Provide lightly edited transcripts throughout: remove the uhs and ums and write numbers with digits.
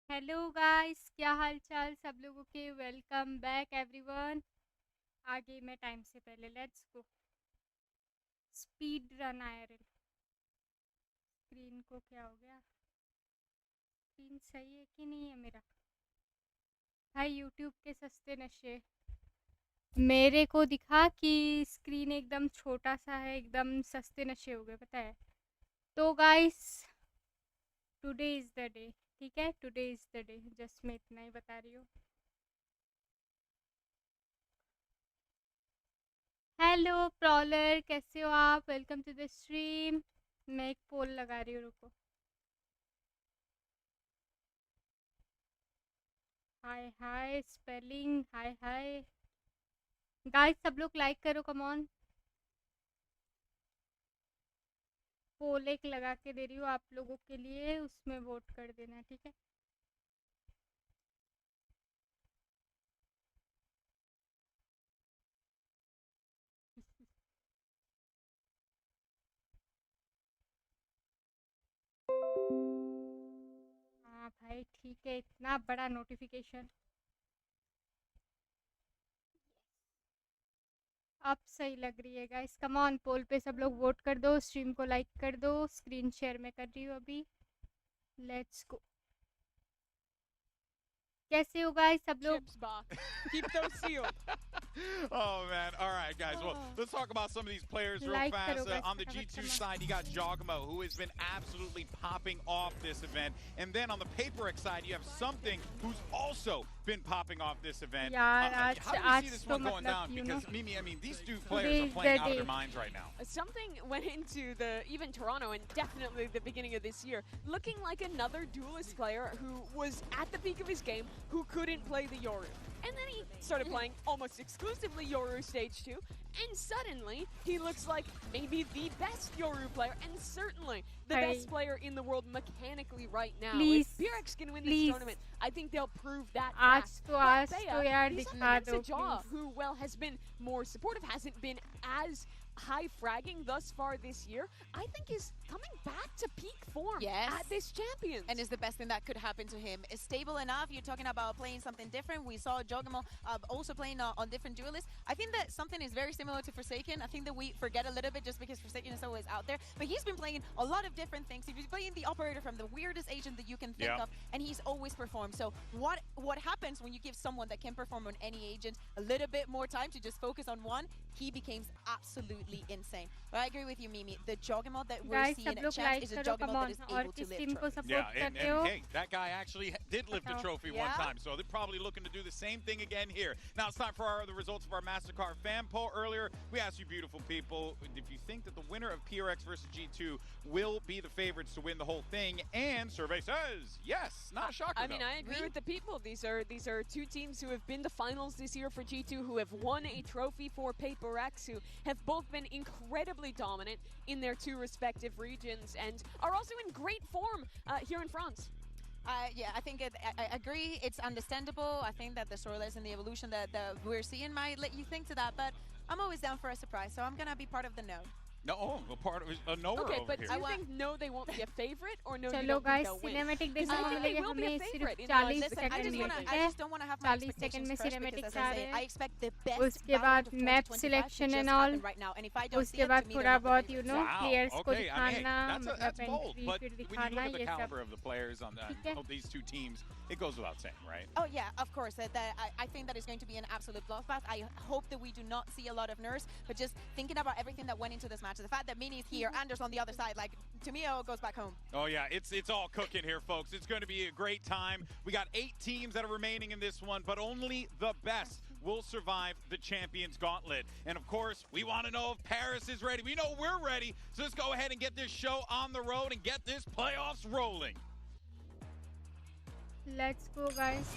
Hello guys, क्या हाल चाल सब लोगों के। Welcome back everyone. आगे मैं टाइम से पहले let's go. Speed run iron. Screen को क्या हो गया? स्क्रीन सही है कि नहीं है मेरा? भाई यूट्यूब के सस्ते नशे। मेरे को दिखा कि स्क्रीन एकदम छोटा सा है, एकदम सस्ते नशे हो गए, पता है। तो guys, today is the day. ठीक है, today is the day, just मैं इतना ही बता रही हूँ। हेलो प्रॉलर, कैसे हो आप? Welcome to the stream. मैं एक पोल लगा रही हूँ, रुको। हाय हाय स्पेलिंग, हाय हाय। गाइस सब लोग लाइक करो, कम ऑन। पोल एक लगा के दे रही हूँ आप लोगों के लिए, उसमें वोट कर देना, ठीक है। हाँ भाई ठीक है, इतना बड़ा नोटिफिकेशन। अब सही लग रही है गाइस, कम ऑन। पोल पे सब लोग वोट कर दो, स्ट्रीम को लाइक कर दो। स्क्रीन शेयर मैं कर रही हूँ अभी। Let's go. कैसे हो गाइस सब लोग? Chips bar. Keep those sealed. Oh man! All right, guys. Well, let's talk about some of these players real like fast. करो गाइस On the फटाफट G2 करना। side, you got Jogmo, who has been absolutely popping off this event, and then on the PaperX side, you have Something, who's also been popping off this event. यार How do you आज see this तो one going मतलब down? you know Because Mimi, I mean, these two today players are is playing the out of day. their minds right now. Something went into the even Toronto and definitely the beginning of this year looking like another duelist player who was at the peak of his game who couldn't play the Yoru. And then he started playing almost exclusively Yoru Stage 2, and suddenly he looks like maybe the best Yoru player and certainly the Hey. best player in the world mechanically right now. Please, If DRX can win please. this tournament, I think they'll prove that आज fast. तो But आज Bea, तो यार he's up दिखा against दो a Jaw please. who, well, has been more supportive, hasn't been as high fragging thus far this year. I think is coming back to peak form Yes. at this Champions. And is the best thing that could happen to him. Is stable enough. You're talking about playing something different. We saw Jogamo also playing on different duelists. I think that something is very similar to Forsaken. I think that we forget a little bit just because Forsaken is always out there. But he's been playing a lot of different things. He's playing the operator from the weirdest agent that you can think of, and he's always performed. So what happens when you give someone that can perform on any agent a little bit more time to just focus on one? He becomes absolutely insane. But I agree with you, Mimi. The Jogamo that we're guys seeing सब at लोग Champs like is a करो, कम Jogamo that on. is और able to किस lift team को trophies. Support Yeah, करते and हो? hey, that guy actually did lift a बताओ। trophy one Yeah. time, so they're probably looking to do the same thing again here. Now it's time for the results of our MasterCard fan poll. Earlier, we asked you beautiful people if you think that the winner of PRX versus G2 will be the favorites to win the whole thing, and survey says yes. Not a shocker, I mean, though. I agree with the people. These are two teams who have been to finals this year for G2, who have won a trophy for PaperX, who have both been incredibly dominant in their two respective regions, and are also in great form here in France. Yeah, I think I agree. It's understandable. I think that the storylines and the evolution that we're seeing might let you think to that, but I'm always down for a surprise, so I'm gonna be part of the no. No, a part of a nowhere Okay, over but here. do you think no, they won't be a favorite, or no, you चलो don't think guys, they'll win? Cinematic Because देखने I को think they मिलेगा will be a हमें सिर्फ favorite in 40 Listen, second I मिलेंगे। just don't want to have my 40 second expectations में crushed cinematic because, as आ I रहे say, हैं। I expect the best उसके Valorant बाद of map 2025 to selection just and all. happen right now. And if I don't see उसके it, बाद to me, they're थोड़ा not the बहुत favorites. Wow. Players को Okay. I mean, दिखाना, hey, मतलब that's bold. Entry But फिर when you दिखाना, look at the ये सब। caliber of the players on ठीक है। these two teams, it goes without saying, right? Oh yeah, of course. I think that is going to be an absolute bloodbath. I hope that we do not see a lot of nerfs, but just thinking about everything that went into this match, the fact that Mini is here, Anders on the other side, like, to me, it all goes back home. Oh yeah, it's all cooking here, folks. It's going to be a great time. We got 8 teams that are remaining in this one, but only the best will survive the Champions Gauntlet. And of course, we want to know if Paris is ready. We know we're ready, so let's go ahead and get this show on the road and get this playoffs rolling. Let's go guys.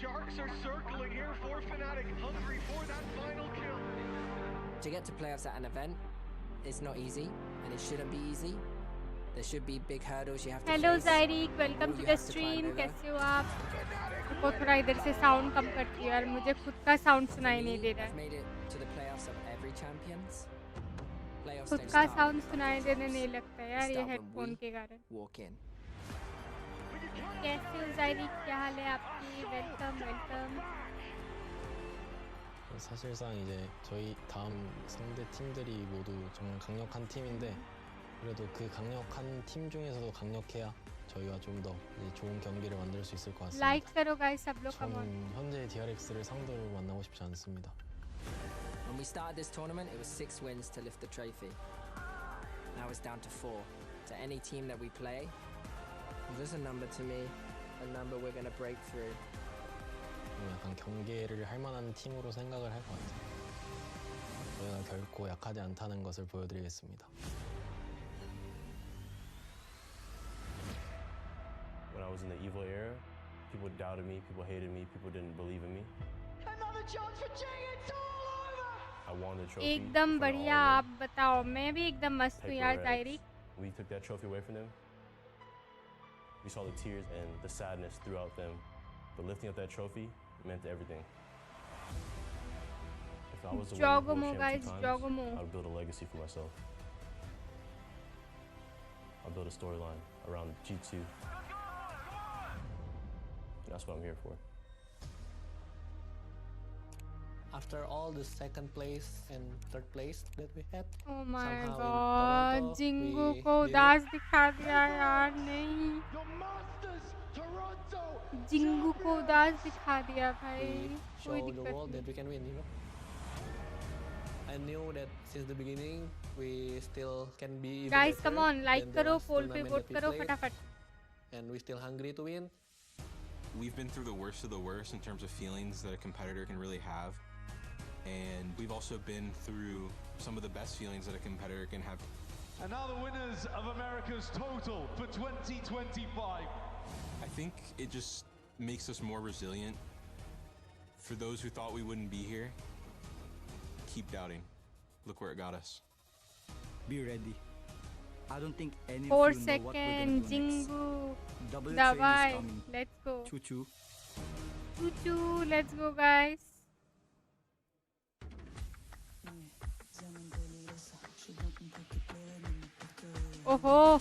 Sharks are circling here for Fnatic, hungry for that final kill. To get to playoffs at an event, it's not easy, and it shouldn't be easy. There should be big hurdles you have to hello face. ज़ायरिक, welcome All to you the have to climb stream. over. कैसे हो आप? रुको थोड़ा इधर से sound कम करती है यार, मुझे खुद का साउंड For सुनाई नहीं me, दे रहा I've है। made it to the playoffs of every champions. Playoffs खुद don't का start साउंड with सुनाई देने finals. नहीं लगता यार, ये Start when हेडफोन we के कारण। walk in. कैसे हो ज़ायरिक, क्या हाल है आपकी? Welcome welcome. 사실상 이제 저희 다음 상대 팀들이 모두 정말 강력한 팀인데 그래도 그 강력한 팀 중에서도 강력해야 저희가 좀 더 좋은 경기를 만들 수 있을 것 같습니다. लाइक करो गाइस सब लोग, come on. 저는 현재 DRX를 상대로 만나고 싶지 않습니다. When we started this tournament, it was 6 wins to lift the trophy. Now it's down to 4. To any team that we play, just a number to me, a number we're going to break through. 약간 경계를 할 만한 팀으로 생각을 할 것 같아요. 저희가 결코 약하지 않다는 것을 보여드리겠습니다. When I was in the evil era, people doubted me, people hated me, people didn't believe in me. Another chance for Jing, it's all over! I won the trophy. एकदम in front of बढ़िया, all of आप बताओ। मैं भी एकदम मस्त them. हूँ यार Paper ज़ायरिक। Rex. We took that trophy away from them. We saw the tears and the sadness throughout them. But lifting up that trophy meant everything. If I was the one who Jogomo, was guys, champ 2 times, Jogomo. I would build a legacy for myself. I'll build a storyline around G2. And that's what I'm here for. After all the second place and third place that we had, Oh my somehow in god, Toronto, Xingu we को did it. उदास दिखा दिया यार। नहीं, Your masters, Toronto! Xingu को उदास दिखा दिया भाई। We कोई show the दिक्कत world नहीं। that we can win, you know. I knew that since the beginning we still can be even guys better come on, like than the करो, last पोल पे tournament वोट that we करो played, फटाफट। and we still hungry to win. We've been through the worst of the worst in terms of feelings that a competitor can really have. And we've also been through some of the best feelings that a competitor can have. And now the winners of America's Total for 2025. I think it just makes us more resilient. For those who thought we wouldn't be here, keep doubting. Look where it got us. Be ready. I don't think any 4 of you know what we're gonna second, do next. Xingu Double train is दवाई, coming. Let's go. Choo choo. चू चू, let's go guys. ओहो,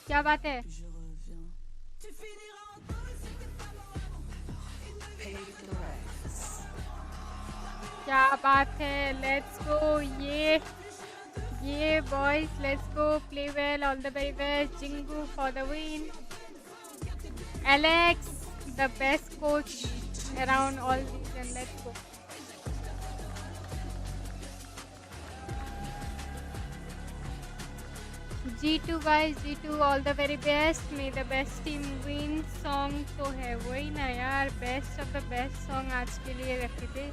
क्या बात है? क्या बात है? लेट्स गो, ये boys, let's go, play well, all the very best, Xingu for the win. Alex, the best coach around all region. Let's go. G2 guys, G2 all the very best. May the best team win. Song तो है वही ना यार, best of the best song आज के लिए रखे थे।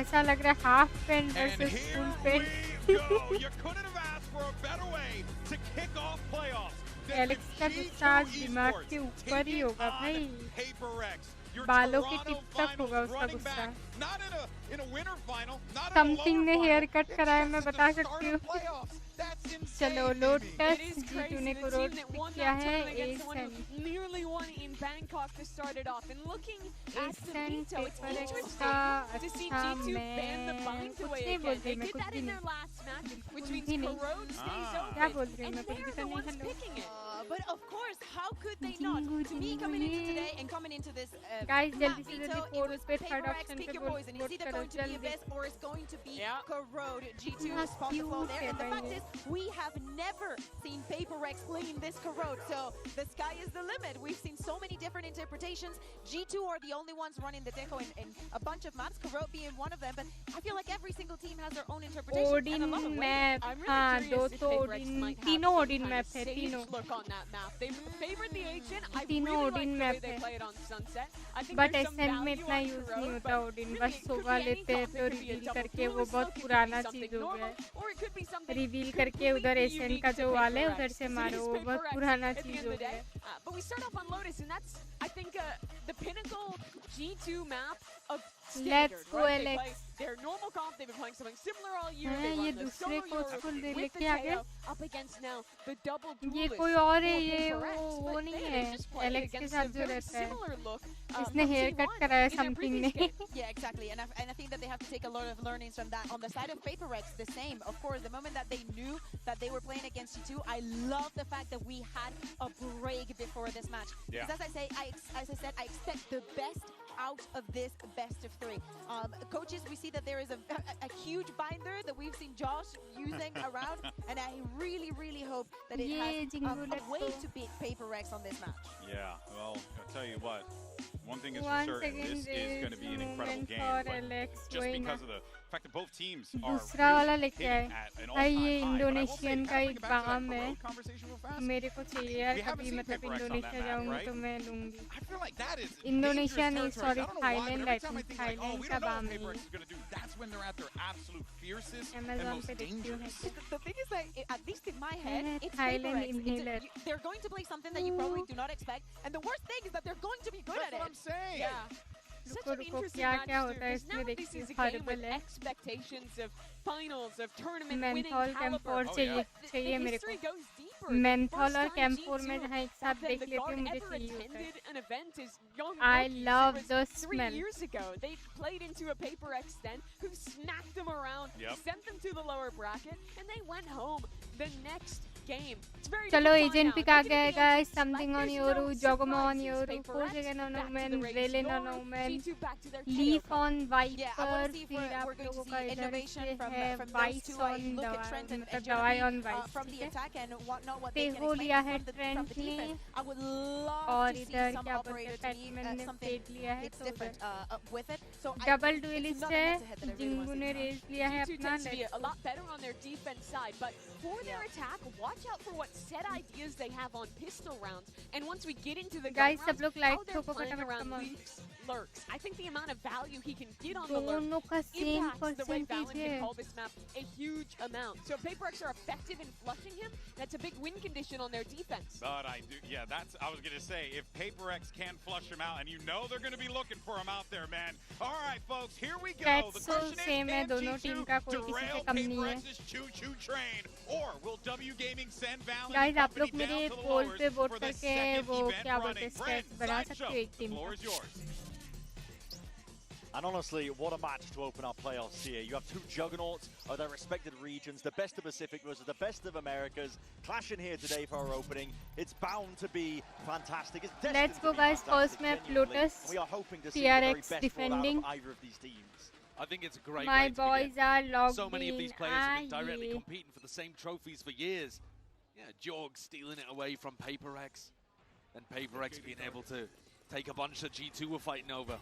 ऐसा लग रहा है half pant And versus here full we pant. go. You couldn't have asked for a better way to kick off playoffs. Alex का गुस्सा आज दिमाग के ऊपर ही होगा भाई। बालों के टिप तक होगा उसका गुस्सा। समथिंग ने हेयर कट कराया, मैं बता सकती हूँ। चलो लोटस, जीतू ने को रोड किया है। nearly won in Bangkok to start it off, and looking at the essence veto, it's paper interesting to see अच्छा, G2 मैं ban the bind कुछ away नहीं बोल again. रही, They मैं did कुछ that भी in नहीं। their last match, which कुछ means भी नहीं। Corrode stays क्या open, बोल रही हूँ and मैं, कुछ भी they're तो the नहीं। ones hello. picking it. But of course, how could they not? To me, coming into today and coming into this Guys, map जल्दी से veto, जल्दी it पोल was पे third Paper X, option pick पे your poison. It's vote either करो going to be जल्दी। Abyss or it's going to be Yeah. Corrode. G2 इतना is possible cute there. है And the भाई fact ये। is, we have never seen Paper X playing this Corrode. So the sky is the limit. We've seen so many different interpretations. G2 are the only ones running the deco in a bunch of maps, Corrode being one of them. But I feel like every single team has their own interpretation. Odin map, हाँ दो तो Odin, तीनों Odin map है, तीनों. Look on that map. They favored the Asian. I तीनों really Odin like the map way they है. play it on Sunset. I think But there's some SN में value इतना on use Kuro, नहीं but होता Odin. really बस it could सोगा be any लेते हैं comp. तो It could be a reveal double करके वो duelist बहुत look, it could पुराना be something चीज हो गया normal, है. or it could be something Reveal करके उधर completely SN unique का to जो वाल है Paper उधर X. से It मारो is वो Paper बहुत X पुराना at the चीज end हो of the गया day. है. But we start off on Lotus, and that's, I think, the pinnacle G2 map of standard. Let's go, Right? They Alex. play their normal comp. They've been playing something similar all year. हैं, They ये run the दूसरे solo coach Euro को with the लेके आ गए. Teo up against now the double ये duelist कोई और है, for ये Paper X. वो But नहीं they है. just played Alex के against साथ a जो very रहता है. similar look इसने from हेयर T1 कट कराया in their something previous ने. game. Yeah, exactly. And I think that they have to take a lot of learnings from that. On the side of Paper X, the same. Of course, the moment that they knew that they were playing against G2, I love the fact that we had a break before this match. Yeah. Because as I said, I expect the best out of this best of three. Coaches, we see that there is a huge binder that we've seen Josh using around, and I really, really hope that it has a way to beat Paper X on this match. Yeah, well, I'll tell you what. One thing is for Once certain, again, this is going to be an incredible moment game. for But Alex just going because up. of the fact that both teams are दूसरा वाला really लेके hitting आए. at an भाई all-time ये high. But I will say, Indonesian का Pat, एक bring it back to that बाम है. Kuro conversation real fast. मेरे को चाहिए यार We haven't कभी seen मतलब Paper X on that Indonesia map, जाऊंगी right? तो मैं लूंगी. I feel like that is Indonesia dangerous नहीं, territory. sorry, I don't know why, but Thailand, every I time I think think like, oh, Thailand we का don't know बाम what Paper है. X is going to do. That's when they're at their absolute fiercest and Amazon most पे देखती हूँ. dangerous. The thing is that, at least in my head, it's Thailand Paper X. inhaler. They're going to play something that you probably do not expect, and the worst thing is that they're going to be good That's at what it. I'm saying. Yeah. Such an रुको interesting क्या match क्या too, होता है 'cause इसमें now देखती this is हूँ. a game with horrible है. expectations of finals, of tournament winning menthol caliber. कैंपोर Oh, चाहिए yeah. चाहिए The मेरे history को. goes deeper. मेंथॉल और First time कैंपोर में G2 जहाँ एक साथ back then देख the लेती guard हूँ मुझे ever चाहिए होता है. attended an event is young I rookies. love It the was 3 smell. years ago. They played into a Paper X then, who smacked them around, Yep. sent them to the lower bracket, and they went home the next game. It's very चलो different agent now. Pick आ Looking गया at है the guys. entries, Something like, on there's Yoru, no Jogomo on surprises. Yoru, Paper Force X again on back to Omen, the race Raylan on north, Omen, G2 back to their Leaf KO. on Yeah, I want Viper, to see if फिर we're आप going लोगों to का see इधर innovation से from है those Vice two. on Look at दवा Trent and मतलब Jeremy, दवाई on Vice. from the ठीक है. attack and what they can पेहो expect लिया है from the ट्रेंट ने defense. I would love और to see इधर some क्या बोलते operator हैं team पैटमैन ने something फेट लिया है it's तो different उधर with it. So double it's duellist not a है. head-to-head that I really Xingu wanna ने see. रेस लिया है G2 अपना. tends to be Let's a lot better on their defense side, but for their attack, watch out for what set ideas they have on pistol rounds. And once we get into the Guys, gun सब rounds, लोग like how they're ठोको playing फटाफट around come on. Leaf's lurks. I think the amount of value he can get on the lurk दोनों का same impacts the way percentage Valorant है. can call this map a huge amount. So if Paper X are effective in flushing him, that's a big win condition on their defense. But I do, yeah, I was going to say, if Paper X can flush him out, and you know they're going to be looking for him out there, man. All right, folks, here we go. That's The so question is, same है can दोनों G2 team का कोई किसी से derail कम नहीं Paper है. X's choo-choo train? Or will W Gaming send Valorant Guys, आप Company लोग मेरे down to the poll lowers पे वोट for the करके second वो event क्या बोलते running? हैं स्टेट्स Brent, बढ़ा sideshow, सकते हो एक the टीम floor का. is yours. And honestly, what a match to open our playoffs here. You have two juggernauts of their respected regions, the best of Pacific versus the best of Americas, clashing here today for our opening. It's bound to be fantastic. It's destined Let's go, to be guys. fantastic, First map, genuinely. Lotus. And we are hoping to see the very DRX best brought out defending. of either of these teams. I think it's a great My way to boys begin. are logged So many of these in. players have been directly Aye. competing for the same trophies for years. Yeah, Jorg stealing it away from Paper X. And Paper X being able to take a bunch that G2 were fighting over.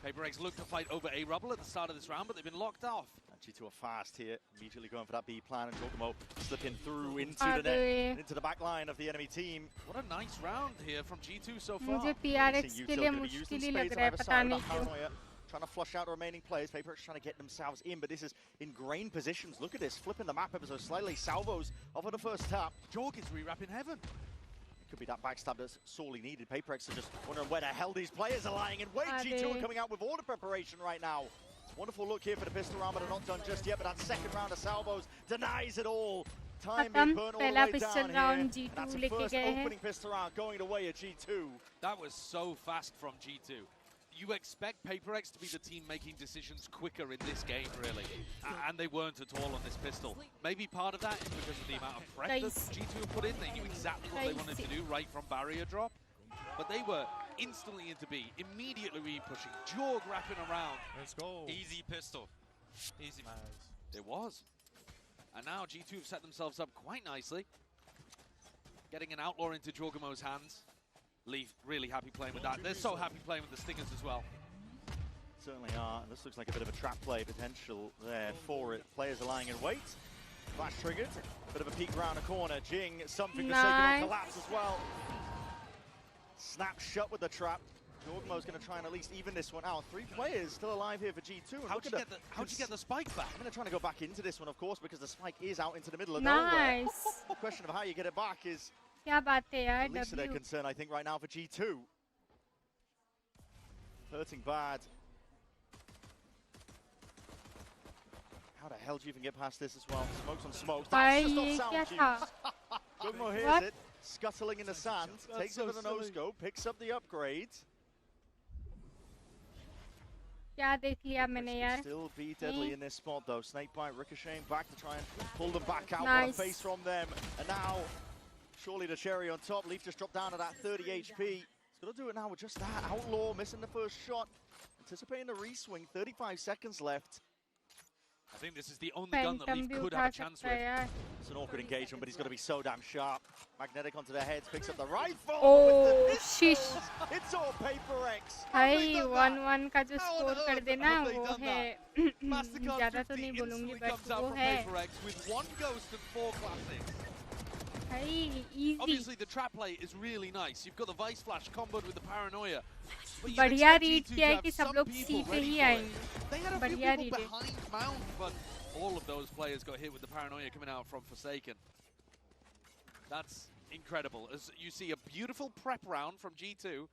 Paper X looked to fight over a Rubble at the start of this round, but they've been locked off. And G2 are fast here, immediately going for that B plan, and Jogomo slipping through into Are the net, they- into the back line of the enemy team. What a nice round here from G2 so far. मुझे PRX के लिए मुश्किल ही लग रहा है पता नहीं क्यों. Trying to flush out the remaining players. Paper X trying to get themselves in, but this is ingrained positions. Look at this, flipping the map ever so slightly. Salvos off of the first tap. Jorg is rewrapping heaven. Could be that backstab that's sorely needed. Paper X are just wondering where the hell these players are lying in wait. Are G2 they? are coming out with order preparation right now. Wonderful look here for the pistol round, but they're not done just yet. But that second round of salvos denies it all. Time being खत्म. burnt all the पहला way pistol down round here. G2 That's the लेके first गए हैं. opening pistol round going away at G2. That was so fast from G2. You expect Paper X to be the team making decisions quicker in this game, really. And they weren't at all on this pistol. Maybe part of that is because of the amount of prep that Guys. G2 put in. They knew exactly what they wanted to do right from barrier drop. But they were instantly into B, immediately re-pushing. Jorg wrapping around. Let's go. Easy pistol. Easy. It was. And now G2 have set themselves up quite nicely. Getting an outlaw into Jorgamo's hands. Leaf really happy playing with that. They're so happy playing with the Stingers as well. certainly are. And this looks like a bit of a trap play potential there for it. Players are lying in wait. Flash triggered. Bit of a peek around a corner. Jing, something Nice. forsaken on collapse as well. Snap shut with the trap. Jorgmo's going to try and at least even this one out. 3 players still alive here for G2. How'd you get the spike back? I'm going to try to go back into this one, of course, because the spike is out into the middle of nowhere. The question of how you get it back is क्या बात है यार, the least of their concern, I think, right now for G2. Hurting bad. How the hell do you even get past this as well? Smokes on smokes. That's just not sound juice. Jorgmo hears it, scuttling in the sand, takes it with a no-scope, picks up the upgrade. क्या देख लिया मैंने यार. Still be deadly in this spot though. Snakebite ricocheting back to try and pull them back out. Nice. What a face from them. And now, surely the cherry on top. Leaf just dropped down to that 30 HP. He's got to do it now with just that. Outlaw missing the first shot. Anticipating the re-swing. 35 seconds left. I think this is the only gun that Leaf could have a chance with. It's an awkward engagement, but he's got to be so damn sharp. Magnetic onto their heads, picks up the rifle. Oh, sheesh. It's all Paper X. भाई 1-1 का जो score कर देना वो है. ज़्यादा तो नहीं बोलूँगी, but वो है. With 1 ghost and 4 classics. भाई easy. Obviously, the trap play is really nice. You've got the Vice Flash comboed with the Paranoia. बढ़िया रीड किया है कि सब लोग सी पे ही आएंगे. बढ़िया रीड है. Behind Mount, but all of those players got hit with the Paranoia coming out from Forsaken. That's incredible. As you see a beautiful prep round from G2,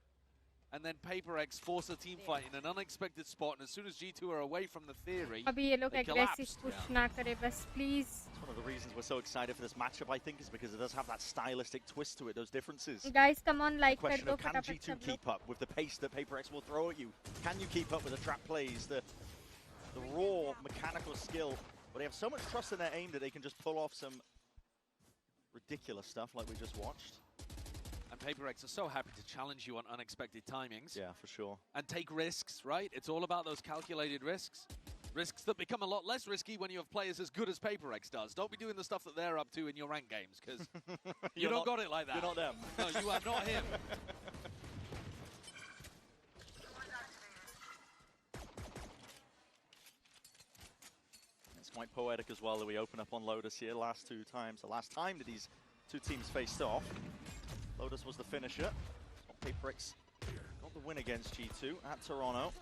and then Paper X force a team fight in an unexpected spot, and as soon as G2 are away from the theory, अभी ये लोग aggressive push ना करे बस please. One of the reasons we're so excited for this matchup, I think, is because it does have that stylistic twist to it, those differences. Guys, come on, like the question कर दो of can फटाफट G2 सब keep up with the pace that Paper X will throw at you? Can you keep up with the trap plays, the raw mechanical skill? But they have so much trust in their aim that they can just pull off some ridiculous stuff like we just watched. And Paper X are so happy to challenge you on unexpected timings. Yeah, for sure. And take risks, right? It's all about those calculated risks. Risks that become a lot less risky when you have players as good as Paper X does. Don't be doing the stuff that they're up to in your ranked games, because you don't got it like that. You're not them. No, you are not him. It's quite poetic as well that we open up on Lotus here last 2 times. The last time that these 2 teams faced off, Lotus was the finisher. Paper X got the win against G2 at Toronto.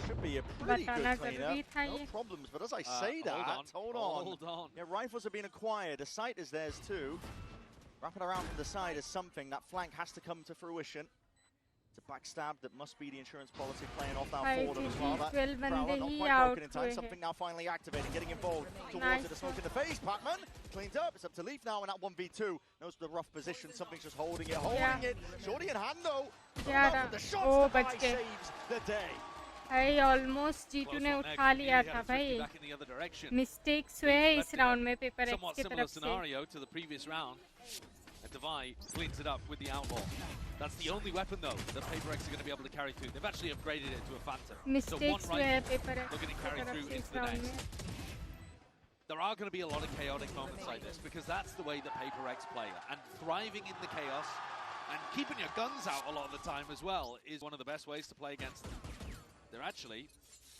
Should be a pretty good cleanup. No problems, but as I say that, hold on. Yeah, rifles have been acquired. The sight is theirs too. Wrapping around from the side is something. That flank has to come to fruition. It's a backstab that must be the insurance policy playing off now for them as well. That Prowler not quite broken in time. Something now finally activating, getting involved towards it. A smoke in the face. Pacman cleans up. It's up to Leaf now in that 1v2. Knows the rough position. Something's just holding it. Shorty in hand though. The shots the saves the day. भाई almost G2 ने उठा लिया था भाई. Mistakes हुए हैं इस round में पेपर एक्स की तरफ से. Divide cleans it up with the Outlaw. That's the only weapon, though, that Paper X are going to be able to carry through. They've actually upgraded it to a Phantom. Mistakes so one rifle, they're going to carry through into the next. There are going to be a lot of chaotic moments like this, because that's the way that Paper X play. And thriving in the chaos and keeping your guns out a lot of the time as well is one of the best ways to play against them. They're actually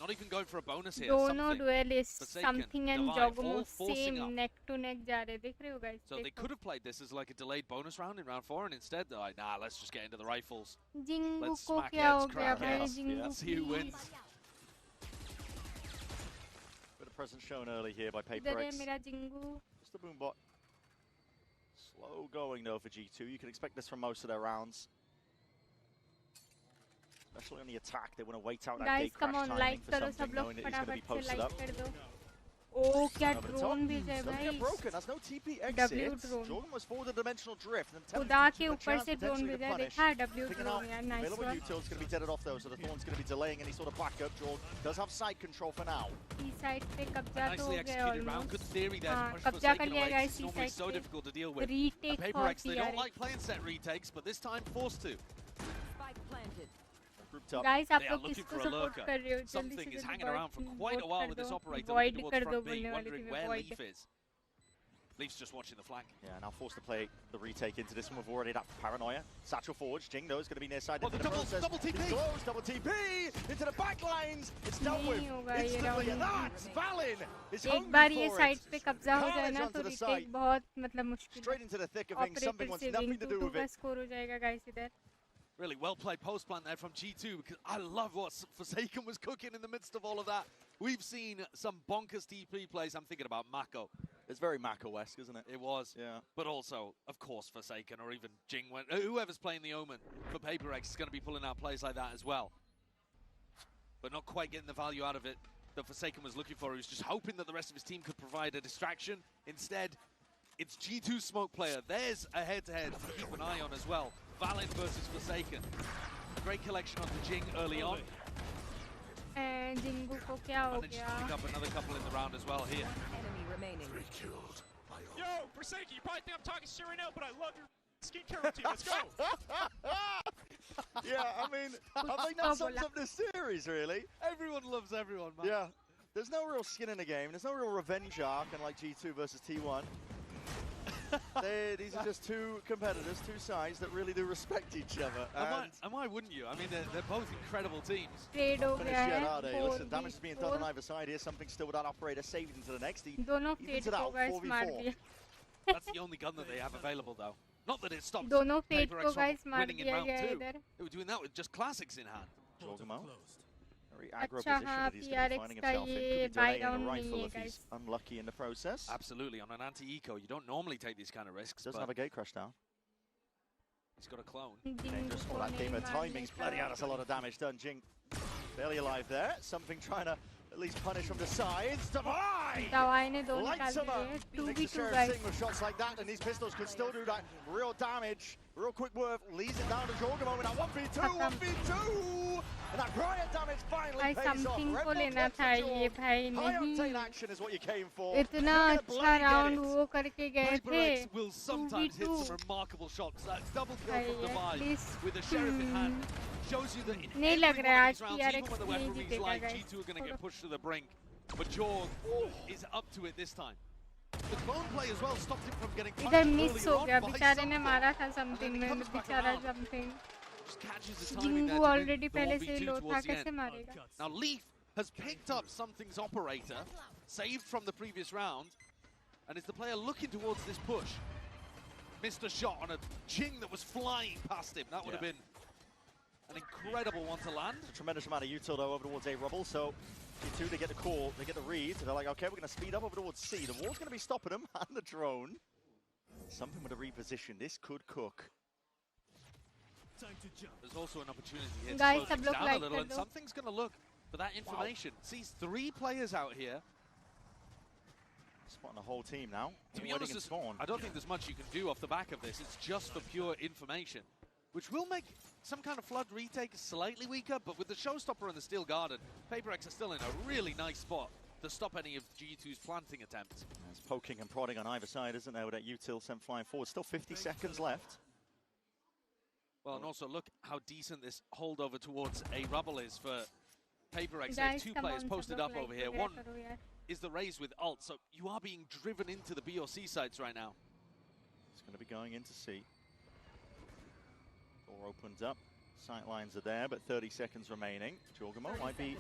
not even going for a bonus here. दोनों duelists, something and Jogomo same neck to neck जा रहे, देख रहे हो guys? So they could have played this as like a delayed bonus round in round 4, and instead they're like, nah, let's just get into the rifles. Let's smack heads, crack heads. Let's see who wins. Bit of presence shown early here by Paper X. Just the boombot. Slow going though for G2. You can expect this from most of their rounds. Especially on the attack, they want to wait out that gate crash timing for something, knowing that he's going to be posted up. Oh, क्या drone भेजा है भाई? Broken. That's no TP exit. Jordan was forward the dimensional drift. खुदा के ऊपर से drone भेजा है, देखा है W drone यार, nice one. one. Util's going to be deaded off though, so the Thorn's going to be delaying any sort of backup. Jordan does have side control for now. E side पे कब्जा तो हो गया almost. Good theory there. कब्जा कर लिया guys E normally side so difficult to deal with. Retake Paper X, they don't like playing set retakes, but this time forced to. Spike planted. Guys, आप लोग किसको support कर रहे हो? Something is hanging around for quite a while with this operator looking towards front B, wondering where Leaf is. Leaf's just watching the flank. Yeah, now forced to play the retake into this one. We've already that paranoia. Satchel forwards. Jing knows going to be near side. Oh, the double TP! He's close, double TP! Into the back lines! It's dealt with instantly, and that's Valin is hungry बार ये for side it. पे कब्जा हो जाए ना Carnage तो onto the retake site. बहुत मतलब मुश्किल Straight into the thick of things. Something wants nothing to do with it. Score हो जाएगा गाइस इधर. Really well played post plant there from G2, because I love what Forsaken was cooking in the midst of all of that. We've seen some bonkers TP plays. I'm thinking about Mako. It's very Mako-esque, isn't it? It was. Yeah. But also, of course, Forsaken or even Jing, whoever's playing the Omen for PaperX is going to be pulling out plays like that as well. But not quite getting the value out of it that Forsaken was looking for. He was just hoping that the rest of his team could provide a distraction. Instead, it's G2's smoke player. There's a head-to-head to keep an eye on as well. Valent versus Forsaken. Great collection on the Jing early on. And Jingu को क्या हो Managed to गया? pick up another couple in the round as well here. Enemy remaining. Yo, Forsaken, you probably think I'm talking shit right now, but I love your skincare routine. Let's go. Yeah, I mean that sums up this series, really. Everyone loves everyone, man. Yeah. There's no real skin in the game. There's no real revenge arc, unlike G2 versus T1. These are just two competitors, two sides that really do respect each other. And why wouldn't you? I mean, they're both incredible teams. Trade हो Finish गया yet, है. are they? Listen, damage is being done on either side here. Something still with that operator saved into the next. दोनों Even fate to that को guys मार 4v4. दिया. That's the only gun that they have available, though. Not that it stops दोनों fate PaperX को from guys मार winning in दिया round गया 2. इधर. They were doing that with just classics in hand. Jorgamo. Very aggro अच्छा position हाँ that he's going to be DRX finding का himself in. ये Could be buy delaying down a नहीं rifle है if he's guys. unlucky in the process. Absolutely. On an anti-eco, you don't normally take these kind of risks. Doesn't but have a gate crash down. he's got a clone. Dangerous for that gamer. Timing's bloody hell, that's a lot of damage done. Jing barely alive there. Something trying to at least punish from the sides. Davai! दवाई ने दो Lights निकाल him up. दिए. Makes the 2v2 Sheriff guys. sing with shots like that, and these pistols could still do that real damage. Real quick work, leads it down to Jorgamo in that 1v2, 1v2! And that riot damage finally भाई pays off. something Red को Bull लेना went for था ये Jorg. भाई High octane नहीं. action is what you came for. इतना You're gonna अच्छा bloody get round it. वो करके गए थे. PaperX will sometimes hit 2v2. some remarkable shots. That double kill भाई from Divide least with the Sheriff in hand shows you that in नहीं every लग one रहा है of these आज rounds, even DRX when the नहीं weaponry's जीतेगा light, guys. G2 are going to get pushed to the brink. But Jorg is up to it this time. The clone play as well stopped him from getting इधर punished miss earlier हो on गया by बेचारे ने something. मारा था something then he में comes back बेचारा around. Something. Just catches the timing there Xingu to win already the पहले से 1v2 लो था towards the कैसे end. मारेगा? Now Leaf has picked up Something's operator, saved from the previous round, and is the player looking towards this push. Missed a shot on a Jing that was flying past him. That would have been an incredible one to land. A tremendous amount of util though over towards A Rubble, so G2 they get the call, they get the read, they're like, okay, we're going to speed up over towards C. The wall's going to be stopping them, and the drone. Something with a reposition, this could cook. There's also an opportunity here Guys, to slow सब things लोग down a like little, कर and दो. Something's going to look for that information. Sees 3 players out here. Spotting the whole team now. To be Waiting honest, in spawn. I don't think there's much you can do off the back of this. It's just for pure information, which will make some kind of flood retake slightly weaker, but with the showstopper and the Steel Garden, PaperX are still in a really nice spot to stop any of G2's planting attempts. There's poking and prodding on either side, isn't there, with that util sent flying forward. Still 50 seconds left. Well, and also look how decent this holdover towards A Rubble is for PaperX. There's Guys, 2 come players on, posted सब up लोग over like here. वगैरह One करो यार. is the Raze with ult, so you are being driven into the B or C sites right now. It's going to be going into C. Door opens up. Sight lines are there, but 30 seconds remaining. Jorgamo might be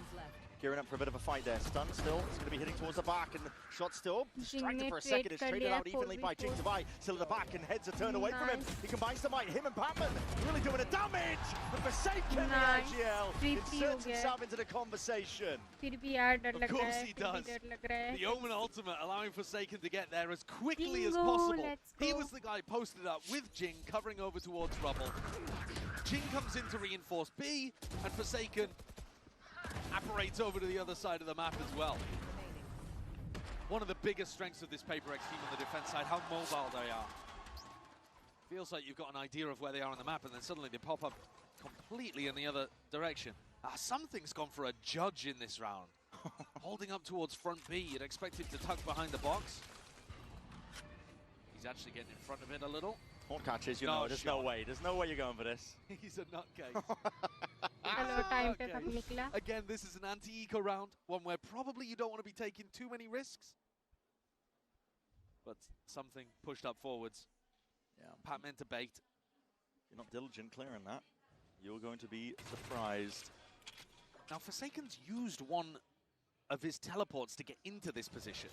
gearing up for a bit of a fight there. Stun still. It's going to be hitting towards the back, and the shot still distracted for a second. It's traded out evenly by Jing Davai. Still at the back, and heads are turned away from him. He combines the might. Him and Patman really doing the damage. And Forsaken the IGL inserts himself into the conversation. फिर भी यार डर Of लग रहा course है. he फिर भी does. डर लग रहा है. The Omen Ultimate allowing Forsaken to get there as quickly as Bingo, possible. let's He go. was the guy posted up with Jing, covering over towards Rubble. Jing comes in to reinforce B, and Forsaken apparates over to the other side of the map as well. One of the biggest strengths of this PaperX team on the defense side, how mobile they are. Feels like you've got an idea of where they are on the map, and then suddenly they pop up completely in the other direction. Something's gone for a judge in this round. Holding up towards front B, you'd expect him to tuck behind the box. He's actually getting in front of it a little. Horn catches, you No know, there's shot. no way. There's no way you're going for this. He's a nutcase. चलो time पे सब निकला. Again, this is an anti-eco round, one where probably you don't want to be taking too many risks. but something pushed up forwards. Yeah. Pat meant to bait. You're not diligent clearing that. You're going to be surprised. Now, Forsaken's used one of his teleports to get into this position.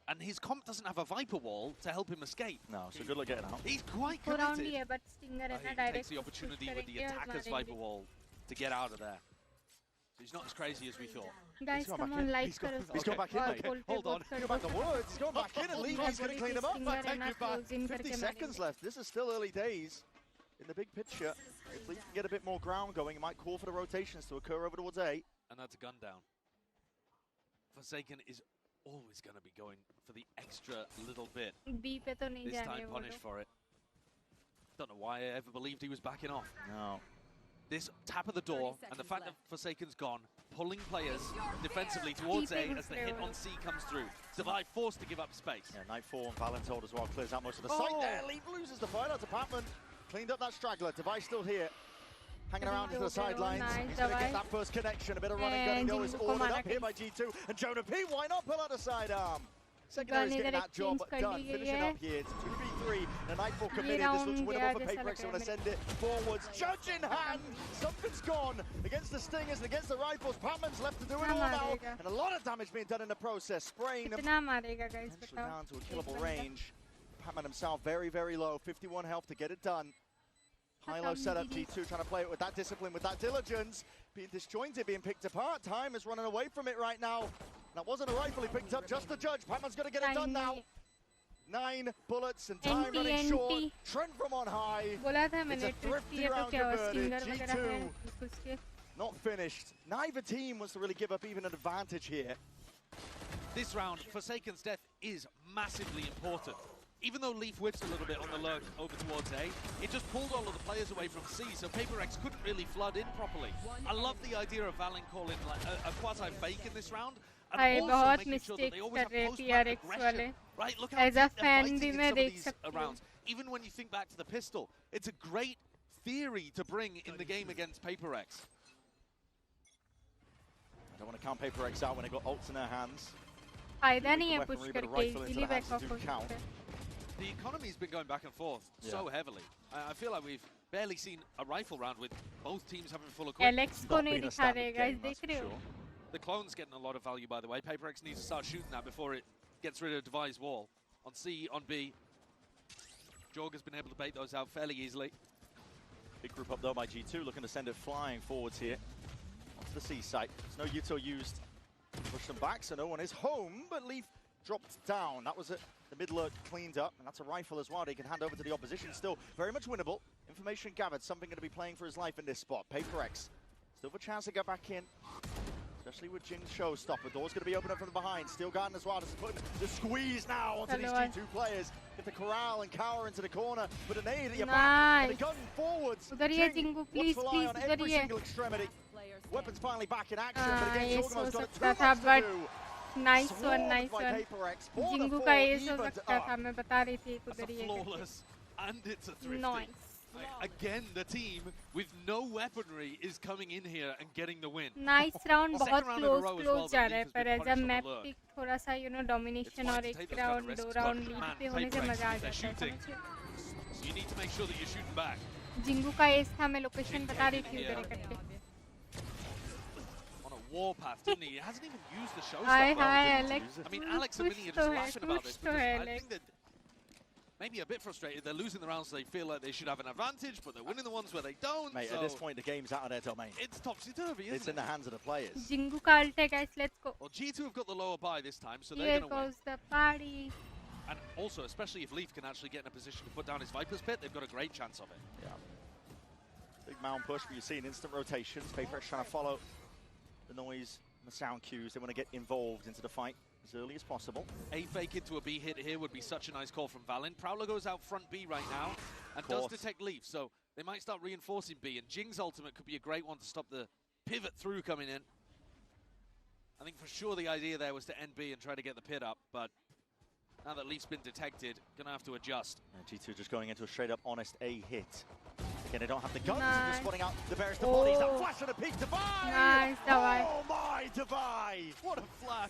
And his comp doesn't have a Viper wall to help him escape. No, so good luck getting out. He's quite committed. He takes the opportunity with the attacker's Viper wall to get out of there. He's not as crazy as we thought. Guys, come on, like He's gone back in. Okay. Hold on. Go back the words. He's gone back in and Levy's going to clean him up. Might take you back. 50 seconds left. This is still early days. In the big picture, if Levy can get a bit more ground going, he might call for the rotations to occur over towards A. And that's a gun down. Forsaken is always going to be going for the extra little bit. This time punished for it. Don't know why I ever believed he was backing off. No. This tap of the door and the fact that Forsaken's gone, pulling players defensively towards A as the hit on C comes through. Survive forced to give up space. Yeah, Nightfall and Valentold as well clears out most of the site there. Leave loses the fight out to Patman. Cleaned up that straggler. Device still here. Hanging around to the sidelines. He's going to get that first connection. A bit of running gunning though is ordered up here by G2. And Jonah P, why not pull out a sidearm? Secondary's getting that job done. Finishing up here. It's 2v3. The Nightfall committed. This looks winnable for PaperX. They want to send it forwards. Judge in hand. Something's gone against the Stingers and against the Rifles. Patman's left to do it all now. And a lot of damage being done in the process. Spraying them down to a killable range. Patman himself very, very low. 51 health to get it done. High-low setup, G2 trying to play it with that discipline, with that diligence. Being disjointed, being picked apart. Time is running away from it right now. That wasn't a rifle he picked up, just the judge. Patman's going to get it done now. 9 bullets and time running short. Trent from on high. It's a thrifty round converted. G2 not finished. Neither team wants to really give up even an advantage here. This round, Forsaken's death is massively important. Even though Leaf whipped a little bit on the lurk over towards A, it just pulled all of the players away from C, so PaperX couldn't really flood in properly. I love the idea of Valen calling like a quasi-fake in this round, and also making sure that they always have post-back aggression. Right? Look how they're fighting in some of these rounds. Even when you think back to the pistol, it's a great theory to bring in the game against PaperX. I don't want to count PaperX out when they got ults in their hands. The economy's been going back and forth so heavily. I feel like we've barely seen a rifle round with both teams having full equipment. The clone's getting a lot of value, by the way. PaperX needs to start shooting that before it gets rid of Device Wall. On C, on B. Jorg has been able to bait those out fairly easily. Big group up though by G2, looking to send it flying forwards here. Onto the C site. There's no Yuto used to push them back, so no one is home, but Leaf dropped down. That was it. The mid lurk cleaned up, and that's a rifle as well. They can hand over to the opposition. Still very much winnable. Information gathered. Something going to be playing for his life in this spot. PaperX still have a chance to get back in, especially with Jing's showstopper. Door's going to be open up from behind. Steel Garden as well. Just putting the squeeze now onto these G2 players. Get the corral and cower into the corner. But an aid at your back. And a gun forwards. Jing wants to rely on every single extremity. Weapons finally back in action. But again, Jorgemo's got a 2 months to do. Nice one. Jingu का ace हो सकता था, मैं बता रही थी उधर ही flawless, and it's a thrifty. Nice. Again, the team with no weaponry is coming in here and getting the win. Nice round, बहुत close जा रहा है, पर as a map pick थोड़ा सा domination और एक round, 2 round lead पे होने से मजा आ जाता है. So you need to make sure that you're shooting back. Jingu का ace था, मैं location बता रही थी उधर करके. Warpath, didn't he? He hasn't even used the showstopper. Hi, Alex. I mean, Alex and Minnie are just laughing about this because I think that maybe a bit frustrated. They're losing the rounds, so they feel like they should have an advantage, but they're winning the ones where they don't. Mate, at this point, the game's out of their domain. It's topsy-turvy, isn't it? It's in the hands of the players. Jingu ka ult hai, guys. Let's go. Well, G2 have got the lower buy this time, so they're Here going to win. goes the party. And also, especially if Leaf can actually get in a position to put down his Viper's Pit, they've got a great chance of it. Yeah. Big mound push, but you see an instant rotations. PaperX trying to follow the noise, the sound cues. They want to get involved into the fight as early as possible. A fake into a B hit here would be such a nice call from Valen. Prowler goes out front B right now and does detect Leaf, so they might start reinforcing B, and Jing's ultimate could be a great one to stop the pivot through coming in. I think for sure the idea there was to end B and try to get the pit up, but now that Leaf's been detected, gonna have to adjust. G2 just going into a straight up honest A hit. Again, they don't have the guns, they're just spotting out the various bodies. That flash and a peek, Devi! Nice, Devi. Oh my, Devi! What a flash!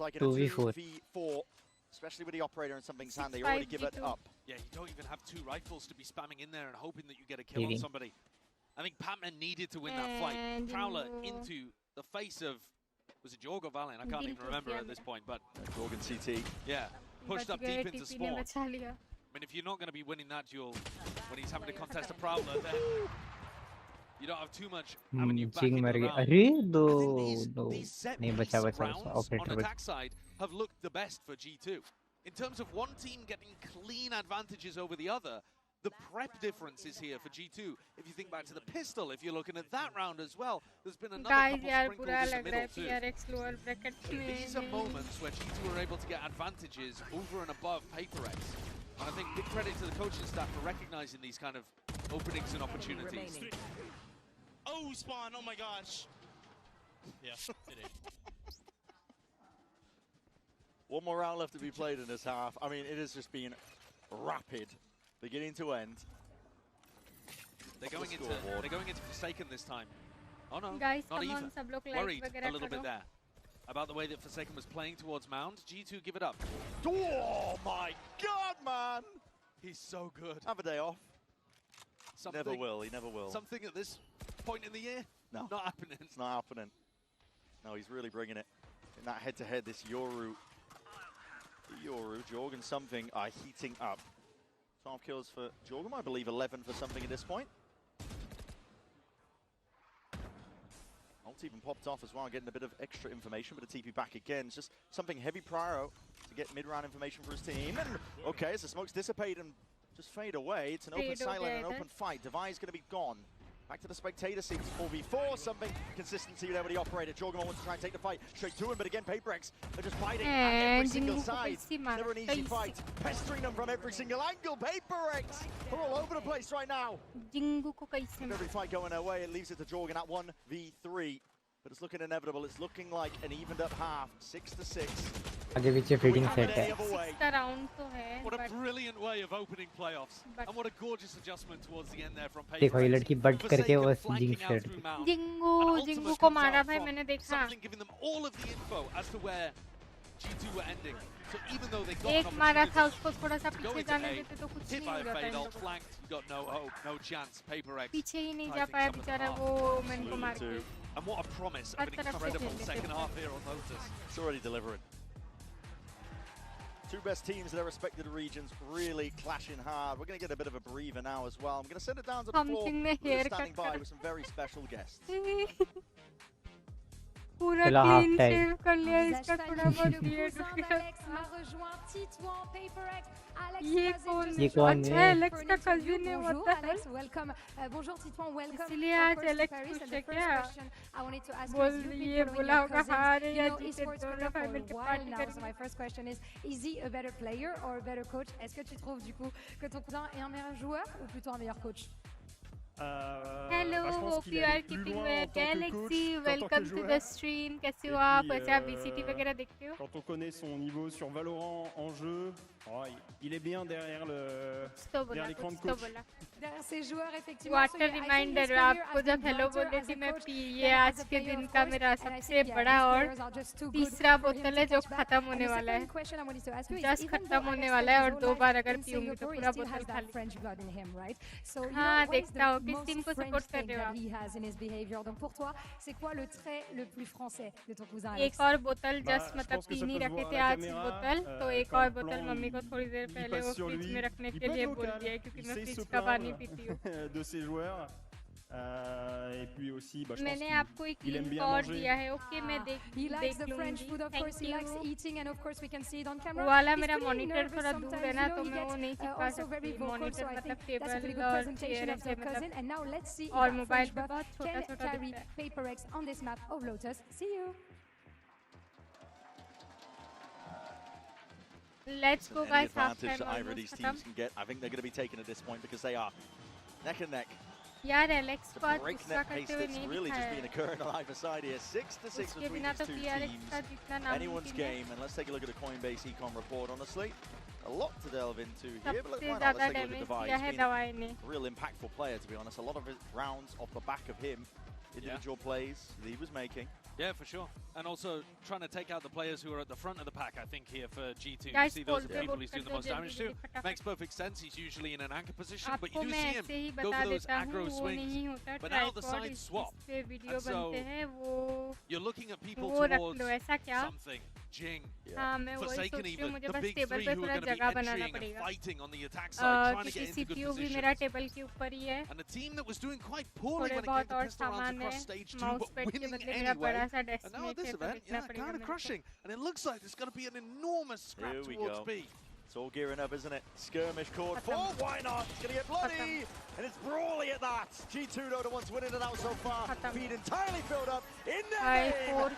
like in a 2v4. 2v4, especially with the operator in something's hand, they already give it up. Yeah, you don't even have two rifles to be spamming in there and hoping that you get a kill on Leading. somebody. I think Patman needed to win that fight. Prowler into the face of, was it Jorg or Valiant? I can't even remember at this point, but Jorg and CT. Yeah, pushed up deep into spawn. I mean, if you're not going to be winning that duel when he's having to contest a Prowler, then you don't have too much avenue back into the round. These set piece rounds on attack side have looked the best for G2. In terms of one team getting clean advantages over the other, the prep difference is here for G2. If you think back to the pistol, if you're looking at that round as well, there's been another couple sprinkled in the middle too. These are moments where G2 are able to get advantages over and above PaperX. And I think big credit to the coaching staff for recognizing these kind of openings and opportunities. Oh, spawn, oh my gosh. Yeah, it is. One more round left to be played in this half. I mean, it has just been rapid, beginning to end. They're going into Forsaken this time. Oh no, guys, not come even. on, sab log like Worried वगैरह a little bit करो. there about the way that Forsaken was playing towards Mound. G2 give it up. Oh my God, man! He's so good. Have a day off. Something, Never will, he never will. Something at this point in the year? No. Not happening. It's not happening. No, he's really bringing it. In that head-to-head, this Jorg and something are heating up. 12 kills for Jorgum, I believe 11 for something at this point. Ult even popped off as well, getting a bit of extra information, but a TP back again. It's just something heavy Pyro to get mid-round information for his team. And okay, as the smokes dissipate and just fade away, it's an open silent, an open fight. Devi's going to be gone. Back to the spectator seats, 4v4, something consistency with everybody operated. Jorgum wants to try and take the fight straight to him, but again, PaperX are just fighting at every single side. Never an easy fight, pestering them from every single angle. PaperX are all over the place right now. With every fight going their way, it leaves it to Jorgum at 1v3. But it's looking inevitable. It's looking like an evened up half, 6-6. आगे पीछे feeding set है. What a brilliant way of opening playoffs, and what a gorgeous adjustment towards the end there from PaperX. देखो ये लड़की but करके वो jinx set. Xingu को मारा भाई मैंने देखा. Something giving them all of the info as to where G2 were ending. So even though they got एक मारा था उसको थोड़ा सा पीछे जाने देते तो कुछ नहीं हो जाता है. flanked, you got no hope, no chance. PaperX पीछे ही नहीं जा पाया बेचारा वो मैन को मार के. And what a promise of an incredible second half here on Lotus. It's already delivering. Two best teams in their respective regions really clashing hard. We're going to get a bit of a breather now as well. I'm going to send it down to the floor. We're standing by with some very special guests. पूरा clean save कर लिया इसका थोड़ा बहुत weird ये कौन है? Alex का कजिन है वो तो Alex, welcome. Bonjour Titouan, welcome. इसलिए आज एलेक्स पूछे क्या? बोल ये बोला होगा हार या जीते दोनों भाई मिलके पार्टी करेंगे. So my first question is he a better player or a better coach? Est-ce que tu trouves du coup que ton cousin est un meilleur joueur ou plutôt un meilleur coach? Hello, hope you are keeping well. Galaxy, welcome to the stream. कैसे हो आप? अच्छा VCT वगैरह देखते हो? Quand on connaît son niveau sur Valorant en jeu, il est bien derrière l'écran de coach. Derrière ses joueurs effectivement. What a reminder आपको जब hello बोले थी मैं ये आज के दिन का मेरा सबसे बड़ा और तीसरा बोतल है जो खत्म होने वाला है. Just खत्म होने वाला है और 2 बार अगर पीऊंगी तो पूरा बोतल खाली. हाँ देखता हूँ किस टीम को सपोर्ट कर रहे हो आप. Donc pour toi, c'est quoi le trait le plus français de ton cousin Alex? एक और बोतल जस्ट मतलब 3 ही रखे थे आज बोतल तो एक और बोतल मम्मी को थोड़ी देर पहले वो फ्रिज में रखने के लिए बोल दिया है क्योंकि मैं फ्रिज का पानी पीती हूँ. De ses joueurs. Et puis aussi, je मैंने आपको एक लिंक और दिया है. ओके मैं देख लूँगी. वाला मेरा मॉनिटर थोड़ा दूर है ना तो मैं वो नहीं चिपका सकती. मॉनिटर मतलब टेबल और चेयर ऐसे मतलब और मोबाइल पे बहुत छोटा-छोटा दिखता है. Let's go guys. Advantage that either of these teams can get. I think they're going to be taken at this point because they are neck and neck. यार एलेक्स को आज गुस्सा Breakneck pace करते हुए that's नहीं really दिखा just है. been occurring on either side here. 6-6 between these two teams. Anyone's game, and let's take a look at the Coinbase Econ report. Honestly, a lot to delve into here, but सबसे why not? ज़्यादा Let's take a look damage at Divide. किया He's है been दवाई ने. a real impactful player, to be honest. A lot of his rounds off the back of him, individual plays that he was making. Yeah, for sure. And also trying to take out the players who are at the front of the pack, I think, here for G2. Guys, you see those are the yeah. people he's doing the most damage to. Makes perfect sense. He's usually in an anchor position, but you आपको do मैं see him ऐसे ही go बता for those देता हूँ aggro वो swings. नहीं होता But now the tripod sides इस swap. पे वीडियो And so बनते हैं वो you're looking at people वो रख towards लो ऐसा क्या something. Jing, हाँ मैं वही सोच Forsaken रही हूँ even, मुझे the बस big टेबल three पे who are थोड़ा going to be जगह बनाना entering and पड़ेगा fighting on the attack side, trying to get क्योंकि into good सीपीयू भी positions. मेरा टेबल के ऊपर ही है And a team that was doing quite poorly थोड़े when it बहुत came to और pistol rounds सामान है across stage 2, mouse but pad के winning बदले मेरा anyway. बड़ा सा And now डेस्टिनेट at this है तो event, देखना yeah, पड़ेगा kind of मेरे को. crushing. And it looks like there's going to be an enormous scrap Here we towards go. B. It's all gearing up, isn't it? Skirmish cord 4, why not? It's going to get bloody, and it's brawly at that. G2 though, the ones winning it out so far. Feed entirely filled up in their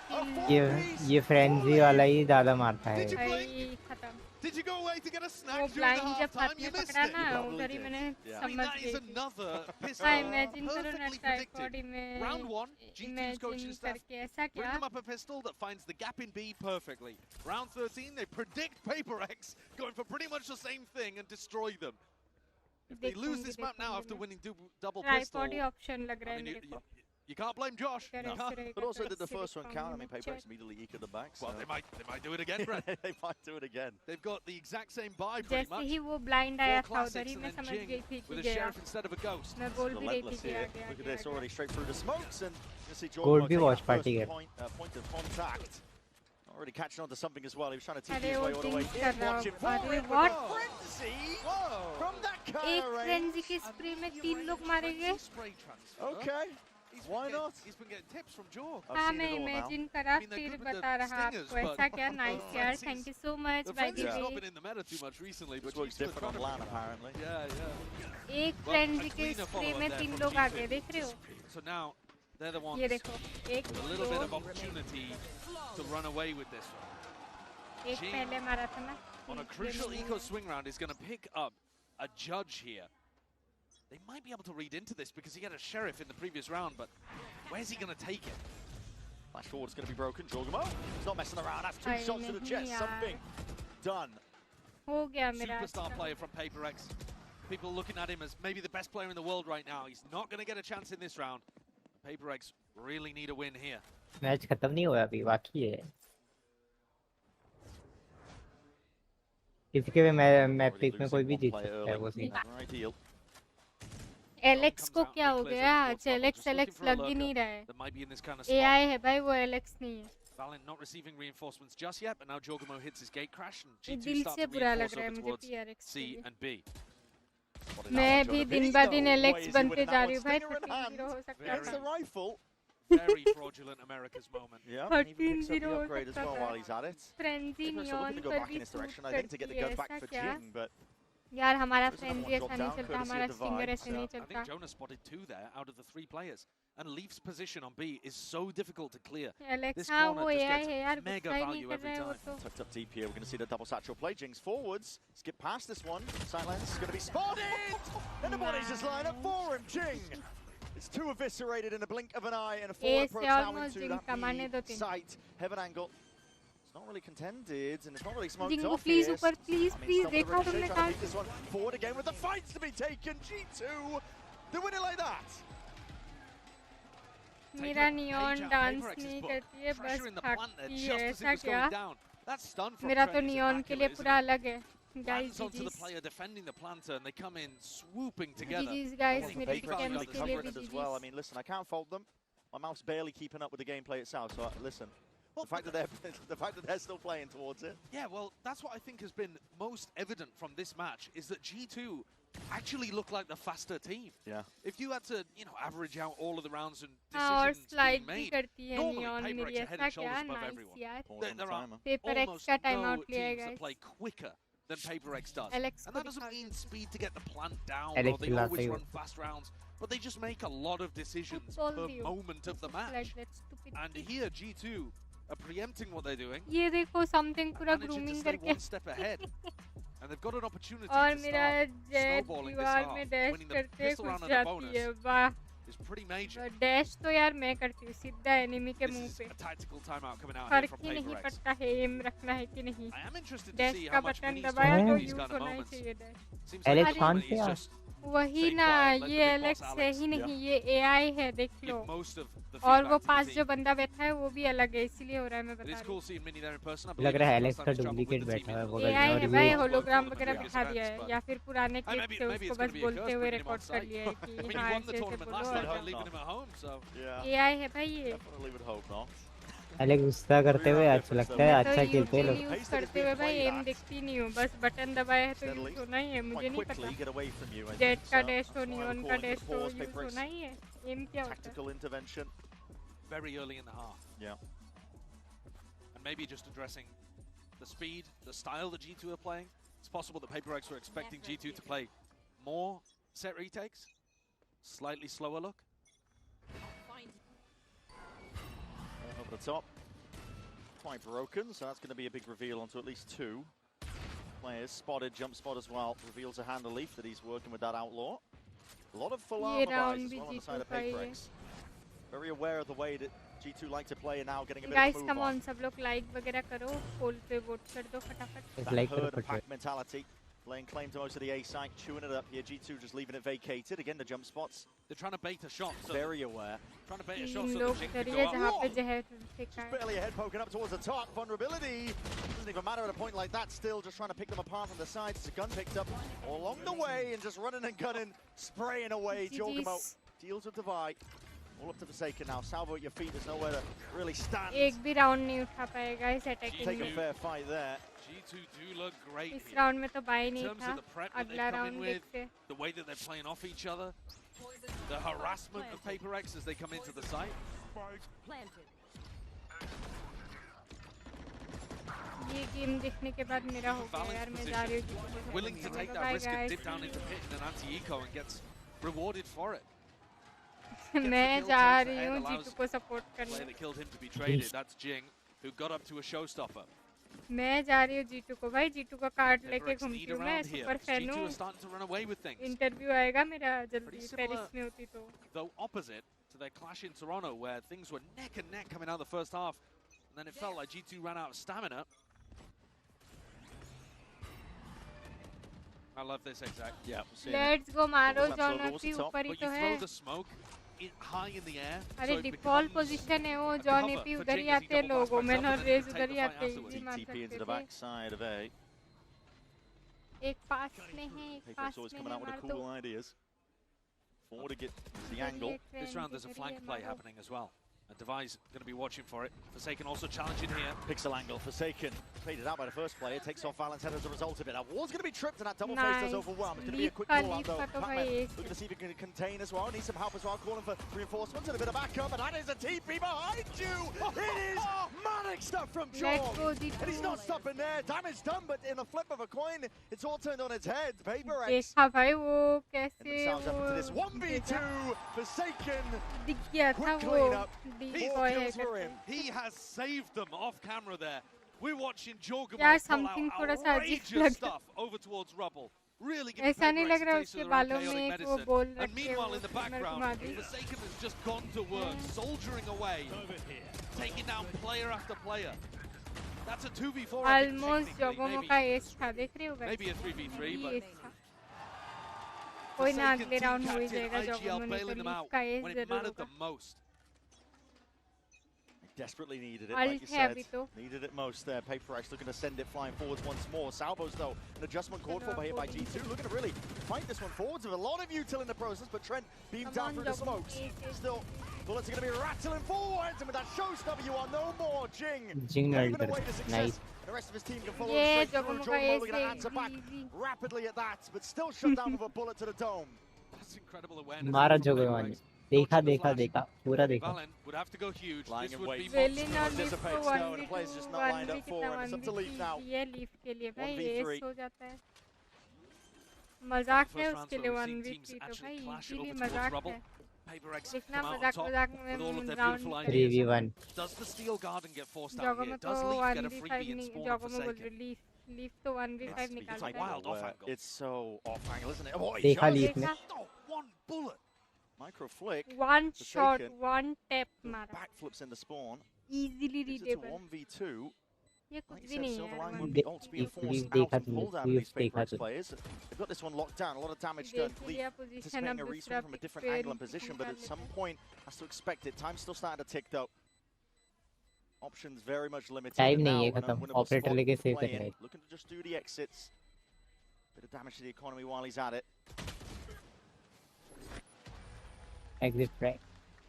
ये frenzy वाला ही ज़्यादा मारता है. भाई खत्म. Did you go away to get a snack वो during the blind जब हाथ halftime? में You missed पकड़ा it. ना उधर ही मैंने I mean, समझ that गई is थी. another pistol. हाँ इमेजिन करो ना Perfectly tripod predicted. Round 1, G2's coaching imagine staff करके ऐसा bring क्या them up a pistol that finds the gap in B perfectly. Round 13, they predict PaperX going for pretty much the same thing and destroy them. If they lose this map now after winning double pistol, tripod ही option लग रहा I है mean, मेरे को. you can't blame Josh. No. But also did the first one count? I mean, PaperX immediately eked the back. Well, So. they might do it again, Brett. They might do it again. They've got the exact same buy pretty जैसे much. ही वो blind आया था उधर classics he and मैं then समझ Jing गई थी कि with a गया. sheriff instead of a ghost. मैं बोल भी रही थी Relentless कि here. गया Look at गया this, already straight through the smokes, and you see Gold Jordan भी taking that Watchparty first है. point of contact. Already catching on to something as well. He was trying to TP अरे his वो way all the way jinx in. कर रहा Watch it हूँ. for अरे it. What Frenzy from that एक kind of range. Frenzy के spray में 3 लोग मारे गए. Okay, why not? He's been getting tips from Jorg. हाँ मैं इमेजिन करा फिर बता रहा आपको ऐसा क्या. नाइस यार, thank you so much The by the frenzy's not way. been in the meta too much recently, but This works she's still different on trying LAN to- apparently. Yeah. एक Well, frenzy a के cleaner spray follow-up में there 3 from लोग आ G2. गए, देख रहे हो. So now they're the ones ये देखो एक with a little bit of दो opportunity to run away with this one. एक Jing, पहले मारा था ना. on a crucial eco swing round, is going to pick up a judge here. They might be able to read into this because he had a sheriff in the previous round, but where's he going to take it? Flash forward's going to be broken. Jorgamo, he's not messing around. That's 2 Ay, shots to the nahi chest. yaar. Something done. हो गया मेरा. Superstar अच्छा. player from PaperX. People looking at him as maybe the best player in the world right now. He's not going to get a chance in this round. PaperX really need a win here. Match खत्म नहीं हुआ अभी, बाकी है. किसी के भी map pick में कोई भी जीत सकता है वो सीन. Ideal. एलेक्स को क्या हो गया आज. एलेक्स लग ही नहीं रहा है. That might be in this kind of AI spot. है भाई, वो एलेक्स नहीं है. Valorant not receiving reinforcements just yet, but now Jorgamo hits his gate crash and G2 दिल start से to बुरा reinforce लग रहा है over मुझे towards PRX के C लिए. and B. मैं भी दिन ब दिन एलेक्स बनते जा रही हूँ भाई. 13-0 हो सकता Gets the था. rifle. Very fraudulent America's moment. Yeah, 13-0 he even picks up the हो upgrade as सकता well था. while he's at it. Frenzy Maybe also neon looking to go पर back भी in this suit direction. I think to get the करती है. gun back ऐसा for क्या? Jing, but यार हमारा There's another फ्रेंजी one ऐसा dropped नहीं down, चलता, courtesy हमारा of Divide, सिंगर ऐसे so नहीं I think चलता. Jonas spotted 2 there out of the 3 players. And Leaf's position on B is so difficult to clear. Alex This हाँ corner वो just AI gets है यार, mega गुस्सा ही नहीं value कर every रहा है वो time. तो. tucked up deep here. We're going to see the double satchel play. Jing's forwards. Skip past this one. Sightlens going to be spotted. And the bodies just line up for him. Jing. It's 2 eviscerated in a blink of an eye, and a forward approach now almost into Jing का मारने दो that तीन. sight. Heaven angle. It's not really contended, and it's not really smoked Jingo, off please, here. ऊपर, please, I mean, please, stop the देखा ricochet, तुमने trying to कहा. beat this one forward again with the fights to be taken. G2, they win it like that. मेरा neon dance नहीं करती है, बस भागती है. ऐसा क्या? मेरा तो नियॉन के लिए पूरा अलग है. Guys, onto the player defending the planter, and they come in swooping together. GG's guys, Well, मेरे Baker PKMs really के लिए covering भी it as well. I GG's. mean, listen, I can't fault them. My mouth's barely keeping up with the gameplay itself. So listen, the fact that they're still playing towards it. Yeah, well, that's what I think has been most evident from this match is that G2 actually look like the faster team. Yeah. If you had to, average out all of the rounds and हाँ, और decisions slide being भी made, करती है normally neon PaperX मेरी. are head ऐसा and shoulders क्या? above nice everyone. यार. There are paper x almost का टाइम no आउट लिया है teams that guys. play quicker than PaperX does. Alex And को that doesn't दिखा mean दो. speed to get the plant down Alex or they खिलाता always ही run हो. fast rounds, but they just make a lot of decisions Football per view. moment of the match. Like that stupid And thing. here G2 are preempting what they're doing. ये देखो something पूरा Managing to grooming stay करके. one step ahead. And they've got an opportunity और to मेरा start jet snowballing this दीवार half, में dash winning the करते pistol घुस round and a जाती bonus. है. वाह. is pretty major. डैश तो यार मैं करती हूँ सीधा एनिमी के मुंह पे. A tactical timeout coming out here फर्क from ही नहीं PaperX. पड़ता है एम रखना है कि नहीं. I am interested to dash see का how much बटन Mini's दबाया doing तो in these use kind of होना ही moments. चाहिए dash. Seems like Alex at the कौन moment से he's यार? just वही staying ना quiet, let the ये big boss एलेक्स है Alex ही नहीं give ये एआई है देख लो. most of the और feedback वो to the पास team. जो बंदा बैठा है वो भी अलग है इसीलिए हो रहा है मैं It बता is रही cool हूँ. seeing Mini there in person. I लग believe रहा है it's the एलेक्स first का time he's traveled duplicate with the team बैठा है in वो एआई और है भी भाई वो होलोग्राम for वगैरह previous बैठा दिया events, है but या फिर पुराने Hey, क्लिप maybe से maybe उसको it's going बस to be a बोलते curse हुए bringing him on रिकॉर्ड कर site. लिया है I कि mean, he हाँ won the ऐसे ऐसे tournament बोलो last और time by जाओ. leaving him at home, so Yeah. AI है भाई ये. Definitely would hope not. Alex गुस्सा करते हुए अच्छा लगता है मैं तो अच्छा खेलते हैं लोग. यूज करते हुए भाई एम देखती नहीं हूँ बस बटन दबाया है तो यूज होना ही है मुझे नहीं पता. Get away from you, I jet think, का so डैश हो that's why नियॉन we're का calling डैश for हो pause. यूज PaperX होना ही है. एम क्या होता है? tactical intervention. very early in the half. Yeah. And maybe just addressing the speed, the style that G2 are playing. It's possible that PaperX were expecting G2 to play more set retakes. Slightly slower look. Over the top. Quite broken, so that's going to be a big reveal onto at least two players. Spotted, jump spot as well. Reveals a hand of leaf that he's working with that outlaw. A lot of full armor buys as well on the side of PaperX. Very aware of the way that G2 like to play and now getting a bit Guys, of a move come on, on. सब लोग like वगैरह करो, पोल पे vote कर दो फटाफट. That herd and pack mentality. Laying claim to most of the A site, chewing it up here. G2 just leaving it vacated. Again, the jump spots. They're trying to bait a shot. So very aware. Trying to bait a shot तीन so लोग the Jing इधर can he go है up. जहाँ पे जहर फेंका है. Barely a head poking up towards the top. Vulnerability. Doesn't even matter at a point like that. Still just trying to pick them apart from the sides. It's a gun picked up along the way and just running and gunning, spraying away. Jorgamo deals with Divide. All up to Forsaken now. Salvo at your feet. There's nowhere to really stand. एक भी round नहीं उठा पाएगा इस attacking Take a में. fair fight there. G2 do look great इस here. Round में तो बाई In नहीं terms था. of the prep that अगला they come in round with, देखते. the way that they're playing off each other, the harassment of PaperX as they come into the site. ये game देखने के बाद मेरा हो गया यार मैं जा रही हूँ. Willing to take that risk and dip down into pit in an anti-eco and gets rewarded for it. मैं जा रही हूँ जीतू को सपोर्ट Player करने. that killed him to be traded. That's Jing, who got up to a showstopper. मैं जा रही हूँ जीतू को भाई जीतू का कार्ड लेके PaperX घूमती lead हूँ मैं around here. Super fan G2 हूँ. are starting to run away with things. Interview आएगा मेरा जल्दी Pretty similar. पेरिस में होती तो. Though opposite to their clash in Toronto, where things were neck and neck coming out of the first half, and then it felt like G2 ran out of stamina. I love this exact. Yeah. Let's go मारो John भी ऊपर ही But तो you है. throw the smoke high in the air. अरे default position है वो John भी उधर ही आते हैं लोगों में और रेस उधर ही आते हैं इजी मार TP into the सकते थे. backside of A. एक पास में है एक पास PaperX always में coming है out with मार the दो. cool ideas. Forward to get the angle. This round there's a flank play happening as well. And Device going to be watching for it. Forsaken also challenging here. Pixel angle, Forsaken. Faded out by the first player. Takes off Valentine as a result of it. Now Ward's going to be tripped and that double face does overwhelm. It's going to be a quick call out though. Pac-Man looking to see if he can contain as well. Needs some help as well. Calling for reinforcements and a bit of backup. And that is a TP behind you. It is manic stuff from Jorg. And he's not stopping there. Damage done, but in a flip of a coin, it's all turned on its head. PaperX. देखा भाई वो कैसे Sounds up into this वो 1v2. Forsaken. दिख गया था Quick वो. cleanup. Decoy है करके. He has saved them off camera there. We're watching Jorgamo यार pull something out थोड़ा सा अजीब outrageous लग. stuff over towards Rubble. Really giving ऐसा नहीं PaperX लग a रहा taste of उसके their own बालों chaotic में एक वो medicine. बोल And रखे meanwhile वो in the कमर background, घुमा दी. Forsaken has just gone to work, soldiering away, taking down player after player. That's a 2v4. I think, Almost जोगोमो technically, का एस था देख रहे हो guys? maybe a 3v3, यही but S था. कोई ना Forsaken अगले team राउंड हो ही captain जाएगा IGL जोगोमो ने तो bailing them लीफ out का एस when it जरूर mattered होगा. the most. Desperately needed it, like you Alt है said. अभी तो. Needed it most there. PaperX looking to send it flying forwards once more. Salvos, though, an adjustment called for here by G2. Looking to really fight this one forwards with a lot of util in the process, but Trent beamed down through the smokes. Still, bullets are going to be rattling forwards, and with that showstopper, you are no more. Jing nailed paving the way it. to success. Nice. The rest of his team can follow Yeah, him straight through. Jogomo Jordan का looking to ace answer back easy. rapidly at that, but still shut down with a bullet to the dome. That's incredible awareness. मारा from जोगोमो PaperX. ने. देखा देखा देखा पूरा देखा. Valen would have to go huge. Lying This in would wait. be Valen monster. और leaf को Dissipates though, and the players just not 1v2 lined up for it. It's up to Leaf now. ये leaf के लिए भाई 1v3. S हो जाता है. मजाक है First rounds उसके where लिए we've seen 1v3 teams तो actually भाई clash इसीलिए over towards मजाक Rubble. है. PaperX देखना come out on मजाक top मजाक with all of में their राउंड beautiful करें. ideas. 3v1. Does the steel garden get forced out जोगोमो here? तो Does Leaf get a 1v5 freebie and नहीं spawn जोगोमो बोल Forsaken? रही लीफ तो 1v5 It's निकालता like है. wild off where angle. it's so off angle, isn't it? Oh, he देखा shot. Leaf ने. Oh, one bullet. Micro flick. One shot, Forsaken. one tap mara. Backflips in the spawn. Easily Gives it to readable. 1v2. ये Like कुछ you भी said, नहीं Silver है Line यार, would man. be ults being forced out and pulled down we've these Paper X देखा players. They've got this one locked down, a lot of damage done. देख Leaf लिया position, anticipating a अब reswing from a दूसरा different pick angle and पे position, but at निकाल some लेता है. point has to expect it. Time's still starting to tick though. Options very much limited. Time and नहीं now है an खत्म. unwinnable Operator spot लेके to save play कर रहा in. है. Looking to just do the exits. Bit of damage to the economy while he's at it. Exit right.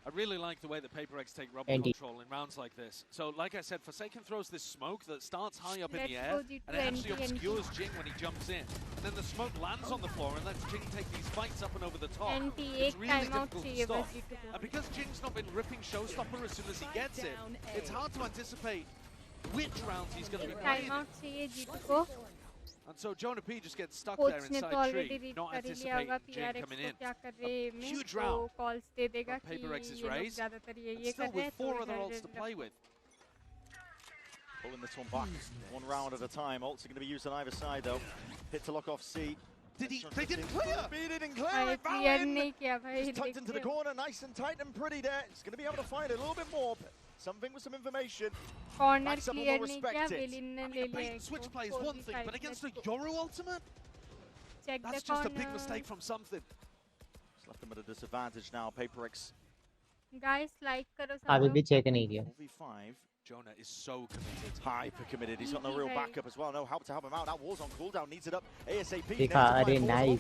I really like the way that Paper X take rubber ND. control in rounds like this. So, like I said, Forsaken throws this smoke that starts high up in Let's the go air, G2 and it actually ND. obscures Jing when he jumps in. And then the smoke lands on the floor and lets Jing take these fights up and over the top. NT It's एक really timeout difficult to चाहिए stop. बस G2 को. And because Jing's not been ripping Showstopper as soon as he gets it, it's hard to anticipate which rounds he's going to be playing. Timeout चाहिए G2 को. And so Jonah P just gets stuck coach there ने तो inside already tree, read not कर ही लिया anticipating होगा Jing DRX coming को in. क्या कर रहे हैं Huge तो round calls दे देगा from कि Paper X's ये लोग raise. ज़्यादातर ये And ये still कर रहे with हैं तो 4 other इधर ults to इधर play with. Pulling this one back, one round at a time. Ults are going to be used on either side though. Hit to lock off C. They didn't clear! He didn't clear भाई it, clear Valin! नहीं किया भाई Just tucked into the देखिए. corner, nice and tight and pretty there. He's going to be able to find it a little bit more. But something with some information. Corner Backs up and clear will नहीं respect किया it. Velin ने I mean, ले a bait लिया and एक switch को. play is one thing, but against a 4v5 Yoru ultimate? check That's the just a big corner. mistake from something. It's left them at a disadvantage now. Paper X. Guys like करो सब अभी लोग. भी check नहीं किया. 4v5. Jonah is so committed. Hyper committed. He's got no Easy, real guys. backup as well. No help to help him out. That wall's on cooldown. Needs it up ASAP. देखा, अरे nice.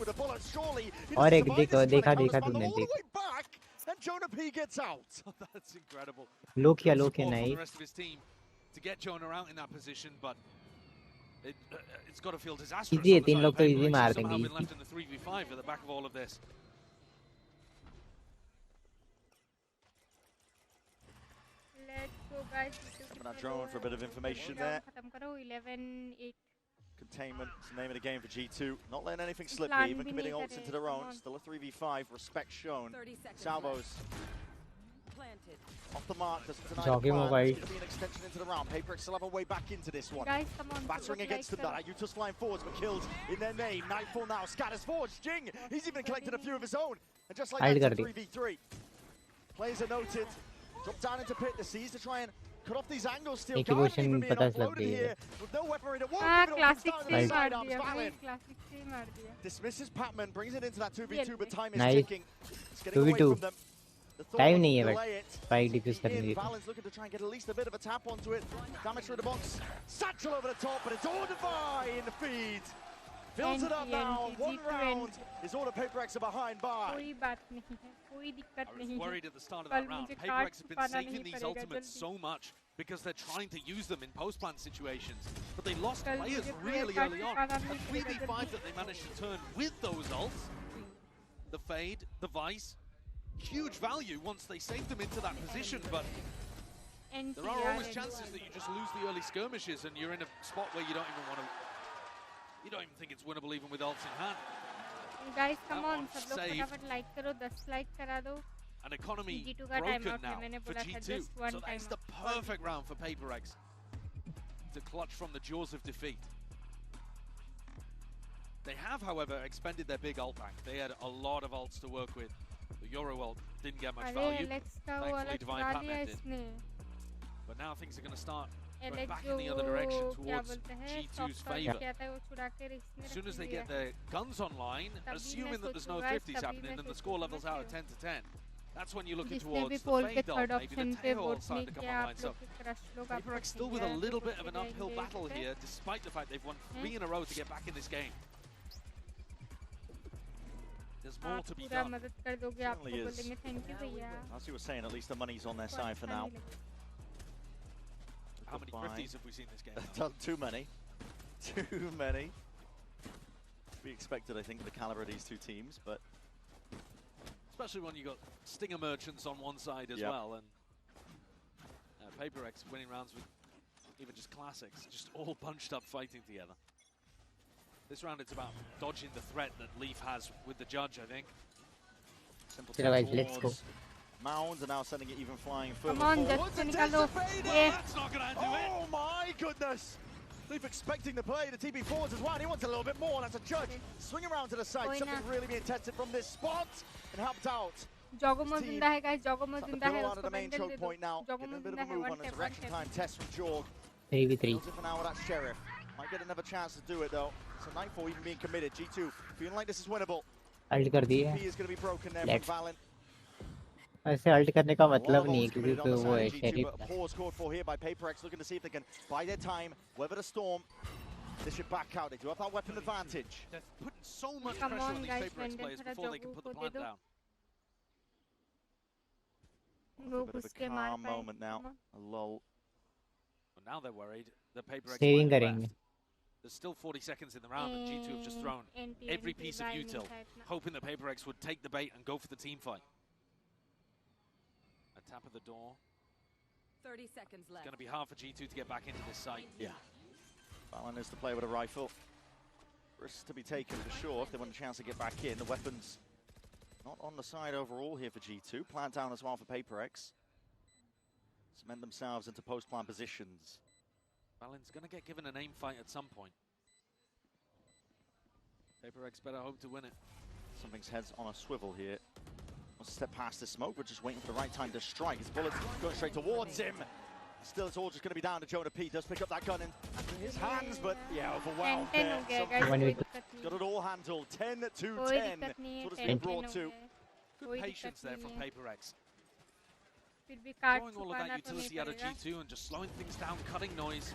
और एक देखो, देखा तुमने all the देख. way back, and Jonah P gets out. That's incredible. Low किया Support from nice. the rest of his team to get Jonah out in that position, but it's got to feel disastrous. Easy है, on the तीन side लोग of तो Paper easy X, मार who's somehow देंगे, been left in the 3v5 at the back of all of this. Let's go guys. Jumping our drone for a bit of information there. खत्म करो 11-8. Containment is the name of the game for G2. Not letting anything slip Plan here, even भी committing नहीं ults करे, into their come own. on. Still a 3v5. Respect shown. 30 seconds Salvos Planted. off the mark. Doesn't deny Jogging the plan. mobile. It's going to be an extension into the round. Paper X still have a way back into this one. Guys, come on. Battering support against them, like that Utah's flying forwards, but killed in their name. Nightfall now, scatters forwards. Jing, he's even collected a few of his own. And just like Hide that, it's a कर दी. 3v3. Players are noted. Drop down into pit. The C's to try and cut off these angles still. एक ही Can't position even be पता लग offloaded गई है. here. With no weaponry to won't हाँ give it all classic down to से the मार sidearms. दिया भाई Valin classic से मार दिया. dismisses Patman, brings it into that 2v2, Bien, but time is Nice. ticking. It's getting away 2v2. from them. The thought Time was नहीं to है delay it. Spike defuse करने In, की. Valen's looking to try and get at least a bit of a tap onto it. Damage through the box. Satchel over the top, but it's all divine feed. Fills it up now. One round is all the Paper X are behind by. कोई बात नहीं है, कोई दिक्कत I नहीं was है. worried at the start of कल that round. मुझे Paper card X have been छुपाना saving नहीं these पड़ेगा ultimates जल्दी. so much because they're trying to use them in post-plant situations. But they lost कल players मुझे really card early on. छुपाना A नहीं पड़ेगा 3v5 जल्दी. that they managed to turn with those ults. The Fade, the Vice. Huge value once they save them into that position, but NT there are यार, always NT. chances that you just lose the early skirmishes and you're in a spot where you don't even want to... You don't even think it's winnable even with ults in hand. Guys come That on one सब लोग saved. फटाफट like करो 10 like करा दो. An economy G2 का time broken out है, now मैंने for बोला था G2. just one So that's time the out. perfect round for Paper X to clutch from the jaws of defeat. They have, however, expended their big ult bank. They had a lot of ults to work with. The Euro ult didn't get much अरे value. Alex का वो Thankfully, वाला Divine चुरा Patman लिया did. इसने. But now things are going to start going Alex back जो in the other direction वो क्या towards बोलते हैं G2's soft touch favour. किया था वो चुरा के इसने As soon as रख they लिया. get their guns online, तभी assuming मैं that there's no सोचूंगा, 50s तभी happening मैं and the score सोचूंगा level's out at कि 10 to 10, that's when you're looking जिसने भी towards the पोल के Fade ult, third maybe the option पे tail वोट starting नहीं to come किया online. आप So लोग के क्रश लोग Paper आपको X still नहीं with a गया, little तो bit of an फिर uphill जाएंगे battle इस पे. here, despite the fact they've won 3 in a row to get back in this game. There's more आप to be पूरा done. मदद कर दोगे आपको Certainly is. बोलेंगे थैंक यू भैया. As you were saying, at least the money's on their side for now. How many Goodbye. 50s have we seen this game? now? Too many. Too many. We expected, I think, the caliber of these two teams, but Especially when you got Stinger Merchants on one side as Yep. well, and Paper X winning rounds with even just classics, just all bunched up fighting together. This round it's about dodging the threat that Leaf has with the judge, I think. simple चलो guys, let's go. Mounds are now sending it even flying further Come on, forwards. just And निकालो. Fader! Yeah. That's not going to do it! Oh my goodness! Leaf expecting the play, the TB forwards as well. He wants a little bit more. That's a judge. Swing around to the side. Koina. Something really being tested from this spot and helped out Jogomo zinda hai guys, Jogomo zinda hai, usko main choke point now. Getting a bit of a move on a resurrection time test from Jorg. 3v3. For now with that Sheriff. Might get another chance to do it though. So Nightfall even being committed. G2 feeling like this is winnable. Ult कर दी है. He is going to be broken there from Valen. ऐसे alt करने का मतलब नहीं है क्योंकि वो है sheriff. A pause called for here by PaperX, looking to see if they can buy their time, weather the storm. They should back out. They do have that weapon advantage. They're putting so much pressure on these PaperX players before they can put the plant down. A bit of a calm moment now. A lull. Well, now they're worried. The PaperX Saving करेंगे. There's still 40 seconds in the round, and G2 have just thrown every piece of util, hoping that PaperX would take the bait and go for the team fight. A tap at the door. 30 seconds left. It's going to be hard for G2 to get back into this site. Yeah. Valen is to play with a rifle. Risks to be taken for sure if they want a chance to get back in. The weapons not on the side overall here for G2. Plant down as well for PaperX. Cement themselves into post-plant positions. Valen's going to get given an aim fight at some point. PaperX better hope to win it. Something's heads on a swivel here. Wants to step past the smoke, but just waiting for the right time to strike. His bullet's going straight towards him. Still, it's all just going to be down to Jonah P. Does pick up that gun in his hands, but yeah, overwhelmed there. Got it all handled. 10-10. That's what it's been brought to. Good patience there from PaperX. फिर भी काट Throwing all of that utility out of G2 and just slowing things down, cutting noise,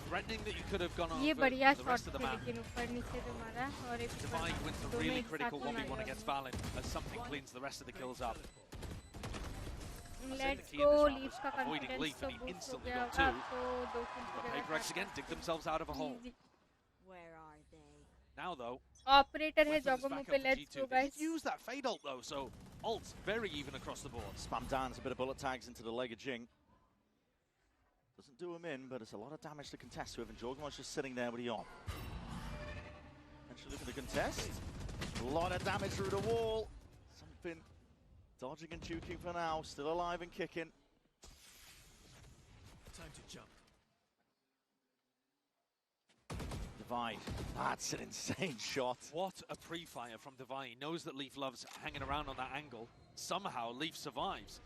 threatening that you could have gone over the rest of the map. Divine wins a really critical 1v1 against Valen as something cleans the rest of the kills up. Let's go, Leafs का avoiding confidence Leaf, तो and he boost instantly हो got गया two. तो 2 kills But वगैरह PaperX again dig themselves out of a hole. Where are they? Now though, operator है weapons Jogomo back पे. up to Let's G2. go They guys. did use that fade ult though, so ult's very even across the board. Spam down, a bit of bullet tags into the leg of Jing. Doesn't do him in, but it's a lot of damage to contest with, and Jorgen's just sitting there with the on. Actually looking to contest. A lot of damage through the wall. Something dodging and juking for now, still alive and kicking. Time to jump. Divine, that's an insane shot. What a pre-fire from Divine. He knows that Leaf loves hanging around on that angle. Somehow Leaf survives.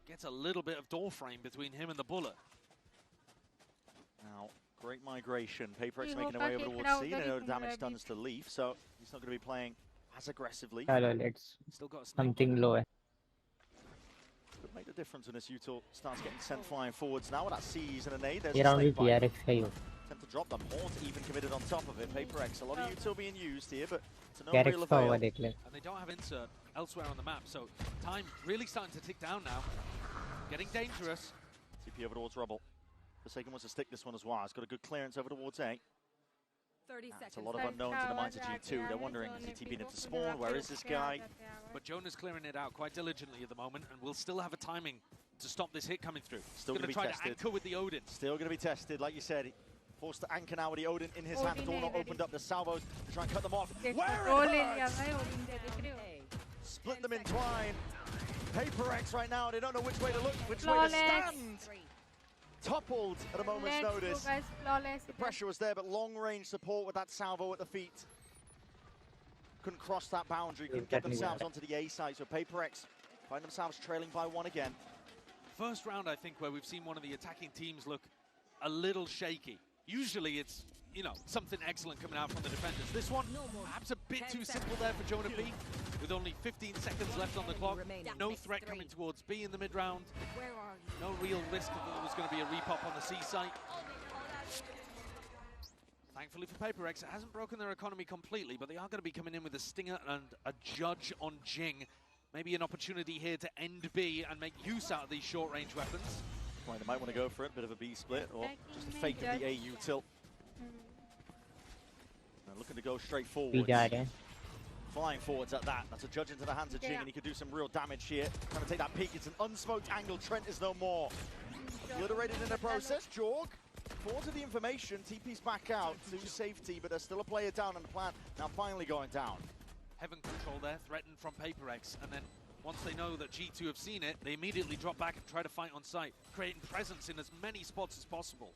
Gets a little bit of door frame between him and the bullet. Now, great migration. PaperX making their way over towards C. They know the damage done to Leaf, so he's not going to be playing as aggressively. चलो let's Still got something low है. Could make the difference when this util starts getting sent flying forwards. Now with that C's and a nade, there's ये a round भी snake bite. DRX का ही हो. Attempt to drop them. Haunt even committed on top of it. PaperX, a lot of util being used here, but to no DRX real का avail. हुआ देख ले. And they don't have insert elsewhere on the map, so time really starting to tick down now. Getting dangerous. TP over towards Rubble. Forsaken wants to stick this one as well. He's got a good clearance over towards A. 30 That's seconds. a lot of unknowns in the minds of G2. They're wondering, is he TP'd into spawn? Where is this guy? But Jonah's clearing it out quite diligently at the moment, and we'll still have a timing to stop this hit coming through. Still going to be try tested. to anchor with the Odin. Still going to be tested, like you said. Forced to anchor now with the Odin in his hand. The door not opened up. The salvos to try and cut them off. Split them in twine. PaperX right now, they don't know which way to look, which way to stand. Toppled at a moment's notice. The pressure was there, but long-range support with that salvo at the feet. Couldn't cross that boundary, couldn't get themselves onto the A site, so PaperX find themselves trailing by 1 again. First round, I think, where we've seen one of the attacking teams look a little shaky. Usually it's, you know, something excellent coming out from the defenders. This one, perhaps a bit too simple there for Jonah B. With only 15 seconds left on the clock. No threat coming towards B in the mid-round. No real risk that there was going to be a repop on the C site. Thankfully for PaperX, it hasn't broken their economy completely, but they are going to be coming in with a stinger and a judge on Jing. Maybe an opportunity here to end B and make use out of these short-range weapons. Well, they might want to go for it, bit of a B split, or just a fake of the A util. Looking to go straight forward. Flying forwards at that. That's a judge into the hands of Jing, and he could do some real damage here. Trying to take that peek. It's an unsmoked angle. Trent is no more. Obliterated in the process. Jorg falls to the information. TP's back out to safety, but there's still a player down on the plant. Now finally going down. Heaven control there, threatened from PaperX, and then once they know that G2 have seen it, they immediately drop back and try to fight on site, creating presence in as many spots as possible.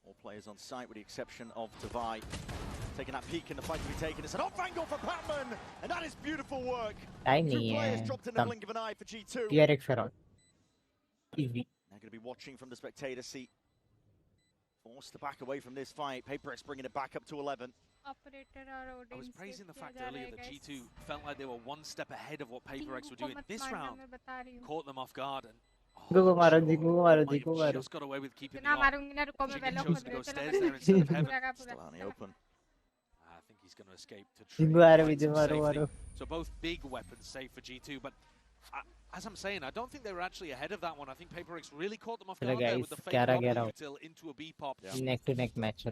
All players on site with the exception of Tavai. Taking that peek in the fight to be taken. It's an off angle for Patman, and that is beautiful work. Time Two नहीं players है dropped in the blink of an eye for G2. DRX around. Easy. They're going to be watching from the spectator seat. Forced to back away from this fight. PaperX bringing it back up to 11. Operator or I was praising the fact earlier that G2 felt like they were one step ahead of what PaperX were doing. This round caught them off guard and just got away with keeping the op. Chicken chose to go stairs there instead of heaven. Still out in the open. I think he's going to escape to Maro. safety. So both big weapons safe for G2, but as I'm saying, I don't think they were actually ahead of that one. I think PaperX really caught them off guard there with the fake util into a B pop. Neck to neck match.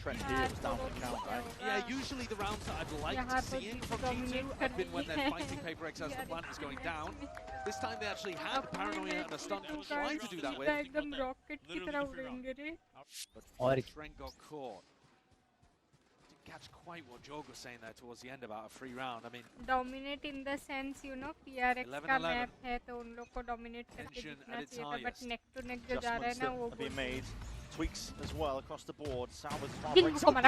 Trent here was down for the count, right? Yeah, usually the rounds that I've liked seeing from G2 have been when they're fighting PaperX as the plant is going down. This time they actually had Paranoia and a stunt to try to do that with. But Trent got caught. Didn't catch quite what Jog was saying there towards the end about a free round. I mean, dominate in the sense, you know, PRX का map है तो उन लोग को dominate करके जीतना चाहिए था, but neck to neck जो जा रहा है ना वो being made. Tweaks as well across the board. Salvador not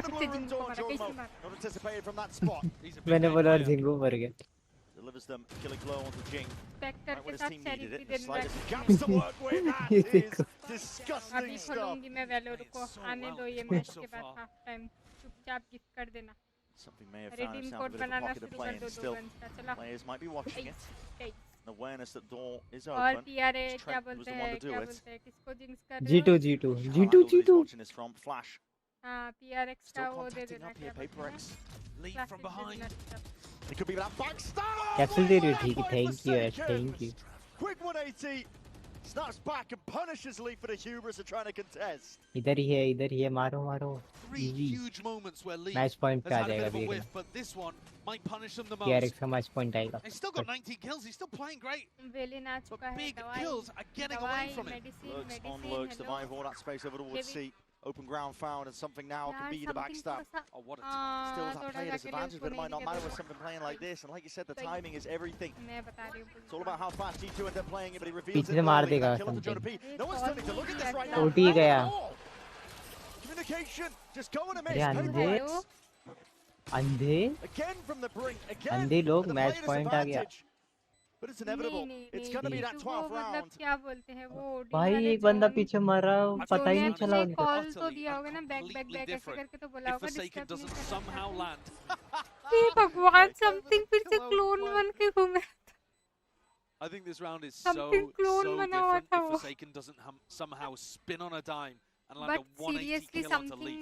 anticipated from that spot. मैंने बोला जिंगो मर गया. Delivers them killing blow onto Jing. Spectre right when के his साथ team needed it. Cherry The slightest gaps to work with. That is disgusting अभी stuff. खोलूंगी मैं Valorant को आने दो ये मैच के बाद half time चुपचाप gift कर देना. Something may have found itself a bit of a pocket of play, and still players might be watching it. An awareness that door is open. और PRA क्या was बोलते the one हैं to do क्या it. बोलते हैं किसको jinx कर रहे हो? G2. Watching this from Flash. हाँ PRX का Still वो दे contacting देना up here. क्या बोलते PaperX हैं? lead from behind. It could be that backstab. Capsule दे रही हो ठीक है thank you Ash thank you. Quick 180. Snaps back and punishes Lee for the hubris of trying to contest. इधर ही है मारो. Three huge moments where Lee Match point has पे आ had a bit जाएगा of a अभी whiff, but this one might punish them the most. DRX का match point आएगा. He's still got 19 kills. He's still playing great. Villain आ चुका है. Big kills are getting away from him. Lurks on lurks to vying for all that space over towards C. Open ground found, and something now can be the backstab. Oh, what a time. Still that player disadvantage, but it might not matter with something playing like this. And like you said, the timing is everything. It's all about how fast G2 end up playing it, but he reveals it. पीछे से मार देगा something. No one's turning to look at this right now. OT गया. Communication just going to miss. अंधे again from the brink. Again. अंधे लोग match point आ गया. But it's inevitable. It's going to be that 12th round. क्या बोलते हैं वो भाई एक बंदा पीछे मारा पता ही नहीं चला उनको. कॉल तो दिया होगा ना बैक ऐसे करके तो बोला होगा Forsaken doesn't somehow land. हे भगवान something फिर से क्लोन बन के घूमे. I think this round is so different if Forsaken doesn't somehow spin on a dime and land a 180 kill onto Leaf.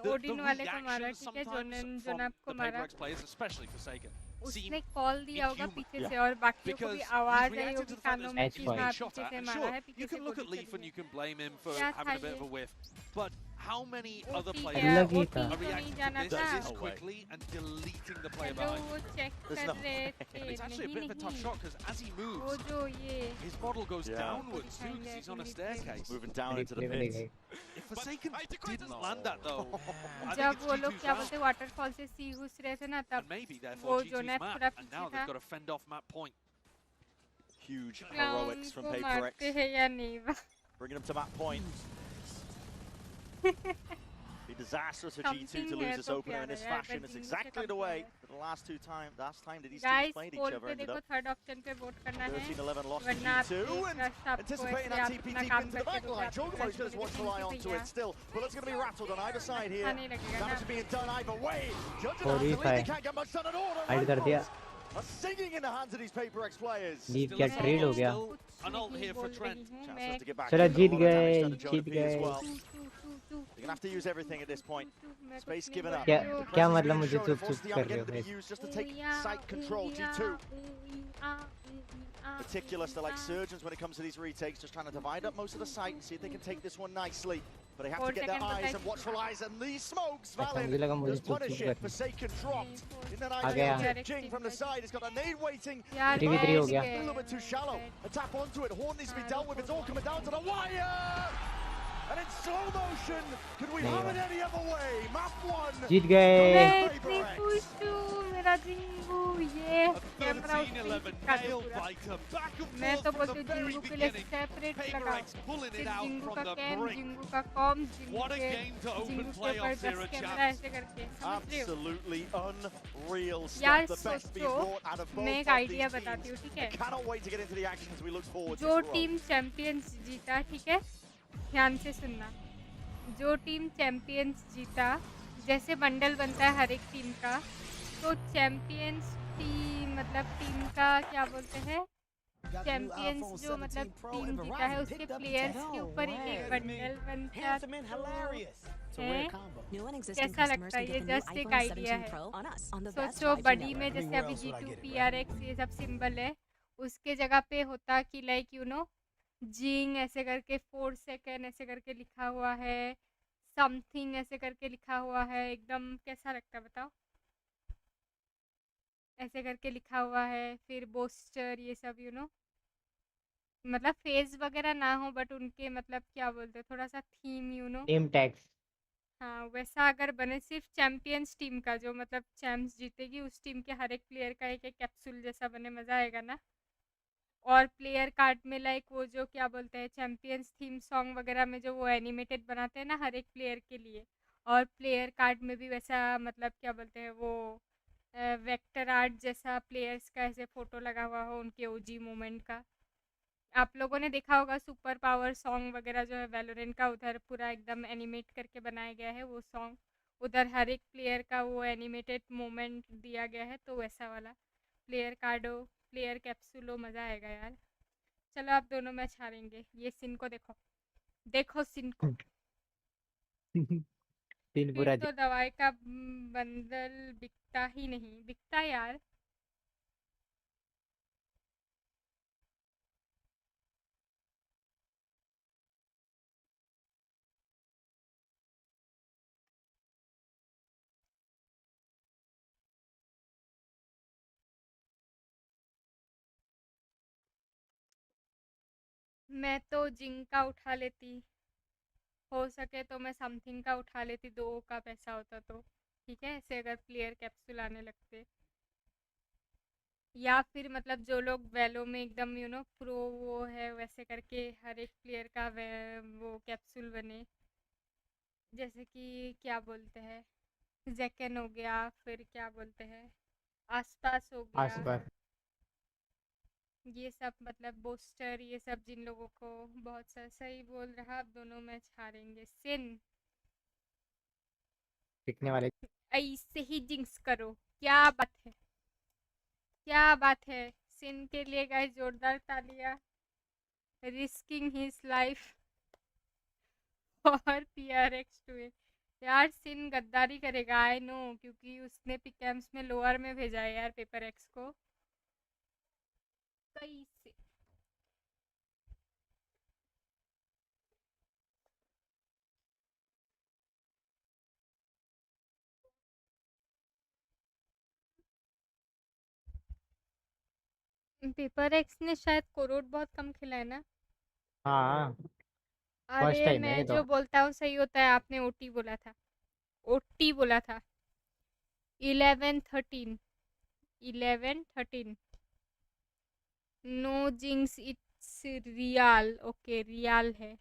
The reaction sometimes from the PaperX players, especially Forsaken, उसने call दिया होगा पीछे से और बाकियों को भी आवाज आई होगी कानों में कि हाँ पीछे से मारा है पीछे से. You can look at Leaf and you can blame him for having a bit of a whiff, but how many other players are reacting to this quickly and deleting the player behind? It's actually a bit of a tough shot because as he moves, his model goes downwards too because he's on a staircase. Moving down into the pit. If Forsaken didn't land that though, जब वो लोग क्या बोलते हैं waterfall से सी घुस रहे थे ना तब वो जो नेट पूरा and now they've got a fend off map point. Huge heroics from PaperX. Bringing them to map point. Be disastrous for G2 to lose this opener in this fashion. It's exactly the way that the last time that these teams played each other ended up. 13-11 lost to G2 and anticipating that TP deep into the back line. Chocobo's going to watch the eye onto it still. Bullets going to be rattled on either side here. Damage being done either way. Judging they can't get much done at all. Are singing in the hands of these PaperX players. Lead क्या trade हो गया. An ult here for Trent. चलो जीत गए. They're going to have to use everything at this point. Space given up. क्या मतलब मुझे चुप कर रहे हो. Just to take site control. G2. Meticulous, they're like surgeons when it comes to these retakes, just trying to divide up most of the site and see if they can take this one nicely. But they have to get their eyes and watchful eyes, and these smokes, Valid does punish it. Forsaken dropped. In that idea, Jing from the side has got a nade waiting. A little bit too shallow. A tap onto it, Horn needs to be dealt with, it's all coming down to the wire! And in slow motion, could we have it any other way? Map 1. जीत गए। मैं इतनी खुश हूँ, मेरा Xingu ये camera मैं तो बोलती हूँ जिंगू के लिए सेपरेट लगाओ, सिर्फ जिंगू का कैम, जिंगू का कॉम, जिंगू के ऊपर 10 कैमरा ऐसे करके, समझ रहे हो? यार सोचो, मैं एक आइडिया बताती हूँ, ठीक है? जो टीम चैंपियंस जीता, ठीक है, ध्यान से सुनना, जो टीम चैंपियंस जीता, जैसे बंडल बनता है हर एक टीम का, तो चैंपियंस टीम मतलब टीम का क्या बोलते हैं, चैंपियंस जो मतलब टीम जीता है उसके प्लेयर्स के ऊपर एक एक बंडल बनता है। कैसा लगता है? ये जस्ट एक आइडिया है। सोचो बडी में जैसे अभी G2 PRX ये सब सिंबल है, उसके जगह पे होता कि लाइक यू नो जिंग ऐसे करके 4 सेकेंड ऐसे करके लिखा हुआ है, समथिंग ऐसे करके लिखा हुआ है, एकदम कैसा लगता है बताओ? ऐसे करके लिखा हुआ है, फिर बोस्टर ये सब यू नो, मतलब फेस वगैरह ना हो बट उनके मतलब क्या बोलते हैं थोड़ा सा theme you know, name tags. हाँ वैसा अगर बने सिर्फ चैंपियंस टीम का, जो मतलब चैंप्स जीतेगी उस टीम के हर एक प्लेयर का एक एक कैप्सूल जैसा बने, मज़ा आएगा ना? और प्लेयर कार्ड में लाइक वो जो क्या बोलते हैं चैंपियंस थीम सॉन्ग वगैरह में जो वो एनिमेटेड बनाते हैं ना हर एक प्लेयर के लिए, और प्लेयर कार्ड में भी वैसा मतलब क्या बोलते हैं वो वेक्टर आर्ट जैसा प्लेयर्स का ऐसे फ़ोटो लगा हुआ हो उनके ओजी मोमेंट का। आप लोगों ने देखा होगा सुपर पावर सॉन्ग वगैरह जो है वैलोरेंट का, उधर पूरा एकदम एनिमेट करके बनाया गया है वो सॉन्ग, उधर हर एक प्लेयर का वो एनिमेटेड मोमेंट दिया गया है, तो वैसा वाला प्लेयर कार्डो प्लेयर कैप्सूलो, मज़ा आएगा यार। चलो आप दोनों मैच हारेंगे, ये सीन को देखो, देखो सीन को। सीन फिर पूरा तो दवाई का बंडल बिकता ही नहीं, बिकता यार। मैं तो जिंक का उठा लेती, हो सके तो मैं समथिंग का उठा लेती, 2 का पैसा होता तो ठीक है, ऐसे अगर प्लेयर कैप्सूल आने लगते, या फिर मतलब जो लोग वैलो में एकदम यू नो प्रो वो है वैसे करके हर एक प्लेयर का वो कैप्सूल बने, जैसे कि क्या बोलते हैं जैकन हो गया, फिर क्या बोलते हैं आसपास हो गया, आसपास। ये सब मतलब बोस्टर ये सब जिन लोगों को बहुत सही बोल रहा, आप दोनों मैच हारेंगे। सिन सीखने वाले ऐसे ही जिंक्स करो, क्या बात है, क्या बात है। सिन के लिए गाइस जोरदार तालियां, रिस्किंग हिज लाइफ और PRX टू यार सिन गद्दारी करेगा आई नो, क्योंकि उसने पिकैम्स में लोअर में भेजा है यार पेपर एक्स को। कैसे पेपर एक्स ने शायद कोरोड बहुत कम खेला है ना? हाँ फर्स्ट अरे टाइम है ये मैं तो। जो बोलता हूँ सही होता है, आपने ओटी बोला था, ओटी बोला था। 11-13 11-13 no jinx, it's real, okay real है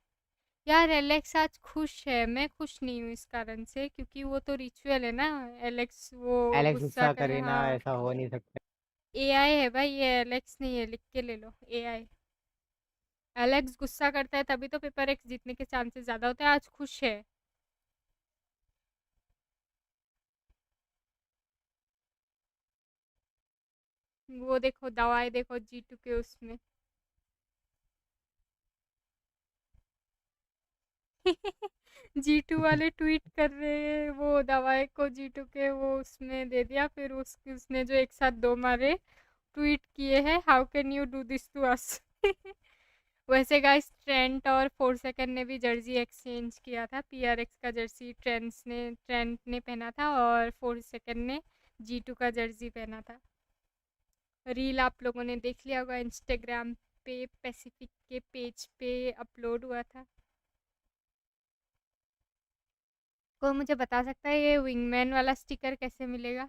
यार। एलेक्स आज खुश है, मैं खुश नहीं हूँ इस कारण से, क्योंकि वो तो रिचुअल है ना, एलेक्स वो एलेक्स गुस्सा गुस्सा करे, करे ना, हाँ ऐसा हो नहीं सकता। AI है भाई, ये एलेक्स नहीं है, लिख के ले लो AI। एलेक्स गुस्सा करता है तभी तो पेपर एक्स जीतने के चांसेस ज़्यादा होते हैं, आज खुश है। वो देखो दवाई देखो G2 के उसमें G2 वाले ट्वीट कर रहे हैं, वो दवाई को G2 के वो उसमें दे दिया, फिर उसने जो एक साथ 2 मारे ट्वीट किए हैं, how can you do this to us. वैसे गाइस ट्रेंट और 4 सेकंड ने भी जर्सी एक्सचेंज किया था, PRX का जर्सी ट्रेंट ने पहना था और 4 सेकंड ने G2 का जर्सी पहना था। रील आप लोगों ने देख लिया होगा, इंस्टाग्राम पे पैसिफिक के पेज पे अपलोड हुआ था। कोई मुझे बता सकता है ये विंगमैन वाला स्टिकर कैसे मिलेगा?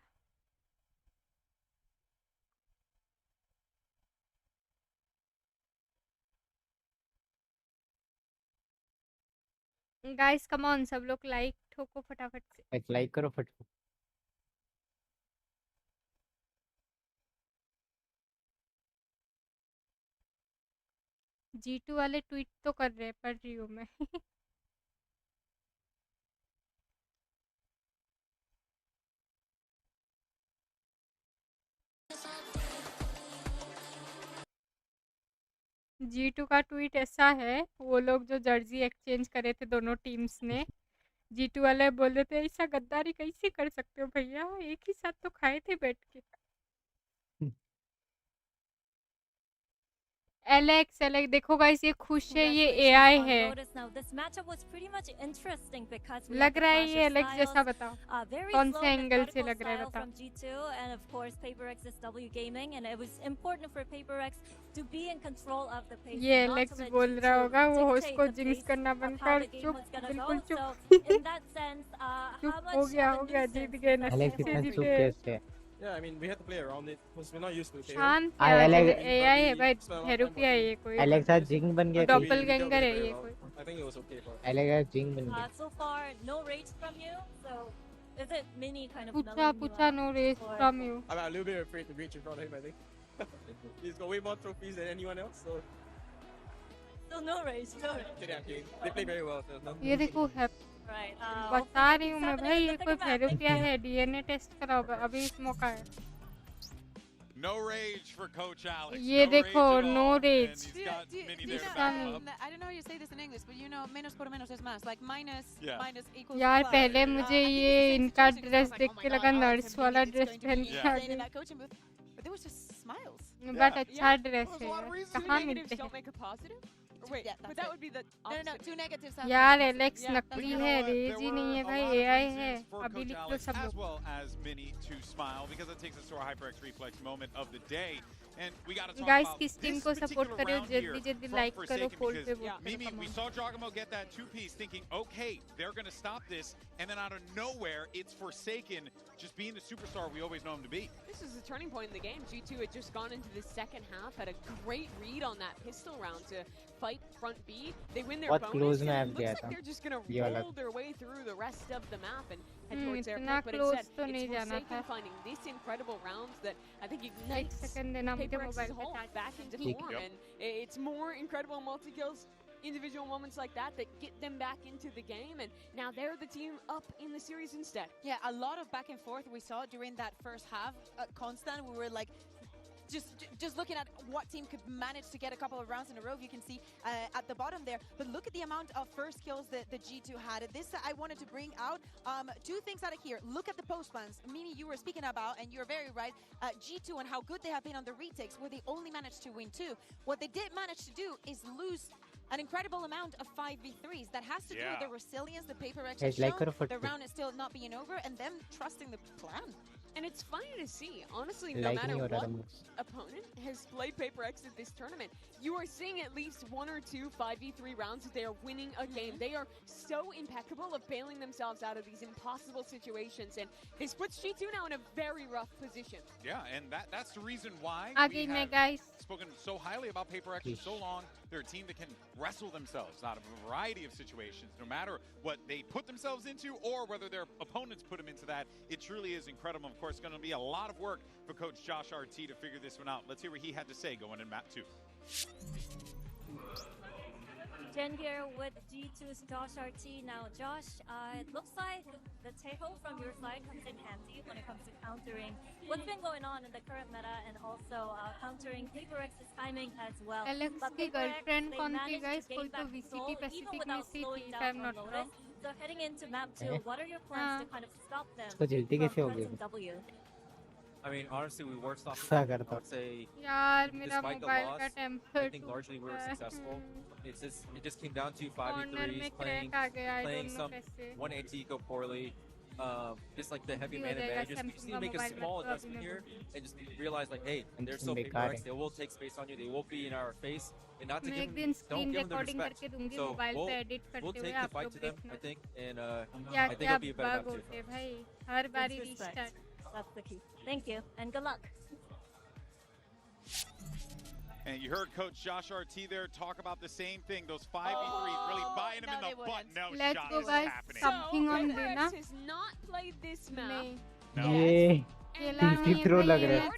गाइस कम ऑन, सब लोग लाइक ठोको फटाफट से। लाइक करो फटाफट। G2 वाले ट्वीट तो कर रहे, पढ़ रही हूँ मैं। G2 का ट्वीट ऐसा है, वो लोग जो जर्सी एक्सचेंज करे थे दोनों टीम्स ने, G2 वाले बोल रहे थे ऐसा गद्दारी कैसे कर सकते हो भैया, एक ही साथ तो खाए थे बैठ के। एलेक्स देखो गाइस, ये खुश है, ये एआई है। लग रहा है ये एलेक्स जैसा, बताओ कौन से एंगल से लग रहा है, बताओ। ये एलेक्स बोल रहा होगा वो होस्ट को जिंक्स करना बंद कर, चुप, बिल्कुल चुप। चुप हो गया, जीत गए, नसीब से जीते। Yeah, I mean, we had to play around it because we're not used to it. शांत एआई है भाई, थेरेपी है ये कोई। एलेक्स आज जिंग बन गया, डॉपलगैंगर है ये कोई। I think it was okay for Alex आज जिंग बन गया। So far, no rage from you. So, is it mini kind of? पूछा no rage from you. I'm a little bit afraid to reach in front of him. I think he's got way more trophies than anyone else. So. Still no rage, no rage. Kidding. They play very well. So no. ये देखो है। बता रही हूँ मैं भाई, ये कोई थेरेपिया है, डीएनए टेस्ट कराओ, अभी इस मौका है। No rage for Coach Alex. ये देखो, no rage. I don't know how you say this in English, but you know, menos por menos es más. Like minus equals. यार पहले मुझे ये इनका ड्रेस देख के लगा नर्स वाला ड्रेस पहन के आ गई। But there was just smiles. But अच्छा ड्रेस है, कहाँ मिलते हैं? Wait, but that would be the no, two negatives. यार एलेक्स नकली है, रेज ही नहीं है भाई, एआई है। अभी लिख लो सब लोग। As well as Mini to smile, because it takes us to our HyperX reflex moment of the day. And we got to talk Guys, about किस टीम this को सपोर्ट particular करो, round here जल्दी from like करो, Forsaken, fold पे because vote Mimi, करो। we saw Giacomo get that two-piece thinking, okay, they're going to stop this, and then out of nowhere, it's Forsaken just being the superstar we always know him to be. This is a turning point in the game. G2 had just gone into the second half, had a great read on that pistol round to fight front B. They win their bonus, and it looks like they're just going to roll their way through the rest of the map and head towards their pick. But instead, it's Forsaken finding this incredible rounds that I think ignites PaperX's whole back into form. And it's more incredible multi-kills, individual moments like that get them back into the game, and now they're the team up in the series instead. Yeah, a lot of back and forth we saw during that first half. Constant, we were like just looking at what team could manage to get a couple of rounds in a row. You can see at the bottom there, but look at the amount of first kills that the G2 had. This I wanted to bring out two things out of here. Look at the post plans. Mimi, you were speaking about, and you're very right, G2 and how good they have been on the retakes, where they only managed to win 2. What they did manage to do is lose an incredible amount of 5v3s. That has to do with the resilience the PaperX has shown. The round is still not being over, and them trusting the plan. And it's funny to see, honestly, no matter what opponent has played PaperX at this tournament, you are seeing at least 1 or 2 5v3 rounds that they are winning a game. They are so impeccable of bailing themselves out of these impossible situations, and this puts G2 now in a very rough position. Yeah, and that's the reason why we have spoken so highly about PaperX for so long. They're a team that can wrestle themselves out of a variety of situations, no matter what they put themselves into or whether their opponents put them into that. It truly is incredible. Of course, it's going to be a lot of work for Coach Josh RT to figure this one out. Let's hear what he had to say going in map 2. Jen here with G2's Josh RT. Now, Josh, it looks like the Teho from your side comes in handy when it comes to countering what's been going on in the current meta and also countering PaperX's timing as well. Alex की girlfriend कौन थी guys? कोई तो VCT Pacific में थी, if I'm not wrong. So heading into map 2, what are your plans to kind of stop them इसको जल्दी कैसे हो from W? I mean, honestly, we worked off. क्या करता? I would say, यार मेरा despite the मोबाइल loss, का temper I think largely we were successful. It just came down to 5v3s, playing some 180 go poorly. just like the heavy man advantages. We just need to make a small adjustment here and just realize like, hey, they're so PaperX, they will take space on you, they will be in our face, and not to give them, don't give them the respect. So we'll take the fight to them, I think, and I think it'll be a better map too. That's the key. Thank you, and good luck. And you heard Coach Josh RT there talk about the same thing. Those 5v3s really biting him in the butt. No shot is happening. Something on PaperX has not played this map. ये तीसरी throw लग रहा है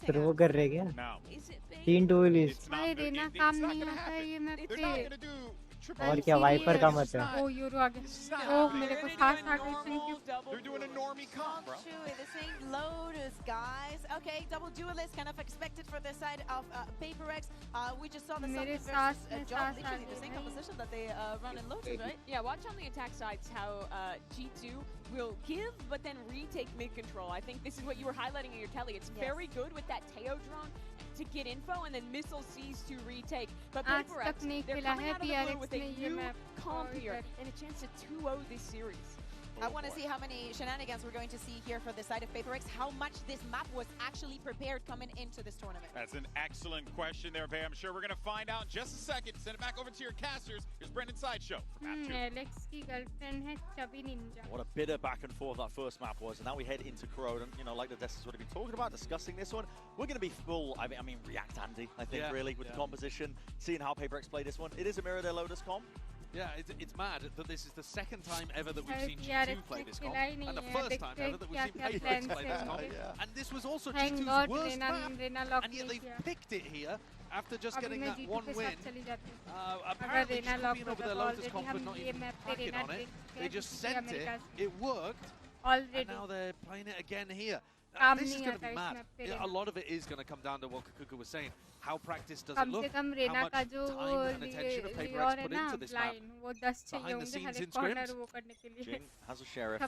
throw कर रहे क्या तीन duellist Raina काम नहीं होता है ये मैप पे और क्या वाइपर का मत है ओ यूरो आ गया ओ मेरे को फास्ट आ गई thank you They're doing a normie comp, bro. This ain't Lotus, guys. Okay, double duelist kind of expected for the side of PaperX. We just saw the मेरे versus सास में John, सास आ literally the गई same भाई composition that they run in Lotus, right? Yeah, watch on the attack sides how G2 will give but then retake mid control. I think this is what you were highlighting in your telly. It's very good with that Teo drone to get info and then missile C's to retake. But PaperX, they're coming out of the blue with a new comp here and a chance to 2-0 this series. I want to see how many shenanigans we're going to see here for the side of PaperX, how much this map was actually prepared coming into this tournament. That's an excellent question there, Bay. I'm sure we're going to find out in just a second. Send it back over to your casters. Here's Brendan Sideshow for map 2. Alex की girlfriend है Chubby Ninja. What a bitter back and forth that first map was, and now we head into Corona. And, you know, like the Destas would have been talking about, discussing this one. We're going to be full, I mean, React Andy, I think, really, with the composition, seeing how PaperX play this one. It is a mirror their Lotus comp. Yeah, it's mad that this is the second time ever that we've seen G2 play this comp, and the first time ever that we've seen PaperX play this comp. And this was also G2's worst map, and yet they picked it here after just getting that one win. Apparently just coming over their Lotus comp and not even cracking on it. They just sent it, it worked, and now they're playing it again here. This is going to be mad. A lot of it is going to come down to what Kukuka was saying. How practice does it look? How much time and attention have PaperX put into this map? Behind the scenes in scrims. Jing has a sheriff.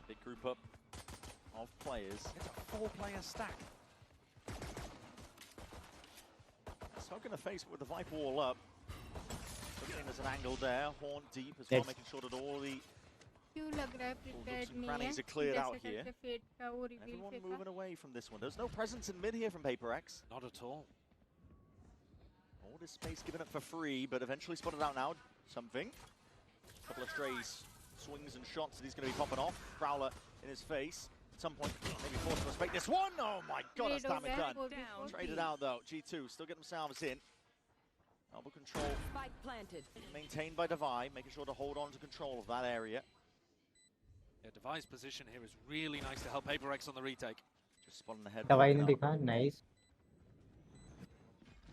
Big group up of players. It's a 4-player stack. So going to face with the Viper wall up. Looking there's an angle there. Horn deep as well, making sure that all the crannies are cleared out here. Everyone moving away from this one. There's no presence in mid here from PaperX. Not at all. All this space given up for free, but eventually spotted out now. Something. A couple of strays, swings and shots that he's going to be popping off. Prowler in his face. At some point, maybe forced to respect this one. Oh my god, that's damn it done. Traded out though. G2 still getting themselves in. Elbow control. Spike planted. Maintained by Devi, making sure to hold on to control of that area. Yeah, Devi's position here is really nice to help PaperX on the retake. Just spotting the head. Devi ne dikha, nice.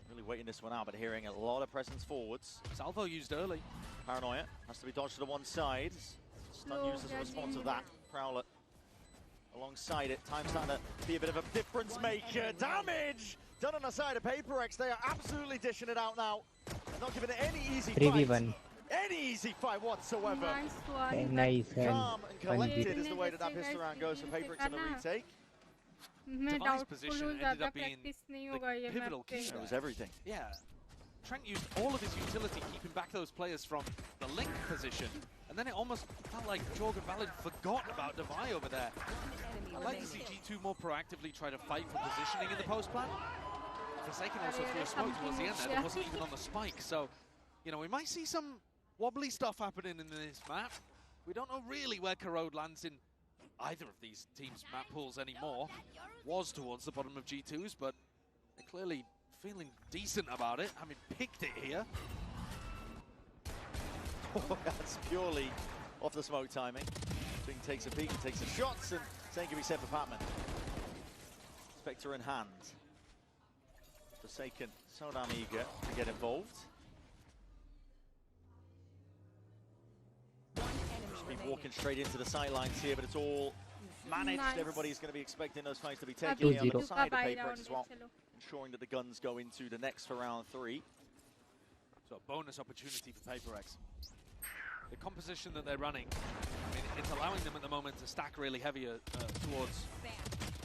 Really waiting this one out, but hearing a lot of presence forwards. Salvo used early. Paranoia has to be dodged to the one side. Stun used as a response of that. Prowler alongside it. Time starting to be a bit of a difference maker. Damage done on the side of PaperX. They are absolutely dishing it out now. They're not giving it any easy 3v1. Any easy fight whatsoever. Nice. Calm and collected is the way that pistol round goes for PaperX in the retake. Devi's position ended up being the pivotal key. It was everything. Yeah. Trent used all of his utility keeping back those players from the link position. And then it almost felt like Jorgen Valid forgot about Devi over there. I'd like to see G2 more proactively try to fight for positioning in the post plan. Forsaken also threw a smoke towards the end there that wasn't even on the spike. So, you know, we might see some wobbly stuff happening in this map. We don't know really where Corrode lands in either of these teams' map pools anymore. Was towards the bottom of G2's, but they're clearly feeling decent about it, having picked it here. That's purely off the smoke timing. Bing takes a peek, takes some shots, and same can be said for Patman. Spectre in hand. Forsaken, so damn eager to get involved. Should be walking straight into the sidelines here, but it's all managed. Nice. Everybody's going to be expecting those fights to be taken here on the side of PaperX as well, ensuring that the guns go into the next for round 3. So a bonus opportunity for PaperX. The composition that they're running, I mean, it's allowing them at the moment to stack really heavier towards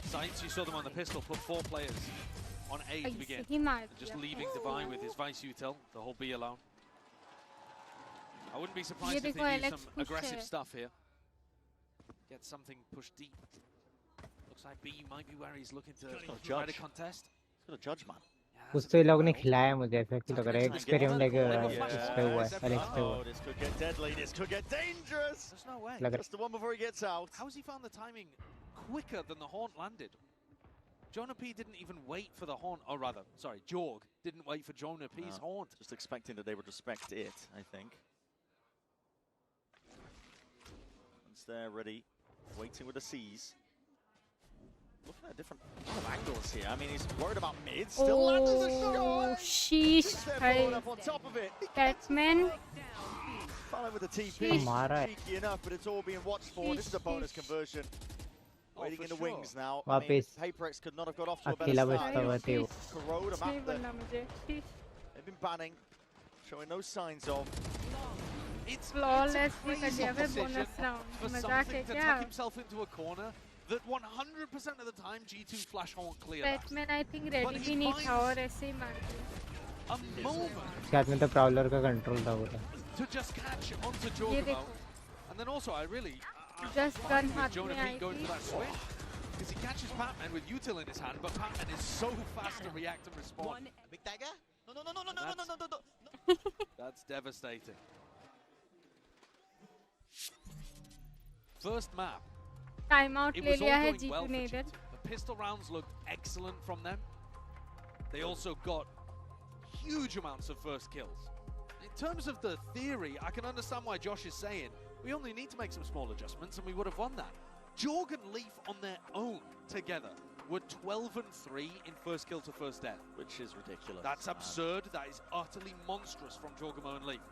sides. You saw them on the pistol, put 4 players on A to begin. And just leaving Devi with his Vice Util, the whole B alone. I wouldn't be surprised if they do some aggressive stuff here. Get something pushed deep. Looks like B might be where he's looking to try to contest. He's got a judge, man. कुछ तो ये लोग ने खिलाया मुझे ऐसा कि लग रहा है एक्सपेरिमेंट इस पे हुआ है एलेक्स पे हुआ This could get deadly, this could get dangerous. There's no way. That's the one before he gets out. How has he found the timing quicker than the haunt landed? Jonah P didn't even wait for the haunt, or rather, sorry, Jorg didn't wait for Jonah P's haunt. Just expecting that they would respect it, I think. Once they're ready, waiting with the C's. Looking at different angles here. I mean, he's worried about mid. Still lands a shot. Sheesh. Up on top of it. Batman. Following with the TP. Cheeky enough, but it's all being watched for. This is a bonus conversion. Waiting in the wings now. I mean, PaperX could not have got off to a better start. Corrode, a map that they've been banning, showing no signs of. It's flawless bonus round. For something to tuck himself into a corner that 100% of the time G2 flash haunt clear. Batman I think ready भी नहीं था और ऐसे ही मार दिया. A moment. क्या में तो prowler का control था वो. To just catch onto Jorgamo. And then also I really just gun हाथ Jonah में P going for that switch. Because he catches Patman with Util in his hand, but Patman is so fast to react and respond. Big dagger? No. That's devastating. First map. Timeout ले लिया है G2 ने इधर. The pistol rounds looked excellent from them. They also got huge amounts of first kills. In terms of the theory, I can understand why Josh is saying we only need to make some small adjustments and we would have won that. Jorg and Leaf on their own together were 12-3 in first kill to first death. Which is ridiculous. That's absurd. That is utterly monstrous from Jorgamo and Leaf.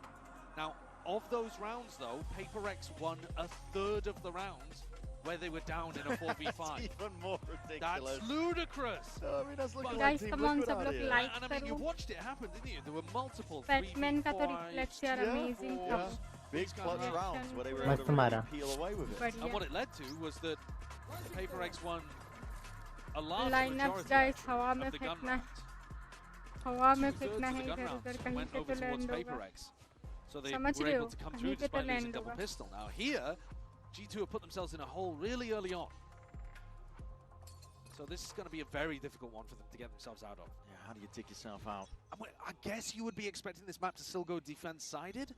Now, of those rounds though, PaperX won a third of the rounds where they were down in a 4v5. That's even more ridiculous. That's ludicrous. I mean, that's looking guys, like come on, सब लोग like and I mean, you watched it happen, didn't you? There were multiple Batman 3v5s. का तो reflex यार amazing था. Big clutch rounds where they were able to really peel away with it. And what it led to was that PaperX won a large lineups guys हवा में फेंकना. हवा में फेंकना है इधर-उधर कहीं पे तो land होगा. So they were able to come through despite losing double pistol. Now here, G2 have put themselves in a hole really early on. So this is going to be a very difficult one for them to get themselves out of. Yeah, how do you dig yourself out? I guess you would be expecting this map to still go defense-sided.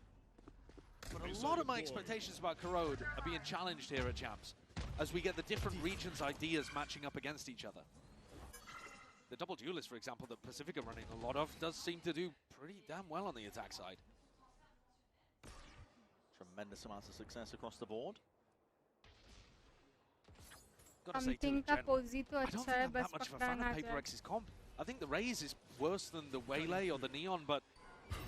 But a lot of my expectations about Corrode are being challenged here at Champs as we get the different regions' ideas matching up against each other. The double duelist, for example, that Pacific are running a lot of, does seem to do pretty damn well on the attack side. Tremendous amounts of success across the board. Something का पोजी तो अच्छा है बस पकड़ना जाए. Comp. I think the Raze is worse than the Waylay or the Neon, but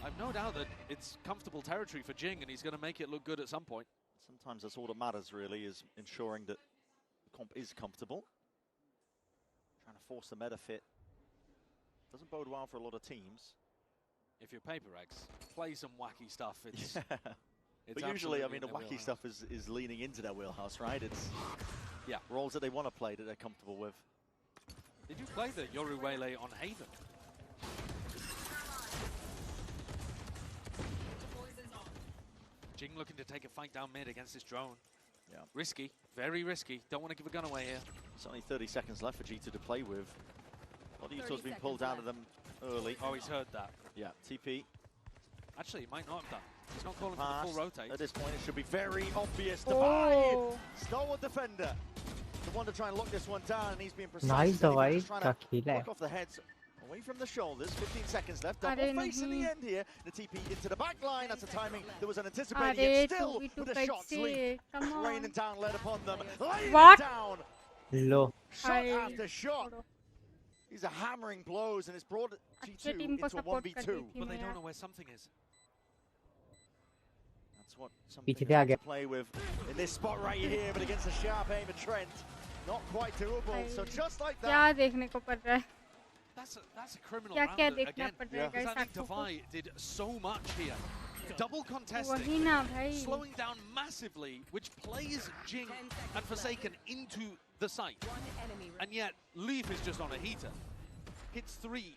I've no doubt that it's comfortable territory for Jing, and he's going to make it look good at some point. Sometimes that's all that matters, really, is ensuring that the comp is comfortable. Trying to force the meta fit doesn't bode well for a lot of teams. If you're PaperX, play some wacky stuff. It's, but usually, I mean, the wacky stuff is leaning into their wheelhouse, right? It's roles that they want to play that they're comfortable with. Did you play the Yoru Waylay on Haven? Jing looking to take a fight down mid against this drone. Yeah. Risky, very risky. Don't want to give a gun away here. It's only 30 seconds left for G2 to play with. A lot of Util's been pulled out of them early. Oh, he's heard that. Yeah, TP. Actually, he might not have done. He's not calling for the full rotate. At this point, it should be very obvious to buy. Stalwart defender. The one to try and lock this one down, and he's being precise. Nice, trying to block off the heads. Away from the shoulders, 15 sequons left. Double face in the end here. The TP into the back line. That's a timing that was unanticipated. Yet still, with the shots lead, raining down lead upon them. Laying it down. Low. Shot after shot. These are hammering blows, and it's brought G2 into a 1v2. But they don't know where something is. That's what something to play with in this spot right here, but against a sharp aim of Trent. Not quite doable. So just like that. That's a criminal round again. Because I think Defy did so much here. Double contesting, slowing down massively, which plays Jing and Forsaken into the site. And yet, Leaf is just on a heater. Hits 3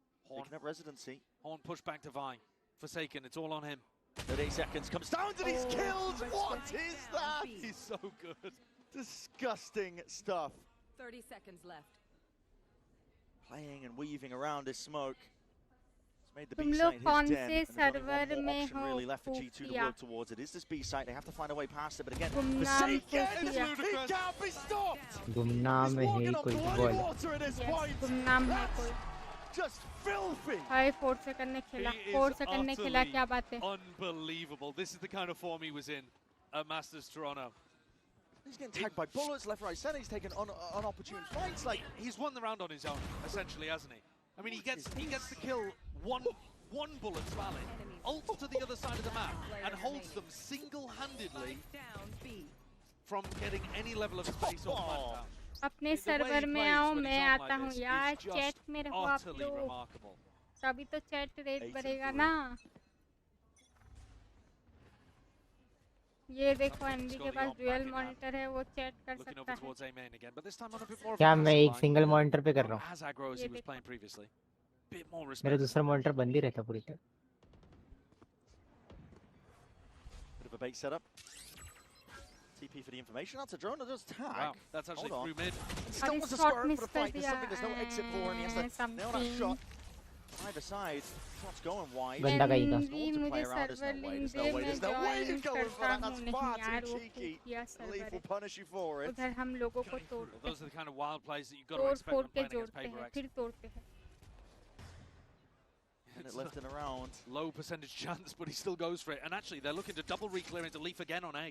Horn Picking up residency. Horn push back to Vi. Forsaken, it's all on him. 38 seconds, comes down and he's killed! What is that? He's so good. Disgusting stuff. 30 seconds left. Playing and weaving around his smoke. He's made the तुम B लोग site कौन his den, से and there's only server one more में option हो really left for G2 to खुफिया work towards. It is this B site, they have to find a way past it, but again, गुमनाम Forsaken! खुफिया He can't be stopped! गुमनाम है कोई ball गुमनाम है कोई Just filthy. 4 सेकंड ने खेला 4 सेकंड ने खेला क्या बात है Unbelievable. This is the kind of form he was in at Masters Toronto. He's getting tagged by bullets left, right, center. He's taken unopportune fights. Like he's won the round on his own, essentially, hasn't he? I mean, he gets to kill one bullet's valid, ults to the other side of the map, and holds them single-handedly from getting any level of space or flat down. अपने server में आओ मैं आता हूँ यार chat में रहो आप लोग तभी तो चैट रेट बढ़ेगा ना ये देखो एनबी के पास डुअल मॉनिटर है वो चैट कर सकता है क्या मैं एक सिंगल मॉनिटर पे कर रहा हूँ मेरा दूसरा मॉनिटर बंद ही रहता पूरी तरह Bit of a bait setup. TP for the information. That's a drone that does tag. Wow, that's actually through mid. Still wants to squirt for the fight. There's something there's no exit for, and he has to nail that shot. Either side, shots going wide. गंदा कहीं का. Multiplayer around. There's no way. There's no way. There's no way you're going for that. That's far too cheeky. Leaf will punish you for it. उधर हम लोगों को तोड़ते हैं. Those are the kind of wild plays that you've got to expect when playing against PaperX. फिर तोड़ते हैं. And it lifting around. Low percentage chance, but he still goes for it. And actually, they're looking to double re-clear into Leaf again on A.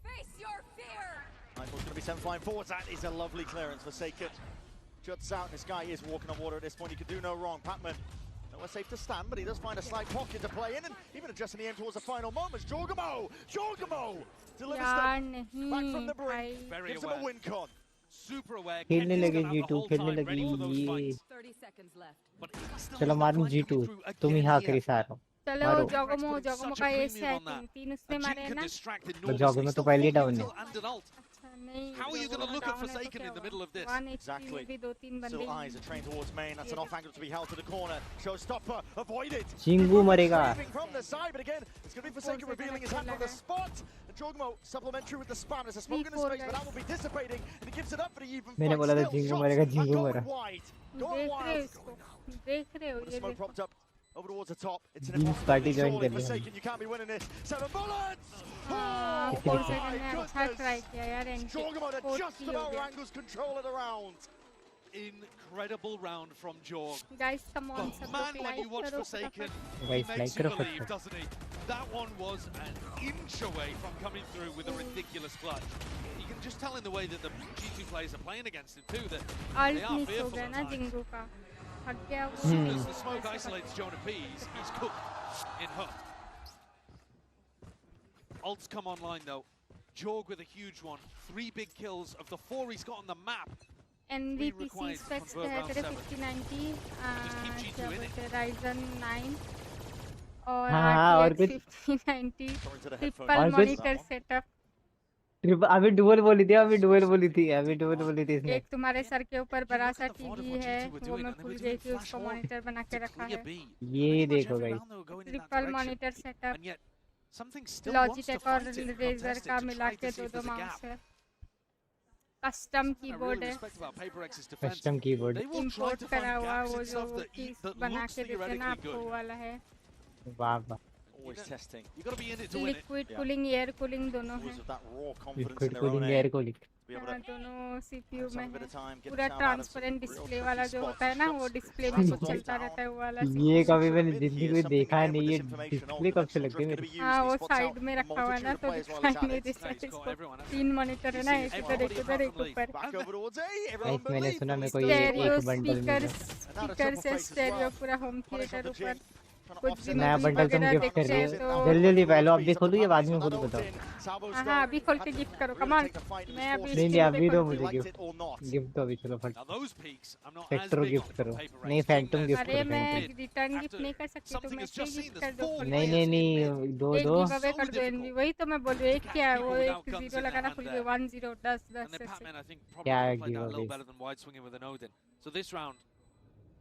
Face your fear! Michael's going to be sent flying forwards. That is a lovely clearance for Forsaken. Juts out, and this guy is walking on water at this point. He could do no wrong. Pacman, nowhere safe to stand, but he does find a slight pocket to play in, and even adjusting the aim towards the final moments. Jorgamo delivers them back from the brink. Gives him a win con. Super aware. खेलने लगे G2 खेलने लगी ये. चलो मारूं G2 तुम ही आखिरी से आ रहा हो. चलो जोगमो का एस है 3 उसने मारे हैं ना तो जोगमो तो पहले डाउन है How are you going to look at Forsaken in the middle of this? Exactly. Still eyes are trained towards main. That's an off angle to be held to the corner. Showstopper avoided. Chingu मरेगा. From the side, but again, it's going to be Forsaken revealing his hand from the spot. And Jogmo supplementary with the spam. There's a smoke in his face, but that will be dissipating. And he gives it up for the even fight. मैंने बोला था Chingu मरेगा Chingu मरा. देख रहे हो ये smoke propped up. Over towards the top. It's an party join कर Forsaken. You can't be winning this. 7 bullets. 4 second में अच्छा ट्राई किया यार N K. Just about wrangles control of the round. Incredible round from Jorg. Guys, come on. But man, when you watch Forsaken, guys, he makes you believe, doesn't he? That one was an inch away from coming through with a ridiculous clutch. You can just tell in the way that the G2 players are playing against him too that they are fearful at times. As soon as the smoke isolates Jonah Pease, he's cooked in Hook. Ults come online though. Jorg with a huge one. 3 big kills of the 4 he's got on the map. NVPC specs पे है तेरे 5090 Ryzen 9 और RTX 5090 triple monitor setup. अभी dual बोली थी इसने. एक तुम्हारे सर के ऊपर बड़ा सा टीवी है वो मैं भूल गई थी उसको मॉनिटर बना के रखा है. ये देखो guys triple monitor setup Logitech और रेजर का मिला के 2 माउस है. कस्टम कीबोर्ड है. कस्टम कीबोर्ड इंपोर्ट करा हुआ वो जो बना के देते ना आपको वाला है. वाह वाह. Always testing. You got to be in it to win it. Liquid cooling, air cooling दोनों हैं. Liquid cooling, air cooling. दोनों CPU में है. पूरा ट्रांसपेरेंट डिस्प्ले वाला जो होता है ना वो डिस्प्ले में कुछ चलता रहता है वो वाला. ये कभी मैंने जिंदगी में देखा नहीं. ये डिस्प्ले कब से लग गई मेरे. हाँ वो साइड में रखा हुआ ना तो दिखाई नहीं देता है इसको. 3 मॉनिटर है ना एक इधर एक ऊपर. मैंने सुना मेरे को ये एक बंडल में स्पीकर से स्टेरियो पूरा होम थिएटर ऊपर. नया बंडल तुम गिफ्ट कर रहे हो. जल्दी पहले अभी खोलो ये बाद में खुद बताओ. हाँ अभी खोल के गिफ्ट करो. कमाल. मैं अभी नहीं अभी दो मुझे गिफ्ट तो अभी चलो फट. फैक्टर गिफ्ट करो. नहीं फैंटम गिफ्ट करो. अरे मैं रिटर्न गिफ्ट नहीं कर सकती तो मैं गिफ्ट कर दो. नहीं दो गिव अवे कर दो. एनवी वही तो मैं बोल रही हूँ. एक क्या है वो एक 0 लगाना खुल गया. 1 0 10 क्या है give away. So this round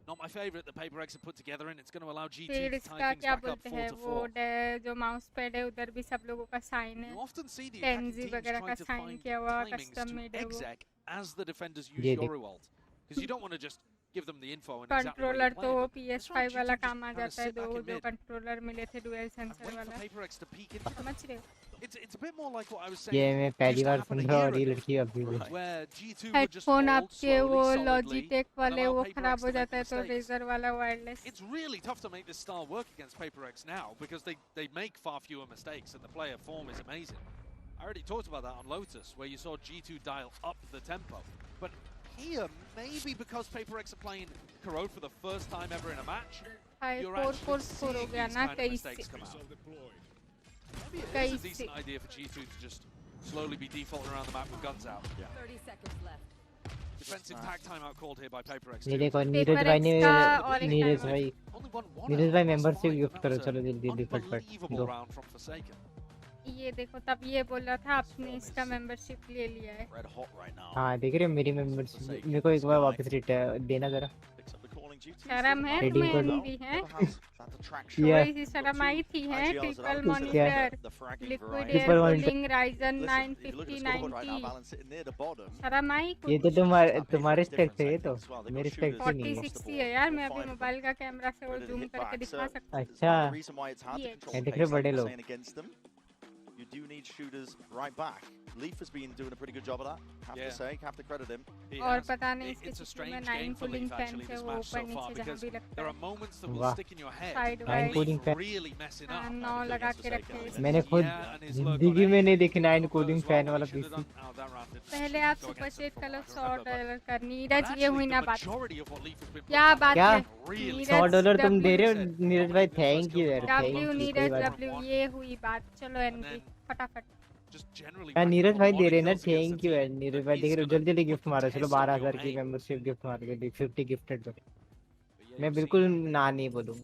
not my favorite the PaperX have put together and it's going to allow G2 फिर to इसका tie things क्या back up बोलते 4 हैं to वो 4. जो माउस पैड है उधर भी सब लोगों का साइन है. You often see the tangy वगैरह का साइन किया हुआ कस्टम मेड है वो. Exec as the defenders use Yorualt because you don't want to just give them the info and controller तो PS5 वाला काम आ जाता है. दो कंट्रोलर मिले थे डुअल सेंसर वाला. समझ रहे हो. It's a bit more like what I was saying. ये मैं पहली बार सुन रहा हूँ और ये लड़की अभी भी Where G2 would just headphone hold आपके वो slowly, solidly, लॉजिटेक and वाले allow वो PaperX खराब to हो make जाता है तो mistakes. रेजर वाला wireless It's really tough to make this style work against PaperX now because they make far fewer mistakes and the player form is amazing. I already talked about that on Lotus, where you saw G2 dial up the tempo. But here, maybe because PaperX are playing Corrode for the first time ever in a match, you're actually seeing these kind of mistakes come out. Maybe it is a decent idea for G2 to just slowly be defaulting around the map with guns out. 30 seconds left. Defensive tag timeout called here by PaperX. ये देखो नीरज भाई ने नीरज भाई membership gift करो चलो जल्दी default पर दो ये देखो तब ये बोल रहा था आपने इसका मेंबरशिप ले लिया है हाँ देख रहे हो मेरी मेंबरशिप मेरे को एक बार वापस देना जरा शर्म है तुम्हें एनवी है थोड़ी सी शर्म आई थी है triple monitor liquid air cooling Ryzen 95090 शर्म आई ये तो तुम्हारे स्पेक से है तो मेरे स्पेक से नहीं 4060 है यार मैं अभी मोबाइल का कैमरा से वो जूम करके दिखा सकता हूं अच्छा ये देख रहे बड़े लोग You do need shooters right back. Leaf has been doing a pretty good job of that. Have to say, have to credit him. और पता नहीं इसके चक्कर में 9 कूलिंग फैन से वो ऊपर नीचे जहाँ भी लगता है side wide really messing up. 9 लगा के रखे मैंने खुद जिंदगी में नहीं देखी 9 कूलिंग फैन वाला पीसी पहले आप सुपर सेट का लो $100 कर नीरज ये हुई ना बात क्या बात है $100 तुम दे रहे हो नीरज भाई थैंक यू यार W नीरज W ये हुई बात चलो एनपी फटाफट यार नीरज भाई दे रहे ना थैंक यू यार नीरज भाई देख रहे हो जल्दी जल्दी गिफ्ट मारो चलो 12000 की मेंबरशिप गिफ्ट मार के 50 गिफ्टेड दो मैं बिल्कुल ना नहीं बोलूं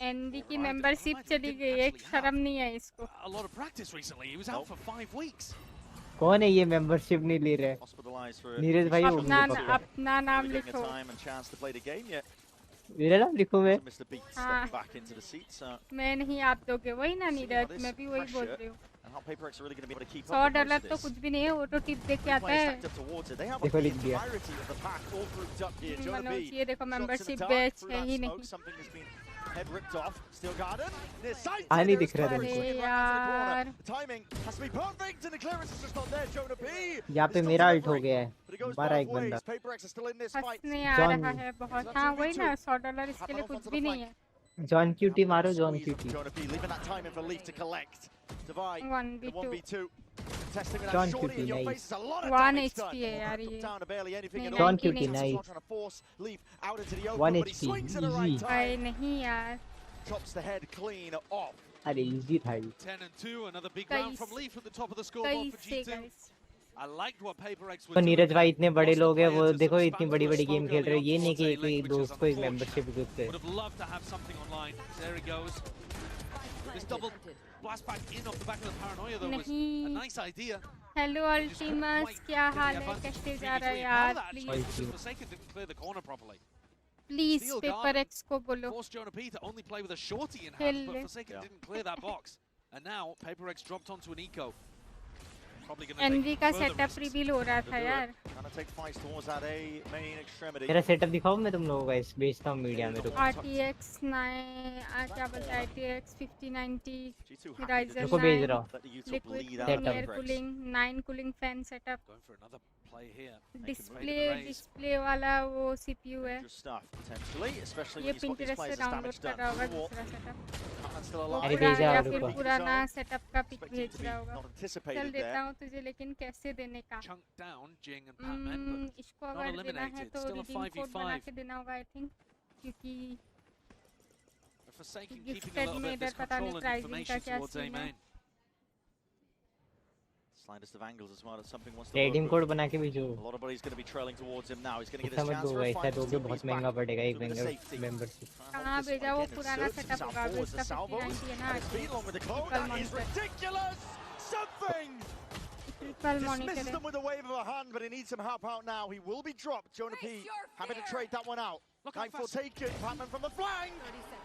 एनवी की मेंबरशिप चली गई एक शर्म नहीं है इसको कौन है ये मेंबरशिप नहीं ले रहे नीरज भाई अपना नाम लिखो मेरा नाम लिखो मैं मैं नहीं आप दोगे वही ना नीरज मैं भी वही बोल रही हूँ $100 तो कुछ भी नहीं है वो तो टिप देख के आता है देखो लिख दिया मनोज ये देखो मेंबरशिप बैच है ही नहीं नहीं दिख रहा यार यहाँ पे मेरा अल्ट हो गया है 12 एक बंदा हंसने आ रहा है बहुत हाँ वही ना $100 इसके लिए कुछ भी नहीं है जॉन क्यूटी मारो John cutie 1v2 John cutie nice 1 HP है यार ये John cutie nice 1 HP easy भाई नहीं यार अरे इजी था ये 10 and 2 another big round from Leaf at the top of the scoreboard for G2. I liked what PaperX was doing. Neeraj भाई इतने बड़े लोग हैं वो देखो इतनी बड़ी गेम खेल रहे हो ये नहीं कि एक दोस्त को एक मेंबरशिप देते would have loved to have something online. There he goes. This double blast back in off the back of the paranoia though was a nice idea. Hello अल्टीमस क्या हाल है कैसे जा रहा है यार please Forsaken didn't clear the corner properly. Please PaperX को बोलो Forced Jonah P to only play with a shorty in hand, but Forsaken didn't clear that box. And now PaperX dropped onto an eco. NV का setup reveal हो रहा था यार तेरा setup दिखाओ मैं तुम लोगों का इस भेजता हूं मीडिया में RTX 9 क्या बोलते हैं RTX 5090 Ryzen 9 भेज रहा हूं liquid air cooling 9 cooling fan setup display वाला वो CPU है ये Pinterest से डाउनलोड कर रहा होगा दूसरा सेटअप या फिर पुराना सेटअप का पिक भेज रहा होगा चल देता हूँ तुझे लेकिन कैसे देने का इसको अगर देना है तो रिडीम कोड बना के देना होगा आई थिंक क्योंकि गिफ्टेड में इधर पता नहीं प्राइसिंग का क्या सीन है ट्रेडिंग कोड बना के भेजो समझ दो ऐसा दोगे बहुत महंगा पड़ेगा एक मेंबरशिप कहाँ भेजा वो पुराना सेटअप होगा उसका 5090 है ना ट्रिपल मॉनिटर Dismisses है them with a wave of a hand, but he needs some help out now. He will be dropped. Jonah P having to trade that one out. Nightfall taken. Batman from the flank.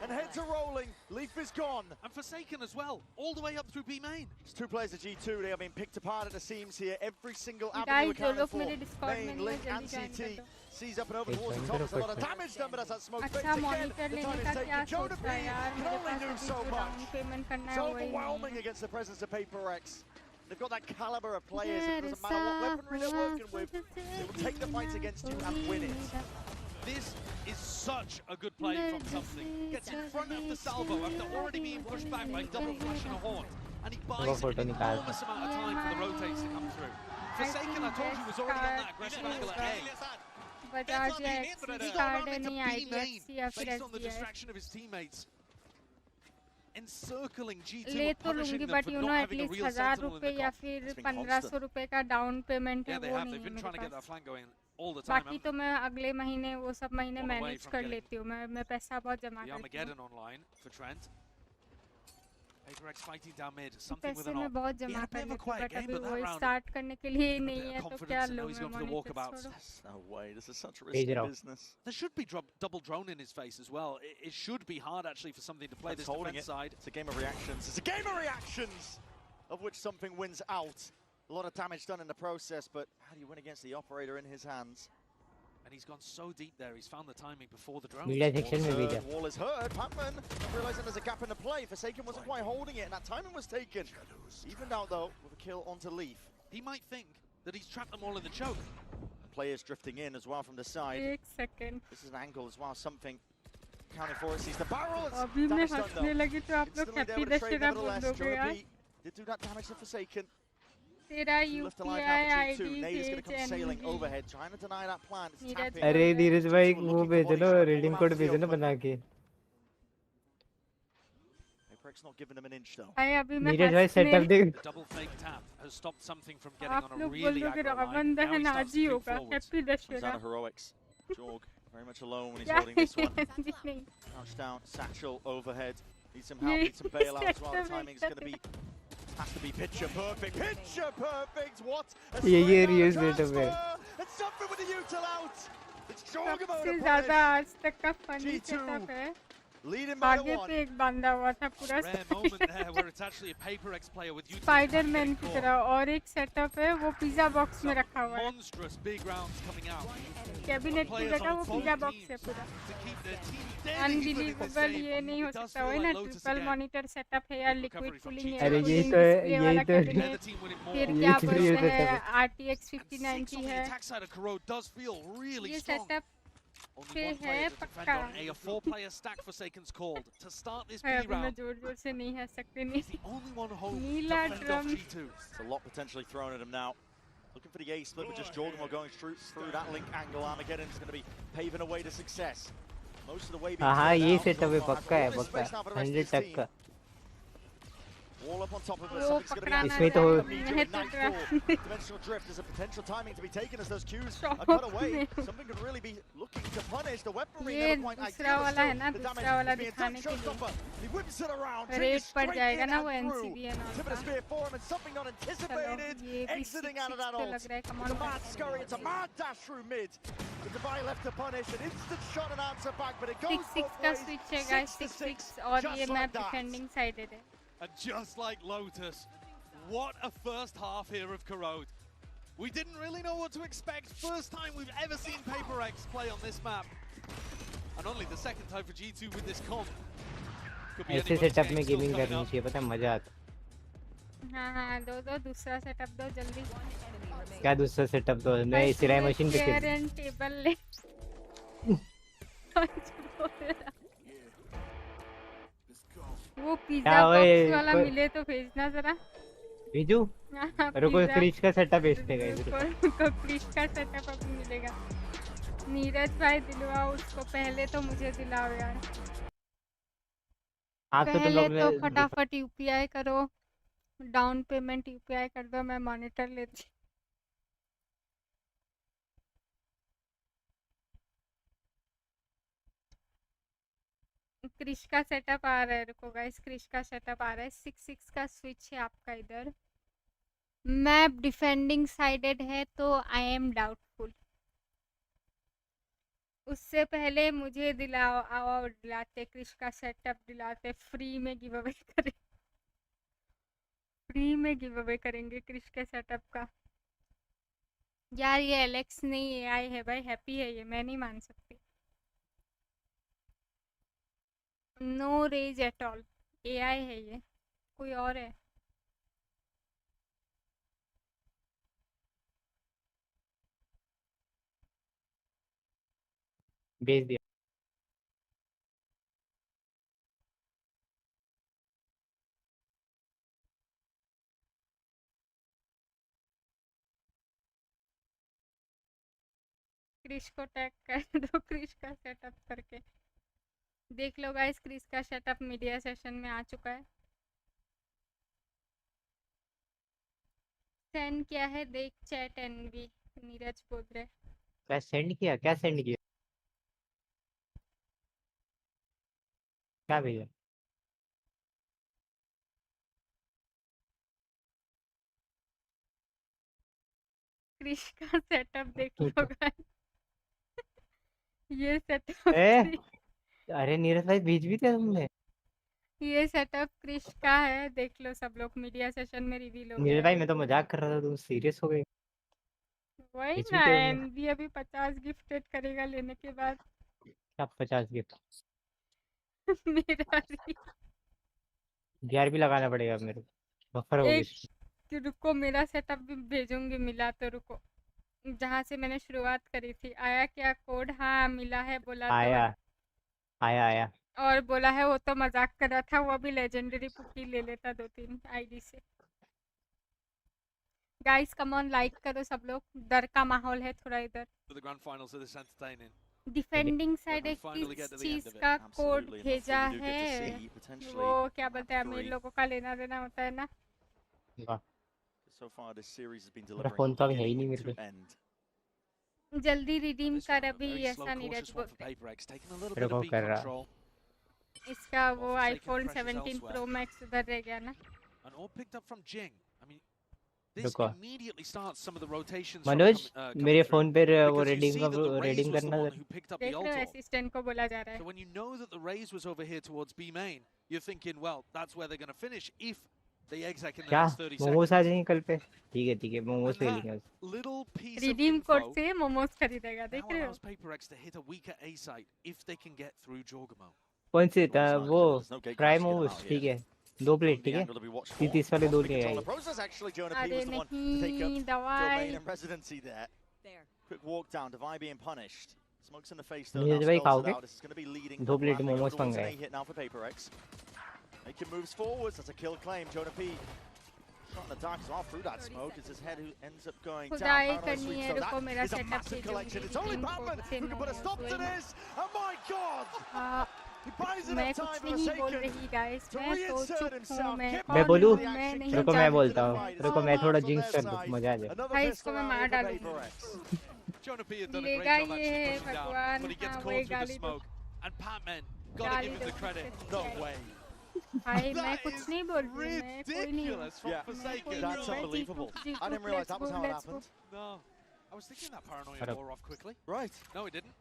And heads are rolling. Leaf is gone. And Forsaken as well, all the way up through B main. It's two players of G2. They are being picked apart at the seams here. Every single Guys, avenue जो accounted लोग for. मेरे Discord में Main, नहीं Link, है, and जल्दी join CT. कर दो। Sees up and over towards the top. There's a lot of damage done, but as that smoke fades अच्छा again, मॉनिटर the लेने time का is क्या taken. Jonah सोचा P यार can मेरे only पास do अभी so जो much. Down payment करना It's है वही नहीं overwhelming है against the presence of Paper X. They've got that caliber of players. It doesn't matter what weaponry they're working with. They will take the fight against you and win it. This is such a good play from something. Gets in front of the salvo after already being pushed back by double flash and a haunt. And he buys an enormous amount of time for the rotates to come through. Forsaken, I told you, was already on that aggressive angle at A. Bajaj या XC card है नहीं आईडीएक्सी या फिर Based on the SDS distraction of his teammates. Encircling G2 ले and तो punishing लूंगी them but for you not no having a at least real 1000 sentinel in रुपए the या comp. फिर It's been 1500 constant. रुपए का डाउन पेमेंट है Yeah, they वो have. नहीं They've है been trying to मेरे get that pass flank going all the time. बाकी तो मैं अगले महीने वो सब महीने One away मैनेज from कर getting लेती हूँ मैं पैसा बहुत जमा The करती हूँ Armageddon online for Trent. Paper X fighting down mid. Something with पैसे an मैं op. बहुत He जमा had a bit कर of a लेती हूँ quiet बट game, अभी but that वो round स्टार्ट करने के लिए ही a नहीं bit है of तो confidence क्या and now लूँ he's मैं going for the monitor walkabouts. छोड़ो There's no way. This is such risky business. There should be double drone in his face as well. It should be hard actually for something to play That's this holding defense it. side. It's a game of reactions. It's a game of reactions, of which something wins out. A lot of damage done in the process, but how do you win against the operator in his hands? And he's gone so deep there. He's found the timing before the drone. Media section में भेजा Wall is heard. Patman realizing there's a gap in the play. Forsaken wasn't quite holding it, and that timing was taken. Evened out though with a kill onto Leaf. He might think that he's trapped them all in the choke. Players drifting in as well from the side. एक second This is an angle as well. Something counting for it. Sees the barrel. It's अभी मैं damage done हंसने though. लगी तो आप लोग Instantly happy there with a trade Dussehra बोल nevertheless. दोगे Jonah यार P did do that damage to Forsaken. तेरा Left alive UPI now for ID G2. Nade is going to come sailing भेज overhead, trying to deny that plan. It's Neeraj tapping. अरे धीरज भाई G2 वो looking भेज for low body shot reading all code out to the भेज लो open. बना के Apex not giving them an inch though. भाई अभी मैं नीरज भाई हंसने सेटअप देख The double fake tap has stopped something from getting आप on a लोग बोल really दोगे aggro Ravan line. Now he दहन starts आज to ही creep होगा forwards. Happy Comes Dussehra out of heroics. Jorg very much alone when he's क्या holding this one. भी नहीं Crouched down, satchel overhead. Needs some help, ये needs some bailout as well. The setup timing's going to be has to be picture perfect. Picture perfect. What a ये straight real out setup है transfer. And something with the util out. It's Jorgamo सबसे to ज्यादा punish. आज तक का funny G2 setup है Leading by आगे one. पे एक बंदा हुआ था पूरा Rare moment there where it's actually a Paper X player with you. Spiderman की तरह और एक सेटअप है वो पिज्जा बॉक्स में रखा हुआ है Monstrous big rounds coming out. Cabinet की जगह वो पिज्जा बॉक्स है पूरा To keep their team dead even in this unbelievable game. ये नहीं हो It does सकता feel है like ना Lotus triple again. Monitor setup है या liquid Recovery from cooling G2. है अरे ये कूलिंग तो डिस्प्ले वाला यही तो कैबिनेट team winning more. फिर ये क्या तो बोलते सेटअप हैं है RTX 59 की On the है attack side of Corrode does feel really ये strong. सेटअप Only पे one है player to defend पक्का on A. A four-player stack Forsaken's called to start this B अभी मैं round. जोर जोर से नहीं हंस सकती नहीं Only one home to Neela fend off drum G2. It's a lot potentially thrown at him now. Looking for the A split, but just Jorgamo going through that link angle. Armageddon's going to be paving a way to success. Most of the way being हाँ cleared ये out. Setup है Jorgamo has पक्का all है this पक्का space now for the rest of 100 his तक team. का Wall up on top of it. वो Something's going to be पकड़ाना इसमें तो है immediate मैं with तो Nightfall. Drum Dimensional drift. There's a potential timing to be taken as those cues Stop are cut away. me. Something could really be looking to punish. The weaponry ये never quite दूसरा ideal. वाला है Still, ना the दूसरा damage वाला is being दिखाने done. के लिए Showstopper. He whips it around. Rate Taking पड़ straight जाएगा in ना वो and through. एनसीबी है Tip of the ना spear for him and something not चलो anticipated. ये भी Exiting out of 6 that तो ult. लग रहा है It's a कमाल mad scurry. It's a mad dash through mid. The Dubai left to punish. An instant shot and answer back, but it goes 6-6 both का ways. Switch है guys 6-6 और just ये like map that. Defending sided है And just like Lotus, what a first half here of Corrode. We didn't really know what to expect. First time we've ever seen Paper X play on this map. And only the second time for G2 with this comp. Could be ऐसे anyone's setup game में still gaming coming करनी up. चाहिए पता है मजा आता हाँ हाँ दो दो दूसरा सेटअप दो जल्दी क्या दूसरा सेटअप तो मैं सिराई मशीन पे खेल चेयर एंड टेबल ले वो पिज्जा क्या ओए, बॉक्स वाला कोई- मिले तो भेजना जरा भेजू हाँ, रुको पिज्जा। क्रिश का सेटअप भेजते गए रुको क्रिश का सेटअप अभी मिलेगा नीरज भाई दिलवाओ उसको पहले तो मुझे दिलाओ यार आप तो तुम पहले लोग तो ने फटाफट यूपीआई करो डाउन पेमेंट यूपीआई कर दो मैं मॉनिटर लेती क्रिश का सेटअप आ रहा है रुको गाइस क्रिश का सेटअप आ रहा है 6-6 का स्विच है आपका इधर मैप डिफेंडिंग साइडेड है तो आई एम डाउटफुल। उससे पहले मुझे दिलाओ, आओ दिलाते, क्रिश का सेटअप दिलाते, फ्री में गिव अवे करें, फ्री में गिव अवे करेंगे क्रिश के सेटअप का। यार ये एलेक्स नहीं एआई है भाई, हैप्पी है ये, मैं नहीं मान सकती। No rage at all, AI है ये, कोई और है। भेज दिया। क्रिश को टैग कर दो, क्रिश का सेटअप करके देख लो गाइस। क्रिश का सेटअप मीडिया सेशन में आ चुका है। सेंड किया है, देख चैट एनवी, नीरज बोल रहे। क्या सेंड किया, क्या सेंड किया, क्या भेजा? क्रिश का सेटअप देख लो गाइस। ये सेटअप अरे नीरज भाई भेज भी दिया तुमने? ये सेटअप क्रिश का है, देख लो सब लोग, मीडिया सेशन में रिवील हो नीरज गया भाई है। मैं तो मजाक कर रहा था, तुम सीरियस हो गए। वही भेज भी ना, दिया तुमने? एनवी अभी 50 गिफ्टेड करेगा लेने के बाद। क्या 50 गिफ्ट? मेरा यार भी लगाना पड़ेगा मेरे को, बफर होगी। एक रुको, मेरा सेटअप भी भेजूंगी, मिला तो रुको, जहाँ से मैंने शुरुआत करी थी। आया क्या कोड? हाँ मिला है, बोला तो आया आया आया। और बोला है वो तो मजाक कर रहा था, वो भी लेजेंडरी पुकी ले लेता 2-3 आईडी से। गाइस कम ऑन, लाइक करो सब लोग, डर का माहौल है थोड़ा इधर। डिफेंडिंग साइड एक किस चीज का कोड भेजा है, वो क्या बोलते हैं, अमीर लोगों का लेना देना होता है ना। मेरा फोन तो अभी है ही नहीं मेरे पे। जल्दी रिडीम कर अभी, ऐसा नीरज बोलते। रुको कर रहा। इसका वो आईफोन 17 प्रो मैक्स उधर रह गया ना। रुको मनोज, मेरे फोन पे वो रेडिंग करना। देख लो असिस्टेंट को बोला जा रहा है। So when you know that the raise was over here towards B main, you're thinking, well, that's where they're going to finish if they exec in the क्या next 30 मोमोस आ seconds. जाएंगे कल पे? ठीक है मोमोस ले लेंगे। Little piece redeem of code info से मोमोस खरीदेगा, देख now रहे हो। allows PaperX to hit a weaker A site if they can get through Jorgamo. कौन से था वो? फ्राई मोमोस, ठीक है 2 प्लेट, ठीक है 30 वाले 2 ले आए। अरे नहीं दवाई। नीरज भाई खाओगे? 2 प्लेट मोमोस मंगाए। Making moves forwards, that's a kill claim. Jonah P shot in the dark as well through that smoke as his head ends up going down. खुदाई करनी है, So रुको मेरा that is a setup massive collection. It's only Batman who can put a stop to this. Oh my god! He buys मैं enough time कुछ for a नहीं बोल second रही गाइस, to मैं तो reinsert चुप हूँ। himself. मैं बोलूँ? मैं नहीं रुको मैं बोलता हूँ, रुको मैं थोड़ा जिंक्स कर दूँ, मजा आ जाए। भाई इसको मैं मार डालूंगी। Jonah P had done a great लेगा job ये actually pushing down, भगवान, but he gets हाँ caught वही through the गाली दो। smoke. And Patman, gotta गाली give him the दो credit. No way. भाई मैं कुछ नहीं बोल रही, मैं कोई नहीं हूँ। Ridiculous from Forsaken. That's unbelievable. I didn't realize that was how it happened. No. I was thinking that paranoia wore off quickly. Right. No, it didn't.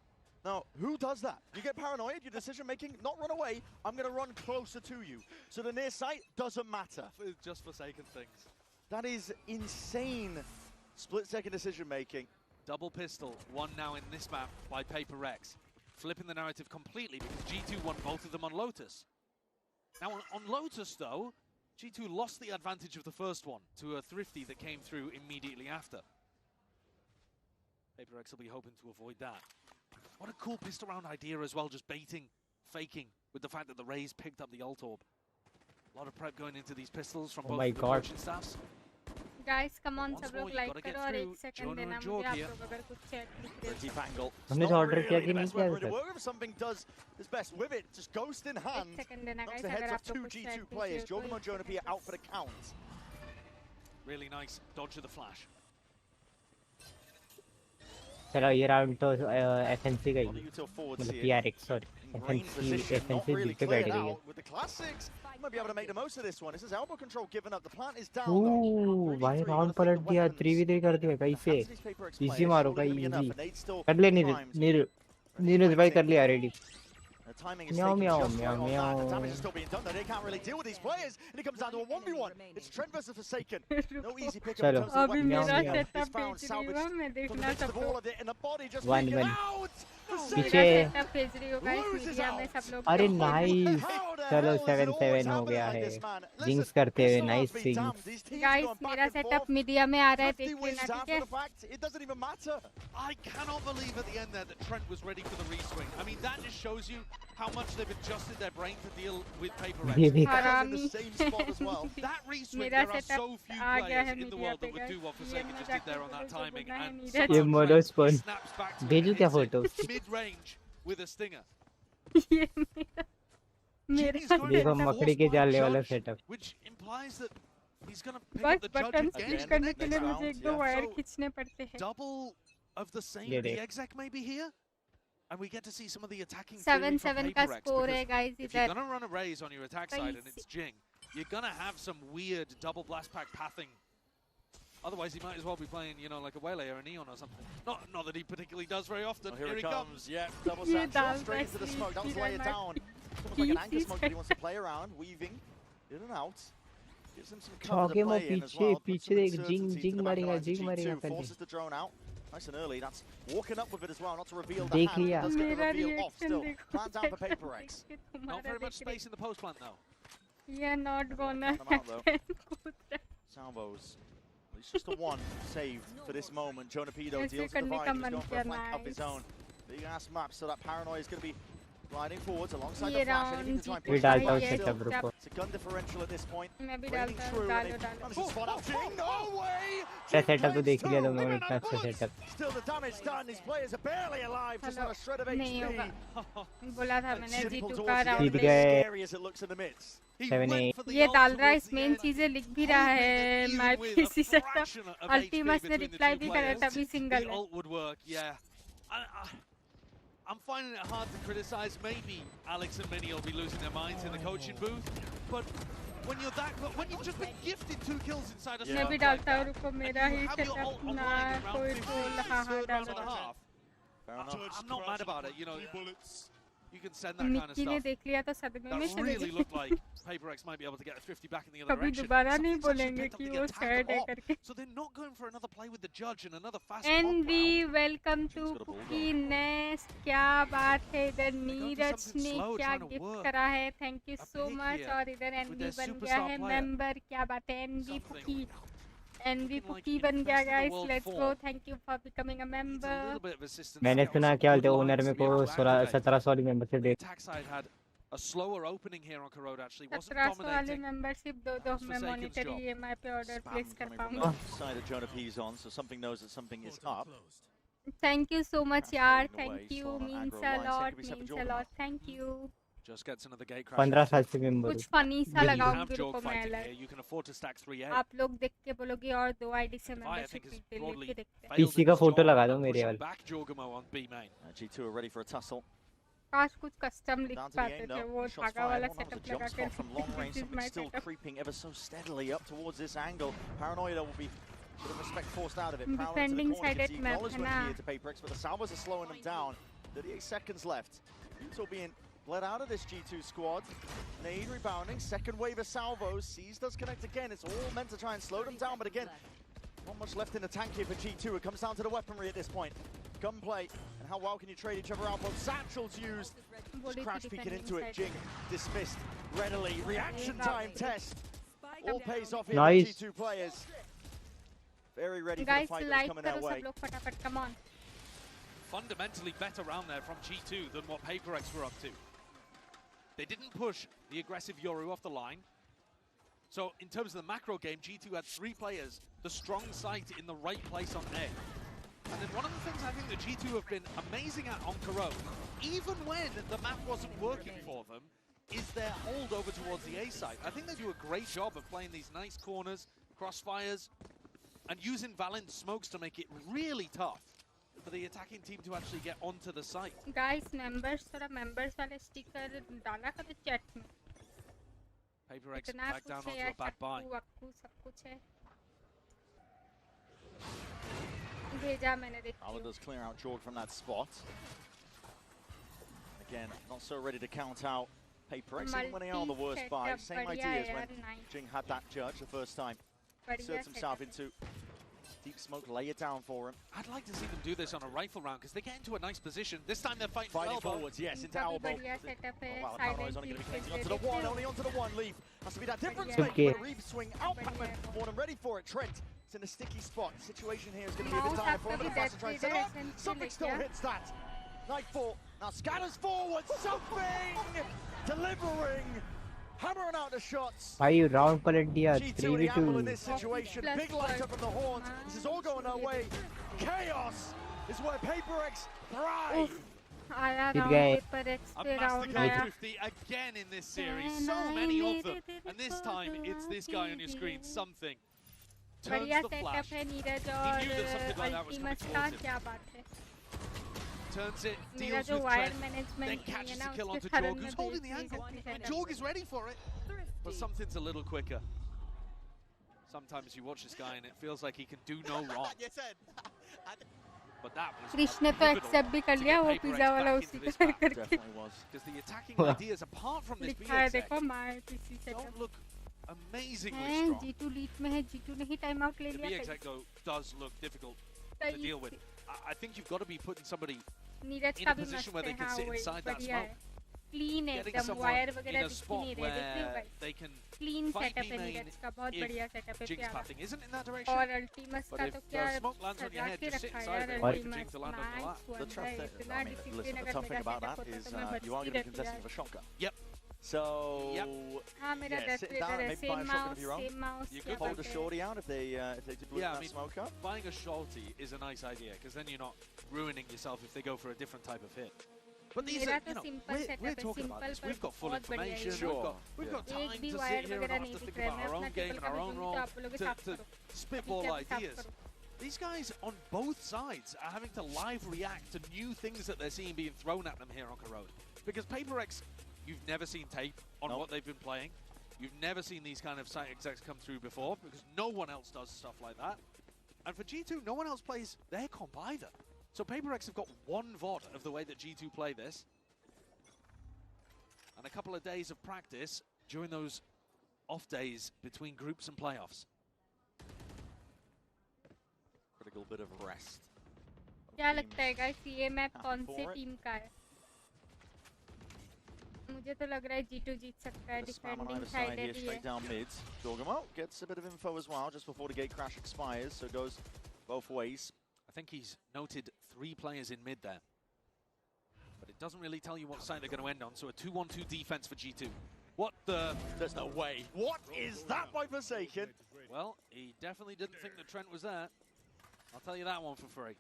Now, who does that? You get paranoid, your decision making, not run away, I'm going to run closer to you. So the near sight doesn't matter. Just Forsaken things. That is insane split-second decision making. Double pistol, one now in this map by PaperX. Flipping the narrative completely because G2 won both of them on Lotus. Now on Lotus though, G2 lost the advantage of the first one to a Thrifty that came through immediately after. PaperX will be hoping to avoid that. What a cool pistol round idea as well, just baiting, faking with the fact that the Rays picked up the ult orb. A lot of prep going into these pistols from both the coaching staffs. Guys, come on, सब लोग like करो और 1 second देना मुझे, आप लोग अगर कुछ चैट लिख दे। Pretty bangle. हमने जो ऑर्डर किया कि नहीं किया Whether sir? something does his best with it, just ghost in hand. Knocks the heads off 2 G2 players. Jorgamo and Jonah P are out for the count. Really nice dodge of the flash. चलो ये round तो FNC का ही, मतलब DRX, sorry Range position not really cleared out with the classics. Might be able to make the most of this one. This is elbow control given up. The plant is down though. भाई round पलट दिया 3v3 कर दिया कैसे easy मारो भाई easy कर ले नीरज भाई कर लिया ready The timing is taken just right on that. The damage is still being done though. They can't really deal with these players. And it comes down to a 1v1. It's Trent versus Forsaken. No easy pickup in terms of weapons. It's found salvaged from the midst of all of it. And the body just leaking out. पीछे अरे nice चलो 7-7 हो गया है jinx करते हुए nice jinx guys मेरा setup media में आ रहा है देख लेना ठीक है It doesn't even matter. I cannot believe at the end there that Trent was ready for the reswing. I mean, that just shows you how much they've adjusted their brain to deal with Paper X. In the same spot as well. That reswing, there are so few players in the world that would do what Forsaken just did there on that timing. And ये मोडो spawn snaps back to भेजू क्या photo mid-range with a stinger. ये मेरा देखो मकड़ी के जाले वाला setup Which implies that he's going to pick बस up the judge button again. Switch करने के लिए मुझे एक दो वायर खींचने पड़ते हैं Double of the same. Yeah, The they- exec maybe here, and we get to see some of the attacking. 7-7 का स्कोर है गाइस If you're इधर gonna run a raise on your attack side and it's Jing, you're gonna have some weird double blast pack pathing. Otherwise, he might as well be playing, you know, like a Waylay or a Neon or something. Not that he particularly does very often. Oh, here he it comes. Yeah, double satchel straight into the smoke. That was layered down. It's almost like an anchor smoke that he wants to play around, weaving in and out. Gives him some cover to play in as well. पीछे देख जिंग मारेगा पहले Forces the drone out. Nice and early. That's walking up with it as well, not to reveal the देख hand. लिया। Does get the मेरा reveal off reaction still. देखो Plant down for Paper X. Not very much space in the post plant though. ये not gonna Cut them out, though. happen Salvos. It's just the one save for this moment. Jonapido ऐसे deals with the करने fight. का He's मन going for किया a flank of his nice own. Big ass map, so that paranoia is going to be gliding forwards alongside ये the flash. Anything round to try and Jeet push डालता the हूँ fight setup still. रुको It's a gun differential at this point. मैं भी Raining डालता through हूँ and डालो they've डालो managed to spot out Jing. No way! अच्छा सेटअप तो देख लिया 2 मिनट का अच्छा setup Still the damage done. These players are barely alive. Just on a shred of नहीं HP. होगा बोला था मैंने Simple G2 towards का the end, राउंड but जीत गए। scary as it looks in the midst. 7-8 ये डाल रहा है इसमें चीजें लिख भी रहा है मैं भी इसी सेटअप अल्टीमस ने रिप्लाई भी करा तभी सिंगल The है ult would work, yeah. I'm finding it hard to criticize. Maybe Alex and Minnie will be losing their minds in the coaching booth, but when you're when you've just been gifted 2 kills inside a मैं भी डालता हूँ रुको मेरा ही setup ना कोई troll हाँ हाँ डालो I'm not mad about it, you know. You can send that kind of Nikki ने stuff. देख लिया तो सदमे में That चले really looked गए like Paper X might be able to get a 50 back in the other कभी direction. दोबारा नहीं Something's actually बोलेंगे picked up कि the वो attack सैड है off. करके So they're not going for another play with the judge and another fast NV pop welcome to cookie nest क्या बात है इधर नीरज ने क्या गिफ्ट करा है थैंक यू सो मच और इधर एनवी बन गया है मेंबर क्या बात है एनवी पुकी एनवी पुकी बन गया guys let's go thank you for becoming a member मैंने सुना क्या बोलते ओनर में को 1700 वाली membership they attack side had a slower opening here on Corrode actually. Wasn't 1700 वाली dominating. मेंबरशिप दो मैं मॉनिटर ईएमआई पे ऑर्डर प्लेस कर पाऊंगा Side of Jonah P's on, so something knows that something is up. Thank you so much यार thank you means a lot thank you Just gets another gate crash. 15 साल से member कुछ funny सा You लगाओ have group Jog में fighting अलग here. You can afford to stack 3A. आप लोग देख के बोलोगे और 2 आईडी से I मेंबरशिप think is लेके broadly देखते हैं पीसी का फोटो लगा दो मेरे pushing वाले back Jorgamo on B main. G2 are ready for a tussle. काश कुछ कस्टम लिख Down to the पाते aim, थे though. वो Shots धागा fired. वाला One was a setup jump लगा spot from long कर range. This is Something my still setup creeping ever so steadily up towards this angle. Paranoia will be a bit of respect forced out of it. Prowling into Defending the corner side gives at the map acknowledgement है ना। here to Paper X, but the salvos are slowing them down. 38 seconds left. Utah being bled out of this G2 squad. Nade rebounding. Second wave of salvos. Seas does connect again. It's all meant to try and slow them down, but again, not much left in the tank here for G2. It comes down to the weaponry at this point. Gunplay. And how well can you trade each other out? Both satchels used. Just crouch peeking into it. Jing dismissed readily. Reaction time test. All pays off here Nice. for G2 players. Very ready for the guys fight that's like coming करो their सब way. लोग फटाफट come on Fundamentally better round there from G2 than what Paper X were up to. They didn't push the aggressive Yoru off the line. So in terms of the macro game, G2 had 3 players, the strong site in the right place on A. And then one of the things I think that G2 have been amazing at on Corode, even when the map wasn't working for them, is their hold over towards the A side. I think they do a great job of playing these nice corners, crossfires, and using Valent's smokes to make it really tough for the attacking team to actually get onto the site. Guys, members थोड़ा members वाले sticker डाला करो chat में. PaperX back down onto a bad buy. सब कुछ है. भेजा मैंने देखी. Fahad does clear out Jorg from that spot. Again, not so ready to count out PaperX, even when they are the worst buy. Same idea as when Jing had that judge the first time. Inserts himself into deep smoke, lay it down for him. I'd like to see them do this on a rifle round because they get into a nice position. This time they're fighting forwards, yes, into elbow. Wow, Paramount's only going to be connecting onto the one, only onto the one. Leaf has to be that difference maker. Reeve swing out, Pac-Man. More than ready for it. Trent, it's in a sticky spot. The situation here is going to be a bit dire for him, but the faster tries to set up. Something still hits that. Nightfall now scatters forward. Something delivering. Hammering out the shots. Why you round पलट दिया? G2 the amble in this situation. Big light up from the horns. This is all going our way. Chaos is where PaperX thrive. A massacre 50 again in this series. So many of them. And this time it's this guy on your screen. Something turns the flash. He knew that something like that was coming towards him. Turns it, deals with Trent, then catches the kill onto Jorg, who's holding the angle, and Jorg is ready for it. But something's a little quicker. Sometimes you watch this guy and it feels like he can do no wrong. But that was Krishna तो accept भी कर लिया वो pizza वाला उसी को करके. Definitely was. Because the attacking ideas, apart from this BXX, don't look amazingly strong. G2 lead में है, G2 ने ही time out ले लिया. The BXX though does look difficult to deal with. I think you've got to be putting somebody in a position where they can sit inside that smoke. Clean Getting someone in a spot where they can fight B main if Jinx pathing isn't in that direction. But if the smoke lands on your head, just sit inside it and wait for Jinx to land on your lap. The tough thing about that is you are going to be contesting with a shotgun. Yep. So, yeah, sitting down and maybe buy a shotgun of your own. You could hold a shorty out if they do blow that smoke up. Buying a shorty is a nice idea because then you're not ruining yourself if they go for a different type of hit. But these are, we're talking about this. We've got full information. We've got time to sit here and not have to think about our own game and our own role to spitball ideas. These guys on both sides are having to live react to new things that they're seeing being thrown at them here on Corrode. Because PaperX, you've never seen tape on what they've been playing. You've never seen these kind of site execs come through before because no one else does stuff like that. And for G2, no one else plays their comp either. So PaperX have got one VOD of the way that G2 play this. And a couple of days of practice during those off days between groups and playoffs. Critical bit of rest. क्या लगता है guys ये map कौन से team का है? मुझे तो लग रहा है G2 जीत सकता है defending side है. Straight down mid. Jorgamo gets a bit of info as well just before the gate crash expires, so it goes both ways. I think he's noted 3 players in mid there. But it doesn't really tell you what side they're going to end on, so a 2-1-2 defense for G2. What the... There's no way. What is that by Forsaken? Well, he definitely didn't think that Trent was there. I'll tell you that one for free.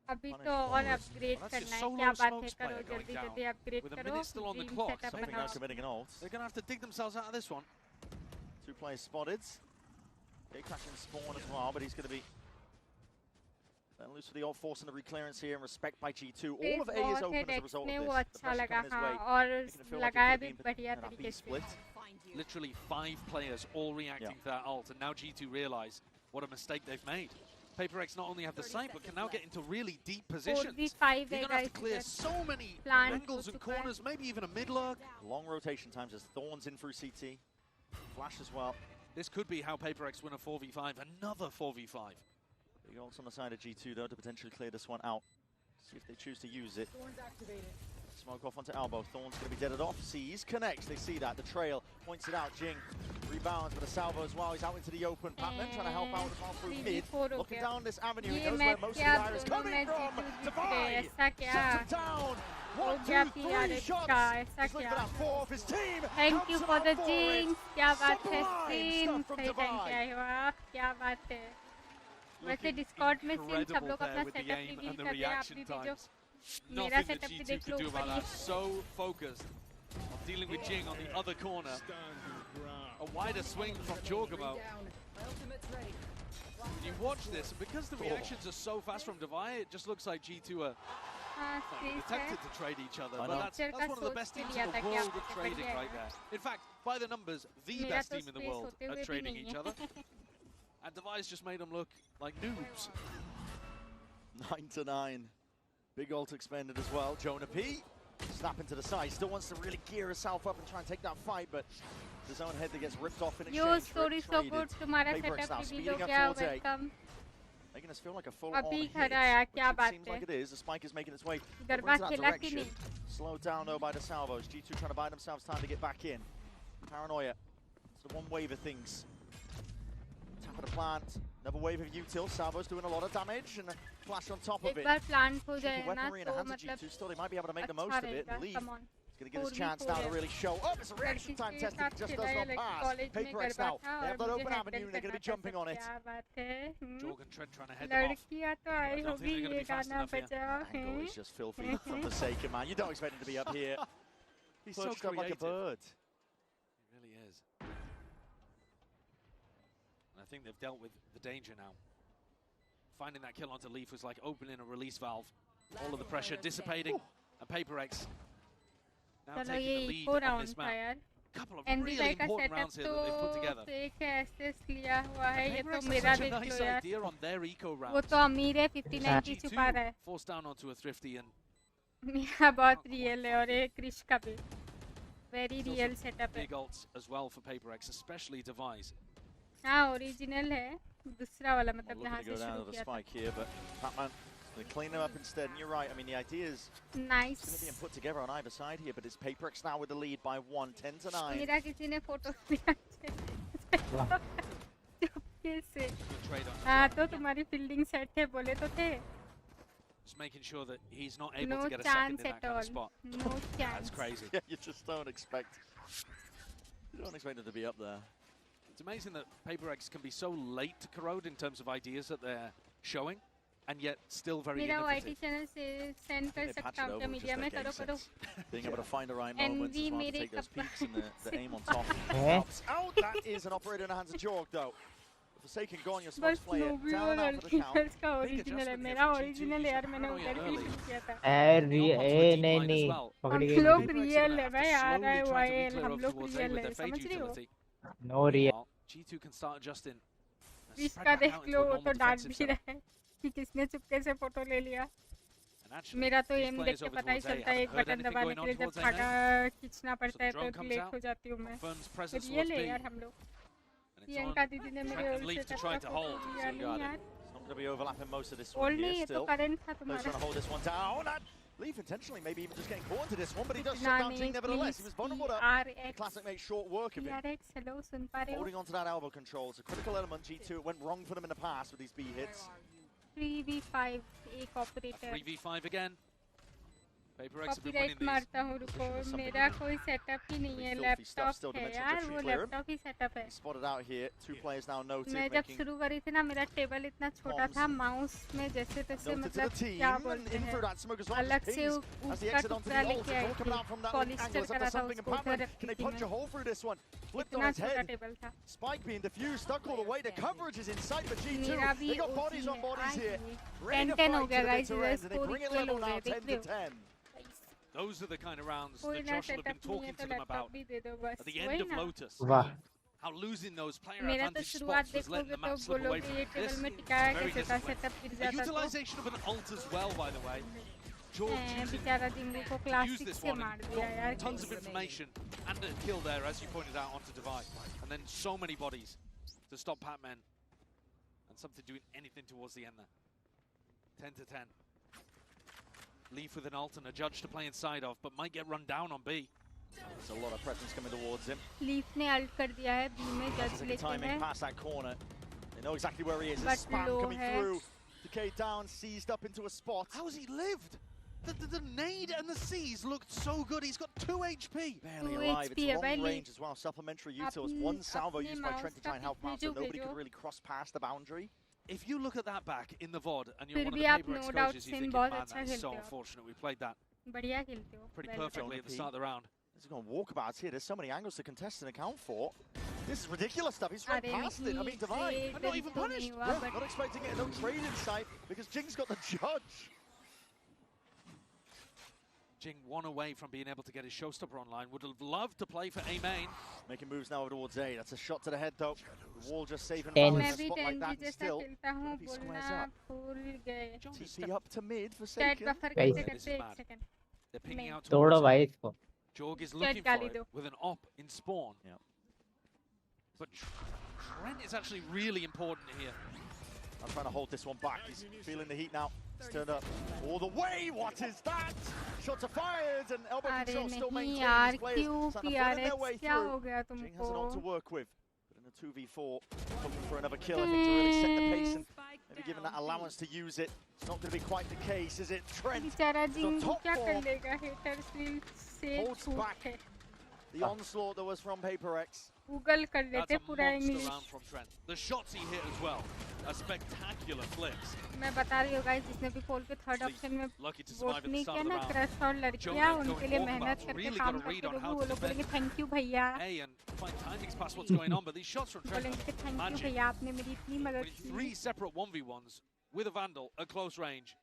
अभी तो और upgrade करना है क्या बात है करो जल्दी जल्दी अपग्रेड With a करो minute still on the clock, so Maybe now committing an ult. They're going to have to dig themselves out of this one. 2 players spotted. Gate crash and spawn as well, but he's going to be loose for the ult, forcing the reclearance here and respect by G2. All of A is open as a result of this. The pressure coming his way. Making it feel like it could be a B split. Literally 5 players all reacting to that ult, and now G2 realize what a mistake they've made. PaperX not only have the site, but can now get into really deep positions. You're going to have to clear so many angles and corners, maybe even a mid-lurk. Long rotation times as Thorns in through CT. Flash as well. This could be how PaperX win a 4v5, another 4v5. Big ults on the side of G2 though to potentially clear this one out. See if they choose to use it. Smoke off onto elbow. Thorn's going to be deaded off. Sees, connects. They see that. The trail points it out. Jing rebounds with a salvo as well. He's out into the open. Patman trying to help out as well through mid. Looking down this avenue. He knows where most of the fire is coming from. Divide. Shuts him down. 1, 2, 3 shots. He's looking for that 4 off his team. Thank you for the Jinx. क्या बात है scene. सही time पे आए हो आप. क्या बात है. वैसे डिस्कॉर्ड में सीन सब लोग अपना सेटअप रिवील कर रहे हैं. आप भी जो Nothing that G2 could do about that. So focused on dealing with Jing on the other corner. A wider swing from Jorgamo. You watch this, and because the reactions are so fast from Divide, it just looks like G2 are attempted to trade each other. But that's one of the best teams in the world at trading right there. In fact, by the numbers, the best team in the world at trading each other. And Device just made them look like noobs. 9-9. Big ult expended as well. Jonah P. Snapping to the side. Still wants to really gear herself up and try and take that fight, but his own head that gets ripped off in exchange. Yo, story so good. तुम्हारा setup भी लोग क्या welcome. Making us feel like a full-on अभी hit, खड़ा है क्या which बात it seems है. like it is. The spike is making its way garba into that खेला कि direction. नहीं. Slowed down though by the salvos. G2 trying to buy themselves time to get back in. Paranoia. It's the one wave of things. Tap of the plant. Another wave of util. Salvos doing a lot of damage and a flash on top of it. एक बार plant हो जाए ना Weaponry in the तो hands of मतलब G2 still. They might be able to make the most अच्छा of it. रहेगा. Leave. Come on. He's going to get his chance now to really show up. It's a reaction time test that just does not pass. PaperX now. They have that open avenue. They're going to be jumping on it. Jorgen Trent trying to head them off. लड़कियां तो आई होगी ये गाना बजाओ. Angle is just filthy from Forsaken, man. You don't expect him to be up here. He's so Perched up like a bird. He really is. And I think they've dealt with the danger now. Finding that kill onto Leaf was like opening a release valve. All of the pressure dissipating. And PaperX now चलो taking ये the lead eco on round this था map. यार. Couple of एनडी really भाई का important setup rounds here that they've put तो together. Fake है aces लिया हुआ है ये तो PaperX मेरा has such a देख nice लो यार. idea on their eco rounds. वो तो अमीर है 59 छुपा रहा है. Forced down onto a Thrifty and मेरा बहुत रियल है और ये क्रिश का भी वेरी रियल सेटअप है. big ults as well for PaperX, especially Devise. हाँ ओरिजिनल है दूसरा वाला मतलब Looking जहाँ to से go down शुरू to the किया था. spike here, but Batman going to clean them up instead. And you're right. I mean, the idea is Nice. going to be put together on either side here, but it's PaperX now with the lead by 1, 10-9. मेरा किसी ने photo दिया चुपके से. हाँ तो तुम्हारी fielding set है बोले तो थे. Just making sure that he's not able No to get a second in chance that at kind all. of spot. No chance. That's crazy. Yeah, you just don't expect. You don't expect him to be up there. It's amazing that PaperX can be so late to Corrode in terms of ideas that they're showing, and yet still very मेरा innovative. YT channel से send कर They patched सकता it हूँ over क्या with media just में their करो game करो. sense. Being able to find the right And moments we as well to made take those it peaks and the aim on top. Eh? Helps out. That is an operator in the hands of Jorg, though. Forsaken gone, you're supposed बस to play it. Movie Down और now for the count. Articles का original है मेरा original यार मैंने उधर ही शुरू किया था. नहीं नहीं पकड़ हम गई लोग रियल है भाई आ रहा है वायल हम लोग रियल है समझ रही हो. No real. G2 can start adjusting. इसका देख लो वो तो डांट भी रहा है कि किसने चुपके से फोटो ले लिया. मेरा तो एम देख के पता ही चलता है एक बटन दबाने के लिए जब भागा खींचना पड़ता है तो लेट हो जाती हूँ मैं. रियल है यार हम लोग. प्रियंका दीदी ने मेरे ओर से Not going to be overlapping most of this one Hold here नहीं ये तो still. करंट था He's trying to तुम्हारा. hold this one down. And Leaf intentionally maybe even just getting caught into this one, but he does shut down Ting nevertheless. He was vulnerable to DRX. Classic makes short work of him. DRX hello सुन पा रहे हो. Holding on to that elbow control. It's a critical element. G2, it went wrong for them in the past with these B hits. 3v5 एक operator. 3v5 again. PaperX have been copyright winning मारता हूँ रुको मेरा कोई setup ही नहीं है laptop है यार वो लैपटॉप ही सेटअप है. Spotted out here. 2 players now noted. मैं जब शुरू करी थी ना मेरा टेबल इतना छोटा था माउस में जैसे तैसे मतलब क्या बोलते हैं अलग से उसका टुकड़ा लेके आई थी पॉलिस्टर करा था उसको उधर रखी थी मैं. इतना छोटा टेबल था. Spike being diffused, stuck all the way. The coverage is inside for G2. मेरा भी They got bodies on bodies here. 10-10 हो गया गाइस इधर स्कोर Bring it इक्वल हो level now, गए 10 देख to रहे हो. 10. Those are the kind of rounds कोई that ना Josh have been सेटअप नहीं है talking तो to them लैपटॉप about भी दे दो बस at the end वही of ना. Lotus. वाह. How losing those player मेरा तो advantage शुरुआत spots was letting देखोगे the तो map slip away बोलोगे from ये them. टेबल में This टिकाया very कैसे था disciplined. सेटअप गिर A जाता तो. utilization of an ult as well, by the way. George choosing बेचारा जिंगू को to क्लास use 6 this से one मार and दिया यार. got tons of information and a kill there, as you pointed out, onto Divide. And then so many bodies to stop Pac-Man. And something doing anything towards the end there. 10 to 10. Leaf with an ult and a judge to play inside of, but might get run down on B. There's a lot of presence coming towards him. Leaf ने alt कर दिया है B में जज लेके Timing है. past that corner. They know exactly where he is. But There's spam low coming है. through. Decay down, seized up into a spot. How has he lived? The nade and the C's looked so good. He's got 2 HP. Barely 2 alive. HP It's है long भाई. range as well. Supplementary utils. One salvo used by Trent to try and help him out, so nobody could really cross past the boundary. If you look at that back in the VOD and you're फिर one of भी the आप PaperX no doubt coaches, you SIM think, बहुत man, अच्छा that is खेलते so हो. unfortunate. We played that बढ़िया खेलते हो. pretty Well perfectly at the start of the round. He's going walkabouts here. There's so many angles to contest and account for. This is ridiculous stuff. He's right past it. I mean, Divine, not even punished. Yeah, not expecting it. No trade in sight because Jing's got the judge. Jing one away from being able to get his showstopper online. Would have loved to play for A main. Making moves now towards A. That's a shot to the head though. The wall just saving Valorant in a spot like that. And still, he squares up. TP up to mid for second. They're pinging out तोड़ो भाई इसको. Jorg is looking for it with an op in spawn. Yeah. But Trent is actually really important here. I'm trying to hold this one back. He's feeling the heat now. He's turned up all the way. What is that? Shots are fired and elbow control still maintained. His players starting to find their way through. Jing has an ult to work with. But in a 2v4, looking for another kill, I think, to really set the pace and maybe given that allowance to use it. It's not going to be quite the case, is it? Trent is on top form. Holds back the onslaught that was from PaperX. Google कर लेते पूरा English. From Trent. The shots he hit as well, are spectacular flips. मैं बता रही हूँ guys, जिसने भी पोल के थर्ड ऑप्शन में वोट नहीं किया ना, क्रश और लड़कियाँ उनके लिए मेहनत करके काम करते लोग वो लोग बोलेंगे थैंक यू भैया. बोलेंगे थैंक यू भैया आपने मेरी इतनी मदद की. 3 separate 1v1s with a Vandal at close range.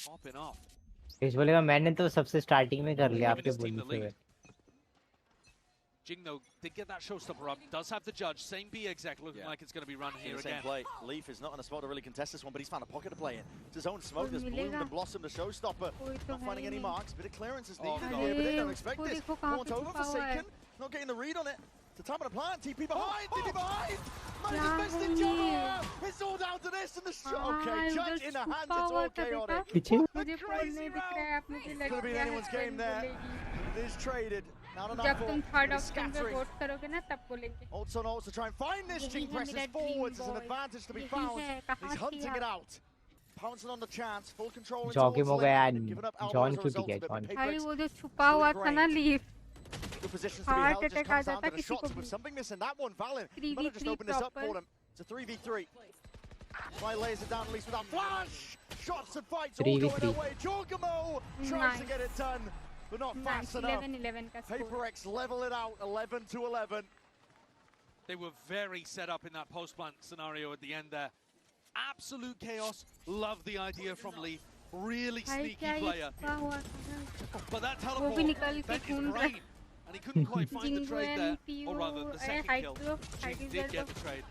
Popping off. इस बोलेगा मैंने तो सबसे स्टार्टिंग में कर लिया आपके बोलने से. Jing, though, did get that showstopper up. Does have the judge. Same B exec looking like it's going to be run here again. Play. Leaf is not in a spot to really contest this one, but he's found a pocket to play in. It's his own smoke that's bloomed and blossomed the showstopper. Not finding any marks. Bit of clearance is needed here, but they don't expect this. Point over Forsaken. Not getting the read on it. It's the time of the plan. TP behind. TP behind. Man is best in Juggernaut. It's all down to this and the shot. Okay, judge in the hands. It's all chaotic. It's going to be anyone's game there. It is traded. जब तुम third option पे vote करोगे ना तब बोलेंगे. Ults on ults to try and find this. Jing presses forwards as an advantage to be found. He's hunting it out. Pouncing on the chance. Full control into Joggy हो गया. John क्यों टिक गया? John. भाई वो जो छुपा हुआ था ना leaf. Good positions to be held. Just comes down to the shots with something missing. That one, Valen. Might have just opened this up for them. It's a 3v3. Fly lays it down at least without flash. Shots and fights all going away. Jorgamo tries to get it done. But not fast enough. 11-11 PaperX level it out, 11-11. They were very set up in that post-plant scenario at the end there. Absolute chaos. Love the idea from Leaf. Really sneaky player. But that teleport bent his brain. And he couldn't quite find the trade there. Or rather, the second kill. Jing did get the trade.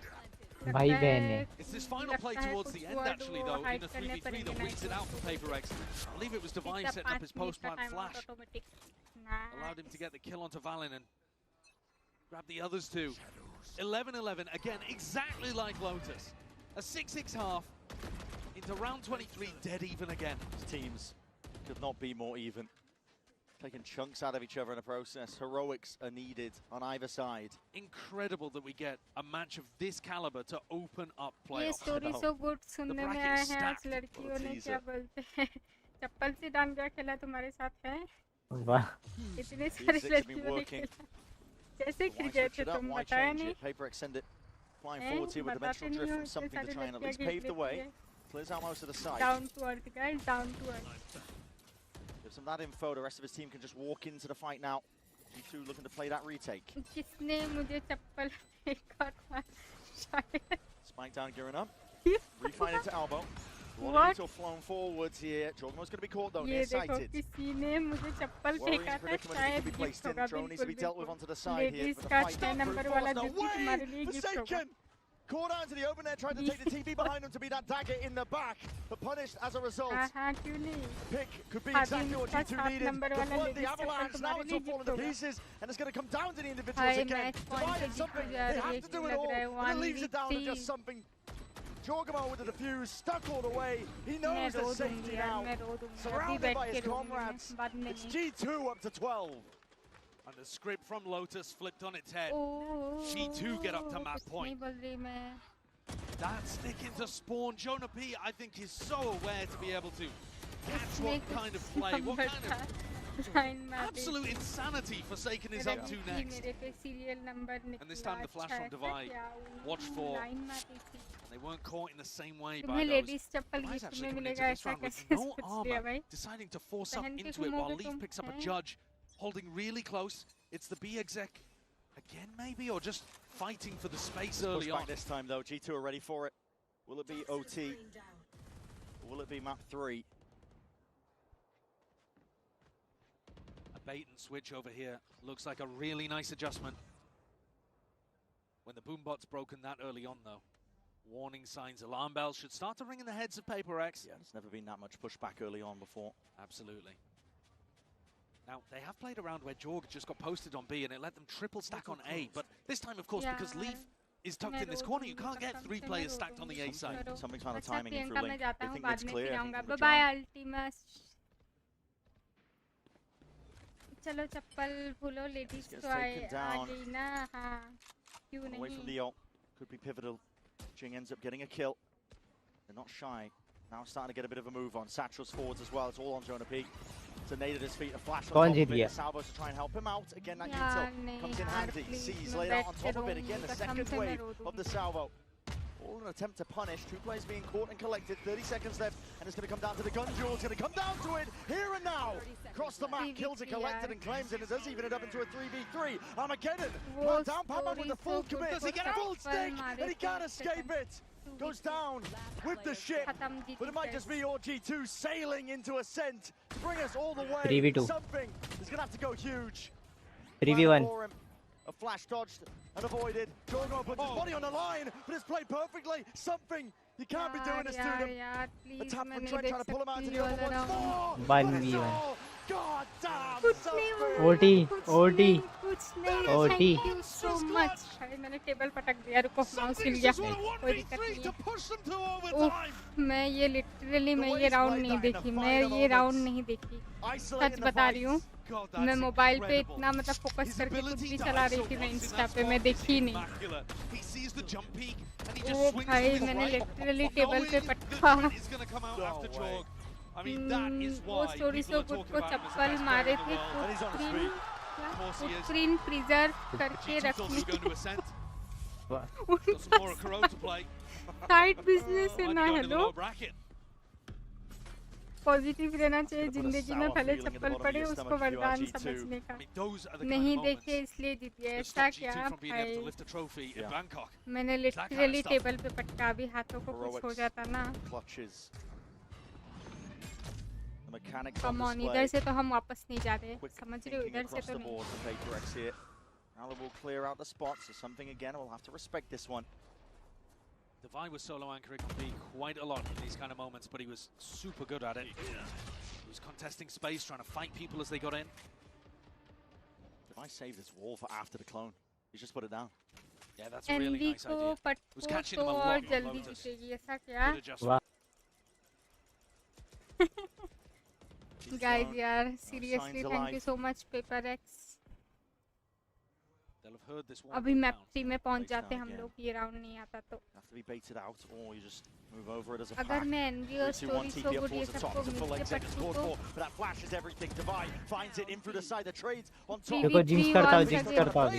It's this final play towards the end, actually, though, in the 3v3 that weeds it out for PaperX. I believe it was Divine setting up his post-plant flash. Allowed him to get the kill onto Valen and grab the others too. 11-11, again, exactly like Lotus. A 6-6 half into round 23, dead even again. Teams could not be more even. Taking chunks out of each other in the process. Heroics are needed on either side. Incredible that we get a match of this caliber to open up playoffs. ये story so good सुनने में आया है आज लड़कियों ने क्या बोलते हैं चप्पल से डांगा खेला तुम्हारे साथ है वाह इतने सारे लड़कियों ने खेला कैसे गिर गए थे तुम बताया नहीं PaperX send it flying forwards here with dimensional drift from something to try and at least pave the way. Clears out most of the side. Down to earth guys, down to earth. Gives them that info, the rest of his team can just walk into the fight now. G2 looking to play that retake. किसने मुझे चप्पल फेंका था शायद. Spike down, gearing up. Refine into elbow. What? Flown forwards here. Jorgmo's going to be caught though, near sighted. किसी ने मुझे चप्पल फेंका था शायद गिफ्ट होगा बिल्कुल. Needs to be dealt with onto the side here. Ladies का 6 नंबर वाला जूती तुम्हारे लिए गिफ्ट होगा. Caught out into the open there, tried to take the TV behind him to be that dagger in the back, but punished as a result. Pick could be exactly what G2 needed. The avalanche, now it's all falling to pieces, and it's going to come down to the individuals again. Divided something, they have to do it all, and it leaves it down to just something. Jorgamo with the defuse, stuck all the way. He knows there's safety now. Surrounded by his comrades. It's G2 up to 12. And the script from Lotus flipped on its head. G2 get up to map point. That stick into spawn. Jonah P, I think, is so aware to be able to catch what kind of play, what kind of absolute insanity Forsaken is up to next. And this time the flash from Divide. Watch for. And they weren't caught in the same way by those. Divide's actually coming into this round with no armor, deciding to force up into it while Leaf picks up a judge. holding really close. It's the B exec again, maybe, or just fighting for the space early on. This time, though, G2 are ready for it. Will it be OT? Or will it be map 3? A bait and switch over here looks like a really nice adjustment. When the boombot's broken that early on, though. Warning signs, alarm bells should start to ring in the heads of PaperX. Yeah, there's never been that much pushback early on before. Absolutely. Now, they have played around where Jorg just got posted on B and it let them triple stack on A, but this time, of course, because Leaf is tucked in this corner, you can't get 3 players stacked on the A side. Something's found a timing in for Link. I think it's clear. Bye-bye, Ultimus. चलो चप्पल भूलो ladies तो आ गई ना हाँ क्यों नहीं away from the ult could be pivotal. Jing ends up getting a kill. They're not shy. Now starting to get a bit of a move on. Satchel's forwards as well. It's all on Jonah P. It's a nade at his feet. A flash on top of it. Salvos to try and help him out. Again, that util comes in handy. C's laid out on top of it. Again, the second wave of the salvo. All an attempt to punish. 2 players being caught and collected. 30 seconds left. And it's going to come down to the gun duel. It's going to come down to it. Here and now. Across the map. Kills it, collected and claims it. It does even it up into a 3v3. Armageddon. Plant down. Padman with the full commit. Does he get a full stick? And he can't escape it. Goes down with the ship. But it might just be your G2 sailing into Ascent to bring us all the way. 3v2. Something is going to have to go huge. 3v1. A flash dodged and avoided. Jorgo puts his body on the line, but it's played perfectly. Something. You can't be doing this to them. A tap from Trent trying to pull him out into the other once more. 1v1. God damn. OT. OT. Thank you so much. अरे मैंने table पटक दिया रुको mouse हिल गया कोई दिक्कत नहीं है मैं ये लिटरली मैं ये राउंड नहीं देखी मैं ये राउंड नहीं देखी सच बता रही हूँ मैं मोबाइल पे इतना मतलब फोकस करके कुछ भी चला रही थी मैं इंस्टा पे मैं देखी नहीं ओ भाई मैंने लिटरली टेबल पे पटका वो स्टोरी से को चप्पल मारे थे स्क्रीन प्रिजर्व करके रखनी साइड बिजनेस है ना हेलो पॉजिटिव रहना चाहिए जिंदगी में पहले चप्पल पड़े उसको वरदान समझने का नहीं देखे इसलिए जीती है ऐसा क्या भाई मैंने लिटरली टेबल पे पटका अभी हाथों को कुछ हो जाता ना कम ऑन इधर से तो हम वापस नहीं जा रहे समझ रहे हो इधर से तो नहीं Now they will clear out the spot, so something again, we'll have to respect this one. Divine was solo anchoring on B quite a lot in these kind of moments, but he was super good at it. He was contesting space, trying to fight people as they got in. Divine saved this wall for after the clone. He's just put it down. Yeah, that's a really nice idea. He was catching them a lot on lotus. Guys, yeah, seriously, thank you so much, PaperX. अभी map 3 में पहुंच जाते हम लोग ये round नहीं आता तो अगर मैं एनवी और स्टोरी सो गुड ये सबको मिलके पटकूं तो देखो जिंक्स करता हूं जिंक्स करता हूं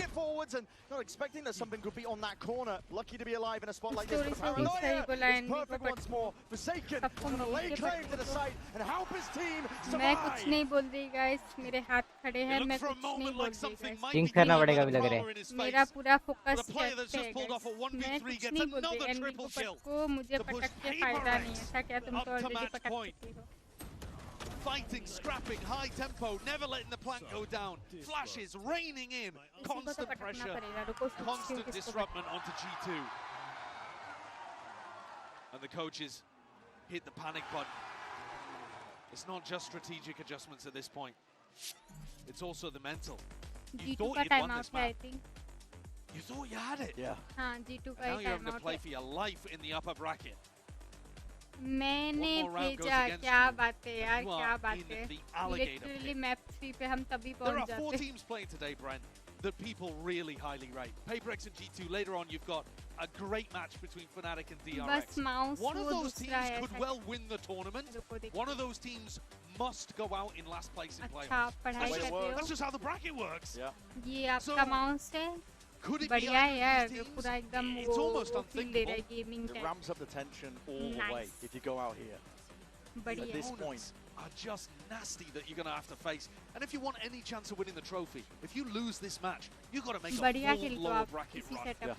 not expecting that something could be on that corner. Lucky to be alive in a spot like this. सही बोला एनवी को once more Forsaken on a lay claim to the site and help his team survive. मैं कुछ नहीं बोल रही guys मेरे हाथ खड़े हैं मैं कुछ नहीं बोल रही गाइस जिंक्स करना पड़ेगा भी लग रहा है मेरा पूरा फोकस है मैं कुछ नहीं बोल रही एनवी को पटको मुझे पटक के फायदा नहीं है ऐसा क्या तुम तो ऑलरेडी पटक चुकी हो Fighting, scrapping, high tempo, never letting the plank go down. Flashes raining in, constant pressure, constant disruption onto G2. And the coaches hit the panic button. It's not just strategic adjustments at this point. It's also the mental. You thought you'd won this match. You thought you had it. Yeah. G2 and now you're having to play for your life in the upper bracket. मैंने भेजा क्या बात है यार क्या बात है literally map 3 पे हम तभी पहुंच जाते हैं. There are 4 teams playing today, Brent, that people really highly rate. PaperX and G2. Later on, you've got a great match between Fnatic and DRX. One of those teams could well win the tournament. One of those teams must go out in last place in playoffs. That's just how the bracket works. ये आपका mouse है बढ़िया है यार पूरा एकदम वो feel दे रहा है gaming It ramps up the tension all the way if you go out here. at this point. Are just nasty that you're going to have to face. And if you want any chance of winning the trophy, if you lose this match, you've got to make a full lower bracket run. Yeah.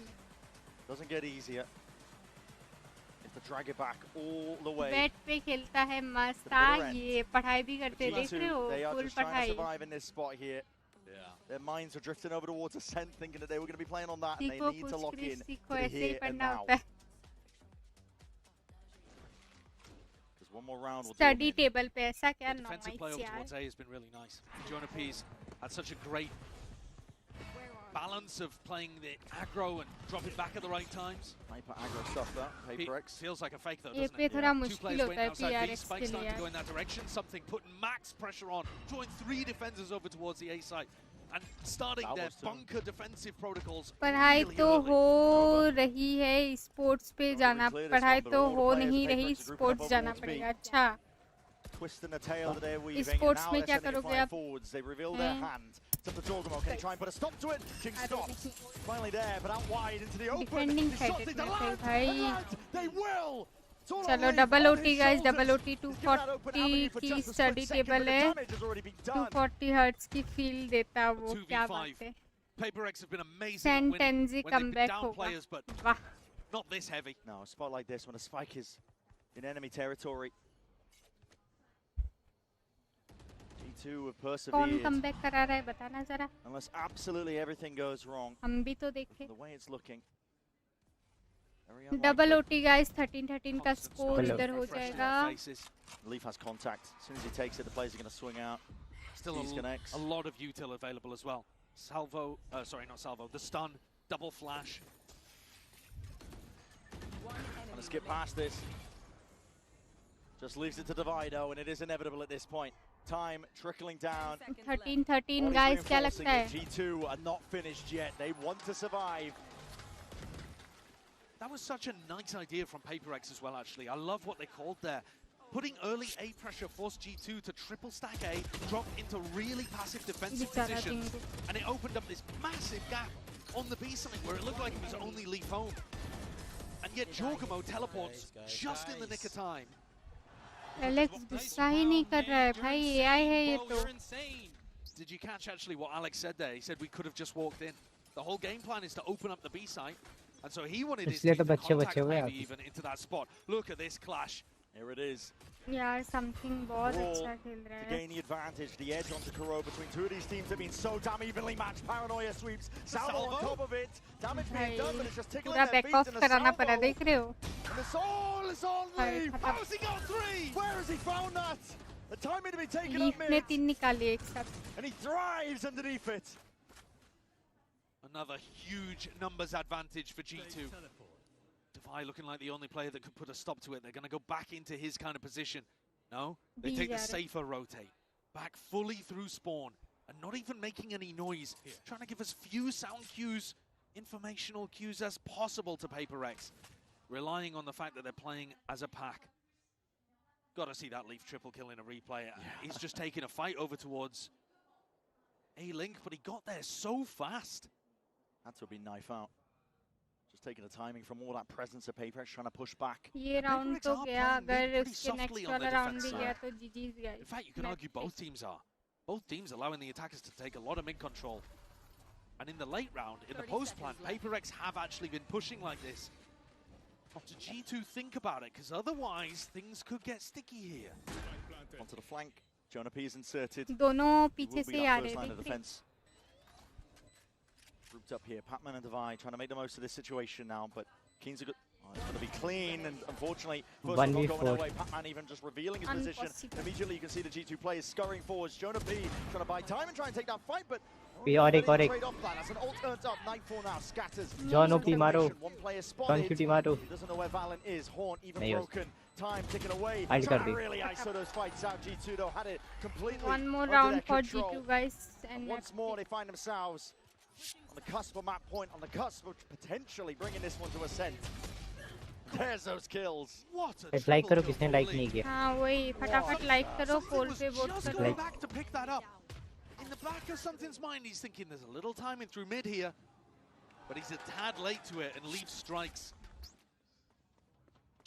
Doesn't get easier. If to drag it back all the way. Bat पे खेलता है मस्ता ये पढ़ाई भी करते देख रहे हो They are full just trying to पढ़ाई survive in this spot here. Yeah. Their minds are drifting over towards Ascent, thinking that they were going to be playing on that, and they need to lock in to the here and now. One more round. Study table पे ऐसा क्या The defensive play over towards A has been really nice. Jonah P's had such a great balance of playing the aggro and dropping back at the right times. Hyper aggro stuff that. PaperX feels like a fake though, ये doesn't पे it? थोड़ा Two मुश्किल players होता है waiting outside B. DRX Spike के starting लिए to go in that direction. Something putting max pressure on, drawing 3 defenders over towards the A side. And starting their bunker defensive protocols. पढ़ाई तो हो रही है स्पोर्ट्स पे जाना पढ़ाई तो हो नहीं रही स्पोर्ट्स जाना पड़ेगा अच्छा Twisting the tail that they're weaving. Sports and में now क्या they're करोगे sending आप forwards. They reveal their hand. It's up to Jorgamo. Can he try and put a stop to it? King stops. Finally there, but out wide into the open. Defending He shots side it में to थे land. भाई They will. चलो double OT guys double OT 240 की study table है 240 hertz की feel देता वो क्या बात है PaperX have been amazing Sentenzi when come they've been back down होगा players, but not this heavy. No, a spot like this when a spike is in enemy territory. G2 have persevered. कौन comeback करा रहा है बताना जरा Unless absolutely everything goes wrong. हम भी तो देखें The way it's looking. Double OT guys 13-13 का स्कोर इधर हो जाएगा Leaf has contact. As soon as he takes it, the players are going to swing out. Still a lot of util available as well. Salvo, sorry, not Salvo, the stun, double flash. Gonna skip past this. Just leaves it to Divido, and it is inevitable at this point. Time trickling down. 13-13 guys, क्या लगता है? G2 are not finished yet. They want to survive. That was such a nice idea from PaperX as well, actually. I love what they called there. Putting early A pressure forced G2 to triple stack A, drop into really passive defensive positions, and it opened up this massive gap on the B side where it looked like it was only Leaf home. And yet Jorgamo teleports just in the nick of time. Alex गुस्सा ही नहीं कर रहा है भाई AI है ये तो. Did you catch actually what Alex said there? He said we could have just walked in. The whole game plan is to open up the B side, and so he wanted his team to contact maybe even into that spot. Look at this clash. Here it is. यार something बहुत अच्छा खेल रहा है. To gain the advantage, the edge onto Kuro between two of these teams have been so damn evenly matched. Paranoia sweeps, Salvo on top of it. Damage being done, but it's just tickling their feet. Back off कराना पड़ा देख रहे हो? And the soul is on Leaf. How has he got 3? Where has he found that? The timing to be taken up mid. ने 3 निकाले एक साथ. And he thrives underneath it. Another huge numbers advantage for G2. Defy looking like the only player that could put a stop to it. They're going to go back into his kind of position. No, they take the safer rotate. Back fully through spawn and not even making any noise. Trying to give as few sound cues, informational cues as possible to PaperX. Relying on the fact that they're playing as a pack. Got to see that Leaf triple kill in a replay. Yeah. He's just taking a fight over towards A-Link, but he got there so fast. Had to have been knife out. Just taking the timing from all that presence of PaperX, trying to push back. ये round तो गया अगर उसके next वाला round भी गया तो GG's guys. In fact, you can argue both teams are. Both teams allowing the attackers to take a lot of mid control. And in the late round, in the post plan, PaperX have actually been pushing like this. To G2 think about it, because otherwise things could get sticky here. Onto the flank, Jonah P is inserted. दोनों पीछे से आ रहे हैं. Grouped up here, Patman and Divide trying to make the most of this situation now, but Keen's a good. Oh, it's going to be clean, and unfortunately, first one going away. Patman even just revealing his position. Immediately, you can see the G2 players scurrying forwards. Jonah P trying to buy time and try and take that fight, but और एक trade off that. As an ult turns up, Nightfall now scatters. John OP मारो. One player spotted. John मारो. Doesn't know where Valen is. Horn even broken. Time ticking away. Really ISO those fights out. G2 though had it completely. One more round for G2 guys, and once more they find themselves on the cusp of map point, on the cusp of potentially bringing this one to Ascent. There's those kills. What a like करो किसने like नहीं किया. हाँ वही फटाफट like करो पोल पे vote करो. Going back to pick that up. In the back of something's mind, he's thinking there's a little timing through mid here, but he's a tad late to it, and Leaf strikes.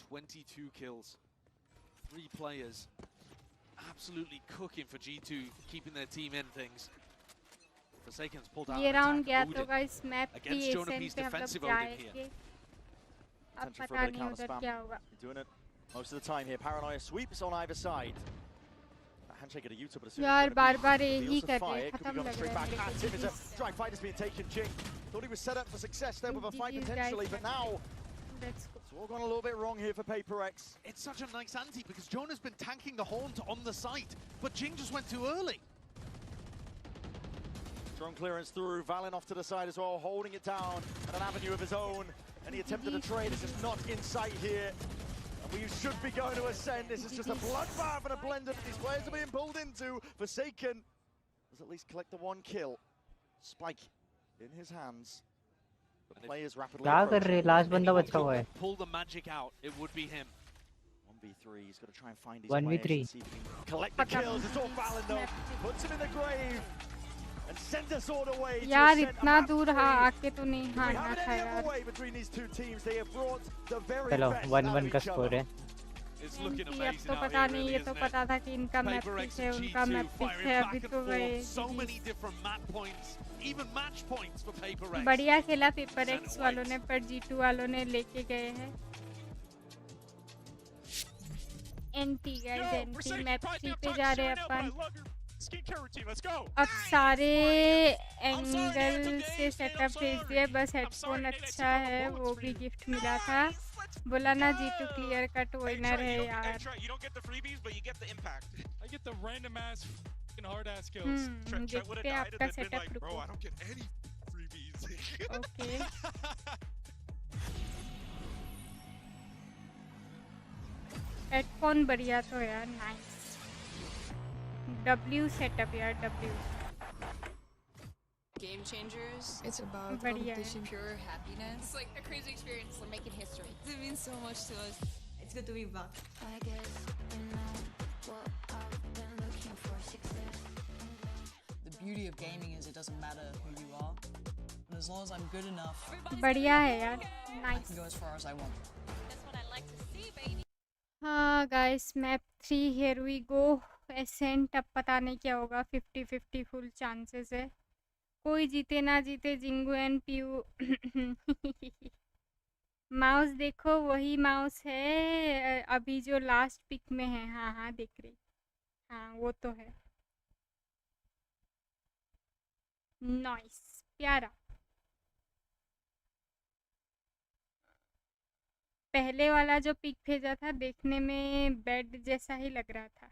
22 kills. 3 players absolutely cooking for G2, keeping their team in things. Forsaken's pulled out ये an round attack. गया तो guys map against 3 Jonah एसएन P's पे हम लोग defensive Odin here. जाएंगे अब Potential for a पता bit of नहीं counter उधर spam. क्या होगा Doing it most of the time here. Paranoia sweeps on either side. That handshake at a Utah, but as soon यार as बार-बार Jonah P यही feels कर the रहे fire, हैं could be खत्म going लग straight रहा back है at him. As a strike fight has been taken. Jing thought he was set up for success there with a fight potentially, but now Let's go. it's all gone a little bit wrong here for Paper X. It's such a nice anti because Jonah's been tanking the haunt on the site, but Jing just went too early. Strong clearance through. Valen off to the side as well, holding it down at an avenue of his own. Any attempt at a trade is just not in sight here. And we should be going to ascend. This is just a bloodbath and a blender that these players are being pulled into. Forsaken does at least collect the 1 kill. Spike in his hands. The players rapidly क्या कर रहे? Last बंदा बचा हुआ है. Pull the magic out, it would be him. 1v3, he's got to try and find his 1v3. players and see if he can collect the kills. It's all Valen though. Puts him in the grave. And send us all away. यार इतना दूर हाँ आके तो नहीं We हारना have था any other यार way between these two teams. They have brought the very चलो best 1-1 out of का each स्कोर other. है. It's looking अब amazing तो out पता here, नहीं really, ये तो isn't पता it? था कि इनका मैप Paper पिक X है and उनका मैप G2 पिक firing है back अभी and तो गए forth. So many different map points, even match points for Paper X. बढ़िया खेला पेपर एक्स वालों ने पर G2 वालों ने लेके गए हैं एंटी गाइस एंटी मैप 3 पे जा रहे हैं अपन अब सारे एंगल से सेटअप भेज दिए बस हेडफोन अच्छा है वो भी गिफ्ट मिला था बोला ना G2 क्लियर कट विनर है यार देखते हैं आपका सेटअप रुको ओके हेडफोन बढ़िया तो यार नाइस W setup यार W Game changers. It's about बढ़िया है competition, pure happiness. It's like a crazy experience. We're making history. It means so much to us. It's good to be back. I guess you know what I've been looking for success. The beauty of gaming is it doesn't matter who you are. And as long as I'm good enough, बढ़िया है यार I nice can go as far as I want. That's what I like to see, baby. हाँ guys map 3 here we go ascent अब पता नहीं क्या होगा 50-50 full chances है कोई जीते ना जीते जिंगू एंड पीयू माउस देखो वही माउस है अभी जो लास्ट पिक में है हाँ हाँ देख रही हाँ वो तो है नाइस प्यारा पहले वाला जो पिक भेजा था देखने में बेड जैसा ही लग रहा था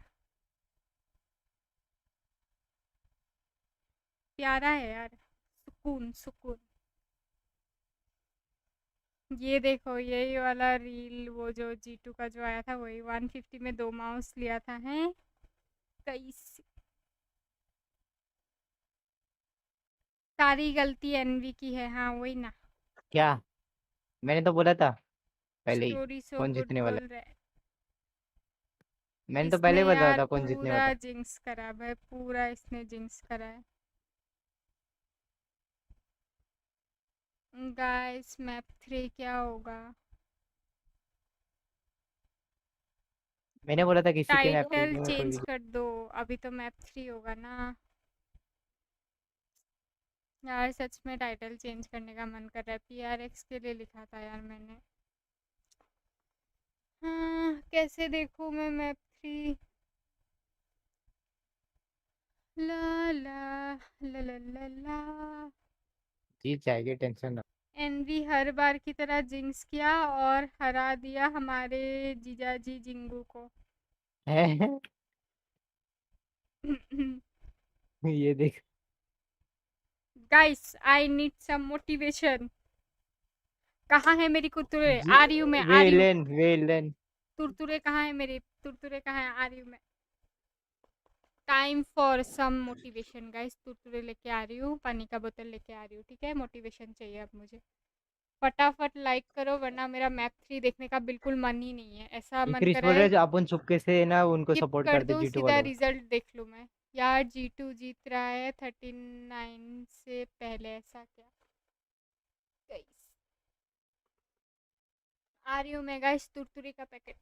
प्यारा है यार सुकून सुकून ये देखो यही वाला रील वो जो G2 का जो आया था वही 150 में 2 माउस लिया था है कैसे सारी गलती एनवी की है हाँ वही ना क्या मैंने तो बोला था पहले ही स्टोरी सो कौन गुड जीतने वाला बोल रहा है मैंने तो पहले इसने बताया यार था कौन जीतने वाला पूरा जिंक्स करा भाई पूरा इसने जिंक्स करा है गाइस मैप 3 क्या होगा मैंने बोला था किसी के मैप टाइटल में कोई चेंज भी कर दो अभी तो मैप 3 होगा ना यार सच में टाइटल चेंज करने का मन कर रहा है PRX के लिए लिखा था यार मैंने हाँ कैसे देखूं मैं मैप 3 ला ला ला ला ला ला जीत जाएगी टेंशन ना एनवी हर बार की तरह जिंक्स किया और हरा दिया हमारे जीजाजी जिंगू को ये देख guys I need some motivation कहाँ है मेरी कुरतुरे आ रही हूँ मैं आ रही हूँ वेलन तुरतुरे कहाँ है मेरे तुरतुरे कहाँ है आ रही हूँ मैं time for some motivation guys तुरतुरे लेके आ रही हूँ पानी का बोतल लेके आ रही हूँ ठीक है मोटिवेशन चाहिए अब मुझे फटाफट लाइक करो वरना मेरा मैप 3 देखने का बिल्कुल मन ही नहीं है ऐसा मन क्रिस कर बोल रहा रहे है हैं अपन चुपके से ना उनको skip सपोर्ट कर कर दे दूं G2 सीधा वालों रिजल्ट देख लूँ मैं यार G2 जीत रहा है 39 से पहले ऐसा क्या गाइस आ रही हूँ मैं गाइस तुरतुरे का पैकेट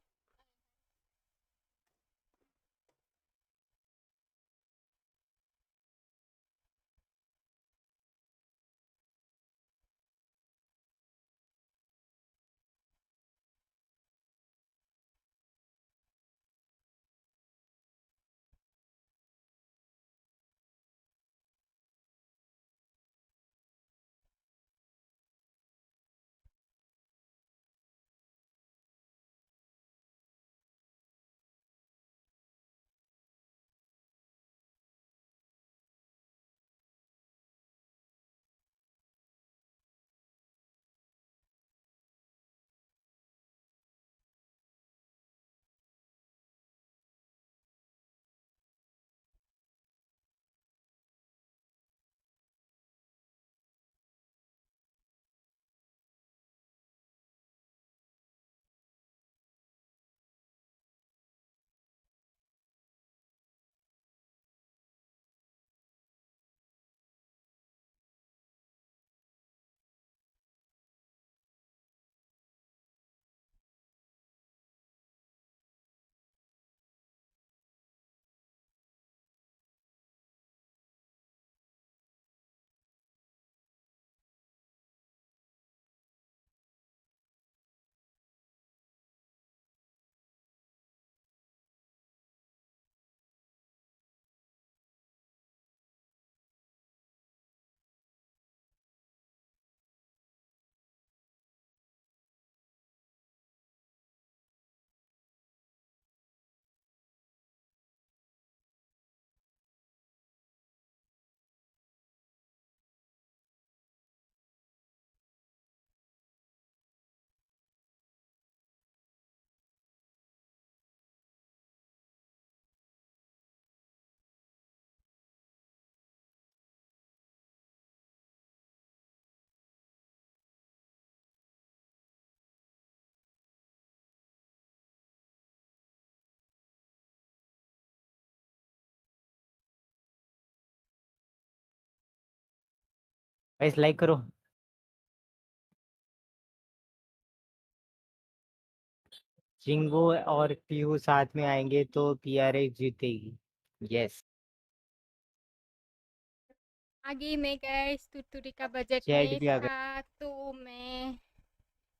गाइस लाइक करो। जिंगो और पीयू साथ में आएंगे तो पीआरए जीतेगी। यस। आगे में गैस तुरतुरी का बजट चैट में भी आ गया। था तो मैं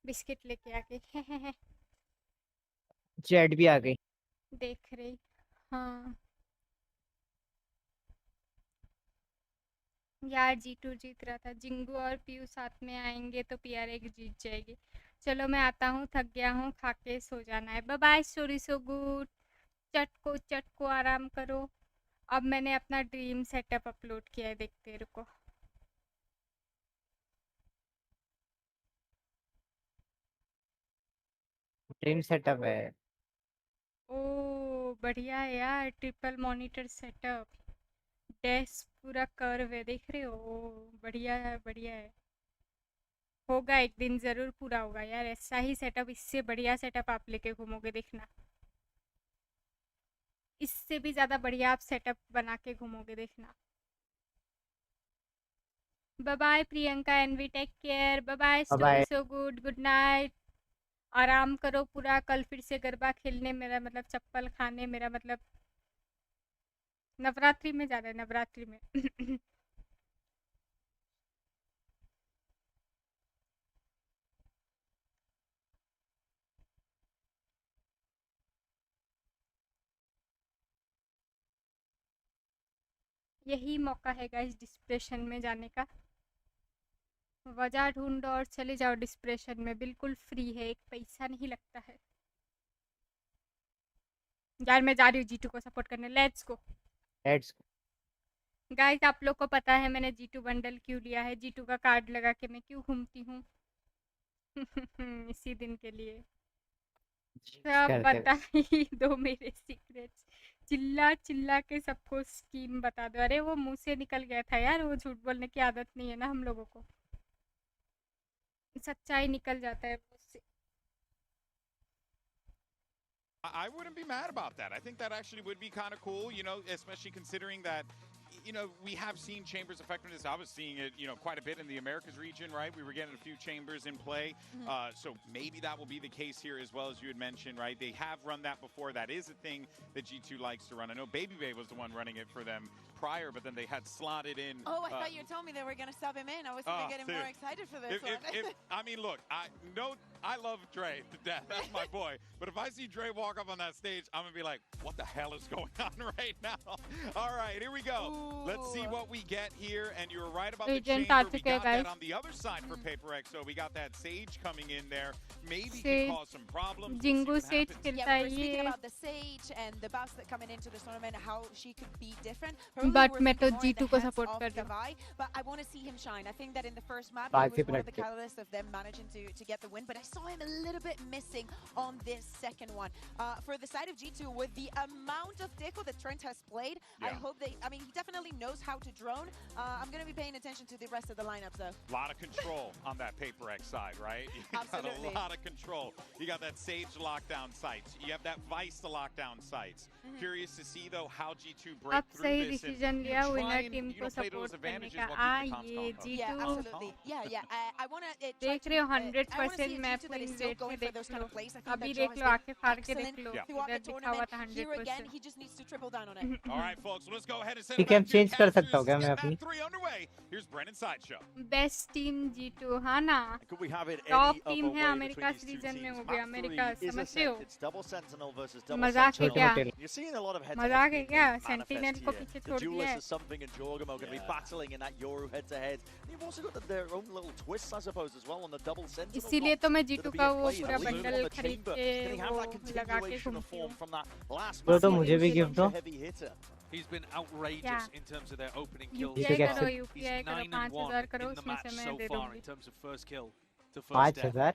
बिस्किट लेके आ गई। चैट भी आ गई। देख रही। हाँ यार G2 जीत रहा था। जिंगू और पीयू साथ में आएंगे तो पीआरए जीत जाएगी। चलो मैं आता हूँ, थक गया हूँ, खा के सो जाना है। Bye bye, sorry so good. चटको आराम करो। अब मैंने अपना ड्रीम सेटअप अपलोड किया है, देखते रुको। ड्रीम सेटअप है। ओ बढ़िया है यार, ट्रिपल मॉनिटर सेटअप, डेस्क पूरा कर्व है, देख रहे हो? बढ़िया है, बढ़िया है। होगा एक दिन, ज़रूर पूरा होगा यार ऐसा ही सेटअप। इससे बढ़िया सेटअप आप लेके घूमोगे, देखना। इससे भी ज़्यादा बढ़िया आप सेटअप बना के घूमोगे, देखना। Bye bye Priyanka NV, take care. Bye bye, story so good, good night. आराम करो पूरा। कल फिर से गरबा खेलने, मेरा मतलब चप्पल खाने, मेरा मतलब नवरात्रि में जा रहा है, नवरात्रि में। यही मौका है गाइस डिस्प्रेशन में जाने का। वजह ढूंढो और चले जाओ डिस्प्रेशन में, बिल्कुल फ्री है, एक पैसा नहीं लगता है। यार मैं जा रही हूँ G2 को सपोर्ट करने। Let's go. गाइस आप लोग को पता है मैंने G2 बंडल क्यों लिया है? G2 का कार्ड लगा के मैं क्यों घूमती हूँ? इसी दिन के लिए। सब बता ही दो मेरे सीक्रेट्स। चिल्ला चिल्ला के सबको स्कीम बता दो। अरे वो मुंह से निकल गया था यार, वो झूठ बोलने की आदत नहीं है ना हम लोगों को, सच्चाई निकल जाता है मुझसे। I wouldn't be mad about that. I think that actually would be kind of cool, you know, especially considering that, you know, we have seen Chambers effectiveness. I was seeing it, you know, quite a bit in the Americas region, right? We were getting a few Chambers in play. So maybe that will be the case here as well, as you had mentioned, right? They have run that before. That is a thing that G2 likes to run. I know Baby Bay was the one running it for them prior, but then they had slotted in. Oh, I thought you told me they were going to sub him in. I was getting more excited for this one. I mean, look, I love Dre to death. That's my boy. But if I see Dre walk up on that stage, I'm going to be like, what the hell is going on right now? All right, here we go. Ooh. Let's see what we get here. And you were right about the chamber. We got that on the other side for PaperXO. We got that Sage coming in there. Maybe can cause some problems. Jingu Sage yeah, we're speaking about the Sage and the Bass that coming into this tournament, how she could be different. But मैं तो G2 को support कर रही हूँ. But I want to see him shine. I think that in the first map, he was one of the catalysts of them managing to get the win. But I saw him a little bit missing on this second one. For the side of G2, with the amount of Deco that Trent has played, I hope they, I mean, he definitely knows how to drone. I'm going to be paying attention to the rest of the lineups, though. A lot of control on that PaperX side, right? You Absolutely. got a lot of control. You got that Sage lockdown sites. You have that Vice to lockdown sites. Curious to see, though, how G2 break through this and try and, you know, play those advantages while keeping the comms going. Yeah, absolutely. Yeah. I want to देख रहे हो 100% मैं अपनी rate में देख लो, अभी देख लो, आके फाड़ के देख लो, इधर दिखा हुआ था 100%. He just needs to triple down on it. All right, folks, let's go ahead and send ठीक है, चेंज कर सकता हूँ क्या मैं अपनी? Here's Brennan Sideshow. Best team G2 हाँ ना? Top team है अमेरिका रीजन में, हो गया अमेरिका, समझते हो? मजाक है क्या? मजाक है क्या? सेंटिनल को पीछे छोड़ दिया है. Something and Jorgamo going to be battling in that Yoru head-to-head. You've also got their own little twists, I suppose, as well on the double sentinel. इसीलिए तो मैं G2 का वो पूरा बंडल खरीद के वो लगा के घूमती हूँ. तो मुझे भी गिफ्ट दो. He's been outrageous in terms of their opening kills. UPI करो, UPI करो, 5,000 करो, उसमें से मैं दे दूँगी. In terms of first kill to first 5,000?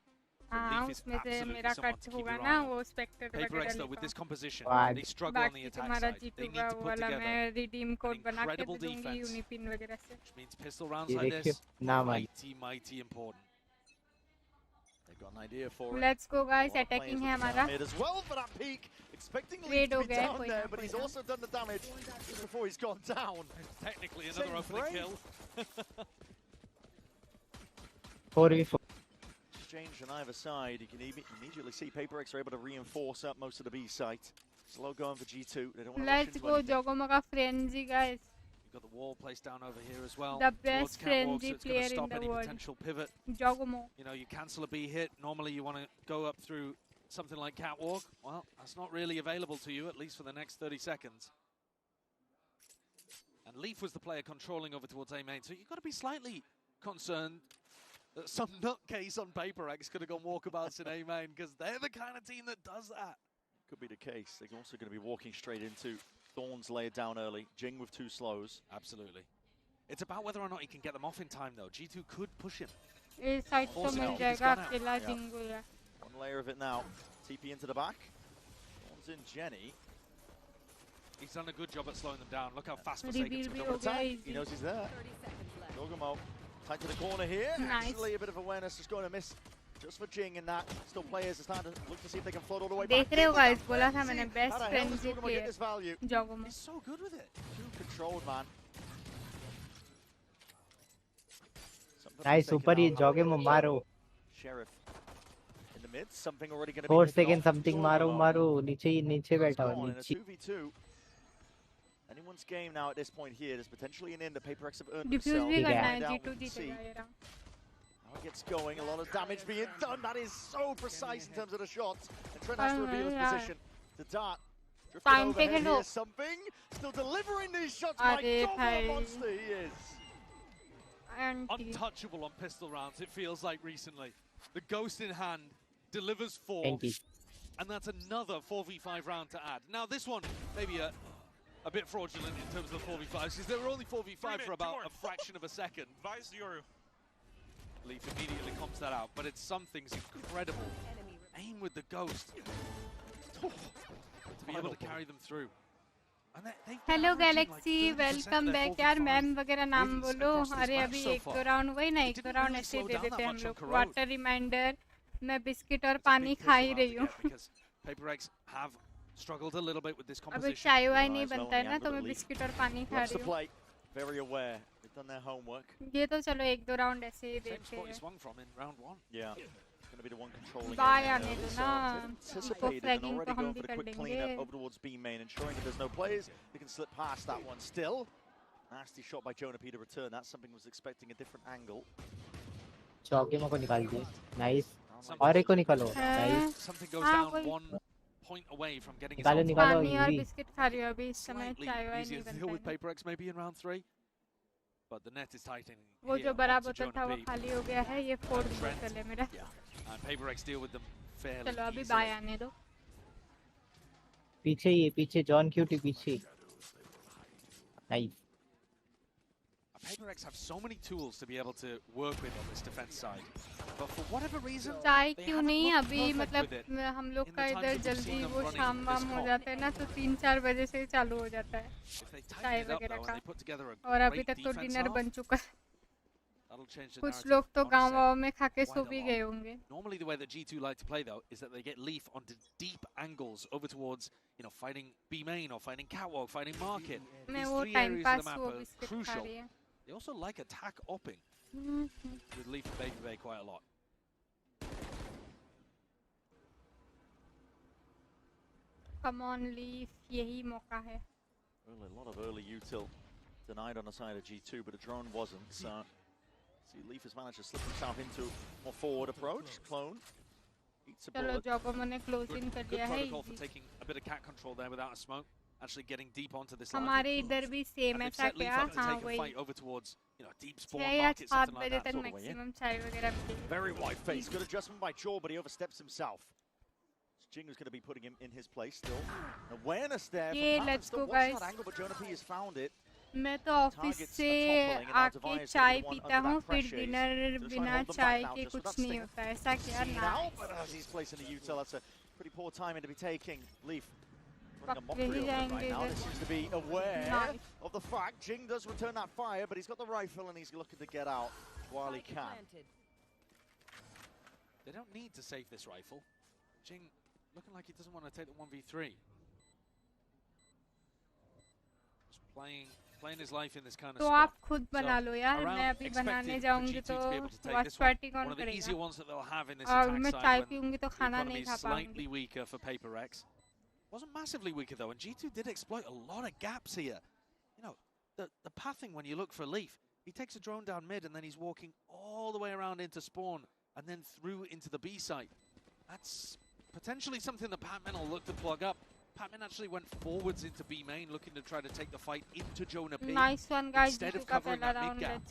हाँ, उसमें से मेरा कट होगा ना वो स्पेक्टर वगैरह though, with this composition, लेगा. they struggle on the attack side. They need to put together मैं रिडीम कोड बना के incredible दूँगी defense, यूनिपिन वगैरह से. which means pistol rounds like this, mighty important. They've got an idea for it. Let's go guys, attacking है हमारा. As well for that peak, expecting Lead to हो be गया down कोई there, ना but कोई he's ना. also done the damage just before he's gone down. Technically another opening kill. 4v4. Exchange on either side. You can immediately see PaperX are able to reinforce up most of the B site. Slow going for G2. They don't want to rush Let's into go, anything. Jogomaga frenzy, guys. You've got the wall placed down over here as well. The Towards best catwalk, frenzy so it's going player to stop in the any world. potential pivot. Jogomo. You know, you cancel a B hit. Normally you want to go up through something like catwalk. Well, that's not really available to you, at least for the next 30 seconds. And Leaf was the player controlling over towards A main, so you've got to be slightly concerned that some nutcase on PaperX could have gone walkabouts in A main, because they're the kind of team that does that. Could be the case. They're also going to be walking straight into Thorns laid down early. Jing with 2 slows. Absolutely. It's about whether or not he can get them off in time, though. G2 could push him. इस side तो मिल जाएगा अकेला ginkgo या. One layer of it now. TP into the back. Thorns in Jenny. He's done a good job at slowing them down. Look how fast Reveal Forsaken's भी come हो up. गया easy. He knows he's there. Dogomo tight to the corner here. Nice. Actually, a bit of awareness is going to miss just for Jing in that. Still players are starting to look to see if they can float all the way देख back. रहे हो guys, बोला था मैंने best How the hell does frenzy Dogomo get player. this value? Jogomo. He's so good with it. Too controlled, man. Nice, super he Jogomo मारो. Sheriff in the mid. Something already going to 4 be seconds something मारो मारो. नीचे बैठा हो in a नीचे. 2v2. Anyone's game now at this point here. There's potentially an in. The PaperX have earned Diffuse themselves. भी करना Find है, out G2 what we see. जीतेगा ये round. Now it gets going. A lot of damage being done. That is so precise in terms of the shots. And Trent has to reveal his position. The dart. Drifting Time overhead taken here. off. Something. Still delivering these shots. My अरे God, what a भाई. monster he is. Untouchable on pistol rounds, it feels like recently. The ghost in hand delivers 4. And that's another 4v5 round to add. Now this one, maybe a bit fraudulent in terms of the 4v5s, because they were only 4v5 for about a fraction of a second. Vice Yoru. Leaf immediately comps that out, but it's something's incredible. Aim with the ghost. To be able to carry them through. Hello Galaxy welcome back यार ma'am वगैरह नाम बोलो. अरे अभी एक दो round वही ना एक दो राउंड ऐसे दे देते हैं हम लोग. Water reminder. मैं बिस्किट और पानी खा ही रही हूँ. PaperX have struggled a little bit with this अभी composition. चाय वाय नहीं बनता है ना तो मैं बिस्किट और पानी खा रही हूँ. Very aware. They've done their homework. ये तो चलो एक दो राउंड ऐसे ही देते हैं. Swung from in round 1. Yeah. Going to be the one controlling bye it. आने दो ना. Anticipated and फ्लैगिंग already तो हम going भी for the कर quick cleanup देंगे. over towards B main, ensuring that there's no players who can slip past that one. Still, nasty shot by Jonah P to return. That's something was expecting a different angle. Jogomo को निकाल दिए. Nice. और एक को निकालो. Nice. Something goes down 1 point away from getting his निकालो निकालो पानी और easy. बिस्किट खा रही हूँ अभी इस समय. चाय वाय Easier नहीं to deal with बनता है. PaperX maybe in round 3. But the net is tightening. वो here जो बड़ा onto बोतल Jonah था वो P. खाली हो गया है. ये 4th Trent. बोतल है मेरा. And PaperX deal with them fairly चलो अभी easily. बाय आने दो. पीछे ये पीछे जॉन क्यूटी पीछे. Nice. PaperX have so many tools to be able to work with on this defense side, but for whatever reason, चाय they क्यों haven't नहीं looked अभी perfect मतलब with it. हम लोग in का the times इधर that we've जल्दी seen them वो running शाम वाम this हो comp. जाता है ना तो 3-4 बजे से चालू हो जाता है If they tighten चाय it up वगैरह though, का. and they put together a और अभी great तक तो defense डिनर half, बन चुका है. that'll change the कुछ narrative लोग तो on a गाँव set वाँव में खा के quite सो a भी lot. गए होंगे. Normally the way that G2 like to play though is that they get Leaf onto deep angles over towards, you know, fighting B main or fighting catwalk, fighting market. मैं These वो 3 time areas of pass the map वो are biscuit खा crucial. रही है. They also like attack opping with Leaf and Baby Bay quite a lot. Come on Leaf, यही मौका है. Well, a lot of early util denied on the side of G2, but a drone wasn't. So, see, Leaf has managed to slip himself into a more forward approach. Clone eats a चलो bullet. जोगोमो ने close in कर Good दिया है. protocol for taking a bit of cat control there without a smoke. Actually getting deep onto this हमारे line. इधर भी same And they've ऐसा set Leaf क्या. up to हाँ take a वही. fight over towards, you know, deep spawn 6 या market, 7 something like बजे that. तक sort of way, yeah. Maximum चाय वगैरह मिलेगी. Very wide face. Good adjustment by Jaw, but he oversteps himself. Jing was going to be putting him in his place still. Awareness there. Yeah, from let's still go, watching guys. that angle, but Jonah P has found it. मैं तो office से आके चाय पीता हूँ फिर dinner बिना चाय के कुछ नहीं होता. ऐसा क्या ना. But as he's placing the util, that's a pretty poor timing to be taking. Leaf running a पकड़े mockery he of him right जाएंगे now. इधर. This seems to be aware Nice. of the fact. Jing does return that fire, but he's got the rifle and he's looking to get out while he can. They don't need to save this rifle. Jing looking like he doesn't want to take the 1v3. Just playing playing his life in this kind of तो spot. आप खुद बना लो यार, मैं अभी बनाने जाऊंगी तो वॉच पार्टी कौन One of the easier ones that they'll have in this और attack मैं side चाय when पीऊंगी तो the खाना economy नहीं is खा slightly पाऊंगी. weaker for PaperX. Wasn't massively weaker though, and G2 did exploit a lot of gaps here. You know, the pathing when you look for Leaf, he takes a drone down mid and then he's walking all the way around into spawn and then through into the B site. That's potentially something that Patman will look to plug up. Patman actually went forwards into B main, looking to try to take the fight into Jonah B. Nice one, guys. Instead of covering that mid gap.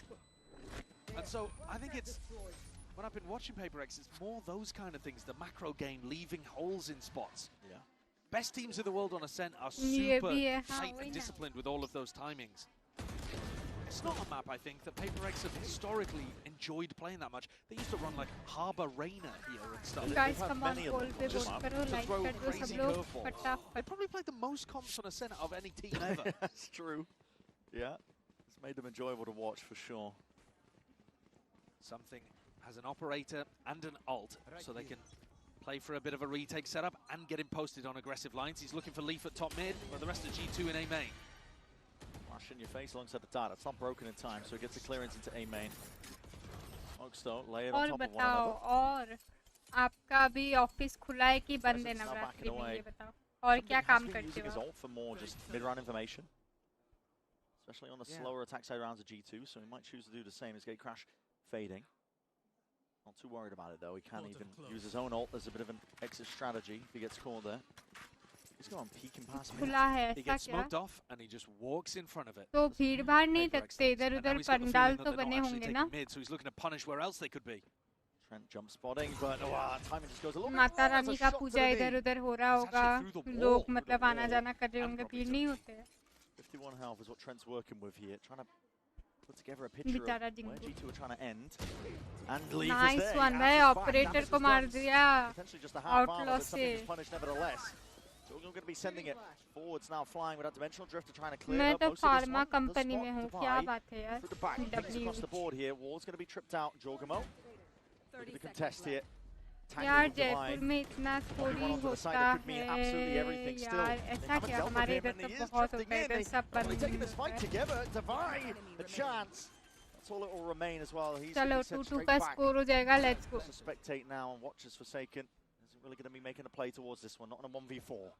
And so I think it's, when I've been watching PaperX, it's more those kind of things, the macro game, leaving holes in spots. Yeah. Best teams in the world on Ascent are super tight and disciplined with all of those timings. It's not a map, I think, that PaperX have historically enjoyed playing that much. They used to run like Harbor Rainer here and stuff. Guys, come on, poll पे Just vote करो, to like throw कर दो crazy सब लोग, curveballs. फटाफट. They probably played the most comps on Ascent of any team ever. That's true. Yeah, it's made them enjoyable to watch for sure. Something has an operator and an ult, so they can play for a bit of a retake setup and get him posted on aggressive lines. He's looking for Leaf at top mid, but the rest of G2 in A main. Flash in your face alongside the dart. It's not broken in time, so he gets a clearance into A main. Oakstone layered on और top of one बताओ, another. और आपका भी office खुला है कि बंद है नवरात्रि में, ये बताओ. और क्या काम करते Using his हो? ult for more just mid-round information. Especially on the slower attack side rounds of G2, so he might choose to do the same as Gate Crash fading. Not too worried about it though, he can even use his own ult as a bit of an exit strategy if he gets caught there. He's going peek and pass mid. खुला है He ऐसा gets क्या? smoked off and he just walks in front of it. तो भीड़ भाड़ नहीं रखते इधर And now उधर he's got the pandal feeling तो that they're बने not actually होंगे taking ना. mid, so he's looking to punish where else they could be. Trent jump spotting, but timing just goes a little bit माता wrong as a रानी का shot to Puja the इधर knee. उधर हो रहा होगा. लोग मतलब आना जाना कर रहे होंगे, भीड़ नहीं होते. 51 health is what Trent's working with here, trying to put together a picture of बेचारा where जिंकू. G2 are trying to end. And Leaf is Nice there. one, He भाई. answers back, ऑपरेटर damages को मार guns. दिया. Potentially just a half armor, Outlaw but something से. is punished nevertheless. So we're going to be sending it forwards now, flying without Dimensional Drift, trying to clear मैं up तो most of this pharma one. The company spot में हूँ, to क्या buy बात है यार? through the back, kicks across the board here. Wall's going to be tripped out. Jorgamo. Look at the contest here. यार जयपुर में इतना थोड़ी होता है यार, ऐसा क्या हमारे इधर तो बहुत होता है, इधर सब बंद taking this fight together. Divide the chance. That's all it will remain as well. He's चलो going to be 2-2 sent का straight back. स्कोर हो जाएगा. Let's go. To spectate now and watch as Forsaken isn't really going to be making a play towards this one, not on a 1v4.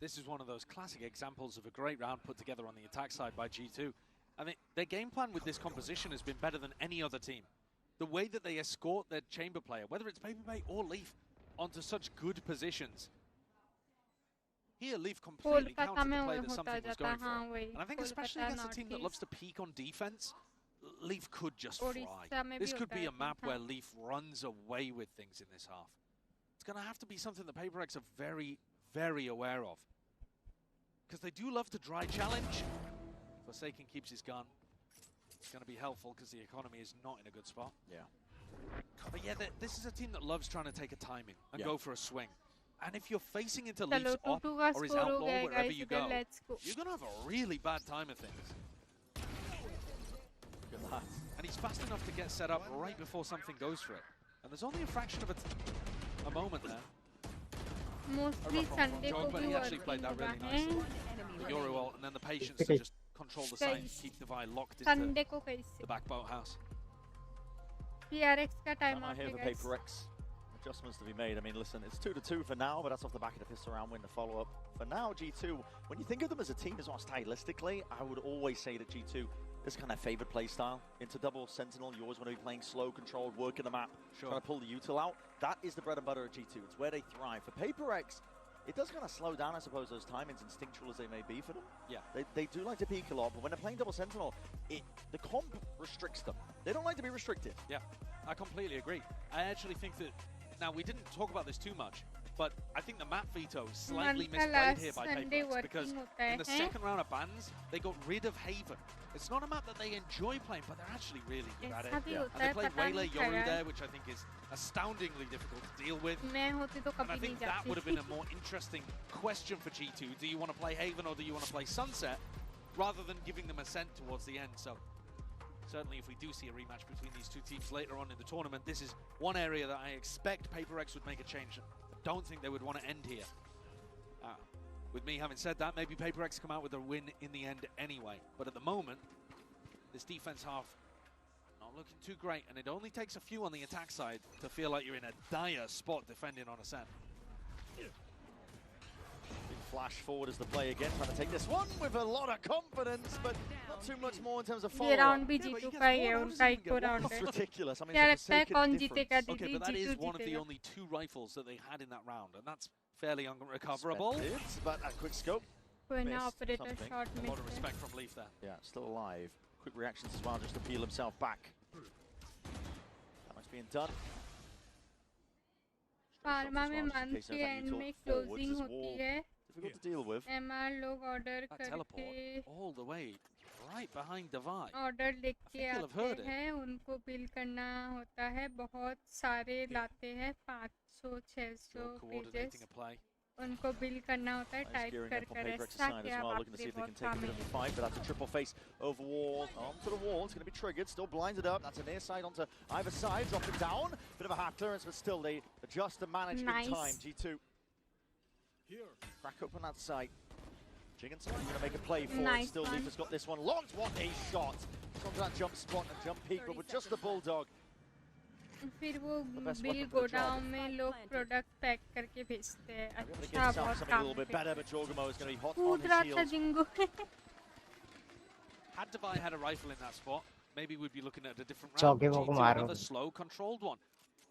This is one of those classic examples of a great round put together on the attack side by G2. I mean, their game plan with this composition has been better than any other team. The way that they escort their chamber player, whether it's Paperbait or Leaf, onto such good positions. Here, Leaf completely countered the play that something was going for. And I think especially against a team that loves to peak on defense, Leaf could just fry. This could be a map where Leaf runs away with things in this half. It's going to have to be something that PaperX are very, very aware of. Because they do love to dry challenge. Forsaken keeps his gun. It's going to be helpful because the economy is not in a good spot. Yeah. But yeah, this is a team that loves trying to take a timing and go for a swing. And if you're facing into Leaf's op or his outlaw wherever you go, you're going to have a really bad time of things. Look at that. And he's fast enough to get set up right before something goes for it. And there's only a fraction of a moment there. Mostly Sunday को But भी he actually played that really nicely. The Yoru ult, and then the patience to just control the site and keep Divide locked into the back boathouse. DRX का time I out hear है the guys. PaperX adjustments to be made. I mean, listen, it's 2-2 for now, but that's off the back of the pistol round win, the follow-up. For now, G2, when you think of them as a team as well stylistically, I would always say that G2 is kind of favoured play style. Into double Sentinel, you always want to be playing slow, controlled, working the map, trying to pull the util out. That is the bread and butter of G2. It's where they thrive. For PaperX, it does kind of slow down, I suppose, those timings, instinctual as they may be for them. Yeah. They do like to peek a lot, but when they're playing double Sentinel, the comp restricts them. They don't like to be restricted. Yeah, I completely agree. I actually think that, now we didn't talk about this too much, but I think the map veto is slightly misplayed here by PaperX because in the second round of bans, they got rid of Haven. It's not a map that they enjoy playing, but they're actually really good at it. And they played Waylay Yoru there, which I think is astoundingly difficult to deal with. And I think that would have been a more interesting question for G2. Do you want to play Haven or do you want to play Sunset? Rather than giving them Ascent towards the end. So certainly if we do see a rematch between these two teams later on in the tournament, this is one area that I expect PaperX would make a change. I don't think they would want to end here. With me having said that, maybe Paper X come out with a win in the end anyway. But at the moment, this defense half not looking too great, and it only takes a few on the attack side to feel like you're in a dire spot defending on Assam. Big flash forward as the play again, trying to take this one with a lot of confidence, but not too much more in terms of follow-up. ये round भी जीतू का ही है, उनका एक को round है। Ridiculous. I mean, क्या it's a लगता है कौन difference. जीतेगा Okay, दीदी? but that Jitu is one of the जीतेगा। only 2 rifles that they had in that round, and that's fairly unrecoverable. Expected, but a quick scope. कोई ना Missed operator something. Shot A में lot of respect from Leaf there. Yeah, still alive. Quick reactions as well, just to peel himself back. That much being done. Pharma में month के and में closing होती है। Difficult to deal with. MR लोग order That करके teleport all the way right behind Divide. Order लिख के I think you'll have आते heard it. हैं, उनको बिल करना होता है, बहुत सारे लाते हैं, 500-600 Still coordinating pages, a play. उनको बिल करना होता है, Nice टाइप gearing कर up on कर Paper X's ऐसा side as क्या well, बाप looking to see रे if they बहुत can take a bit काम of a है। fight, but that's a triple face over wall, onto the wall, it's going to be triggered, still blinded up, that's a near side onto either side, dropping down, bit of a half clearance, but still they adjust and manage Nice. in time, G2. Crack open that side. Jigginson going to make a play for it, Nice still one. Leaf has got this one locked, what a shot! It's onto that jump spot and jump peak, but with just the Bulldog. फिर वो best bill weapon for the job. Godown में लोग product pack करके भेजते हैं। They're going to अच्छा give बहुत something a काम little bit है। better, but Jorgamo is going to be hot on कूद his रहा था heels. Ginkgo. Had Divide had a rifle in that spot, maybe we'd be looking at a different Chowke round. को G2, मारो। another slow, controlled one.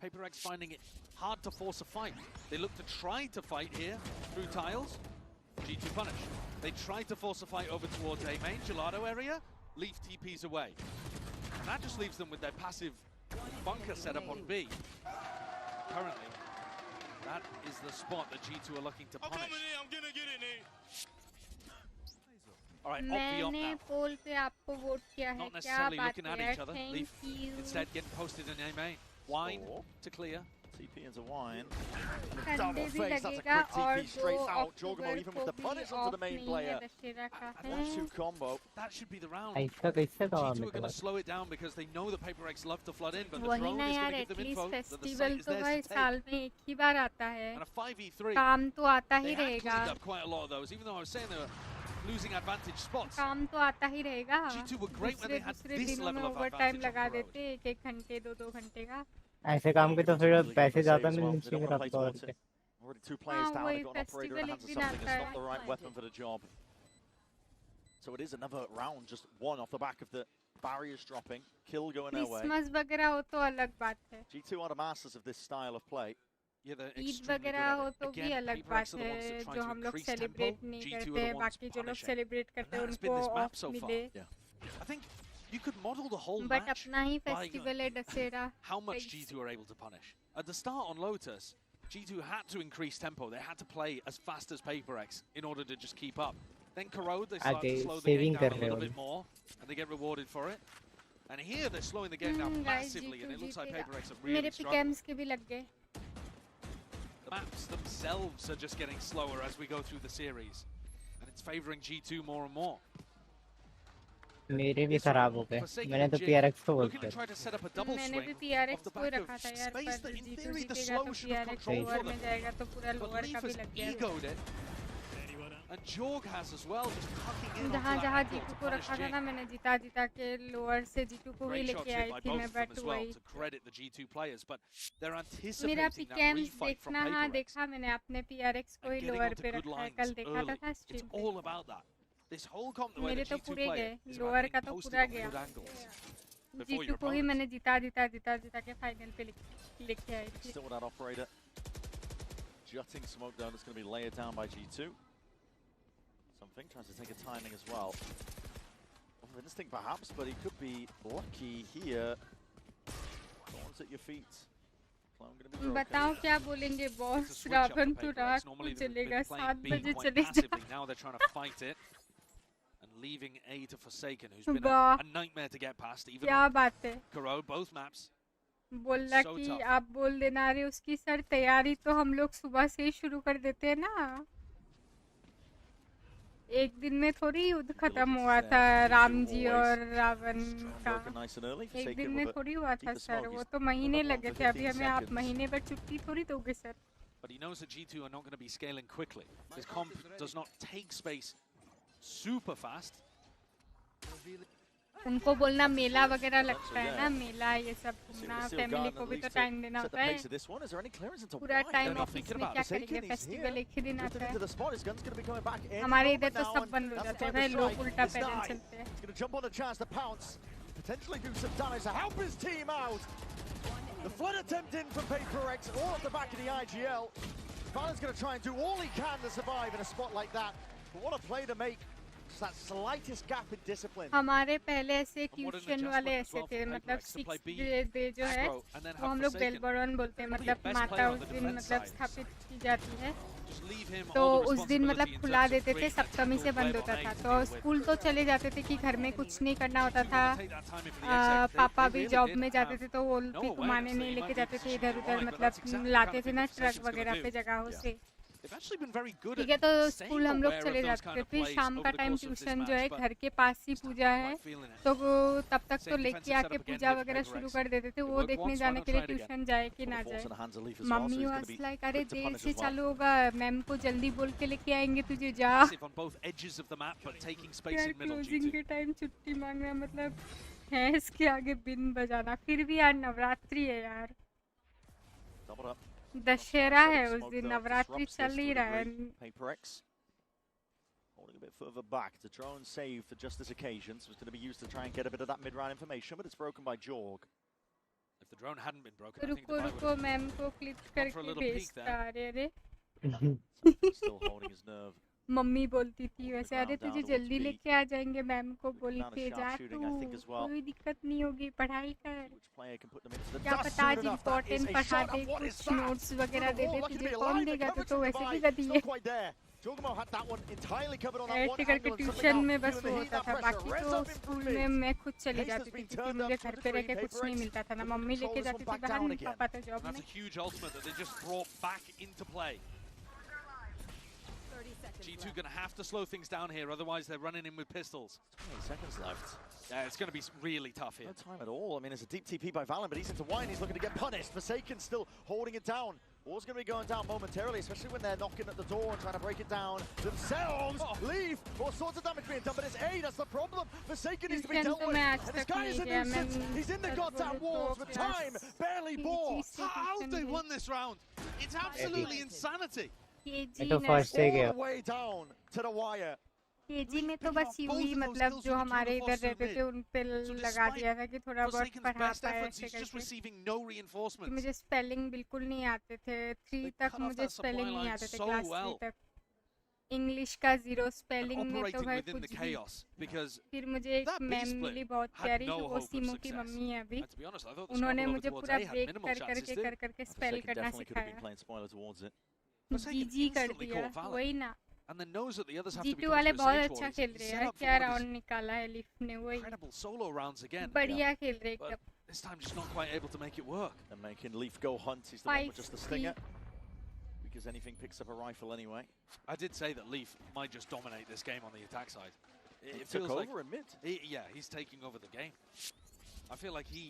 Paper X finding it hard to force a fight. They look to try to fight here through tiles. G2 punish. They try to force a fight over towards A main, Gelato area. Leaf TPs away. And that just leaves them with their passive bunker set up on B. Currently, that is the spot that G2 are looking to punish. I'm gonna get in there. All right, off beyond मैंने now. पोल पे आपको vote किया है, Not क्या necessarily बात looking at है? each other. Thank Leaf you। instead getting posted in A main. Wine to clear. TP into wine. Sunday Double भी face, that's a लगेगा quick और TP straight 2 out. Jorgamo अक्टूबर even को with the भी punish onto the of main नहीं है player. Dussehra का है। 1-2 combo. That should be the round. ऐसा कैसे कहा G2 मैं are going to तो slow it down because they know that Paper X love to flood in, but the वही drone ना is यार, going to give them at least info that the festival site is तो theirs भाई to take. साल में एक ही बार आता है, And a 5v3. काम तो आता ही They had रहेगा, cleaned up quite a lot of those, even though I was saying they were losing advantage spots. काम तो आता ही रहेगा। G2 were great when they had दूसरे this दिनों में level of over time advantage on लगा the road. देते, 1-1 घंटे 2-2 घंटे का। ऐसे काम के तो फिर पैसे ज्यादा As well. मिलने They don't चाहिए want to play आपको और towards क्या। it. Already 2 players down, वही they've got an operator in the hands of festival एक दिन something. It's आता not the है। right weapon for the job. So it is another round, just one off the back of the barriers dropping. Kill going their way. Christmas वगैरह हो तो अलग बात है, G2 are the masters of this style of play. Yeah, they're Eid extremely good वगैरह हो at it. तो भी Again, अलग Paper X बात are the ones है, that try जो to हम लोग increase tempo. सेलिब्रेट नहीं G2 are करते the हैं, ones बाकी जो लोग punishing. सेलिब्रेट And करते हैं that has been उनको this map of so far. मिले। I think you could model the whole but match अपना ही by फेस्टिवल है Dussehra. how much G2 are able to punish. At the start on Lotus, G2 had to increase tempo. They had to play as fast as Paper X in order to just keep up. Then Corrode, they start to slow the game saving down a कर रहे little हो bit more, and they get rewarded for it. And here they're slowing the game down massively, and it looks like Paper X are really मेरे struggling. पिकम्स के भी लग गए। The maps themselves are just getting slower as we go through the series, and it's favoring G2 more and more. मेरे भी खराब हो गए, मैंने तो PRX को बोल Looking to दिया। try to set up a double मैंने भी swing PRX off the को back रखा of था यार, space पर that in G2 theory the जीतेगा slow तो should have PRX controlled lower for में them. जाएगा तो पूरा But लोअर Leaf का भी has लग गया। egoed it, and Jorg has as well, just tucking in onto जहाँ that जहाँ angle G2 to को punish रखा था Jing. ना, मैंने जिता के लोअर से G2 को ही Great लेके shots आई hit by थी both मैं, of them but as well वही to credit the G2 players, but they're मेरा anticipating that पिकम्स refight from देखना। हाँ Paper X. देखा मैंने, अपने PRX को ही Getting लोअर onto पे good रखा है, lines कल देखा था early. था It's स्ट्रीम पे। all about that. This whole comp, the way मेरे the तो G2 पूरे play गए, it is लोअर about का getting तो posted पूरा on गया। good angles before G2 your को ही opponent. मैंने जिता के फाइनल पे लेके आई थी। Still with that operator. Jutting smoke down, it's going to be layered down by G2. Something tries to take a timing as well. Of instinct perhaps, but he could be lucky here. Thorns at your feet. Clown going to be broken. बताओ क्या बोलेंगे It's a boss? switch up Ravan for तो Paper रात X. को Normally they've चलेगा, been playing 7 B बजे quite चले passively. जा। Now they're trying to fight it and leaving A to Forsaken, who's been वाह, a nightmare to get past. Even क्या on बात है। Corrode, both maps. बोलना So कि tough. आप बोल देना, अरे उसकी सर तैयारी तो हम लोग सुबह से ही शुरू कर देते हैं ना। एक दिन में थोड़ी युद्ध खत्म हुआ था राम जी और रावण का, एक दिन में थोड़ी हुआ था सर, वो तो महीने लगे थे। अभी हमें आप महीने भर छुट्टी थोड़ी दोगे sir. but he knows that G2 are not going to be scaling quickly. His comp does not take space super fast. उनको बोलना मेला वगैरह लगता है ना, मेला ये सब घूमना, फैमिली को भी तो टाइम देना होता है। पूरा टाइम ऑफिस में क्या करेंगे, फेस्टिवल एक ही दिन आता है। हमारे इधर तो सब बंद हो जाते हैं, लोग उल्टा पैदल चलते हैं। Potentially do some damage to help his team out. The flood attempt in from PaperX, all at the back of the IGL. Fahad's going to try and do all he can to survive in a spot like that. But what a play to make. Just that slightest gap in discipline. हमारे पहले ऐसे tuition वाले ऐसे थे, मतलब 6 day जो है वो हम लोग बेलबरन बोलते हैं, मतलब माता उस दिन मतलब स्थापित की जाती है, तो उस दिन मतलब खुला देते थे, सप्तमी से बंद होता था। तो स्कूल तो चले जाते थे कि घर में कुछ नहीं करना होता था, पापा भी जॉब में जाते थे तो वो भी घुमाने नहीं लेके जाते थे इधर उधर, मतलब लाते थे ना ट्रक वगैरह पे जगहों से। ठीक है, तो स्कूल हम लोग चले जाते थे, फिर शाम का टाइम ट्यूशन जो है घर के पास ही पूजा है, तो तब तक तो लेके आके पूजा वगैरह शुरू कर देते थे, वो देखने जाने के लिए ट्यूशन जाए कि ना जाए। मम्मी वाज लाइक अरे देर से चालू होगा, मैम को जल्दी बोल के लेके आएंगे तुझे, जा। क्लोजिंग के टाइम छुट्टी मांगना मतलब है इसके आगे बिन बजाना। फिर भी यार नवरात्रि है यार, दशहरा है उस दिन, नवरात्रि चल ही रहा है। Holding a bit further back, the drone saved for just this occasion, so it's going to be used to try and get a bit of that mid-round information, but it's broken by Jorg. If the drone hadn't been broken, I think रुको रुको ma'am को click करके भेजता, अरे Still holding his nerve. Mummy बोलती थी वैसे, अरे तुझे जल्दी लेके आ जाएंगे मैम को बोल के, जा तू, कोई दिक्कत नहीं होगी, पढ़ाई कर, क्या पता आज इम्पोर्टेंट पढ़ा दे, कुछ नोट्स वगैरह दे दे तुझे, कौन देगा, तो वैसे भी गधी है। ऐसे करके ट्यूशन में बस वो होता था, बाकी तो स्कूल में मैं खुद चली जाती थी क्योंकि मुझे घर पे रह के कुछ नहीं मिलता था ना, मम्मी लेके जाती थी बाहर, पापा तो जॉब में। G2 going to have to slow things down here, otherwise they're running in with pistols. 28 seconds left. Yeah, it's going to be really tough here. No time at all. I mean, it's a deep TP by Valorant, but he's into wine. He's looking to get punished. Forsaken still holding it down. War's going to be going down momentarily, especially when they're knocking at the door and trying to break it down themselves. Leave. All sorts of damage being done, but it's A. That's the problem. Forsaken needs to be dealt with. And this guy is a nuisance. He's in the goddamn walls, but time barely bought. How have they won this round? It's absolutely insanity. तो first से गया। KG में तो बस यूं मतलब जो हमारे इधर रहते थे उन पे लगा दिया था कि थोड़ा बहुत पढ़ा पाए ऐसे करके। मुझे स्पेलिंग बिल्कुल नहीं आते थे, 3 तक मुझे स्पेलिंग नहीं आते थे, क्लास 3 तक। इंग्लिश का 0 स्पेलिंग में तो भाई कुछ भी। फिर मुझे एक मैम मिली बहुत प्यारी, जो वो सीमो की मम्मी है अभी, उन्होंने मुझे पूरा ब्रेक कर करके स्पेल करना सिखाया, जी कर दिया, वही ना। G2 वाले बहुत अच्छा खेल रहे हैं, क्या राउंड निकाला है लिफ्ट ने, वही बढ़िया खेल रहे एकदम। This time just not quite able to make it work. And making Leaf go hunt. He's the one with just the stinger. Because anything picks up a rifle anyway. I did say that Leaf might just dominate this game on the attack side. It feels like over in mid. Yeah, he's taking over the game. I feel like he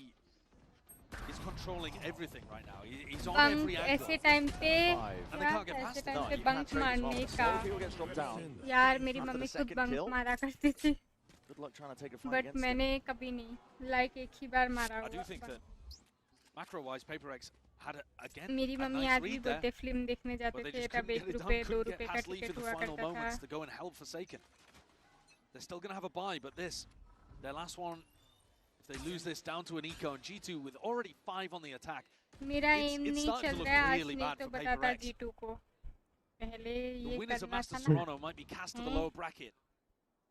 is controlling everything right now. He's on every angle. ऐसे time पे bunk मारने का, यार मेरी mummy खुद bunk मारा करती थी, बट मैंने कभी नहीं, लाइक एक ही बार मारा हुआ। I do think that macro-wise, PaperX had again मेरी मम्मी आज भी बोलते फिल्म देखने जाते थे, तब 1 रुपए 2 रुपए का टिकट हुआ करता था। to go and help Forsaken. They're still going to have a bye, but this, their last one. If they lose this down to an eco and G2 with already 5 on the attack, मेरा M नहीं चल रहा है आज, नहीं तो बताता G2 को पहले ये करना था ना। Toronto might be cast to the lower bracket.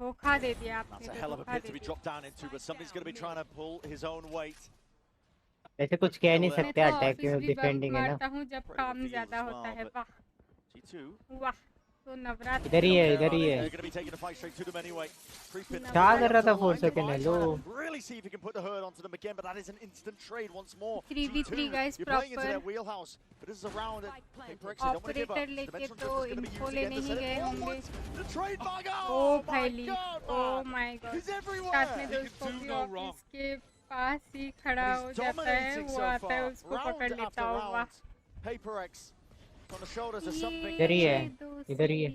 धोखा दे दिया आपने। That's a hell of a pit to be dropped down into, but somebody's going to be trying to pull his own weight. ऐसे कुछ कह नहीं सकते, अटैक की defending है ना। मारता हूँ जब काम ज़्यादा होता है, वाह वाह। तो नवरात्रि इधर ही है, इधर ही है। क्या कर रहा था 4 second? Hello 3v3 guys proper operator लेके तो इन्फो लेने ही गए होंगे। ओ भाई, ओ माय गॉड, साथ में दोस्तों भी ऑफिस के पास ही खड़ा हो जाता है, वो आता है उसको पकड़ लेता होगा। on the shoulders of something. इधर ही है, इधर ही है.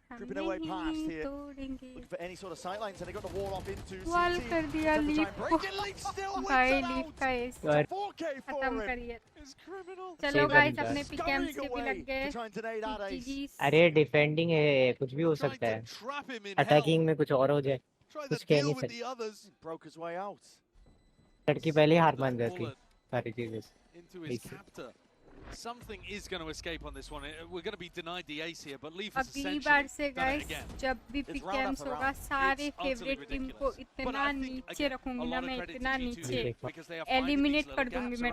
Creeping away past here. Looking for any sort of sightlines, and they got the wall off into wall CT. कर दिया Attempt to try leaf and break it. Leaf still wins भाई it leaf out. का S It's a 4K for खत्म him. करिए. It's criminal. चलो Save guys them, अपने guys. पिकएम्स के भी Scurrying लग away गए. to try and deny that ace. GG's. अरे डिफेंडिंग है, कुछ भी हो सकता है. अटैकिंग में कुछ और हो जाए, कुछ कह नहीं सकते. Broke his way out. लड़की पहले ही हार मान जाती सारी चीजें. Into his captor. Something is going to escape on this one. We're going to be denied the ace here, but Leaf has अगली बार से essentially done it guys again. जब भी पिकएम्स होगा सारे फेवरेट टीम को इतना नीचे रखूंगी ना मैं, इतना नीचे एलिमिनेट कर दूंगी मैं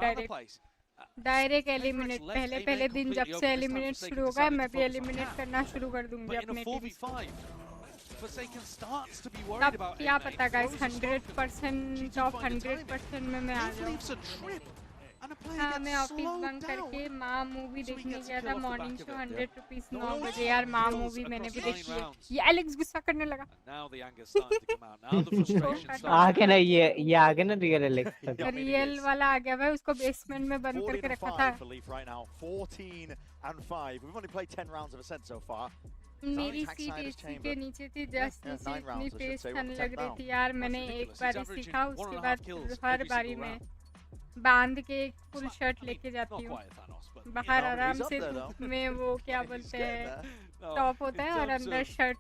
डायरेक्ट एलिमिनेट. पहले दिन जब से एलिमिनेट शुरू होगा मैं भी एलिमिनेट करना शुरू कर दूंगी अपने टीम. तब क्या पता गाइस 100% टॉप 100% में मैं आ जाऊँ. हाँ मैं ऑफिस बंक करके माँ मूवी देखने गया था. मॉर्निंग शो 100 रुपीज 9 बजे. यार माँ मूवी मैंने भी देखी है. ये एलेक्स गुस्सा करने लगा. आगे ना ये आगे ना रियल एलेक्स. रियल वाला आ गया भाई, उसको बेसमेंट में बंद करके रखा था. 14 and 5. We've only played 10 rounds of Ascent so far. मेरी सीट एसी के नीचे थी, जस्ट नीचे. इतनी तेज ठंड लग रही थी यार. मैंने एक बार सीखा, उसके बाद हर बारी में बांध के एक फुल शर्ट लेके जाती हूँ बाहर आराम से. धूप में वो क्या बोलते हैं टॉप होता है और अंदर शर्ट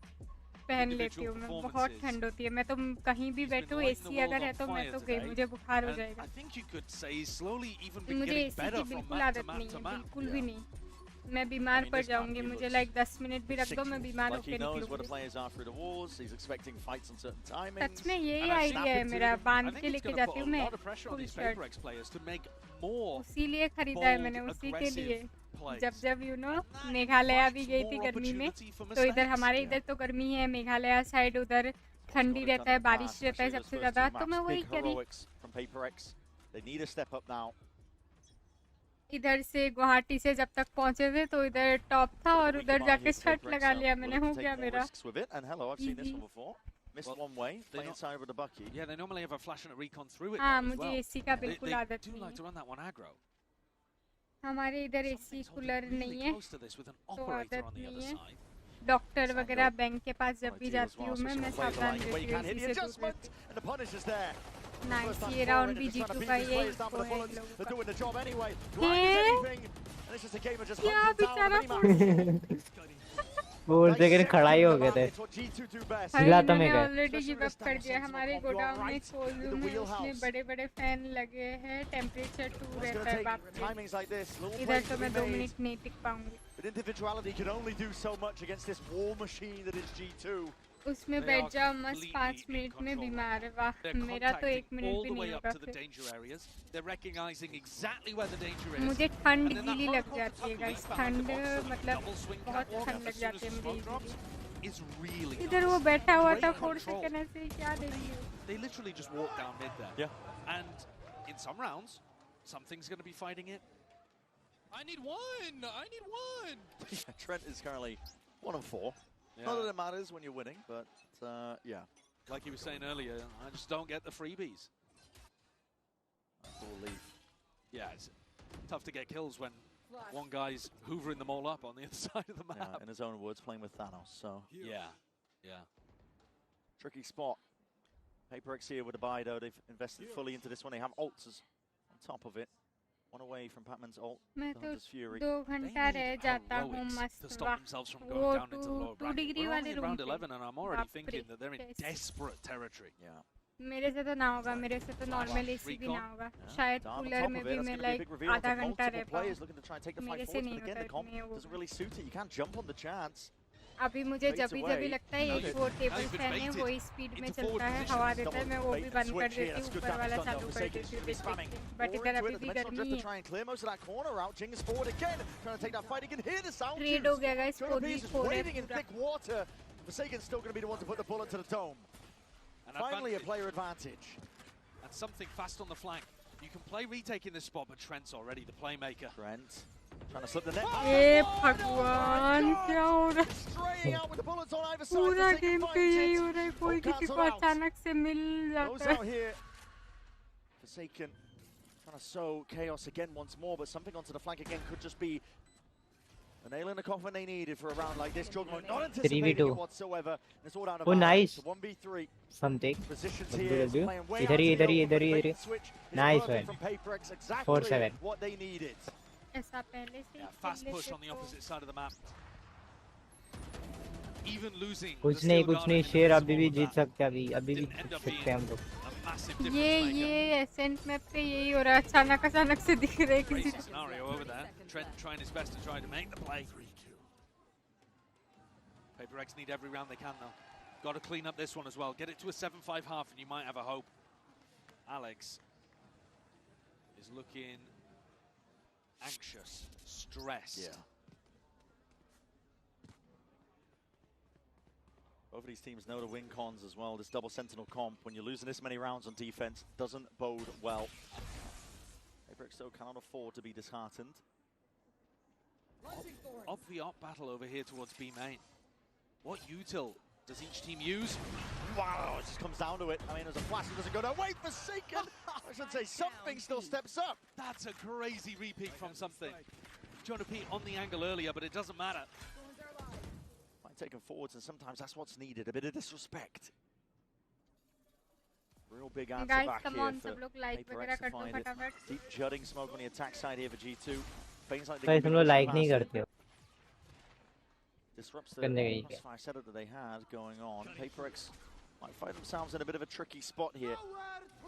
पहन लेती हूँ मैं. बहुत ठंड होती है. मैं तो कहीं भी बैठूँ एसी अगर है तो मैं तो गई, मुझे बुखार हो जाएगा. मुझे एसी की बिल्कुल आदत नहीं है, बिल्कुल भी नहीं. मैं बीमार पड़ जाऊंगी. मुझे लाइक 10 मिनट भी रख दो मैं बीमार होकर निकलूंगी. सच में यही आइडिया है मेरा. बांध के लेके जाती हूँ मैं फुल शर्ट. उसीलिए खरीदा है मैंने, उसी के लिए. जब यू नो मेघालय भी गई थी गर्मी में, तो इधर हमारे इधर तो गर्मी है, मेघालय साइड उधर ठंडी रहता है, बारिश रहता है सबसे ज्यादा. तो मैं वही करी. इधर से गुवाहाटी से जब तक पहुंचे थे तो इधर टॉप था और उधर जाके शर्ट लगा लिया मैंने. हो गया मेरा. हाँ मुझे एसी का बिल्कुल आदत नहीं है. हमारे इधर एसी कूलर नहीं है तो आदत नहीं है. डॉक्टर वगैरह बैंक के पास जब भी जाती हूँ मैं सावधान रहती हूँ एसी से दूर रहती. नाइस. ये राउंड भी जीतू का यही तो है. क्या बेचारा बोल से कर खड़ा ही हो गए थे. हिला तो मैं ऑलरेडी गिव अप कर दिया. हमारे गोडाउन में कोल्ड रूम है, उसमें बड़े फैन लगे हैं. टेम्परेचर 2 रहता है बाप रे. इधर तो मैं 2 मिनट नहीं टिक पाऊंगी. उसमें बैठ जाओ मस्त 5 मिनट में बीमार है. वाह मेरा तो 1 मिनट भी नहीं होगा फिर. मुझे ठंड गीली लग जाती है गाइस. ठंड मतलब बहुत ठंड लग जाती है मुझे. इधर वो बैठा हुआ था 4 सेकंड ऐसे क्या देखिए. They literally just walk down mid there. Yeah. And in some rounds, something's going to be fighting it. I need one. Trent is currently 1 of 4. Yeah. Not that it matters when you're winning, but yeah. Like he was saying earlier, I just don't get the freebies. Full leaf. Yeah, it's tough to get kills when one guy's hoovering them all up on the other side of the map. Yeah, in his own words, playing with Thanos, so. Yeah. Tricky spot. HyperX here with a buy, though. They've invested fully into this one. They have ults on top of it. One away from Patman's ult. मैं तो 2 घंटा रह जाता हूँ मस्त. वो 2 degree वाले room पे. And I'm already thinking that they're in desperate territory. Yeah. मेरे से तो ना होगा. मेरे से तो नॉर्मल एसी भी ना होगा. शायद कूलर में भी मैं लाइक आधा घंटा रह पाऊँ. मेरे से नहीं होता. अभी मुझे जब भी लगता है एक वो टेबल फैन है वो स्पीड में चलता है, हवा देता है, मैं वो भी बंद कर देती हूँ, ऊपर वाला चालू कर देती हूँ. बट इधर अभी भी गर्मी है. ट्रेड हो गया गाइस. 4v4 है पूरा. Forsaken's still going to be the one to put the bullet to the dome. Finally a player advantage. And something fast on the flank. You can play retake in this spot, but Trent's already the playmaker. Trent trying to slip the net. ए भगवान क्या हो रहा है. पूरा game पे यही हो रहा है. कोई किसी को अचानक से मिल जाता है. Forsaken trying to sow chaos again once more, but something onto the flank again could just be A nail in the coffin they needed for a round like this. Jugmo not anticipating 3v2. it whatsoever. It's all down to Oh, Valorant. nice. 1v3. Something. Positions here. Playing way इधर ही out इधर ही here, इधर ही but इधर ही the switch is nice working one from PaperX, exactly 4-7 what they needed. ऐसा पहले से Yeah, fast push on the opposite side of the map. Even losing कुछ नहीं शेर अभी भी जीत सकते हैं अभी भी जीत सकते हैं हम लोग ये एसेंट मैप पे यही हो रहा है अचानक से दिख रहा है किसी Crazy scenario over there. Trent trying his best to try to make the play. PaperX need every round they can though. Got to clean up this one as well. Get it to a 7-5 half and you might have a hope. Alex is looking anxious, stressed. Yeah. Both of these teams know to win cons as well. This double sentinel comp, when you're losing this many rounds on defense, doesn't bode well. PaperX though cannot afford to be disheartened. Op battle over here towards B main. What util does each team use? Wow, it just comes down to it. I mean, there's a flash that doesn't go down. Wait, Forsaken! I should say something still steps up. That's a crazy repeat from something. Trying to peek on the angle earlier, but it doesn't matter. Might take them forwards, and sometimes that's what's needed. A bit of disrespect. Real big answer Guys, back come here on, for सब लोग like PaperX वगैरह to कर दो find it. फटाफट Deep jutting smoke on the attack side here for G2. Things like भाई तुम लोग like नहीं करते हो disrupts the करने गई क्या crossfire setup that they had going on. PaperX might find themselves in a bit of a tricky spot here.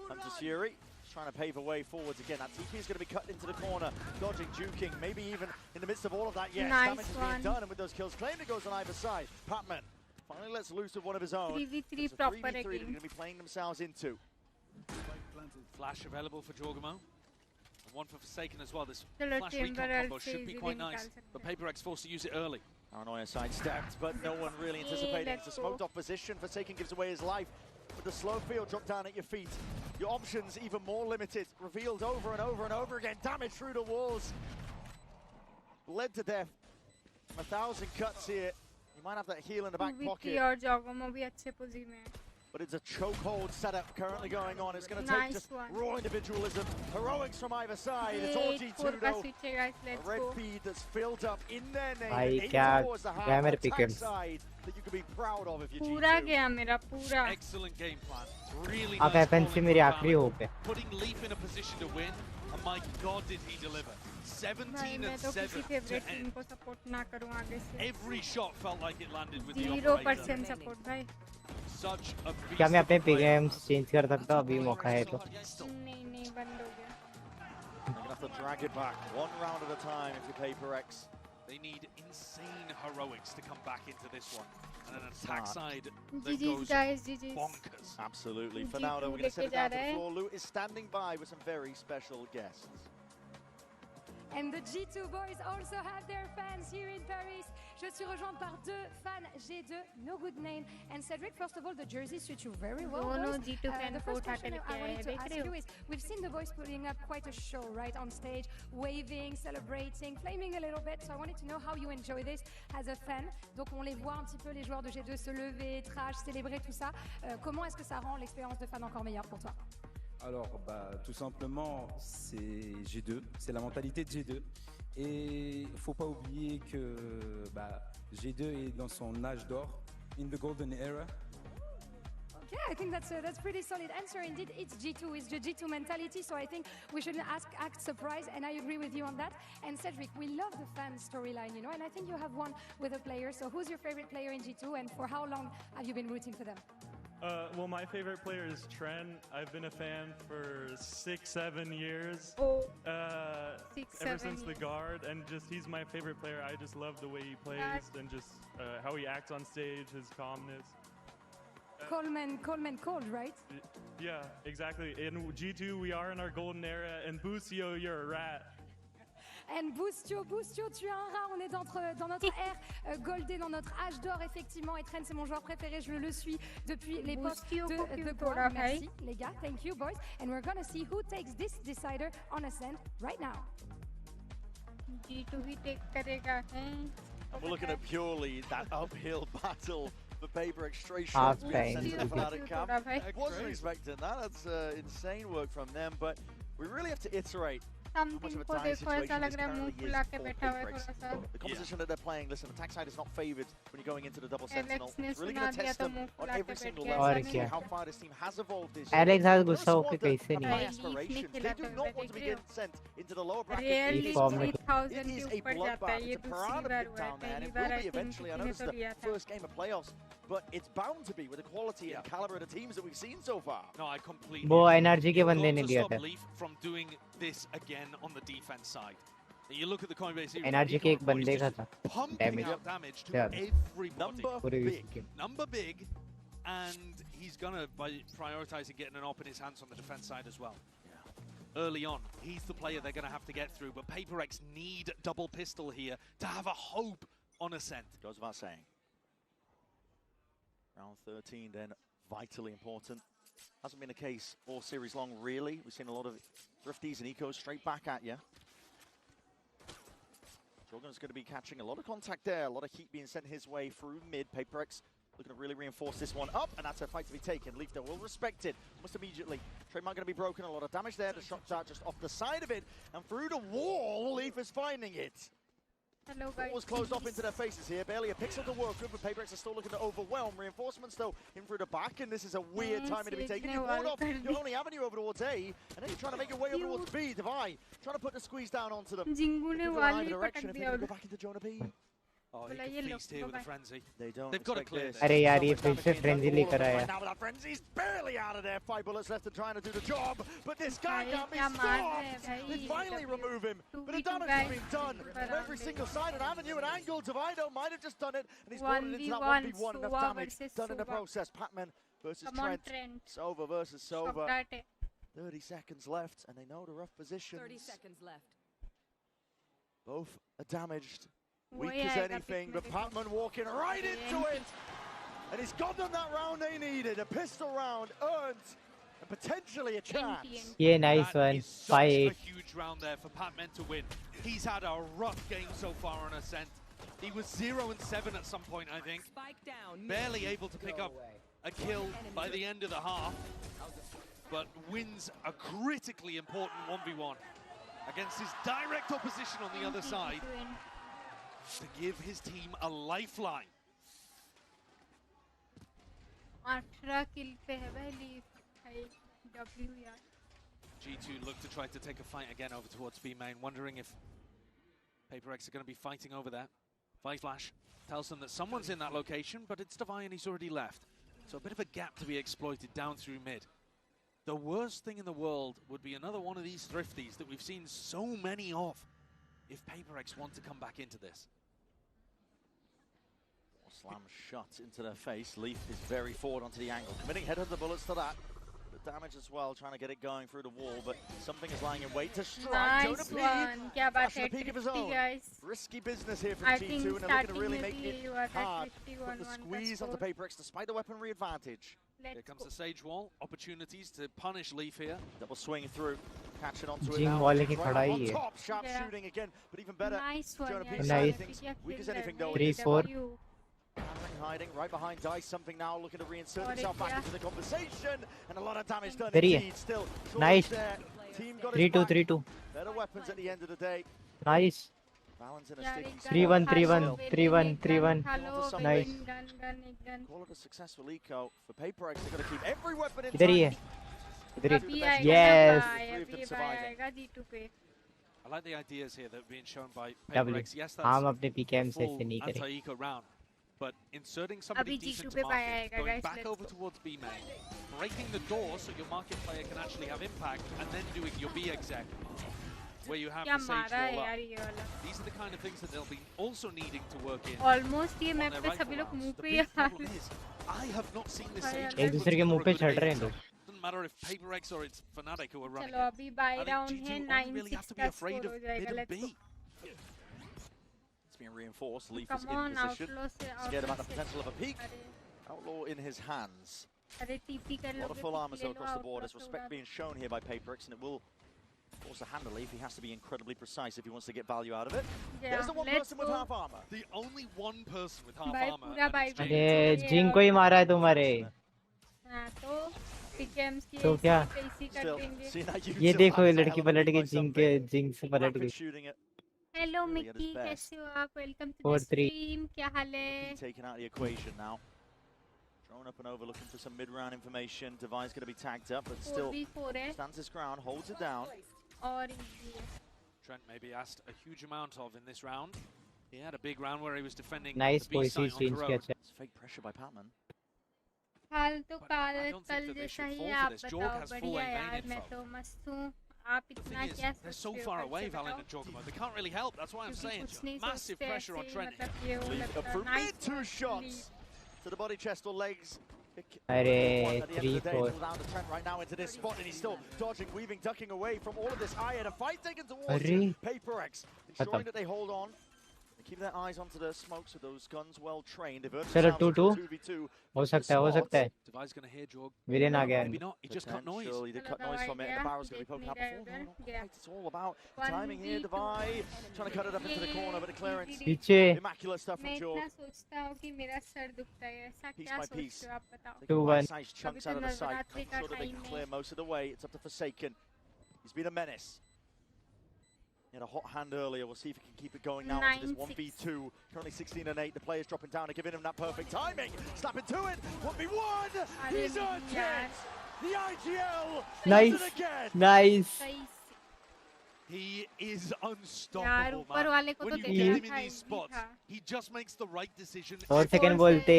Hunter's Fury trying to pave a way forwards again. That TP is going to be cut into the corner, dodging, juking, maybe even in the midst of all of that. Yes, Nice damage is one. being done, and with those kills claimed, it goes on either side. Patman finally lets loose with one of his own. 3v3 It's a proper 3v3 they're again. going to be playing themselves into. Flash available for Jorgamo. And one for Forsaken as well. This चलो flash chamber recon combo ult should से be easily quite निकाल nice, सकते but हैं PaperX forced to use it early. Paranoia sidestepped, but no one really anticipating. It's a smoked off position. Forsaken gives away his life. With the slow field drop down at your feet, your options even more limited. Revealed over and over and over again. Damage through the walls. Led to death. 1,000 cuts here. You might have that heal in the back 2v3 pocket. और जोगोमो भी अच्छे position में है But it's a chokehold setup currently going on. It's going to take Nice just one. raw individualism. Heroics from either side. It's all एक G2 4 का though. switch है guys A let's red go feed that's filled up in their name. भाई Aimed क्या towards the half grammar attack pickums side that you can be proud of if you're पूरा G2. गया मेरा पूरा Excellent game plan. Really अब nice FNC calling मेरी from आखिरी Valorant. Hope है Putting Leaf in a position to win, and my God, did he deliver? भाई 17 मैं and तो 7 किसी to फेवरेट टीम end. को सपोर्ट ना करूं आगे से Every shot felt like it landed with the 0% operator. Support भाई Such a beast क्या मैं of अपने a player. गेम्स चेंज कर सकता हूँ अभी मौका है तो नहीं बंद हो गया They're going to have to drag it back one round at a time if you're PaperX. They need insane heroics to come back into this one. And an attack Smart. side that GG's goes guys GG's bonkers. Absolutely. For G2 now, though, we're going to set it लेके जा down to रहे the हैं। floor. Lou is standing by with some very special guests. And the G2 boys also have their fans here in Paris. Je suis rejointe par deux fans G2, no good name. And Cedric, first of all, the jersey suits you very well. दोनों boys. G2 fan The को first उठा के question लेके I आए wanted हैं to देख ask रहे हो you is, we've seen the boys putting up quite a show, right, on stage, waving, celebrating, flaming a little bit. So I wanted to know how you enjoy this as a fan. Donc on les voit un petit peu, les joueurs de G2 se lever, trash, célébrer, tout ça. Comment est-ce que ça rend l'expérience de fan encore meilleure pour toi? Alors, tout simplement, c'est G2, c'est la mentalité de G2. Et il ne faut pas oublier que G2 est dans son âge d'or, in the golden era. Okay, I think that's pretty solid answer. Indeed, it's G2, it's the G2 mentality, so I think we shouldn't act surprised, and I agree with you on that. And Cedric, we love the fan storyline, you know, and I think you have one with a player. So who's your favorite player in G2, and for how long have you been rooting for them? Well, my favorite player is Tren. I've been a fan for 6-7 years. Oh, Ever since the guard, and just he's my favorite player. I just love the way he plays and just how he acts on stage, his calmness. Coleman cold, right? Yeah, exactly. In G2, we are in our golden era, and Busio, you're a rat. And Boostio, tu es un rat, on est dans notre ère golden, dans notre âge d'or, effectivement. Et Tren, c'est mon joueur préféré, je le suis depuis l'époque de The Guard. Merci, les gars. Thank you, boys. And we're gonna see who takes this decider on Ascent right now. G2 he take करेगा हैं And we're looking at purely that uphill battle for PaperX straight Half shots being time. sent to the Fnatic camp. That's Wasn't expecting that. That's insane work from them, but we really have to iterate something को देखो ऐसा लग रहा है मुंह फुला के बैठा हुआ है थोड़ा सा The composition that they're playing, listen, attack side is not favored when you're going into the double sentinel. Alex ने It's really सुना going to दिया test तो them मुंह on फुला के every बैठ single गया level और to see क्या how far this team has evolved this year. Alex आज They're a गुस्सा squad होके that कैसे have नहीं high भाई लीफ नहीं aspirations. They खिलाते do हुए not want देख to be रहे हो getting sent into the lower bracket. Really form में 3000 It के is a ऊपर जाता है bloodbath. ये It's a दूसरी piranha बार pit हुआ है down there, and पहली it bar will I be think eventually. I know किसी ने this is तो the लिया था first game of playoffs, but it's bound to be with the quality and caliber of the teams that we've seen so far. No, I completely वो agree. Energy के You've बंदे got ने to लिया stop था Leaf from doing this again on the defense side. You look at the Coinbase here, energy के एक Riko बंदे is का just था pumping damage out damage to ज्यादा everybody. पूरे विश्व के Number big, and he's gonna by prioritizing getting an op in his hands on the defense side as well. Early on, he's the player they're gonna have to get through, but PaperX need double pistol here to have a hope on Ascent. Goes without saying. Round 13 then, vitally important. Hasn't been the case all series long, really. We've seen a lot of thrifties and ecos straight back at you. Jorgen's going to be catching a lot of contact there, a lot of heat being sent his way through mid. PaperX looking to really reinforce this one up, and that's a fight to be taken. Leaf, though, will respect it almost immediately. Trademark going to be broken, a lot of damage there. The shot dart just off the side of it, and through the wall, Leaf is finding it. Hello guys. Almost closed off into their faces here. Barely a pixel to work with, but PaperX are still looking to overwhelm. Reinforcements, though, in through the back, and this is a weird timing to be taken. You ward off your only avenue over towards A, and then you're trying to make your way over towards B. Divide, trying to put the squeeze down onto them. Xingu ने वाली पटक दिया Go back into Jonah B. Oh, he can feast here with a frenzy. They've got to clear this. अरे यार ये फिर से frenzy लेकर आया Now that frenzy's barely out of there. 5 bullets left and trying to do the job, but this guy can't be stopped. They finally remove him, but the damage has been done from every single side and avenue and angle. Divido might have just done it, and he's brought it into that 1v1. Enough damage done in the process. Pac-Man versus Trent. Sova versus Sova. 30 seconds left, and they know the rough positions. 30 seconds left. Both are damaged. Weak as anything, but Pac-Man walking right into it. And he's got them that round they needed. A pistol round earned, and potentially a chance. Yeah, nice one. Such a huge round there for Pac-Man to win. He's had a rough game so far on Ascent. He was 0-7 at some point, I think. Barely able to pick up a kill by the end of the half, but wins a critically important 1v1 against his direct opposition on the other side to give his team a lifeline. 18 किल पे है भाई leaf भाई W यार G2 look to try to take a fight again over towards B main, wondering if PaperX are going to be fighting over there. Flash tells them that someone's in that location, but it's Divine and he's already left. So a bit of a gap to be exploited down through mid. The worst thing in the world would be another one of these thrifties that we've seen so many of if PaperX want to come back into this. Slam shot into their face. Leaf is very forward onto the angle, committing headhunter bullets to that. The damage as well, trying to get it going through the wall, but something is lying in wait to strike. Nice one. क्या बात है thrifty guys. Risky business here from I G2, think and they're looking to really starting make it hard. Put the squeeze onto PaperX despite the weaponry advantage. Here comes the Sage Wall. Opportunities to punish Leaf here. Double swing through. Catching onto it Jing now. वाले की Right kadai on है top, sharp shooting again, but even better. Nice one, Jonah yeah. P side of things, weak as anything though. 3-4 Hiding right behind Dice, something now looking to reinsert himself back into the conversation, and a lot of damage done indeed. Still, nice. Team got 3-2 3-2 better weapons at the end of the day. nice Balance in a sticky 3-1 3-1 3-1 3-1 nice call it a successful eco for PaperX. They're going to keep every weapon in इधर ही है इधर ही yes I like the ideas here that are being shown by W PaperX. Yes, हम that's अपने PKM से full ऐसे नहीं करें anti-eco round, but inserting somebody decent to market, going back over towards B main, breaking the door so your market player can actually have impact, and then doing your B exec, where you have the Sage wall up. These are the kind of things that they'll be also needing to work in. Almost ये map पे सभी लोग मुंह पे I have not seen this Sage एक दूसरे के मुंह पे चढ़ रहे हैं लोग Doesn't matter if PaperX or it's Fnatic who are running. चलो अभी बाय राउंड है 9-6 का स्कोर हो जाएगा let's go It's being reinforced. Leaf is in position. Scared about the potential of a peek. Outlaw in his hands. अरे TP कर A lot लोगे of full armor though across the board. There's respect being shown here by PaperX, and it will force the handle. Leaf, he has to be incredibly precise if he wants to get value out of it. There's the one person with half armor. The only one person with half armor. अरे जिंग को ही मारा है तुम्हारे हाँ तो पिकेम्स की तो क्या इसी कर देंगे। ये देखो ये लड़की पलट गई जिंक से पलट गई। हेलो मिक्की, कैसे हो आप? Welcome to the 4-3 stream. क्या हाल है? Taken out of the equation now. Thrown up and over, looking for some mid-round information. Devi's going to be tagged up, but still 4v4 है stands his ground, holds it down. और easy है। Trent maybe asked a huge amount of in this round. He had a big round where he was defending Nice the B policy site on change किया Corona. अच्छा। It's fake pressure by Patman. हाल तो कल don't think that they जैसा should he fall है। for आप this. Jorg बताओ has full बढ़िया lane यार, info. मैं तो मस्त हूँ। आप The इतना thing is, क्या they're सोचते so हो? far कल away, से Valen बताओ। and Jorgamo. They can't really help. That's why I'm क्योंकि saying कुछ नहीं massive सोचते pressure on ऐसे ही, Trent. मतलब ये वो Lead लगता up है from nice mid, two lead। shots to the body, chest or legs. अरे At the end of the day, 3-4 it's down to Trent right now into this spot, and he's still dodging, weaving, ducking away from all of this iron. A fight taken towards अरे him. Paper X खत्म। ensuring that they hold on. They keep their eyes onto the smokes with those guns, well trained. They've earned चलो themselves 2-2 a 2v2. हो सकता है Devi's going to hear Jorg. Villain आ गया Maybe not. He just cut noise. Potentially, they cut noise from it, and the barrel's going to be poking out before. No, not quite. It's all about the timing here. Devi trying to cut it up into the corner, but the clearance. पीछे Immaculate stuff from मैं Jorg. इतना सोचता हूँ कि मेरा sir दुखता है, ऐसा Piece क्या by सोचते piece. हो आप बताओ? Taking 2-1 bite-sized chunks out of the तो sight. नवरात्रि का Sure that they can time clear है। most of the way. It's up to Forsaken. He's been a menace. He had a hot hand earlier. We'll see if he can keep it going now into this 1v2. Currently 16 and 8. The players dropping down and giving him that perfect timing. Snapping to it. 1v1. He's earned it. The IGL Nice. does it again. Nice He is यार unstoppable, ऊपर man. वाले को तो When you देखना get him in था, these easy spots, था। he just makes the right decision. और second बोलते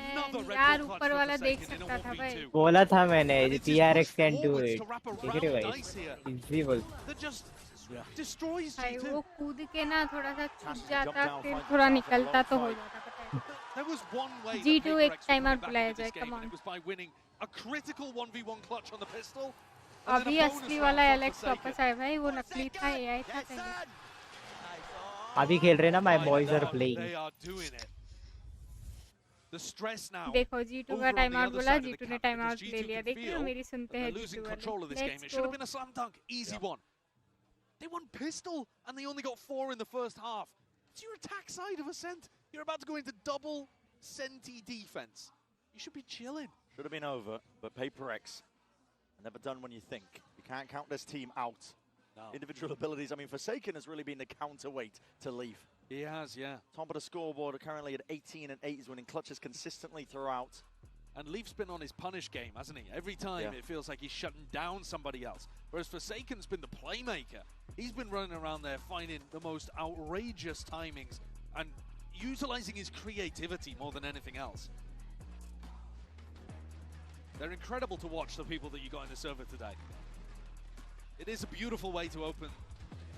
Another red यार bull clutch ऊपर for वाला देख Forsaken in a सकता था भाई। 1v2. बोला था मैंने And it's his DRX push can do forwards it to wrap देख रहे around हो dice here. इजी बोल That just destroys भाई G2. वो कूद के ना थोड़ा सा छुप Tassi जाता, jumped down, फिर finds थोड़ा himself in a निकलता long तो हो fight. जाता, पता है। There was one way G2 that एक Paper X time would out get back बुलाया into this जाए, game, come and on। it was by winning a critical 1v1 clutch on the pistol. And अभी then a bonus असली round वाला from Alex Forsaken. वापस आया भाई, वो नकली था, AI था पहले। अभी खेल रहे ना my My boys are God, playing they are doing it. The stress now देखो G2 over का on time the out other बोला, side of the G2 ने cap, टाइम because आउट ले G2 लिया। can देखिए feel मेरी सुनते that हैं they're losing G2 control of वाले। this game. It Let's should have go। been a slam dunk, easy one. They won pistol, and they only got 4 in the first half. It's your attack side of Ascent. You're about to go into double Senti defense. You should be chilling. Should have been over, but Paper X never done when you think. You can't count this team out. No. Individual abilities. I mean, Forsaken has really been the counterweight to Leaf. He has, yeah. Top of the scoreboard, currently at 18 and 8. He's winning clutches consistently throughout. And Leaf's been on his punish game, hasn't he? Every time Yeah. it feels like he's shutting down somebody else. Whereas Forsaken's been the playmaker. He's been running around there finding the most outrageous timings and utilizing his creativity more than anything else. They're incredible to watch, the people that you got in the server today. It is a beautiful way to open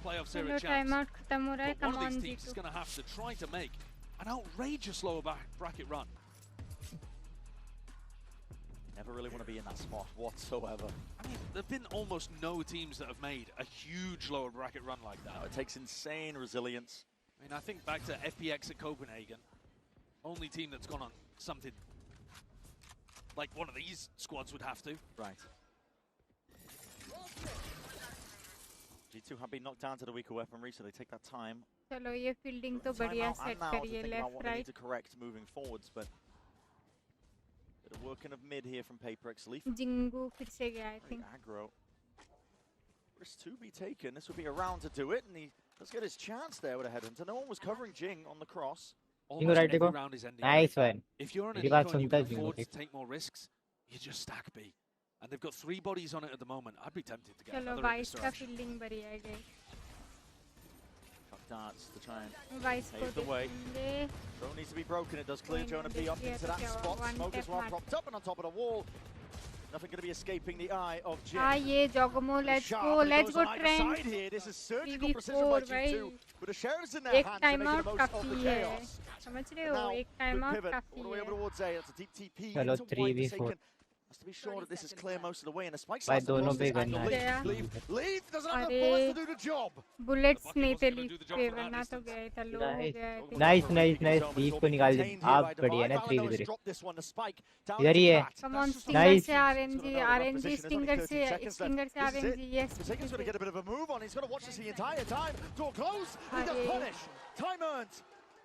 playoffs here चलो at time Champs. Out खत्म हो रहा है। But one come of on these teams is G2। going to have to try to make an outrageous lower bracket run. Never really want to be in that spot whatsoever. I mean, there have been almost no teams that have made a huge lower bracket run like that. No, it takes insane resilience. I mean, I think back to FPX at Copenhagen. Only team that's gone on something like one of these squads would have to. Right. G2 have been knocked down to the weaker weaponry, so they take that time. चलो ये fielding तो Time बढ़िया out set and now to करिए, think about left what they need right. to correct moving forwards, but bit of working of mid here from Paper X. Leaf Xingu फिर से गया, आई very think. aggro. Risk to be taken. This would be a round to do it, and he does get his chance there with a headhunter. No one was covering Jing on the cross. Almost right, every Riko. round is ending. Nice right? one. If you're on an मेरी बात eco and you सुनता can है afford to Xingu. take more risks, you just stack B. And they've got 3 bodies on it at the moment. I'd be tempted to get चलो another in this vice का direction. Fielding बढ़िया है गई। Chuck darts to try and vice को pave the way. देखेंगे। Throw needs to be broken. It does clear कोई Jonah नहीं B up देखिए into तो that क्या हुआ, spot. one Smoke tap as well मार। propped up and on top of the wall. Nothing going to be escaping the eye of Jing. हाँ ये जोगमो, let's go Trent. Trent. Here. This is surgical precision by 3v4 G2. भाई। With the sheriffs in their एक hands, they're time making out the most of काफी the है, chaos. समझ रहे But हो? now, एक time good out pivot all काफी the way है। over towards A. That's a deep TP चलो into 3v4 Forsaken. Has to be sure that this is clear most of the way, and the spike भाई slash दोनों across पे this gun angle. है। Leaf doesn't have enough अरे bullets to do the job. Bullets Bucky नहीं was थे gonna leaf do the job पे, from that वरना तो distance. गया था, लो हो गया है। नाइस नाइस नाइस दीप को निकाल दे। आप बढ़िया ना 3v3 इधर ही है। कम ऑन स्टिंगर नाइस से आरएनजी, आरएनजी स्टिंगर से RNG, yes. Forsaken's going to get a bit of a move on. He's got to watch this the entire time. Door close. He does अरे। punish. Time earned.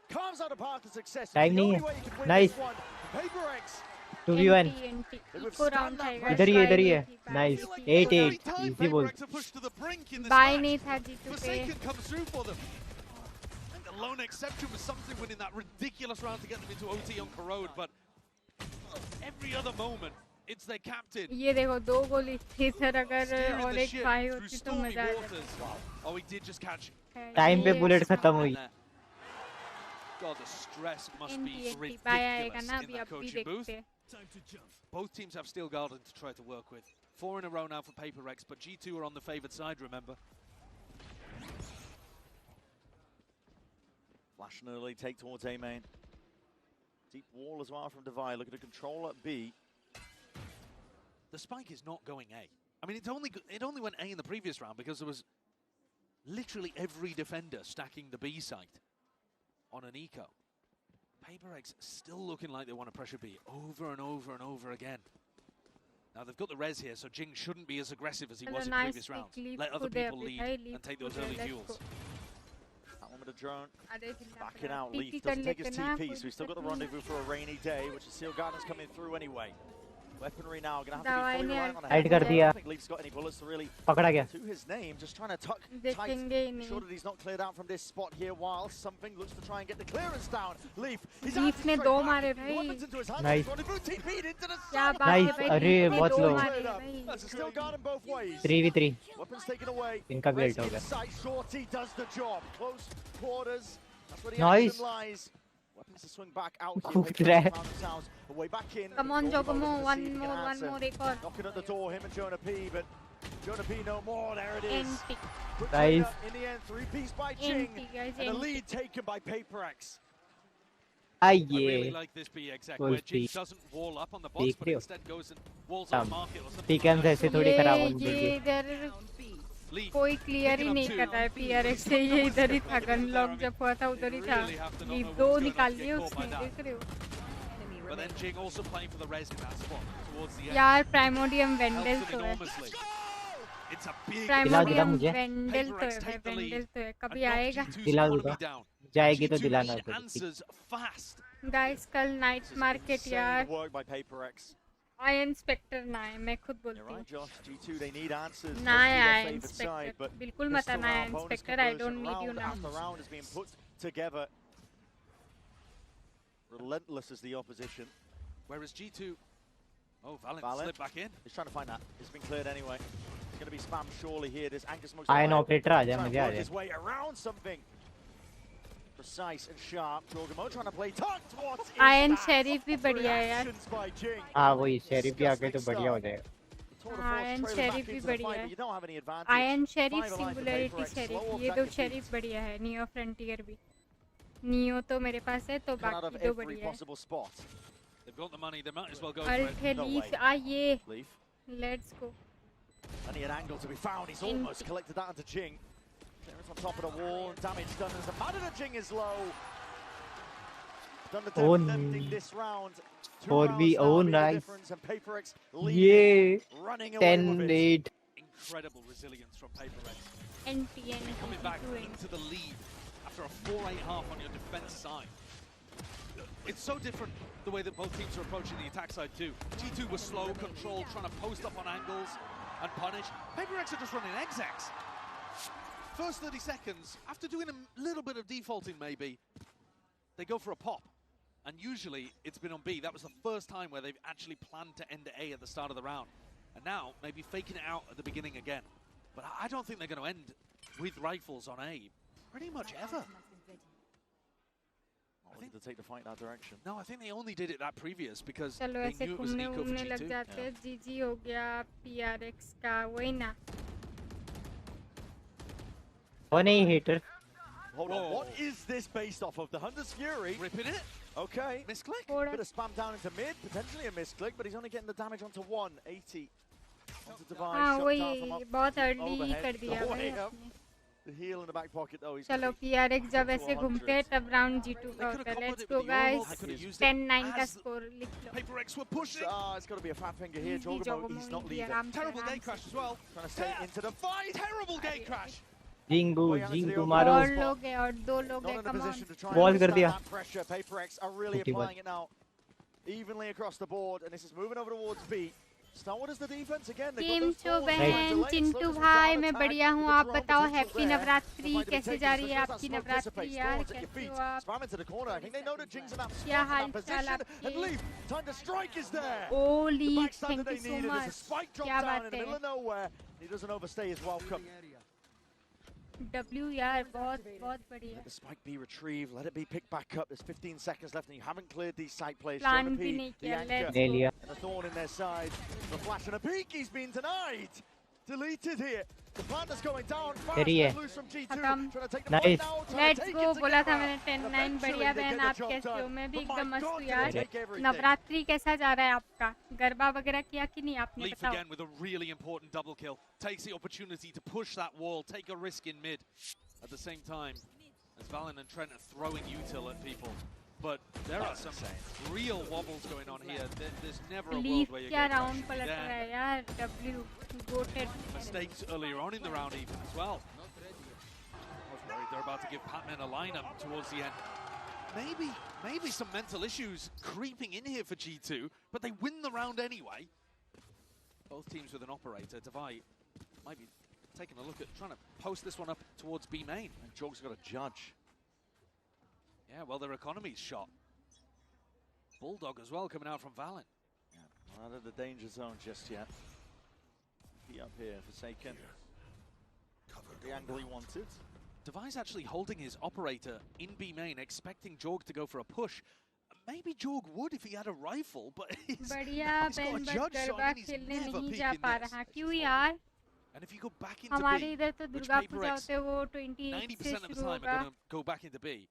Carves out a path to success. Time It's the नहीं only है। way he could win Nice. this one. Paper X 2v1 NT eco round था इधर ही है nice 8-8 easy बोल bye नहीं था G2 पे The lone exception was something winning that ridiculous round to get them into OT on Corrode, but every other moment, it's their captain. ये देखो 2 गोली इधर अगर और एक फाई होती तो मजा आ जाता। Oh, he did just catch. Time पे बुलेट खत्म हुई। God, the stress must be ridiculous आएगा ना in अभी that अभी coaching booth. देखते हैं। Both teams have Steel Garden to try to work with. 4 in a row now for Paper Rex, but G2 are on the favoured side, remember. Flash an early take towards A main. Deep wall as well from Divide. Look at the control at B. The spike is not going A. I mean, it only went A in the previous round because there was literally every defender stacking the B site on an eco. PaperX still looking like they want to pressure B over and over and over again. Now they've got the res here, so Jing shouldn't be as aggressive as he was in previous rounds. Let other people lead and take those early fuels. That one with a drone. Backing out. Leaf doesn't take his TP, so he's still got the rendezvous for a rainy day, which is Steel Garden's coming through anyway. Weaponry now, gonna have to be fully reliant on a Hide कर I दिया। don't think Leaf's got any bullets to really पकड़ा गया। to his name, just trying to tuck tight. Sure that he's not cleared out from this spot here while something looks to try and get the clearance down. Leaf, he's out ने 2 मारे भाई। Nice. क्या बात है Nice, भाई। अरे बहुत low। That's a Steel Garden both ways. 3v3 Weapons taken away. इनका भी ult हो गया। Shorty does the job. Close quarters. That's where the Nice. action lies. Weapons to swing back out कूद here. रहा है। Away back in. Come on, Jogomo, one more, एक और। Knocking at the door, him and Jonah P, but Jonah P no more. There it is. NT. Nice. In the end, 3-piece by Jing, NT, guys, and a NT. lead taken by PaperX. I really like this B exec Full where Jing speed। doesn't wall up on the box, देख but रहे हो? instead goes and walls on market or something. TKMs ऐसे थोड़ी खराब होंगे। ये इधर कोई क्लियर ही नहीं कर रहा है PRX से। ये इधर ही था, गन लॉक जब हुआ था उधर ही था। लीव 2 निकाल लिए उसने, देख रहे हो? But then Jing also playing for the res in that spot towards the end. यार प्राइमोडियम वेंडल तो है। It's a big प्राइमोडियम वेंडल तो है, वेंडल तो है। कभी आएगा? दिला दूँगा। जाएगी तो दिलाना answers fast. गाइस कल नाइट मार्केट यार। Work by PaperX. Ion spectre ना है, मैं खुद बोलती हूँ। G2, they need answers. ना है आयन स्पेक्टर, बिल्कुल मत आना ion spectre. I don't need you now. After round is being put together. Relentless as the opposition. Whereas G2, Valent slipped back in. He's trying to find that. It's been cleared anyway. It's going to be spam surely here. This Anchor Smoke's Iron operator आ जा, मुझे आ his जा। way around something. Precise and sharp. Jorgamo trying to play tucked. What is ion that? Sheriff भी बढ़िया है यार। हाँ वही sheriff भी आके तो बढ़िया हो जाएगा। आयन शेरिफ भी बढ़िया है। आयन शेरिफ सिंगुलरिटी शेरिफ, ये 2 शेरिफ बढ़िया है। नियो फ्रंटियर भी। नियो तो मेरे पास है, तो बाकी 2 बढ़िया है। They've got the money, they might as well go for it. Ult है लीफ, आइए। Let's go. Only an angle to be found. He's almost collected that onto Jing. Clearance on top of the wall and damage done as the matter that Jing is low. Done the tempting this round. 4v0 nice. And PaperX Yeah. running away with it. 10-8 Incredible resilience from PaperX. NT Coming back into the lead after a 4-8 half on your defense side. It's so different the way that both teams are approaching the attack side too. G2 was slow, controlled, trying to post up on angles and punish. PaperX are just running execs. First 30 seconds, after doing a little bit of defaulting maybe, they go for a pop. And usually it's been on B. That was the first time where they've actually planned to end A at the start of the round. And now maybe faking it out at the beginning again. But I don't think they're going to end with rifles on A pretty much ever. I think to take the fight that direction. No, I think they only did it that previous because चलो they ऐसे knew it was an eco for घूमने लग G2. जाते हैं। GG हो गया PRX का, वही ना। वो नहीं hater। Hold on, what is this based off of? The Hunter's Fury? Ripping it. Okay. Misclick. Bit of spam down into mid, potentially a misclick, but he's only getting the damage onto 180. Onto Divide, हाँ shut वही down from up बहुत early overhead. कर दिया The भाई way up. आपने। The heel in the back pocket though. He's चलो PRX जब ऐसे घूमते हैं तब राउंड G2 का होता है। Let's go guys. 10-9 का स्कोर लिख लो। PaperX were pushing. It's got to be a fat finger here. Easy Jorgamo, he's not leaving. Terrible gate crash as well. Trying to stay into the fight. Terrible gate crash. Xingu मारो। और लोग हैं और 2 लोग हैं, come on। Wall कर दिया। Pressure. PaperX are really Okay, applying it now. evenly across the board, and this is moving over towards B. Starwood is the defense again. Team चो बहन चिंटू भाई मैं बढ़िया हूँ आप बताओ हैप्पी नवरात्रि कैसे जा रही है आपकी नवरात्रि यार कैसे हो आप क्या हाल चाल आपके ओ लीग थैंक यू सो मच क्या बात है W यार बहुत बढ़िया. Let the spike be retrieved. Let it be picked back up. There's 15 seconds left, and you haven't cleared these side plays. Plan भी नहीं किया. And a thorn in their side. The flash and a peek. He's been denied. Deleted here. The plan is going down fast. Loose from G2. Trying to take the point now. Let's go. बोला था मैंने 10-9 बढ़िया बहन आप कैसे हो मैं भी एकदम मस्त हूँ यार नवरात्रि कैसा जा रहा है आपका गरबा वगैरह किया कि नहीं आपने बताओ again with a really important double kill takes the opportunity to push that wall take a risk in mid at the same time as Valen and Trent are throwing util at people but there are some real wobbles going on here there's never a world where you're getting पलट रहा है यार W goated mistakes earlier on in the round even as well I was worried they're about to give Patman a lineup towards the end maybe some mental issues creeping in here for G2 but they win the round anyway both teams with an operator Divide might be taking a look at trying to post this one up towards B main and Jog's got a judge yeah, well, their economy's shot. Bulldog as well coming out from Valen. Yeah, not out of the danger zone just yet. Be up here, Forsaken. The angle he wanted. Device actually holding his operator in B main, expecting Jorg to go for a push. Maybe Jorg would if he had a rifle, but he's got a judge, so I mean, he's never peeking this. And if you go back into B, which Paper X 90% of the time are going to go back into B.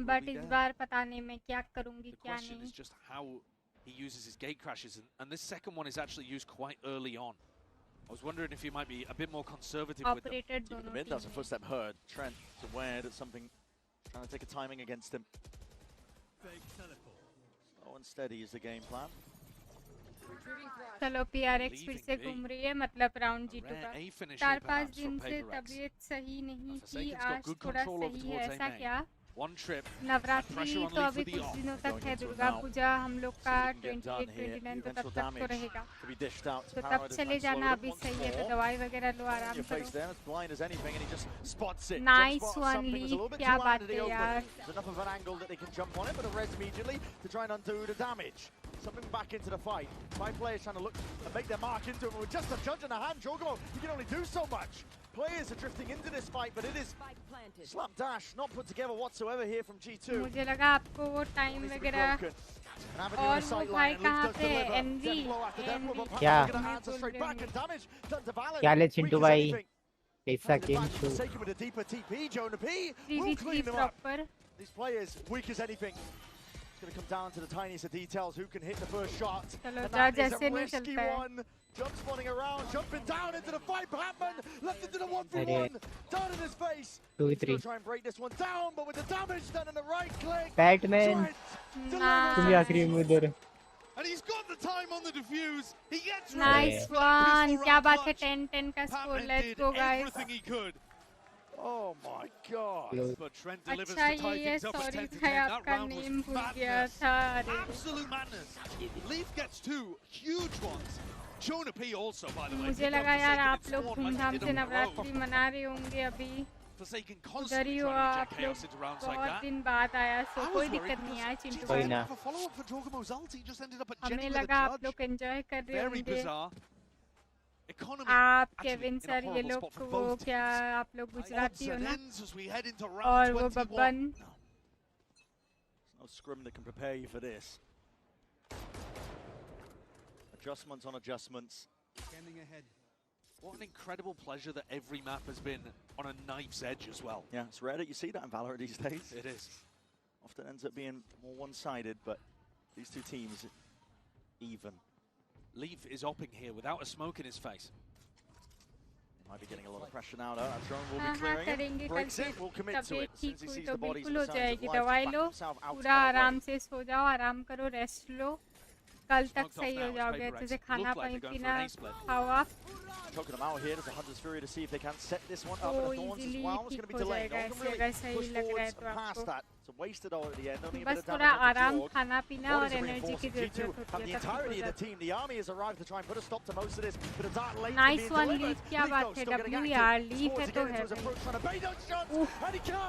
But इस बार पता नहीं मैं क्या करूँगी क्या नहीं. The question is just how he uses his gate crashes, and this second one is actually used quite early on. I was wondering if he might be a bit more conservative with them. The mid, that's a footstep heard. Trent is aware that something trying to take a timing against him. Slow and steady is the game plan. चलो PRX फिर से घूम रही है मतलब round G2 का 4-5 दिन से तबीयत सही नहीं थी आज थोड़ा सही है ऐसा क्या नवरात्रि तो अभी कुछ दिनों तक है दुर्गा पूजा हम लोग का 28-29 तो तब तक तो रहेगा तो तब चले जाना अभी सही है तो दवाई वगैरह लो आराम करो नाइस वन ली क्या बात है यार Something back into the fight. 5 players trying to look and make their mark into him with just a judge in the hand. Jogomo, he can only do so much. Players are drifting into this fight, but it is slapdash, not put together whatsoever here from G2. मुझे लगा आपको वो time वगैरह और वो भाई कहाँ पे एनवी क्या ले चिंटू भाई कैसा game show 3v3 proper These players weak as anything. It's going to come down to the tiniest of details. Who can hit the first shot? And that is a risky one. Jump spawning around, jumping down into the fight. Batman left into the 1v1. Down in his face. 2v3. Try and break this one down, but with the damage done and the right click. Batman. And he's got the time on the defuse. He gets nice one. क्या बात है 10-10 का score. Let's go guys. Everything he could. Oh my God! But Trent delivers the tidings up as 10 to 10. That round was madness. Absolute madness. Leaf gets 2 huge ones. Jonah P also, by the way. मुझे लगा यार आप लोग धूमधाम से नवरात्रि मना रहे होंगे अभी. Forsaken constantly trying to inject chaos into rounds like that. बहुत दिन बाद आया सो कोई दिक्कत नहीं है चिंटू कोई ना. Follow up for Jogamo's ult. He just ended up at हमें लगा आप लोग enjoy कर रहे होंगे. Very bizarre. आप केविन सर ये लोग वो क्या आप लोग गुजराती हो ना और वो Babban no scrum that can prepare you for this. Adjustments on adjustments. Scanning ahead. What an incredible pleasure that every map has been on a knife's edge as well. Yeah, it's rare that you see that in Valorant these days. It is. Often ends up being more one-sided, but these two teams even. Leaf is opping here without a smoke in his face. He might be getting a lot of pressure now, though. That drone will be clearing it. Breaks it, will commit to it. As soon as he sees the bodies, the sounds of life, back himself out to the आराम से सो जाओ आराम करो rest लो कल तक सही हो जाओगे अच्छे से खाना पीना खाओ आप Choking them out here. There's a Hunter's Fury to see if they can set this one up. And the Thorns as well. It's going to be delayed. No one can really push forwards past that. It's a wasted ult at the end. Only a bit of damage on the खाना पीना और energy की जरूरत होती है. The entirety of the team, the army has arrived to try and put a stop to most of this. But a dark late nice one leaf. क्या बात है W यार leaf है तो है.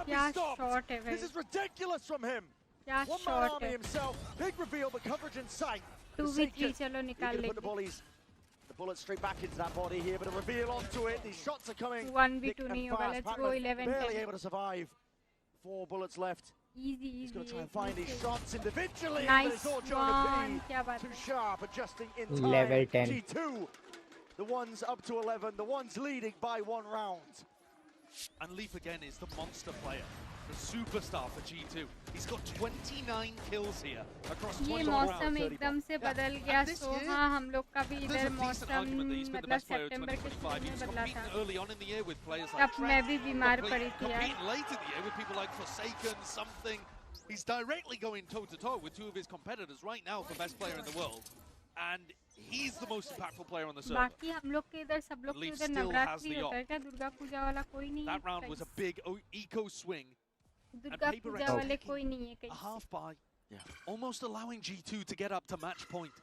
क्या shot है भाई. This is ridiculous from him. क्या One man shot army है. himself. Big reveal, but coverage in sight. 2v3 चलो निकाल लेंगे. Bullet straight back into that body here, but a reveal onto it. These shots are coming. 1v2 नहीं होगा. Let's go 11. Barely able to survive. 4 bullets left. Easy. He's going to try and find these shots individually. Nice but it's all going to be too sharp, adjusting in time. Level 10. G2, the ones up to 11, the ones leading by 1 round. And Leaf again is the monster player, the superstar for G2. He's got 29 kills here across 20 ये मौसम एकदम से बदल गया सो हाँ हम लोग का भी इधर मौसम मतलब सितंबर के शुरू में बदला था तब मैं भी बीमार पड़ी थी यार late in the year with people like Forsaken, something. He's directly going toe-to-toe with 2 of his competitors right now for best player in the world. And he's the most impactful player on the server. बाकी हम लोग के इधर सब लोग के इधर नवरात्रि होता है क्या दुर्गा पूजा वाला कोई नहीं है That round was a big eco swing. Durga Puja वाले कोई नहीं है कहीं A half buy, almost allowing G2 to get up to match point,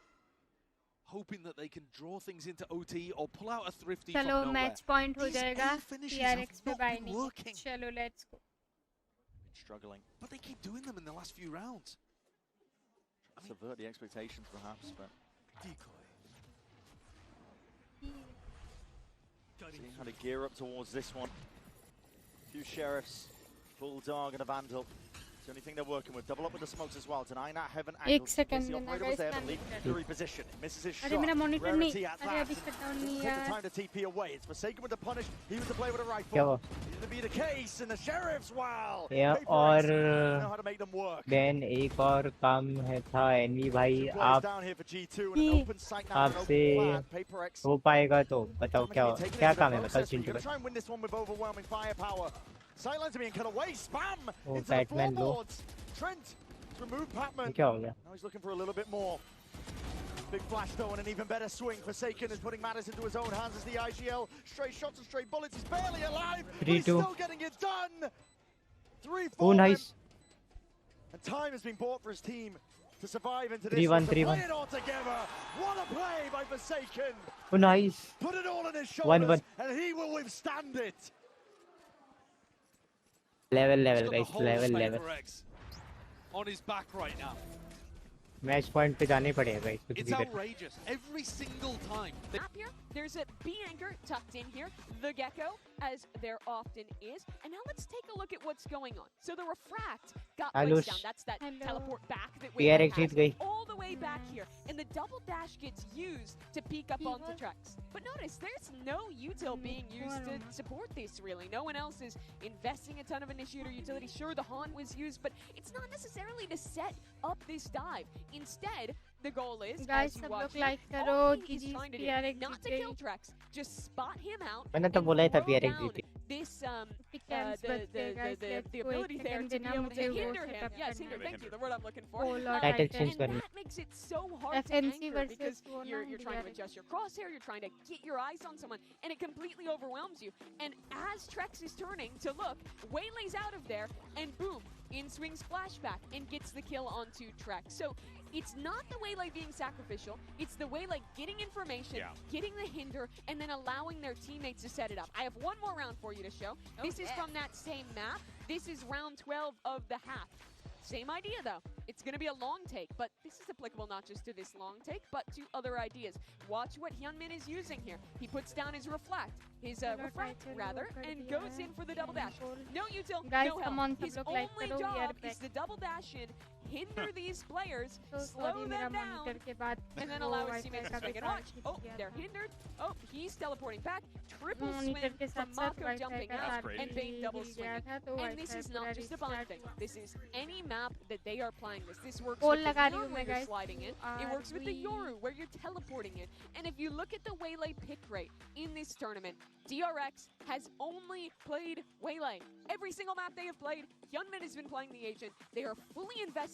hoping that they can draw things into OT or pull out a thrifty from चलो nowhere. Match point हो जाएगा DRX पे bye नहीं चलो let's go Struggling, but they keep doing them in the last few rounds. Subvert the expectations perhaps, but seeing how to gear up towards this one. Few sheriffs, Bulldog and a Vandal. It's the only thing they're working with. Double up with the smokes as well. Denying that heaven angle. एक second में Operator was there, but Leaf to reposition. Misses his shot. अरे मेरा monitor नहीं Rarity at अरे that. अभी shutdown नहीं Take the यार time to TP away. It's Forsaken with the punish. He was the play with a rifle. क्या हुआ? Needed to be the case, and the sheriffs, wow. या Paper और X know how to make them work. Then एक और काम है था N V भाई आप Down here for G2 and an open sight now, an आपसे open plan. Paper X. हो पाएगा तो बताओ क्या काम है बताओ Chintu Gonna try and win this one with overwhelming firepower. Sidelines are being cut away. Spam Oh, into the Batman low. floorboards. Trent has removed Patman. क्या हो गया Now he's looking for a little bit more. Big flash though, and an even better swing. Forsaken is putting matters into his own hands as the IGL. Straight shots and straight bullets. He's barely alive. But he's 3-2. still getting it done. 3-4. Oh nice And time has been bought for his team to survive into this 3-1 one. To 3-1 play it all together. What a play by Forsaken. oh nice Put it all on his shoulders, 1-1 and he will withstand it. level He's got the guys whole level Paper X on his back right now. Match point पे जाने पड़ेगा guys कुछ It's भी कर outrageous. Every single time. Map here, there's a B anchor tucked in here, the Gecko, as there often is. And now let's take a look at what's going on. So the Refract got placed down. That's that teleport back that we DRX जीत गई all the way back here. And the double dash gets used to peek up onto tracks. But notice, there's no util being used to support this, really. No one else is investing a ton of initiator utility. Sure, the Haunt was used, but it's not necessarily to set up this dive. Instead, the goal is, guys as you सब watch लोग like here, करो all he is GG trying to do, DRX not to kill tracks, just spot him out मैंने तो and बोला ही था slow DRX down जीती this Pickens बच गए guys let's the go ability एक there सेकंड to be देना able मुझे to वो hinder him. Setup Yes, hinder, करना thank you, the word I'm looking for. Whole lot Titan Titan change करनी That makes it so hard to FNC anchor versus because वो you're ना trying to DRX adjust your crosshair, you're trying to get your eyes on someone, and it completely overwhelms you. And as Trex is turning to look, Waylay's out of there, and boom, in swings flashback and gets the kill onto Trex. So it's not the Waylay being sacrificial, it's the Waylay getting information, getting the hinder, and then allowing their teammates to set it up. I have one more round for you to show. This is from that same map. This is round 12 of the half. Same idea though. It's going to be a long take, but this is applicable not just to this long take, but to other ideas. Watch what Hyunmin is using here. He puts down his refract, refract rather, and goes in for the double dash. No util, guys no come help. on His सब लोग like only करो we are job is back to double dash in, hinder these players, so slow sorry मेरा them down, monitor के बाद and then वो allow his wifi teammates का to swing and बेकार watch. खींच Oh, गया they're था hindered. Oh, he's teleporting back. Triple monitor swing के from साथ साथ Mako वाईफाई jumping का out charge and being double हिल गया swinging. था तो And this वाईफाई is पूरा not just a blind restart thing. हुआ This is any map that they are playing this. This works Goal with the लगा रही हूँ Yoru मैं where you're guys sliding in. It works with the Yoru where you're teleporting in. And if you look at the Waylay pick rate in this tournament, DRX has only played Waylay. Every single map they have played, Hyunmin has been playing the agent. They are fully invested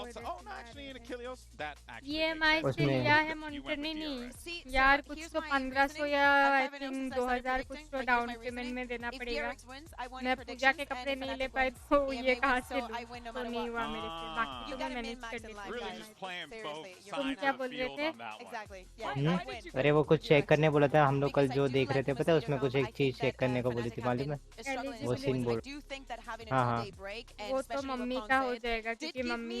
outside. Oh, no, actually, in Achilles, that actually ये makes mic sense. से लिया है monitor ने नहीं यार कुछ तो 1500 या आई थिंक 2000 कुछ तो डाउन पेमेंट में देना पड़ेगा मैं पूजा के कपड़े नहीं ले पाई तो ये कहाँ से लूं तो नहीं हुआ मेरे से बाकी तो मैं मैनेज कर लेती तुम क्या बोल रहे थे अरे वो कुछ चेक करने बोला था हम लोग कल जो देख रहे थे पता है उसमें कुछ एक चीज चेक करने को बोली थी मालूम है वो सीन बोल हाँ हाँ वो तो मम्मी का हो जाएगा क्योंकि मम्मी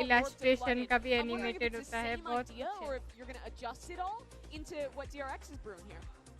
illustration का भी I'm wondering if animated it's the होता है same बहुत idea कुछ or है if you're going to adjust it all into what DRX is brewing here.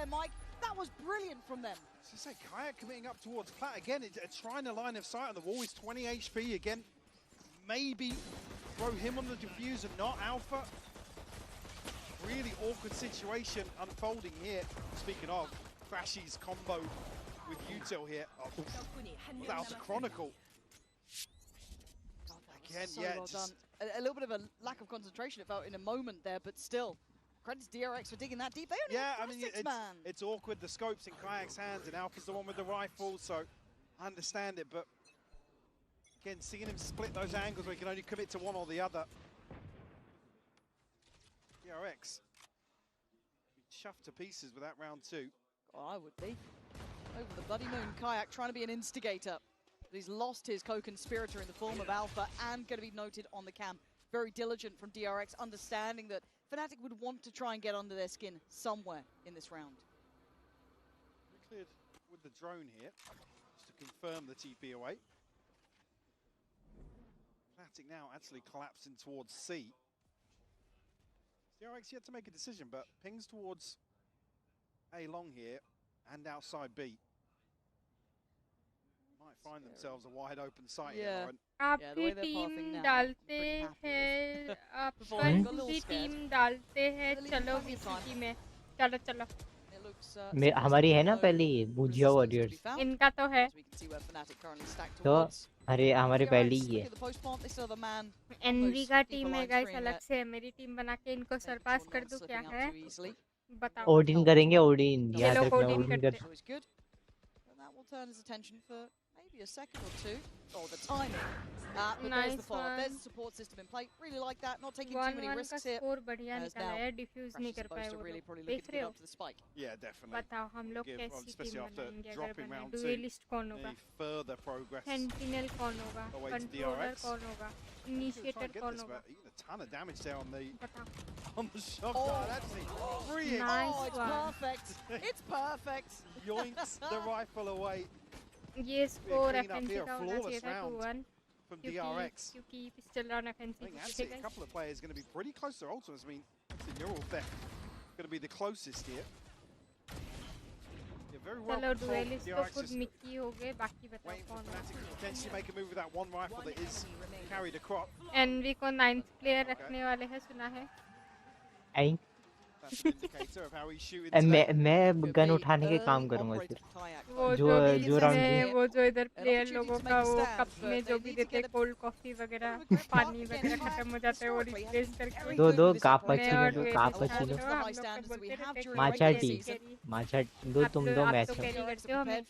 there, Mike. That was brilliant from them. So say Kayak committing up towards Plat again, trying a line of sight on the wall. He's 20 HP again. Maybe throw him on the diffuser, not Alpha. Really awkward situation unfolding here. Speaking of, Crashy's combo with Util here. Oh, that was a Chronicle. Again, So yeah, well done. A little bit of a lack of concentration, it felt, in a moment there, but still. Credits DRX for digging that deep. They only Yeah, have I mean, plastics, man. it's awkward. The scope's in Kayak's hands, and Alpha's the one with the rifle, so I understand it. But again, seeing him split those angles where he can only commit to one or the other. DRX chuffed to pieces with that round 2. Oh, I would be. Over the bloody moon, Kayak trying to be an instigator. But he's lost his co-conspirator in the form of Alpha and going to be noted on the cam. Very diligent from DRX, understanding that Fnatic would want to try and get under their skin somewhere in this round. Cleared with the drone here, just to confirm the TP away. Fnatic now actually collapsing towards C. DRX yet to make a decision, but pings towards A long here and outside B. Might find themselves a wide open site here, Lauren. आपकी team डालते हैं आपकी team डालते हैं चलो विसिटी में चलो चलो हमारी है ना पहले ही भुजिया वॉरियर्स इनका तो है तो अरे हमारे पहले ही है एनवी का टीम है गाइस अलग से मेरी टीम बना के इनको सरपास कर दूं क्या है बताओ ओडिन करेंगे ओडिन ये लोग याद ओडिन रखना करते Odin That will turn his attention for maybe a second or two. Oh, the timing. But there's Nice the follow-up. one. There's the support system in play. Really like that. Not taking too 1-1 many का risks here. Score बढ़िया As निकला now है diffuse नहीं कर पाए supposed to वो really लोग probably देख looking to रहे get हो up to the spike. Yeah, definitely. बताओ हम लोग कैसी especially टीम after बनाएंगे अगर dropping बने round 2. डुएलिस्ट कौन होगा Any further progress सेंटिनल कौन होगा away to कंट्रोलर DRX. कौन होगा Try इनिशिएटर and get कौन this, होगा but even a ton of damage there on the बताओ shot. Oh. Actually, brilliant. Nice Oh, it's one. perfect. It's perfect. Yoinks the rifle away ये score clean up FNC here, का होना flawless चाहिए था round 2-1 from DRX. क्योंकि pistol round I FNC think को actually जीतेगा a couple of players going to be pretty close to their ultimates. I mean, the neural theft going to be the closest here. Yeah, very well चलो controlled. Duellist तो DRX खुद just Mickey हो गए बाकी बताओ waiting for कौन Fnatic होगा to potentially make a move with that one rifle that is carried a crop. NV को 9th प्लेयर रखने वाले हैं सुना है आई That's an indicator of how he's shooting today. मैं गन उठाने के काम करूंगा फिर वो जो भी जो राउंड इसमें वो जो इधर प्लेयर लोगों का वो कप में जो भी देते कोल्ड कॉफी वगैरह पानी वगैरह खत्म हो जाता है वो रिप्लेस करके दो मैं और कापाचिनो डुएलिस्ट कापाचिनो हम लोग को बोलते रहते हैं माचा कैरी टी कैरी माचा दो तुम दो आप मैच तो कैरी करते हो हमें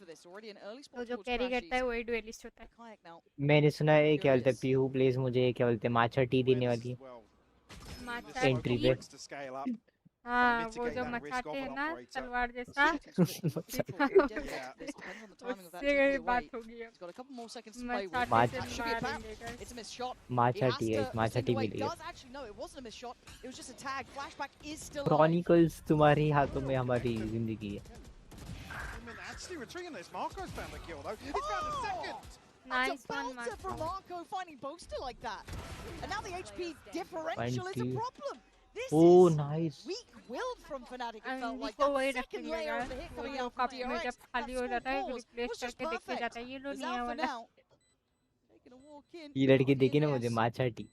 तो जो कैरी करता है वही डुएलिस्ट होता है मैंने सुना है क्या बोलते हैं पीहू प्लेस मुझे क्या बोलते हैं माचा टी देने वाली है माचा एंट्री टी पे हाँ वो जो मचाते हैं ना तलवार जैसा उससे बात होगी अब मचाते से मारेंगे माचा टी है माचा टी मिली है क्रॉनिकल्स तुम्हारे हाथों में हमारी जिंदगी है Actually retreating this. Marco's found the kill though. He's found the second. Nice That's a one, bouncer from Marco finding Boaster like that. And now the HP differential is a 20. problem. This Oh, is nice. weak-willed from Fnatic. It felt NV like को that वही second रखेंगे layer यार of the hit वो coming जो out from cup में DRX. जब खाली हो That जाता है score रिप्लेस was just करके देख के perfect. जाता है ये लो There's नहीं है Alpha वाला now. Taking a walk in. ये लड़की देखी ना मुझे matcha tea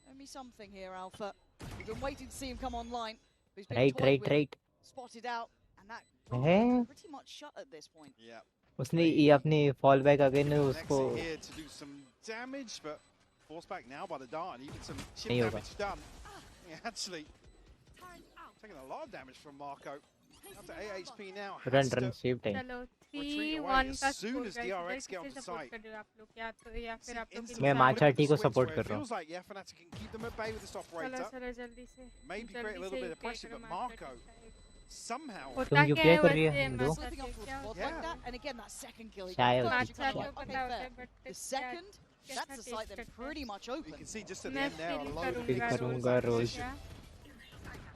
Show me something here, Alpha. We've been waiting to see him come online. But he's been right toyed right with, right spotted out, and that है pretty much shut at this point. Yeah. उसने ये अपने fall back again ने उसको Exit here to do some damage, but forced back now by the dart, and even some chip नहीं होगा damage done. Yeah, actually taking a lot of damage from Marco. Up to 8 HP now. Run run save time चलो retreat away 3-1 as का soon score as guys DRX इधर get किसे onto support site. कर रहे हो आप लोग या तो या फिर आप लोग मैं माचा टी को सपोर्ट कर It रहा हूँ feels like yeah, Fnatic can keep them at bay with this चलो operator. चलो जल्दी से Maybe create a little bit of pressure, but Marco somehow. होता तुम क्या UPI है कर रही है वैसे दो Slipping off क्या the होता like है that, and again that second kill. He शायद got माचा okay, तो पता होता है fair. But The second, that's the site that's pretty much open. You can see just at the मैं end there a feel load of फिर करूंगा करूंगा रोज रोज क्या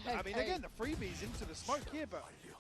I mean, again, the freebies into the smoke here, but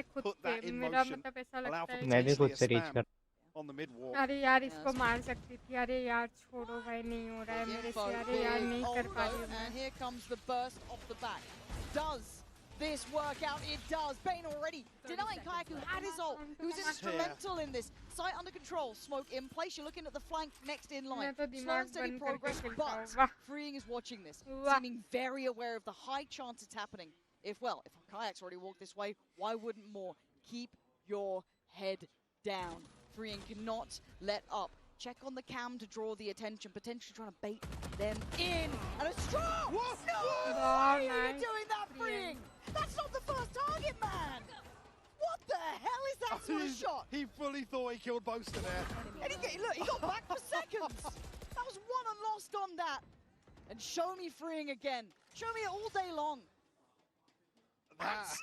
मैं खुद put that से in मेरा motion, मतलब ऐसा allow लगता for है मैं भी कि खुद potentially a से रीच spam कर on the mid walk. अरे यार इसको मार सकती थी अरे यार छोड़ो भाई नहीं हो रहा है मेरे से Info अरे यार with नहीं कर पा रही Olmo, हूँ मैं and here comes the burst off the back. Does this work out? It does. Bane already denying Kayak, who had his ult, who's instrumental in this. Sight under control, smoke in place. You're looking at the flank next in line. Slow and steady progress, but Freeing is watching this, seeming very aware of the high chance it's happening. If Kayak's already walked this way, why wouldn't more? Keep your head down. Freeing cannot let up. Check on the cam to draw the attention, potentially trying to bait them in. And a straw! What? No! Why are you doing that, Freeing? That's not the first target, man! What the hell is that sort of shot? He fully thought he killed Boaster there. And he got back for seconds. That was won and lost on that. And show me Freeing again. Show me it all day long. That's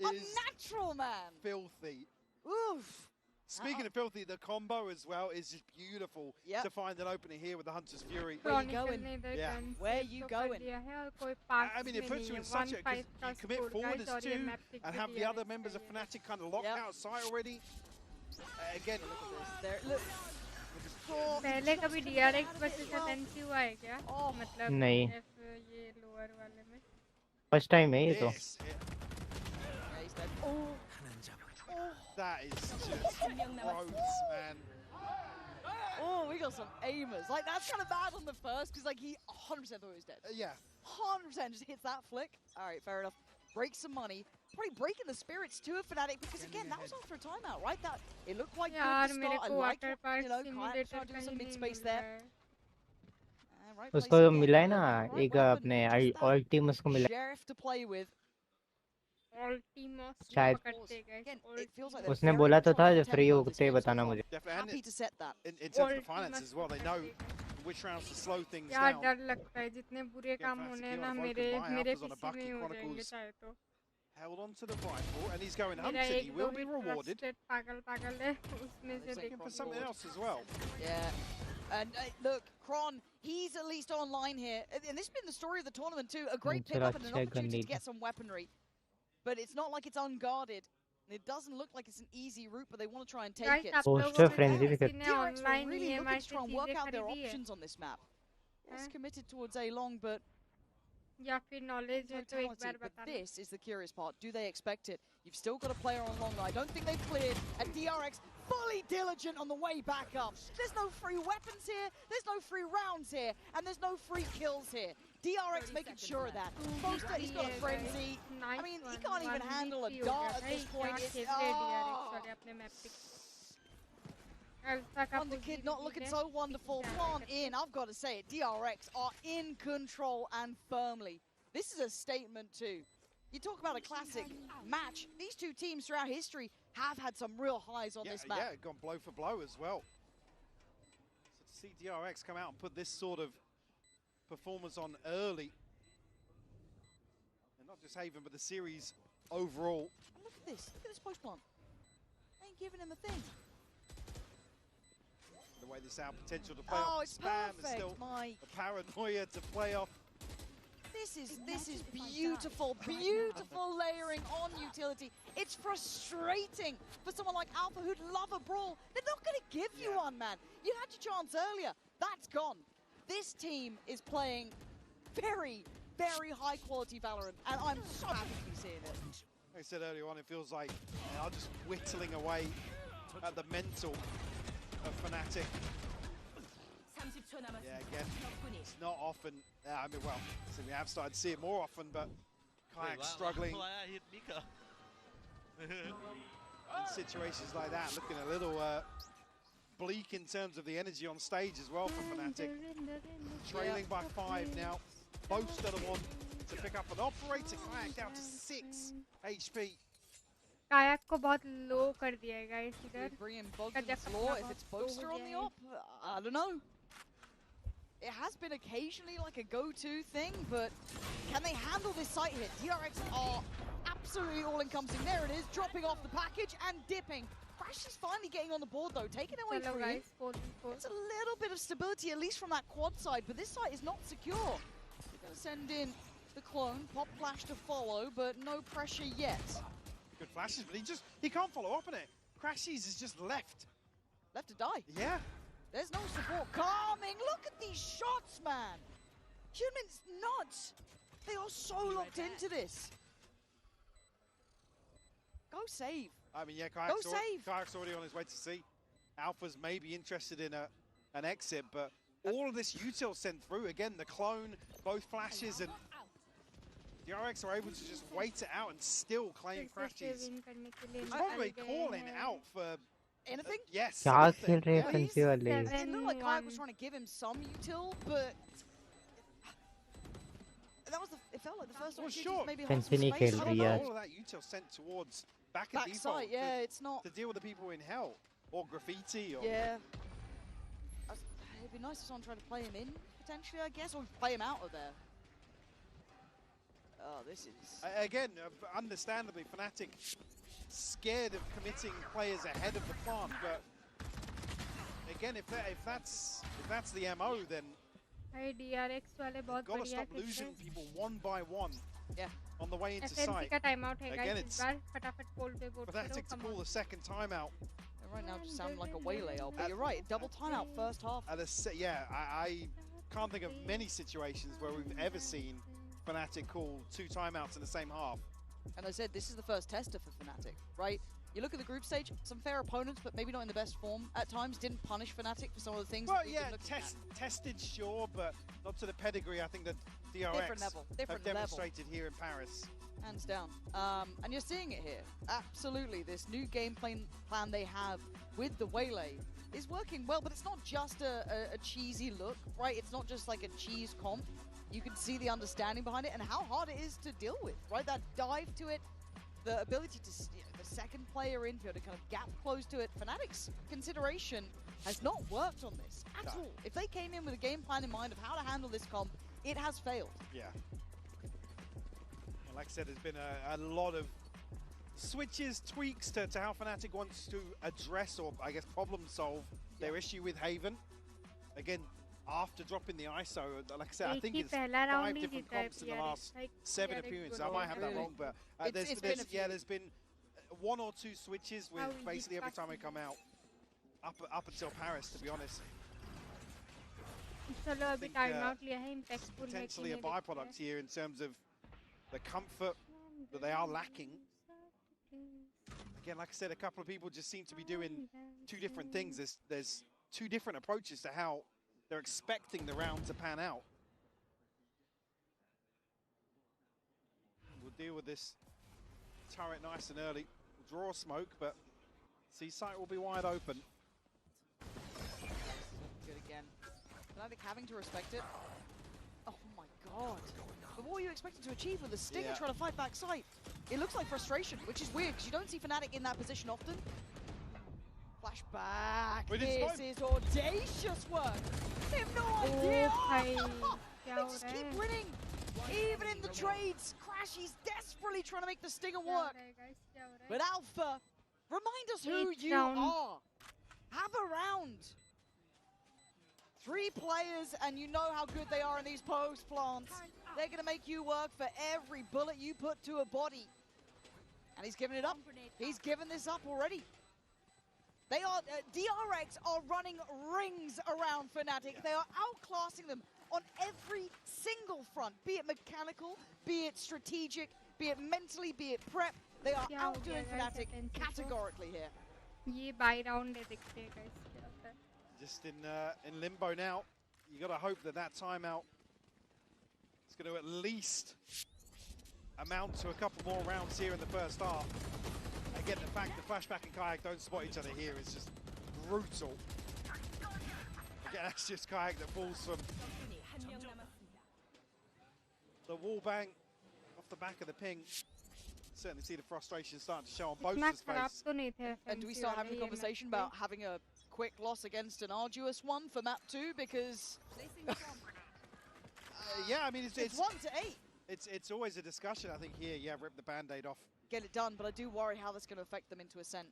unnatural, man. Filthy. Oof. Speaking of filthy, the combo as well is just beautiful to find an opening here with the Hunter's Fury. Where you going? Yeah. Where you going? I mean, it puts you in such a... you commit forward as two and have the other members of Fnatic kind of locked outside already. Again, look. पहले कभी DRX versus FNC हुआ है क्या? मतलब नहीं. ये lower वाले में. First time है ये तो. That is just gross, man. Oh, we got some aimers. Like, that's kind of bad on the first, because, like, he 100% thought he was dead. Yeah. 100% just hits that flick. All right, fair enough. Break some money. Probably breaking the spirits to a Fnatic, because, again, that was after a timeout, right? That it looked like good to start. I like, Kayak trying to do some mid-space there. उसको मिला है ना एक अपने all team उसको मिला. Sheriff to play with. शायद उसने बोला तो था जब फ्री होते बताना मुझे. Happy to set that. In terms of the finances as well, they know which rounds to slow things down. यार डर लगता है जितने बुरे काम होने ना मेरे पीछे में हो जाएंगे चाहे तो. Held on to the rifle and he's going hunted. He will be rewarded. पागल है उसमें से looking for something else as well. Yeah. And look, Kron, he's at least online here. And this has been the story of the tournament too. A great pickup and an opportunity to get some weaponry. But it's not like it's unguarded. It doesn't look like it's an easy route, but they want to try and take it. Poster frenzy भी करते. DRX were really looking to try and work out their options on this map. It's committed towards A-Long, but या फिर knowledge है तो एक बार but this is the curious part. Do they expect it? You've still got a player on long. I don't think they've cleared. And DRX fully diligent on the way back up. There's no free weapons here. There's no free rounds here. And there's no free kills here. DRX making sure of that. Boaster, he's got a frenzy. I mean, he can't even handle a dart at this point. Wonder Kid not looking so wonderful. Plant in, I've got to say it. DRX are in control and firmly. This is a statement too. You talk about a classic match. These two teams throughout history have had some real highs on this map. Yeah, gone blow for blow as well. So to see DRX come out and put this sort of performance on early, and not just Haven, but the series overall. And look at this post plant. Ain't giving him a thing. The way this out potential to play off it's spam perfect, is still Mike. a paranoia to play off. This is beautiful, beautiful layering on utility. It's frustrating for someone like Alpha who'd love a brawl. They're not going to give you one, man. You had your chance earlier. That's gone. This team is playing very, very high quality Valorant, and I'm so happy to be seeing it. Like I said earlier on, it feels like they are just whittling away at the mental of Fnatic. Yeah, again, it's not often. I mean, well, so we have started to see it more often, but Kayak struggling in situations like that, looking a little bleak in terms of the energy on stage as well for Fnatic. Trailing by 5 now. Boaster the one to pick up an operator. Kayak down to 6 HP. Kayak को बहुत low कर दिया है guys इधर. Bring in Bogdan's Law if it's Boaster on the op. I don't know. It has been occasionally like a go-to thing, but can they handle this site hit? DRX are absolutely all-encompassing. There it is, dropping off the package and dipping. Crash is finally getting on the board though, taking away from you. It's a little bit of stability, at least from that quad side, but this site is not secure. They're going to send in the clone, pop flash to follow, but no pressure yet. Good flashes, but he can't follow up on it. Crashies is just left. Left to die. Yeah. There's no support. Calming, look at these shots, man. Human's nuts. They are so locked into this. save. I mean, yeah, Go save. Kayak's already on his way to C. Alpha's maybe interested in an exit, but all of this util sent through. Again, the clone, both flashes, and DRX are able to just wait it out and still claim crashes. He's probably calling out for anything. Yes. क्या खेल रहे हैं Yes. FNC वाले? It looked like Kayak was trying to give him some util, but that was it felt like the first opportunity to maybe hold FNC some नहीं space. खेल I रही don't यार. know. All of that util sent towards back at Backside, default. yeah, it's not to deal with the people in hell or graffiti or yeah. It'd be nice if someone tried to play him in potentially, I guess, or play him out of there. Oh, this is again understandably Fnatic scared of committing players ahead of the plant, but again, if that's the MO, then भाई DRX वाले बहुत gotta बढ़िया stop खेल रहे losing हैं. people one by one. Yeah. On the way into FNC site. का time out है Again, guys it's इस बार फटाफट पोल पे वोट करो. Fnatic to call the second timeout. right now just sounding like a waylay, but you're right, double timeout first half. Yeah, I can't think of many situations where we've ever seen Fnatic call 2 timeouts in the same half. And I said this is the first tester for Fnatic, right? You look at the group stage, some fair opponents, but maybe not in the best form at times. Didn't punish Fnatic for some of the things. Well, that we've yeah, been looking at. tested, sure, but not to the pedigree I think that DRX different have demonstrated here in Paris. Hands down. And you're seeing it here. Absolutely, this new game plan they have with the Waylay is working well, but it's not just a cheesy look, right? It's not just like a cheese comp. You can see the understanding behind it and how hard it is to deal with, right? That dive to it, the ability to, the second player in here to kind of gap close to it. Fnatic's consideration has not worked on this at all. If they came in with a game plan in mind of how to handle this comp, it has failed. Yeah. Well, like I said, there's been a lot of switches, tweaks to how Fnatic wants to address or, I guess, problem solve their issue with Haven. Again, after dropping the ISO, like I said, I think it's 5 different comps in the last 7 appearances. I might have that wrong, but there's been 1 or 2 switches with basically every time I come out, up until Paris, to be honest. I think, potentially a byproduct here in terms of the comfort that they are lacking. Again, like I said, a couple of people just seem to be doing 2 different things. There's 2 different approaches to how they're expecting the round to pan out. We'll deal with this turret nice and early. We'll draw smoke, but C-site will be wide open. Good again. Fnatic having to respect it. Oh my god. But what were you expecting to achieve with the Stinger trying to fight back site? It looks like frustration, which is weird because you don't see Fnatic in that position often. Flashback. This is audacious work. They have no idea. They just keep winning. Even in the trades, Crashy's desperately trying to make the Stinger work. But Alpha, remind us who you are. Have a round. 3 players, and you know how good they are in these post plants. They're going to make you work for every bullet you put to a body. And he's given it up. He's given this up already. They are, DRX are running rings around Fnatic. They are outclassing them on every single front, be it mechanical, be it strategic, be it mentally, be it prep. They are outdoing Fnatic categorically here. ये buy round है दिखते हैं guys. Just in limbo now. You got to hope that timeout is going to at least amount to a couple more rounds here in the first half. Again, the fact that Flashback and Kayak don't spot each other here is just brutal. Again, that's just Kayak that falls from the wall bang off the back of the ping. Certainly see the frustration starting to show on both sides' face. And do we start having a conversation about having a quick loss against an arduous one for map 2? Because yeah, I mean it's 1 to 8. It's always a discussion. I think here, yeah, rip the band-aid off. Get it done, but I do worry how that's going to affect them into Ascent.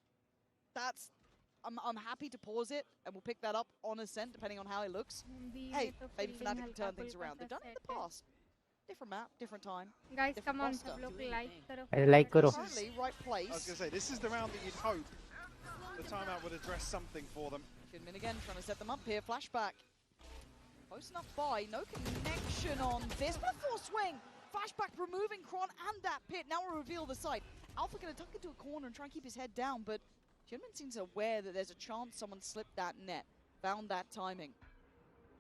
I'm happy to pause it, and we'll pick that up on Ascent, depending on how it looks. Hey, maybe Fnatic can turn things around. They've done it in the past. Different map, different time. Guys, different come on, roster. like karo. Currently, right place. I was going to say, this is the round that you'd hope the timeout would address something for them. Kidman again trying to set them up here. Flashback. Close enough by. No connection on this. But a force swing. Flashback removing Kron and that pit. Now we'll reveal the site. Alpha going to tuck into a corner and try and keep his head down, but Gentleman seems aware that there's a chance someone slipped that net, found that timing.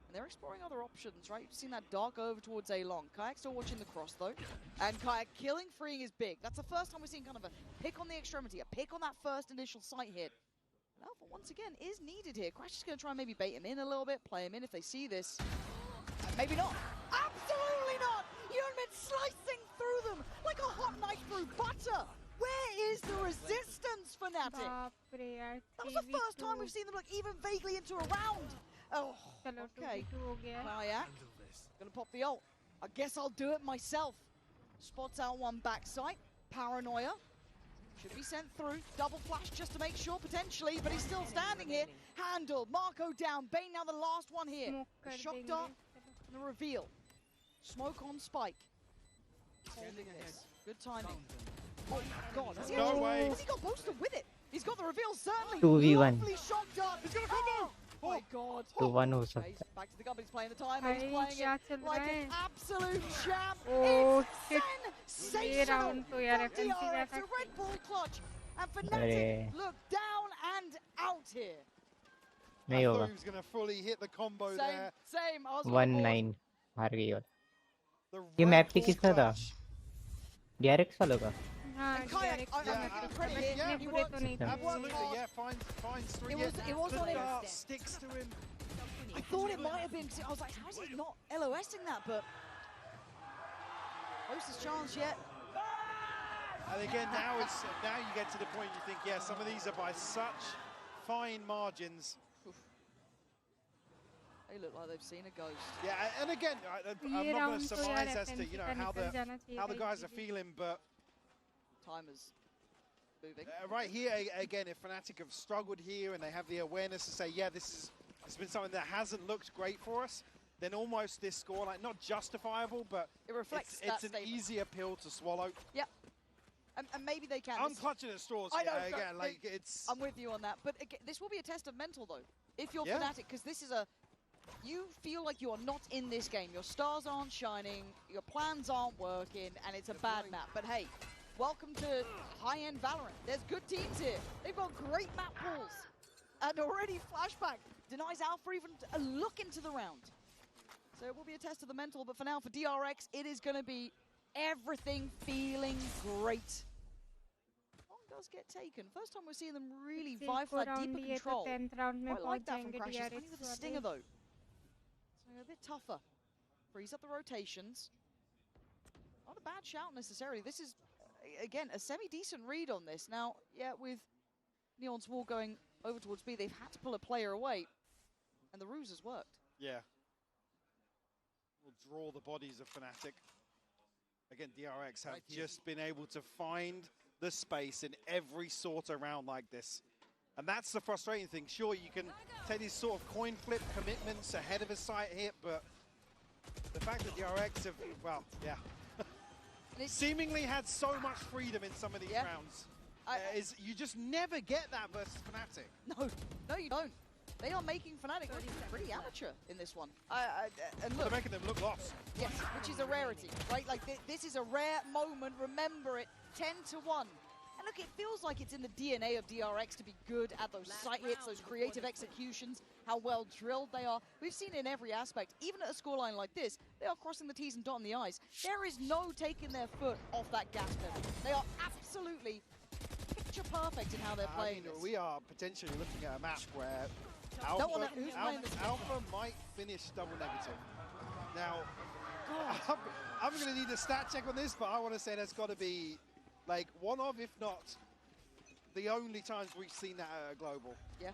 And they're exploring other options, right? You've seen that dark over towards A-Long. Kayak still watching the cross, though. And Kayak killing, freeing is big. That's the first time we've seen kind of a pick on the extremity, a pick on that first initial sight hit. And Alpha, once again, is needed here. Crash is going to try and maybe bait him in a little bit, play him in if they see this. Maybe not. Absolutely not! Yunmin slicing through them like a hot knife through butter. Where is the resistance, Fnatic? That was the first time we've seen them look even vaguely into a round. Oh, okay. Kayak, gonna pop the ult. I guess I'll do it myself. Spots out one backside. Paranoia. Should be sent through. Double flash just to make sure, potentially, but he's still standing here. Handle, Marco down. Bane now the last one here. The shock dart and the reveal. Smoke on Spike. Holding this. Good timing. Oh my god. Has he got boosted with it? He's got the reveal, certainly. 2v1. Lovely shock dart. He's gonna come out. Oh my god. 2-1 हो सकता है. Back to the gun, but he's playing the timer. He's playing it like an absolute champ. Oh, it's sensational from DRX. A Red Bull clutch. And Fnatic look down and out here. नहीं होगा. He was going to fully hit the combo there. Same. 1-9 हार गई और. ये map पे किसका था? DRX वालों का. And Kayak, he worked, absolutely, yeah, finds three. It was on him. Sticks to him. I thought it might have been, because I was like, how is he not LOSing that, but closest chance yet. And again, now you get to the point you think, yeah, some of these are by such fine margins. They look like they've seen a ghost. Yeah, and again, I'm not going to surmise as to how the guys are feeling, but timers moving. Right here, again, if Fnatic have struggled here and they have the awareness to say, yeah, it's been something that hasn't looked great for us, then almost this score, like, not justifiable, but it reflects it's an easier pill to swallow. Yep. And maybe they can. I'm clutching at straws I know, again, like, it's... I'm with you on that. But again, this will be a test of mental, though, if you're Fnatic, because this is a... You feel like you are not in this game. Your stars aren't shining, your plans aren't working, and it's a bad map. But hey, welcome to high-end Valorant. There's good teams here. They've got great map pools. And already Flashback denies Alpha even a look into the round. So it will be a test of the mental, but for now, for DRX, it is going to be everything feeling great. One does get taken. First time we're seeing them really vie for that deeper control. I like that from Crashes. Funny with the stinger, though. So a bit tougher. Freeze up the rotations. Not a bad shout necessarily. This is, again, a semi-decent read on this. Now, yeah, with Neon's wall going over towards B, they've had to pull a player away. And the ruse has worked. Yeah. We'll draw the bodies of Fnatic. Again, DRX have just been able to find the space in every sort of round like this. And that's the frustrating thing. Sure, you can take these sort of coin flip commitments ahead of a sight hit, but the fact that DRX have, well, yeah, seemingly had so much freedom in some of these rounds, is you just never get that versus Fnatic. No, you don't. They are making Fnatic look pretty amateur in this one. And look, they're making them look lost. Yes, which is a rarity, right? Like, this is a rare moment. Remember it, 10-1. And look, it feels like it's in the DNA of DRX to be good at those sight hits, those creative executions, how well drilled they are. We've seen in every aspect, even at a scoreline like this, they are crossing the T's and dotting the I's. There is no taking their foot off that gas pedal. They are absolutely picture perfect in how they're playing this. We are potentially looking at a map where Alpha might finish double negative. Now, I'm going to need a stat check on this, but I want to say that's got to be like one of, if not the only times we've seen that at a global. Yeah,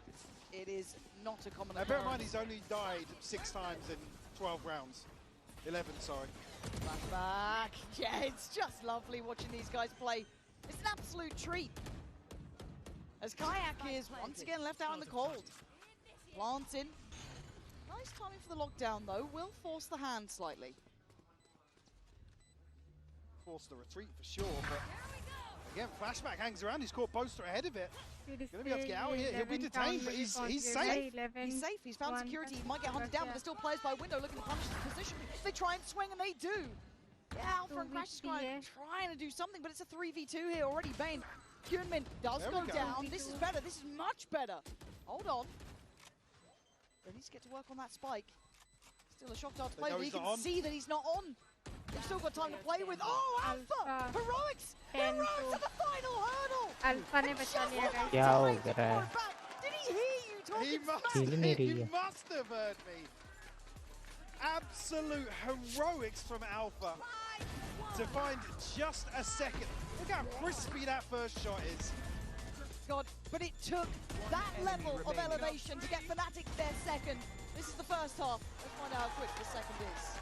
it is not a common occurrence. Bear in mind, he's only died 6 times in 12 rounds. 11, sorry. Flashback. Yeah, it's just lovely watching these guys play. It's an absolute treat. As Kayak is once again left out in the cold. Plants in. Nice timing for the lockdown, though. Will force the hand slightly. Force the retreat for sure, but again, Flashback hangs around. He's caught Boaster ahead of it. Going to be able to get out here. He'll be detained, but he's safe. He's safe. He's found security. He might get hunted down, but there's still players by window looking to punish his position. They try and swing, and they do. Yeah, Alpha and Crash is trying to do something, but it's a 3v2 here already. Bane, Kyunmin does go down. This is better. This is much better. Hold on. They need to get to work on that spike. Still a shock dart to play, but you can see that he's not on. They've still got time to play with. Oh, Alpha! Heroics! Heroics at the final hurdle! Alpha ने बचा लिया guys. क्या हो रहा है? Did he hear you talking He must have heard me. Absolute heroics from Alpha to find just a second. Look how crispy that first shot is. God, but it took that level of elevation to get Fnatic their second. This is the first half. Let's find out how quick the second is.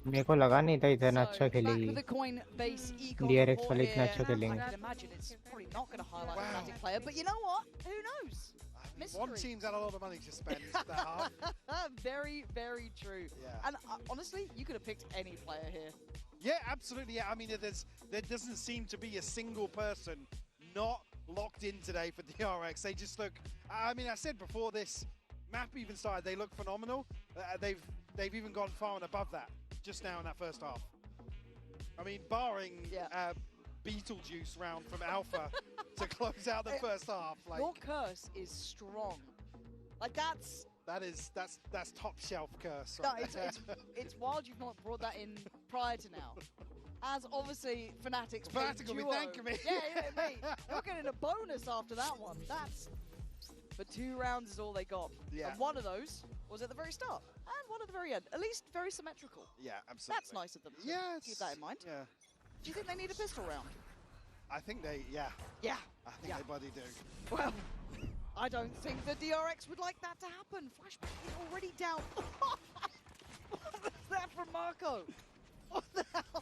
मेरे को लगा नहीं था इतना अच्छा खेलेगी DRX वाले इतना अच्छा खेलेंगे I can imagine it's probably not going to highlight a Fnatic player, but you know what? Who knows? Mystery. One team's had a lot of money to spend that half. Very, very true. Yeah. And honestly, you could have picked any player here. Yeah, absolutely. Yeah, I mean, there doesn't seem to be a single person not locked in today for DRX. They just look. I mean, I said before this map even started, they look phenomenal. They've even gone far and above that just now in that first half. I mean, barring Beetlejuice round from Alpha to close out the first half. Like, your curse is strong. Like that's top shelf curse. No, Right? it's wild you've not brought that in prior to now. As obviously Fnatic's Fnatic will be duo. thanking me. Yeah, mate. You're getting a bonus after that one. But 2 rounds is all they got. Yeah. And one of those was at the very start, and one at the very end. At least very symmetrical. Yeah, absolutely. That's nice of them to keep that in mind. Yeah. Do you think they need a pistol round? I think they, yeah. Yeah. I think they bloody do. Well, I don't think the DRX would like that to happen. Flashback is already down. What was that from Marco? What the hell?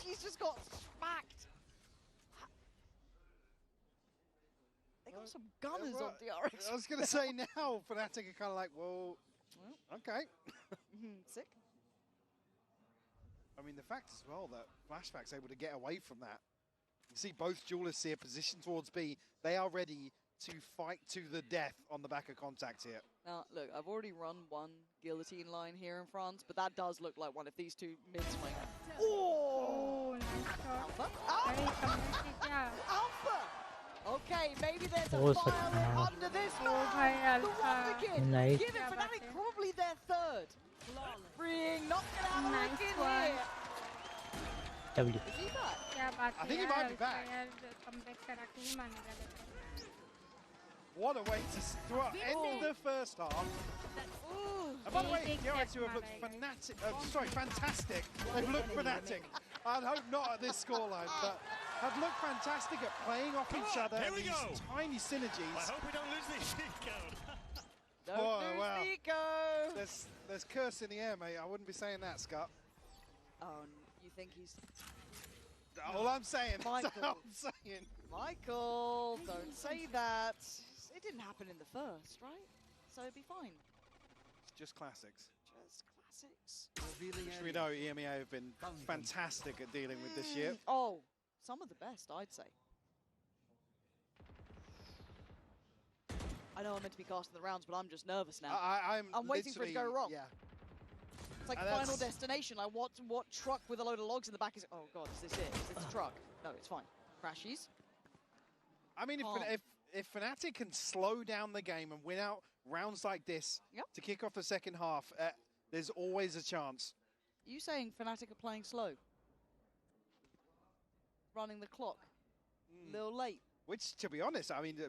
He's just got smacked. They got some gunners on DRX. I was going to say now, Fnatic are kind of like, well, okay. Sick. I mean, the fact as well that Flashback's able to get away from that. You see both duelists here positioned towards B. They are ready to fight to the death on the back of contact here. Now, look, I've already run one guillotine line here in France, but that does look like one if these two mid-swing. Oh, nice shot. Alpha? Alpha! Okay, maybe there's a fire under this man. The Wonder Kid. Nice. Give it Fnatic probably their third. Freeing, knocked it out of the wicket here. W. Is he back? I think he might be back. What a way to end the first half. And by the way, DRX have looked fantastic. They've looked Fnatic. I'd hope not at this scoreline, but have looked fantastic at playing off each other. Here we these go. Tiny synergies. I hope we don't lose the eco. Don't lose Nico. There's curse in the air, mate. I wouldn't be saying that, Scott. Oh, you think he's... All I'm saying. Michael. That's all I'm saying. Michael, don't say that. It didn't happen in the first, right? So it'd be fine. It's just classics. Just classics. Which we know EMEA have been fantastic at dealing with this year. Oh, some of the best, I'd say. I know I'm meant to be casting the rounds, but I'm just nervous now. I'm waiting for it to go wrong. Yeah. It's like Final Destination. Like what truck with a load of logs in the back is... Oh, God, is this it? Is this the truck? No, it's fine. Crashies. I mean, if Fnatic can slow down the game and win out rounds like this to kick off the second half, there's always a chance. Are you saying Fnatic are playing slow? Running the clock? A little late? Which, to be honest, I mean,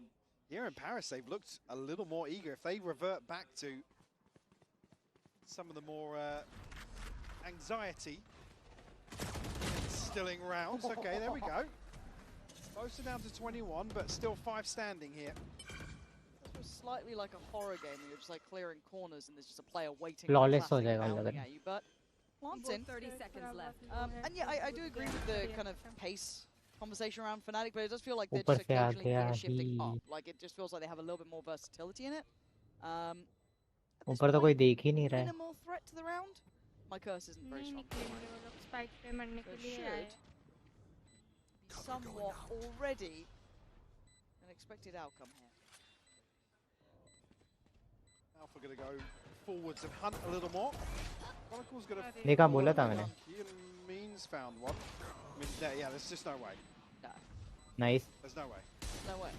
here in Paris, they've looked a little more eager. If they revert back to some of the more anxiety instilling rounds. Okay, there we go. Both are down to 21, but still 5 standing here. feels slightly like a horror game where you're just like clearing corners and there's just a player waiting Flawless for हो classic जाएगा लग pounding रहा at you. But plants in. 30 seconds left. And yeah, I do agree with the kind of pace conversation around Fnatic, but it does feel like they're ऊपर just से आ occasionally गया shifting up. He Like it just feels like they have a little bit more versatility in it. At this ऊपर तो point, कोई देख ही नहीं रहा है minimal threat to the round. My curse isn't very नहीं strong. निकलेंगे वो लोग स्पाइक पे मरने So के it लिए आए should be somewhat already an expected outcome here. Alpha going to go forwards and hunt a little more. Chronicle's going to. देखा बोला था मैंने Means found one. I mean, yeah, there's just no way. Nice There's no way. No way.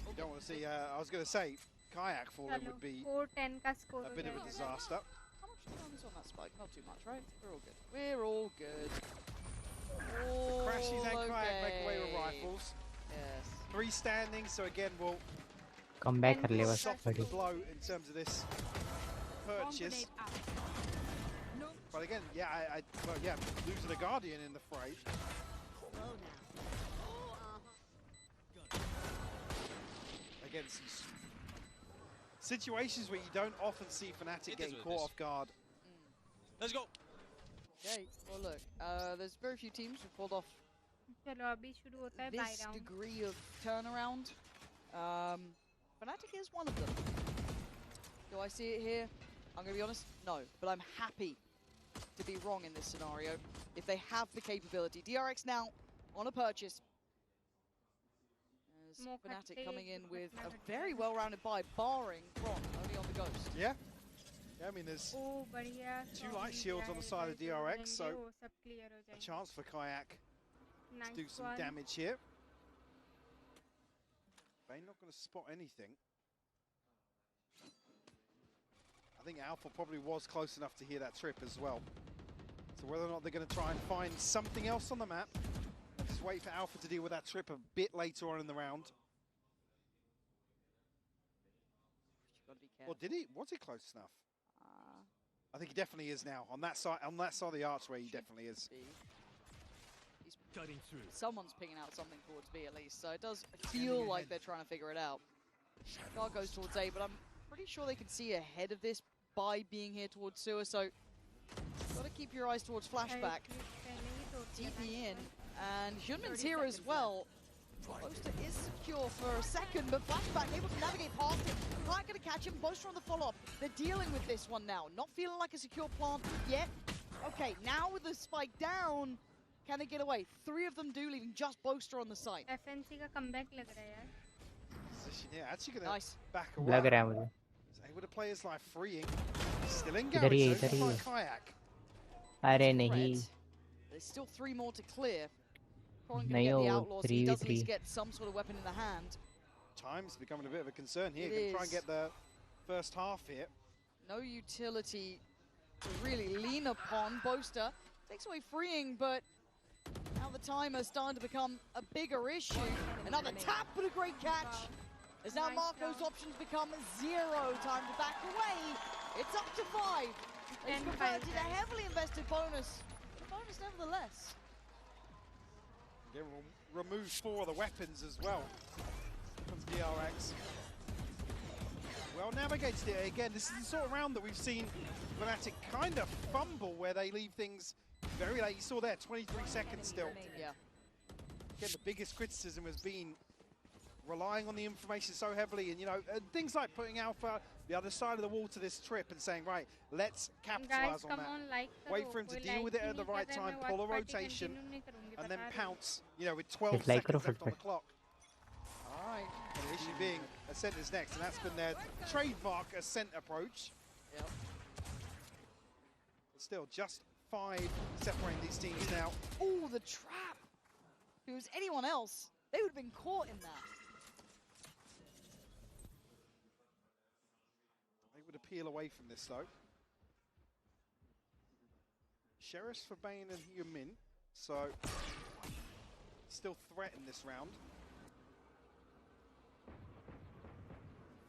You don't want to see. I was going to say, kayak falling would be 4-10 का score a bit of a disaster. How much time is on that spike? Not too much, right? We're all good. We're all good. All Crashies and kayak make away with okay. rifles. Yes. 3 standing, so again we'll come back कर ले बस soften बड़ी the blow in terms of this purchase. But again, yeah, well, yeah, losing a Guardian in the fray. Again, some situations where you don't often see Fnatic getting caught off guard. Let's go. Okay, well look, there's very few teams who pulled off चलो अभी शुरू होता है by this round degree of turnaround. Fnatic is one of them. Do I see it here? I'm going to be honest, no. But I'm happy to be wrong in this scenario if they have the capability. DRX now on a purchase. As Fnatic coming in with a very well-rounded buy, barring From only on the Ghost. Yeah. Yeah, I mean, there's 2 light shields on the side of DRX, so a chance for Kayak to do some damage here. They're not going to spot anything. I think Alpha probably was close enough to hear that trip as well. So whether or not they're going to try and find something else on the map, just wait for Alpha to deal with that trip a bit later on in the round. Or did he? Was he close enough? I think he definitely is now. On that side of the archway, he definitely is. He's cutting through. Someone's picking out something towards B at least, so it does feel like they're trying to figure it out. Guard goes towards A, but I'm pretty sure they can see ahead of this by being here towards sewer, so got to keep your eyes towards flashback. TP in, and Hyunmin's here as well. Boaster is secure for a second, but flashback able to navigate past him. Not going to catch him. Boaster on the follow-up. They're dealing with this one now. Not feeling like a secure plant yet. Okay, now with the spike down, can they get away? 3 of them do, leaving just Boaster on the site. FNC का comeback लग रहा है यार. Position here, actually going to back away. लग रहा है मुझे. He's able to play his life freeing. Still in इधर ही garage, है. Kayak. अरे नहीं. There's still 3 more to clear. Probably नहीं going to get the हो Outlaws, so he does at 3v3. least get some sort of weapon in the hand. Time's becoming a bit of a concern here. It Going to try and is. get the first half here. No utility to really lean upon. Boaster takes away freeing, but now the timer's starting to become a bigger issue. Another tap, but a great catch. As now Marco's options become 0. Time to back away. It's up to 5. They've converted a heavily invested bonus. A bonus nevertheless. Again, we'll remove 4 of the weapons as well from DRX. Well navigated it again. This is the sort of round that we've seen Fnatic kind of fumble, where they leave things very late. You saw there, 23 seconds still. Yeah. Again, the biggest criticism has been relying on the information so heavily, and things like putting Alpha the other side of the wall to this trip and saying, right, let's capitalize on that. Wait for him to deal with it at the right time, pull a rotation, and then pounce, with 12 seconds left on the clock. All right. And the issue being Ascent is next, and that's been their trademark Ascent approach. Yep. But still, just 5 separating these teams now. Oh, the trap! If it was anyone else, they would have been caught in that. They would appeal away from this, though. Sheriffs for Bane and Hyunmin, so still threaten this round.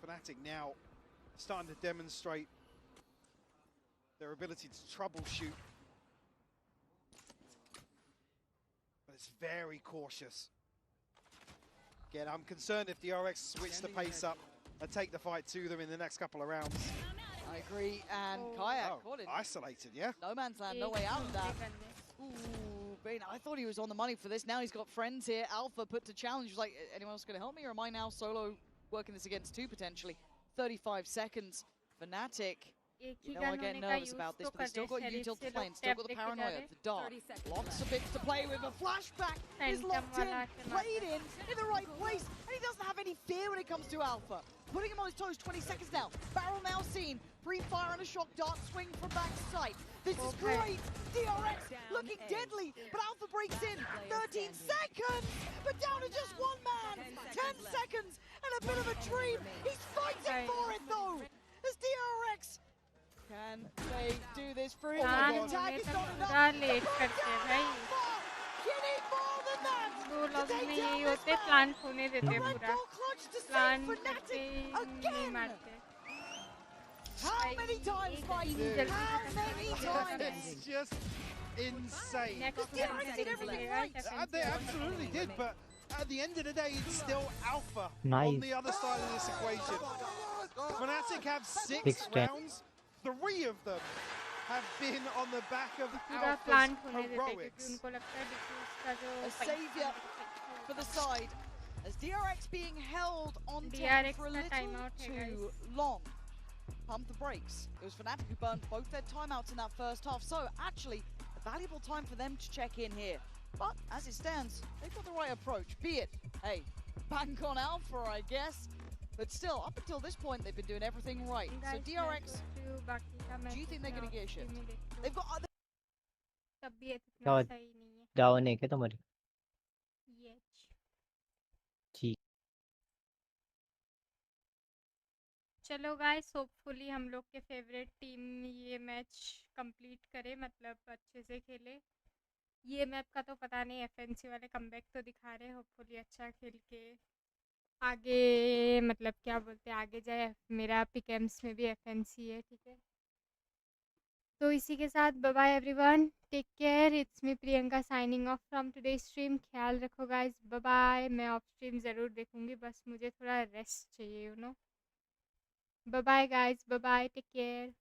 Fnatic now starting to demonstrate their ability to troubleshoot. But it's very cautious. Again, I'm concerned if DRX switch the pace up and take the fight to them in the next couple of rounds. I agree, and Kayak caught it. Isolated, yeah. No man's land, no way out of that. Ooh, Bane, I thought he was on the money for this. Now he's got friends here. Alpha put to challenge. He's like, anyone else going to help me, or am I now solo working this against two potentially? 35 seconds. Fnatic. You know I get nervous about this, but they still got util to play and still got the paranoia. The dark. Lots of bits to play with. A flashback is locked in, played in the right place, and he doesn't have any fear when it comes to Alpha. Putting him on his toes, 20 seconds now. Barrel now seen. Pre-fire and a shock dart swing from backside. This is great. DRX looking deadly, but Alpha breaks in. 13 seconds, but down to just one man. 10 seconds and a bit of a dream. He's fighting for it though. As DRX. Can they do this for him? Attack is not enough. You need more than that. दो lobby में यही होते plant होने देते पूरा plant करते नहीं मारते How many times, Spicy? How many times? It's just insane. DRX did everything right. They absolutely did, but at the end of the day, it's still Alpha Nice. on the other side of this equation. Fnatic have six rounds. 3 of them have been on the back of Alpha's heroics. A savior for the side. As DRX being held on tap for a little too long. Pump the brakes. It was Fnatic who burned both their timeouts in that first half. So actually, a valuable time for them to check in here. But as it stands, they've got the right approach. Be it, hey, bank on Alpha, I guess. But still, up until this point, they've been doing everything right. So DRX, do you think they're going to get shift? They've got other... down है क्या तुम्हारी जी चलो guys hopefully हम लोग के favourite team ये match complete करे मतलब अच्छे से खेले ये मैप का तो पता नहीं एफएनसी वाले कमबैक तो दिखा रहे होपफुली अच्छा खेल के आगे मतलब क्या बोलते हैं आगे जाए मेरा पिकेम्स में भी एफएनसी है ठीक है तो इसी के साथ bye bye everyone take care it's me Priyanka signing off from today stream ख्याल रखो गाइस बाय बाय मैं ऑफ स्ट्रीम ज़रूर देखूंगी बस मुझे थोड़ा रेस्ट चाहिए you know bye bye guys bye bye take care